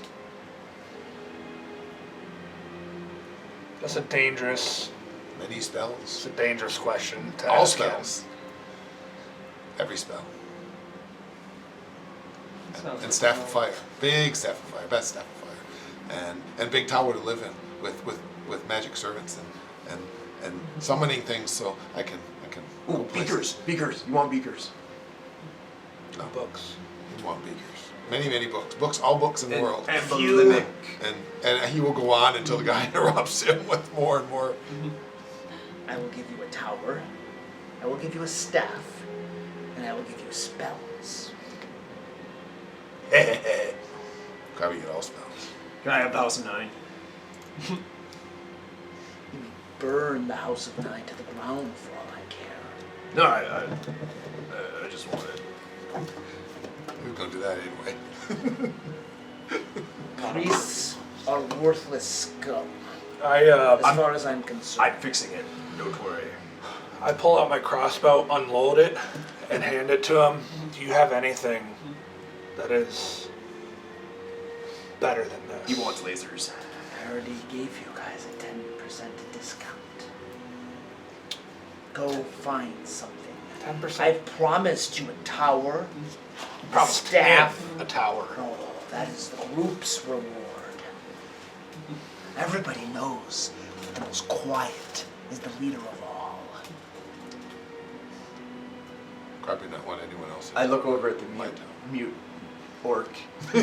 That's a dangerous Many it's spells. a dangerous question to All ask him. spells. Every spell. Sounds And Staff of Fire. Big Staff of Fire. Best Staff of Fire. And big tower to live in with magic servants and summoning things so I can Ooh, go places. beakers. You want beakers? No, Books. you want beakers. Many books. Books, all books in the world. And you- bulimic. And he will go on until the guy interrupts him with more and more. I will give you a tower. I will give you a staff. And I will give you spells. Probably get all spells. Can I have the House of Nine? You burn the House of Nine to the ground for all I care. No, I just wanted. We were gonna do that anyway. Priests are worthless scum, I as far as I'm concerned. I'm fixing it. Don't worry. I pull out my crossbow, unload it, and hand it to him. Do you have anything that is better than this? He wants lasers. I already gave you guys a 10% discount. Go find something. 10%. I've promised you a tower, promised staff. him a tower. No, that is the group's reward. Everybody knows that the most quiet is the leader of all. Probably not want anyone else. I look over at the mute orc. A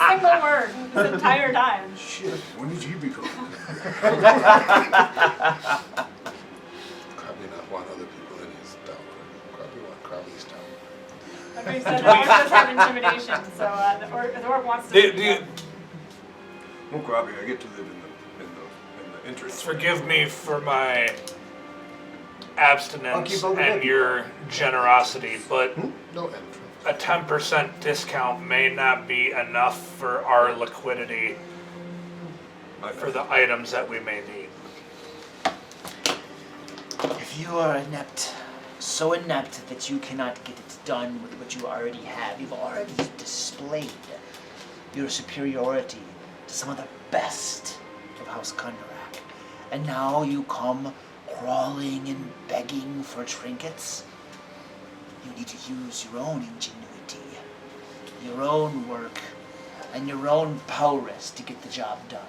single word this entire time. Shit, when did you become? Probably not want other people in his tower. Probably want Crowley's tower. Like we said, the orc does have intimidation, so the orc wants to. Well, Robbie, I get to live in the entrance. Forgive me for my I'll abstinence keep on and looking. your generosity, but No entrance. a 10% discount may not be enough for our liquidity for the items that we may need. If you are inept, so inept that you cannot get it done with what you already have, you've already displayed your superiority to some of the best of House Kundarak. And now you come crawling and begging for trinkets? You need to use your own ingenuity, your own work, and your own prowess to get the job done.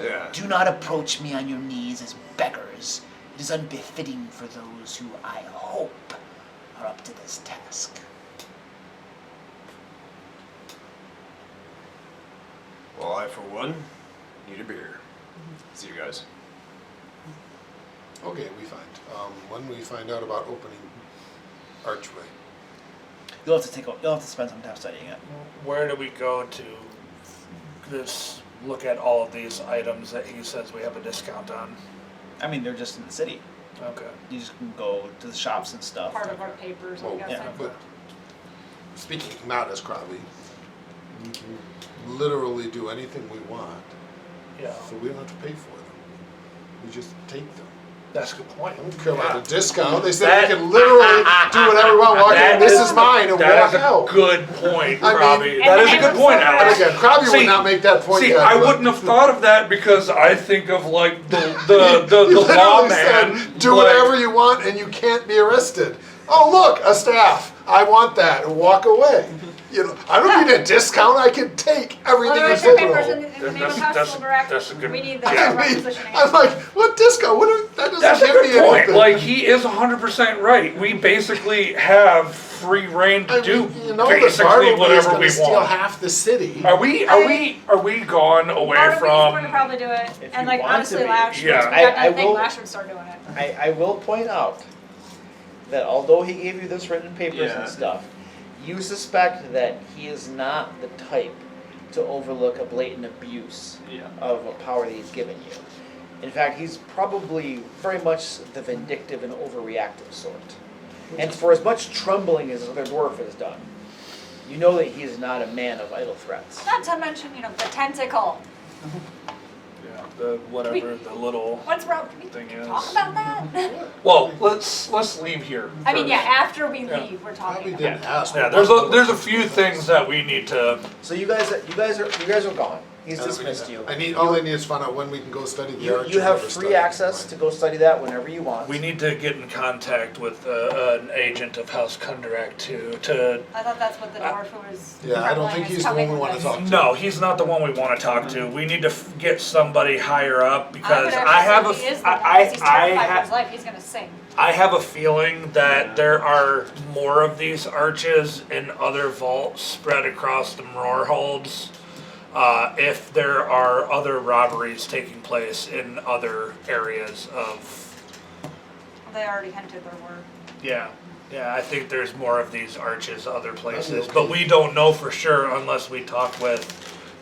Yeah. Do not approach me on your knees as beggars. It is unbefitting for those who I hope are up to this task. Well, I, for one, need a beer. See you guys. Okay, we find. When we find out about opening archway. You'll have to spend some time studying it. Where do we go to this? Look at all of these items that he says we have a discount on. I mean, they're just in the city. Okay. You just can go to the shops and stuff. Part of our papers, Oh, I'm guessing. yeah. But speaking not as Crowley, we can literally do anything we want, Yeah. so we don't have to pay for them. We just take them. That's a good point. I don't care about a discount. They said That- we can literally do whatever we want. Walk in, this is mine, and That walk is a out. good point, I mean- Robbie. And That is a I good was point, so Alex. And again, Crowley See- would not make that point See, yet. I but wouldn't have thought of that because I think of like the he literally lawman. said, do like- whatever you want, and you can't be arrested. Oh, look, a staff. I want that, and walk away. You know, I don't need a discount. I can take everything Well, you there are said. papers in the name of That's- House that's- Kundarak. that's a good- We need the Yeah. requisitioning. I'm like, what discount? That doesn't That's a give good me point. anything. Like he is 100% right. We basically have free reign to I do mean, you know, the basically Bartleby is whatever going we to steal want. half the city. Are we gone away Bartleby's going to from? probably do it, If and you like want to honestly, be. Lash. Yeah. I think will- Lash would start doing it. I will point out that although he gave you this written papers Yeah. and stuff, you suspect that he is not the type to overlook a blatant abuse of a power that he's given you. In fact, he's probably very much the vindictive and overreactive sort. And for as much trembling as the dwarf has done, you know that he is not a man of idle threats. Not to mention, the tentacle. Yeah, the whatever the little What's wrong? Can we thing is. talk about that? Well, let's leave here. I mean, yeah. first. After we Yeah. leave, we're Probably talking didn't about. ask. Yeah, there's a few things that we need to. So you guys are gone. He's dismissed you. All I need is find out when we can go study the arch. You or have never free study. access to go study that whenever you want. We need to get in contact with an agent of House Kundarak to. I thought that's what the dwarf who was. Yeah, I don't troubling think is he's the coming one we with want to us. talk to. No, he's not the one we want to talk to. We need to get somebody higher up because I I have would actually say he is the one, I because he's terrified for I his life. He's gonna sing. I have a feeling that there are more of these arches in other vaults spread across the Mror Holds. If there are other robberies taking place in other areas of. They already hinted there were. Yeah, I think there's more of these arches other places, okay. but we don't know for sure unless we talk with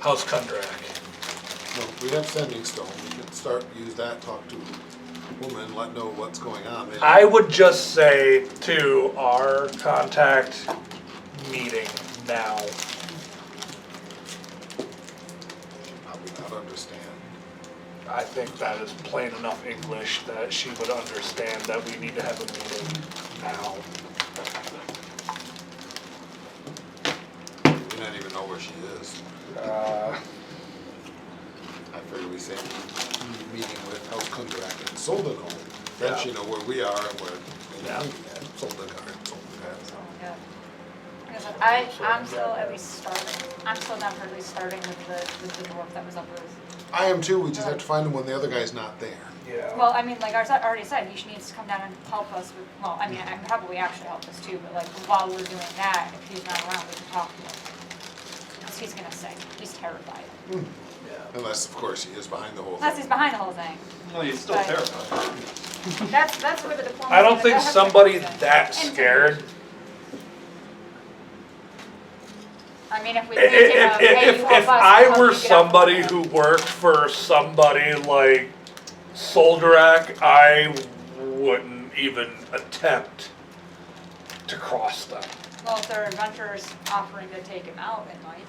House Kundarak. No, we have sending stone. We can start use that. Talk to the woman. Let know what's going on. They- I would just say to our contact meeting now. Probably not understand. I think that is plain enough English that she would understand that we need to have a meeting now. We don't even know where she is. I figure we say meeting with House Kundarak in Solangap. Then Yeah. she know where we are and where Yeah. Solangap. Yeah. I'm still at least starting. I'm still down for at least starting with the dwarf that was up with. I am too. We just have to find him when the other guy's not there. Yeah. Well, I mean, like I already said, he needs to come down and help us with, well, I mean, and probably actually help us too, but like while we're doing that, if he's not around, we can talk to him. Because he's gonna say, he's terrified. Unless, of course, he is behind the whole Unless thing. he's behind the whole thing. Well, he's still But- terrified. That's where the diplomacy. I don't think that has to somebody come in. that And- scared. I mean, if we paid him a, hey, If you help us, I we'll were help you get out somebody of who worked for somebody like Solangap, I wouldn't even attempt to cross them. Well, if there are adventurers offering to take him out, it might.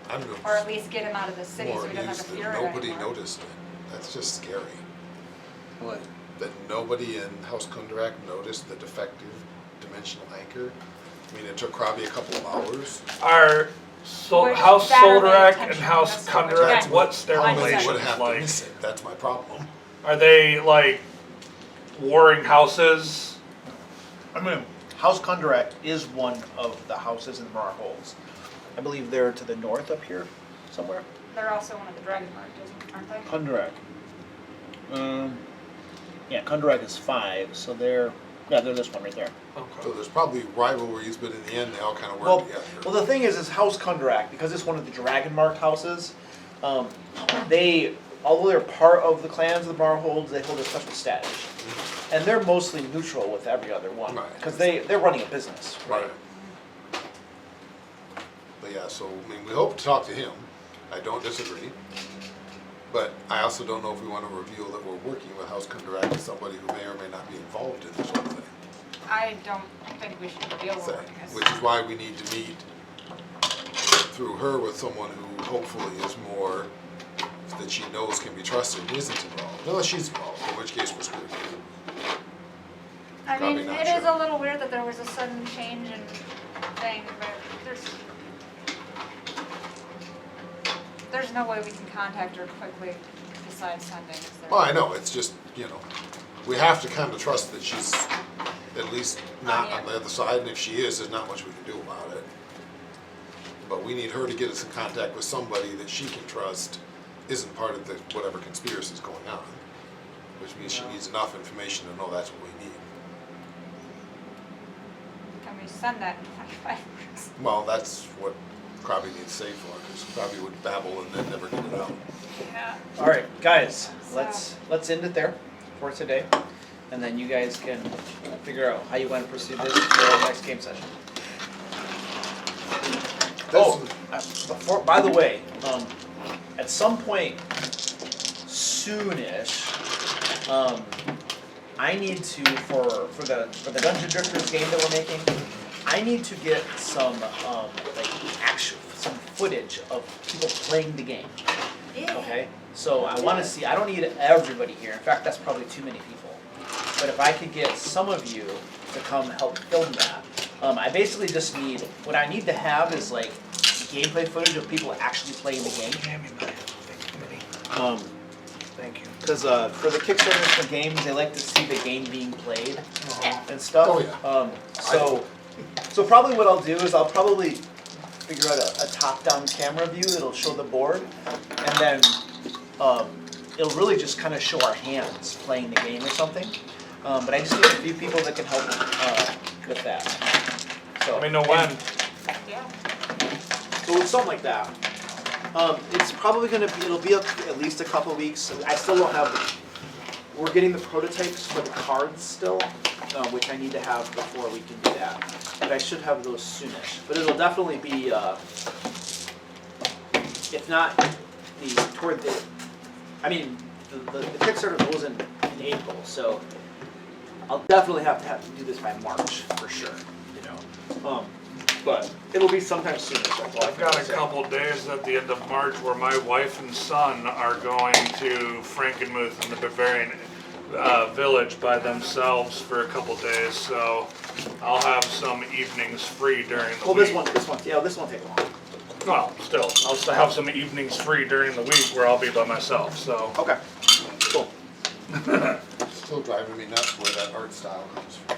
I'm Or at least get him out of the city more so he doesn't have amused to that fear it nobody anymore. noticed it. That's just scary. What? That nobody in House Kundarak noticed the defective dimensional anchor. I mean, it took Krabi a couple of hours. Are Which House that are they Solangap and intentionally House missing, which Kundarak, again, what's their I They would relations have to like? miss it. That's my problem. Are they like warring houses? I mean, House Kundarak is one of the houses in the Mror Holds. I believe they're to the north up here, somewhere. They're also one of the dragon marked, aren't they? Kundarak. Yeah, Kundarak is 5, so they're this one right there. So there's probably rivalries, but in the end, they all kind of work Well, together. well, the thing is House Kundarak, because it's one of the dragon marked houses, although they're part of the clans of the Mror Holds, they hold a special status. And they're mostly neutral with every other one, Right. because they're running a business. Right. But yeah, so, I mean, we hope to talk to him. I don't disagree. But I also don't know if we want to reveal that we're working with House Kundarak as somebody who may or may not be involved in this whole thing. I don't think we should reveal So, we're working as. which is why we need to meet through her with someone who hopefully is more, that she knows can be trusted and isn't involved. Unless she's involved, in which case we're screwed. I mean, Probably not it is sure. a little weird that there was a sudden change in thing, but there's no way we can contact her quickly besides sending. Is there? Well, I know, it's just, we have to kind of trust that she's at least not on the other side, and if she is, there's not much we can do about it. But we need her to get us in contact with somebody that she can trust isn't part of the whatever conspiracy is going on, which means she needs enough information to know that's what we need. Can we send that in 25 minutes? Well, that's what Krabi needs to say for, because Krabi would babble and then never get it out. Yeah. All right, guys, So- let's end it there for today, and then you guys can figure out how you want to pursue this for our next game session. By the way, at some point soonish, I need to for the Dungeon Drifters game that we're making, I need to get some some footage of people playing the game. Okay, so I want to see. I don't need everybody here. In fact, that's probably too many people. But if I could get some of you to come help film that, I basically just need. What I need to have is like gameplay footage of people actually playing the game. Thank you. Because for the Kickstarters for games, they like to see the game being played and stuff. Oh, yeah. So probably what I'll do is I'll probably figure out a top-down camera view that'll show the board, and then it'll really just kind of show our hands playing the game or something. But I just need a few people that can help with that. So Let me know when. Yeah. So it's something like that. It's probably gonna be. It'll be at least a couple weeks. I still don't have. We're getting the prototypes for the cards still, which I need to have before we can do that. But I should have those soonish. But it'll definitely be, if not toward the. I mean, the Kickstarter goes in April, so I'll definitely have to do this by March for sure. But it'll be sometime soon. I've got a couple days at the end of March where my wife and son are going to Frankenmuth in the Bavarian village by themselves for a couple days, so I'll have some evenings free during the week. This one, this won't take long. Well, still, I'll still have some evenings free during the week where I'll be by myself, so. Okay, cool. Still driving me nuts where that art style comes from.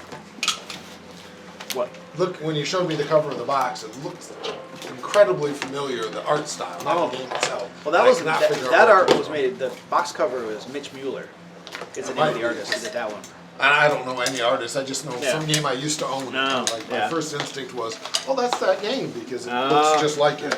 What? Look, when you showed me the cover of the box, it looked incredibly familiar, the art style, not the game itself. Well, that I was cannot that, figure out that where it art came was from. made. The box cover was Mitch Mueller. It's the name of the artist who did that one. And I don't know any artists. I just know Yeah. some game I used to own. No, Like yeah. my first instinct was, oh, that's that game because it Ah. looks just like it.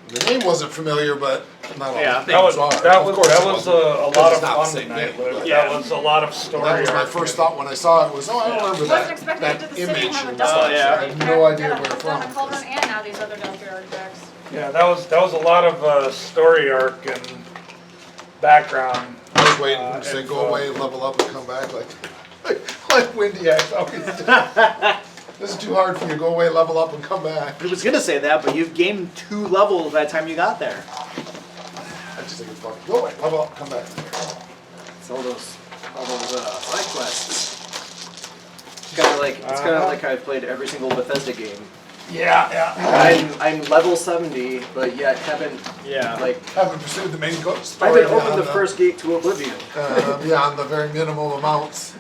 The name wasn't familiar, but not all Yeah. the names are. That Of was course it a wasn't, lot because of it's not the fun same tonight, game, Luke. but- That was a lot of story. That was my arc first and- thought when I saw it. Was oh, I remember Wasn't that expecting it to that sit and image have a and double. stuff. yeah. I have no idea where it's Down the from. cauldron and now these other Delphi artifacts. Yeah, that was a lot of story arc and background. I was waiting for him to say, info. go away, level up, and come back like Windy Axe always did. This is too hard for you. Go away, level up, and come back. I was gonna say that, but you've gained 2 levels by the time you got there. I just think it's fun. Go away, level up, come back. It's all those side quests. It's kind of like how I played every single Bethesda game. Yeah. I'm level 70, but yet haven't Yeah. Haven't pursued the main I story. haven't opened the first gate to Oblivion. Beyond the very minimal amounts.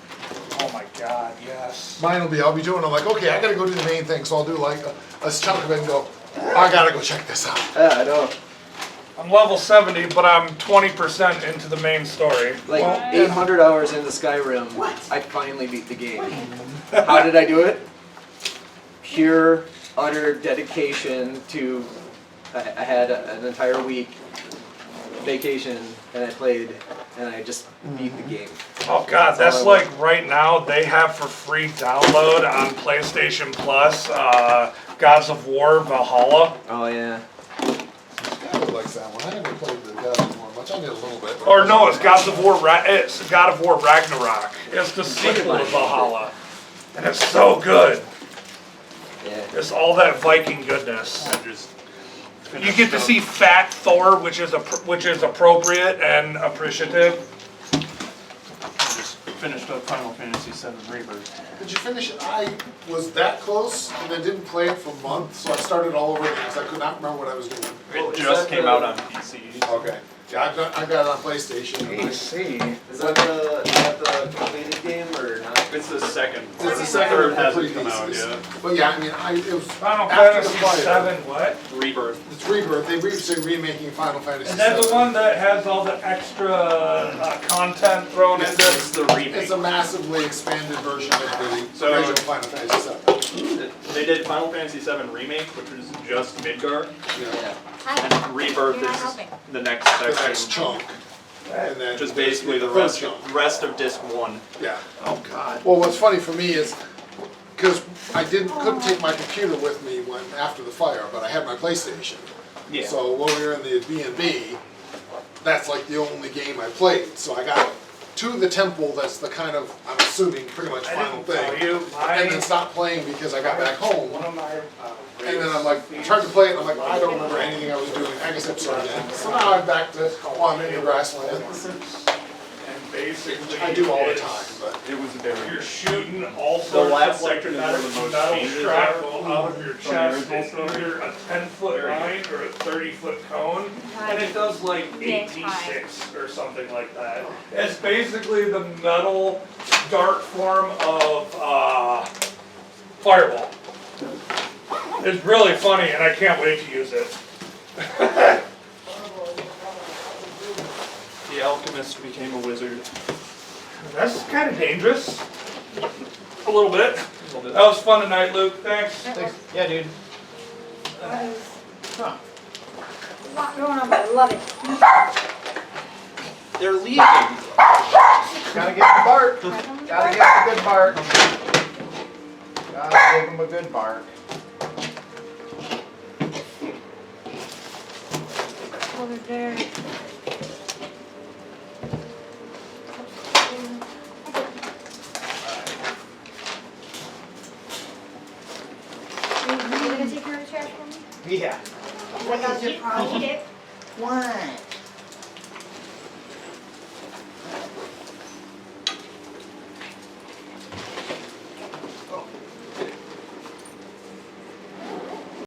Oh my God, yes. Mine will be, I'll be doing, I'm like, okay, I gotta go do the main thing, so I'll do like a chunk of it and go, I gotta go check this out. Yeah, I know. I'm level 70, but I'm 20% into the main story. Like 800 hours into Skyrim, I finally beat the game. How did I do it? Pure, utter dedication to. I had an entire week vacation, and I played, and I just beat the game. Oh God, That's that's all I like right now they have for free download on PlayStation Plus, Gods of War Valhalla. Oh yeah. Skylar likes that one. I never played the God of War much. I did a little bit. but Or no, it's Gods of War. It's God of War Ragnarok. It's the sequel to Valhalla, and it's so good. Yeah. It's all that Viking goodness. You get to see Fat Thor, which is appropriate and appreciative. Just finished up Final Fantasy VII Rebirth. Did you finish it? I was that close and then didn't play it for months, so I started all over again because I could not remember what I was doing. It just came out on PC. Okay. Yeah, I got it on PlayStation. and I- Is that the completed game or not? It's the second. It's the second Third of hasn't complete come out pieces. yet. But yeah, I mean, it was Final after the Fantasy fire. VII, what? Rebirth. It's Rebirth. They recently remaking Final Fantasy. Is that the VII. one that has all the extra content thrown Yes. into it? It's the remake. It's a massively expanded version of the So- original Final Fantasy VII. They did Final Fantasy VII Remake, which was just Midgar, Yeah. and Rebirth You're not is helping. the next The next section, chunk. And then which is basically the third chunk. rest of Disc 1. Yeah. Oh God. Well, what's funny for me is because I couldn't take my computer with me when after the fire, but I had my PlayStation. Yeah. So when we were in the B&B, that's like the only game I played. So I got to the temple. That's the kind of, I'm assuming, pretty much I final didn't tell thing. you, And then stopped playing because I got back home. one of my And then I'm like, tried to play it, and I'm like, I don't remember anything I was doing. I guess I'm sorry again. So now I'm back to, oh, I'm in the grasslands. and basically I do all the it's- time, but It was very. You're shooting all sorts last of like section is metal, where the most metal changes shrapnel are out of your from the chest. original It's either a 10-foot line or a 30-foot cone, and it does like Yeah, 8d6 or something like that. It's basically the metal dart form of fireball. It's really funny, and I can't wait to use it. The alchemist became a wizard. That's kind of dangerous. A little bit. That was fun tonight, Luke. Thanks. Yeah, dude. A lot going on, but I love it. They're leaving. Gotta get the bark. Gotta get the good bark. Gotta give him a good bark. Over there. Are you gonna take care of the trash for me? Yeah. What else you probably eat it? What?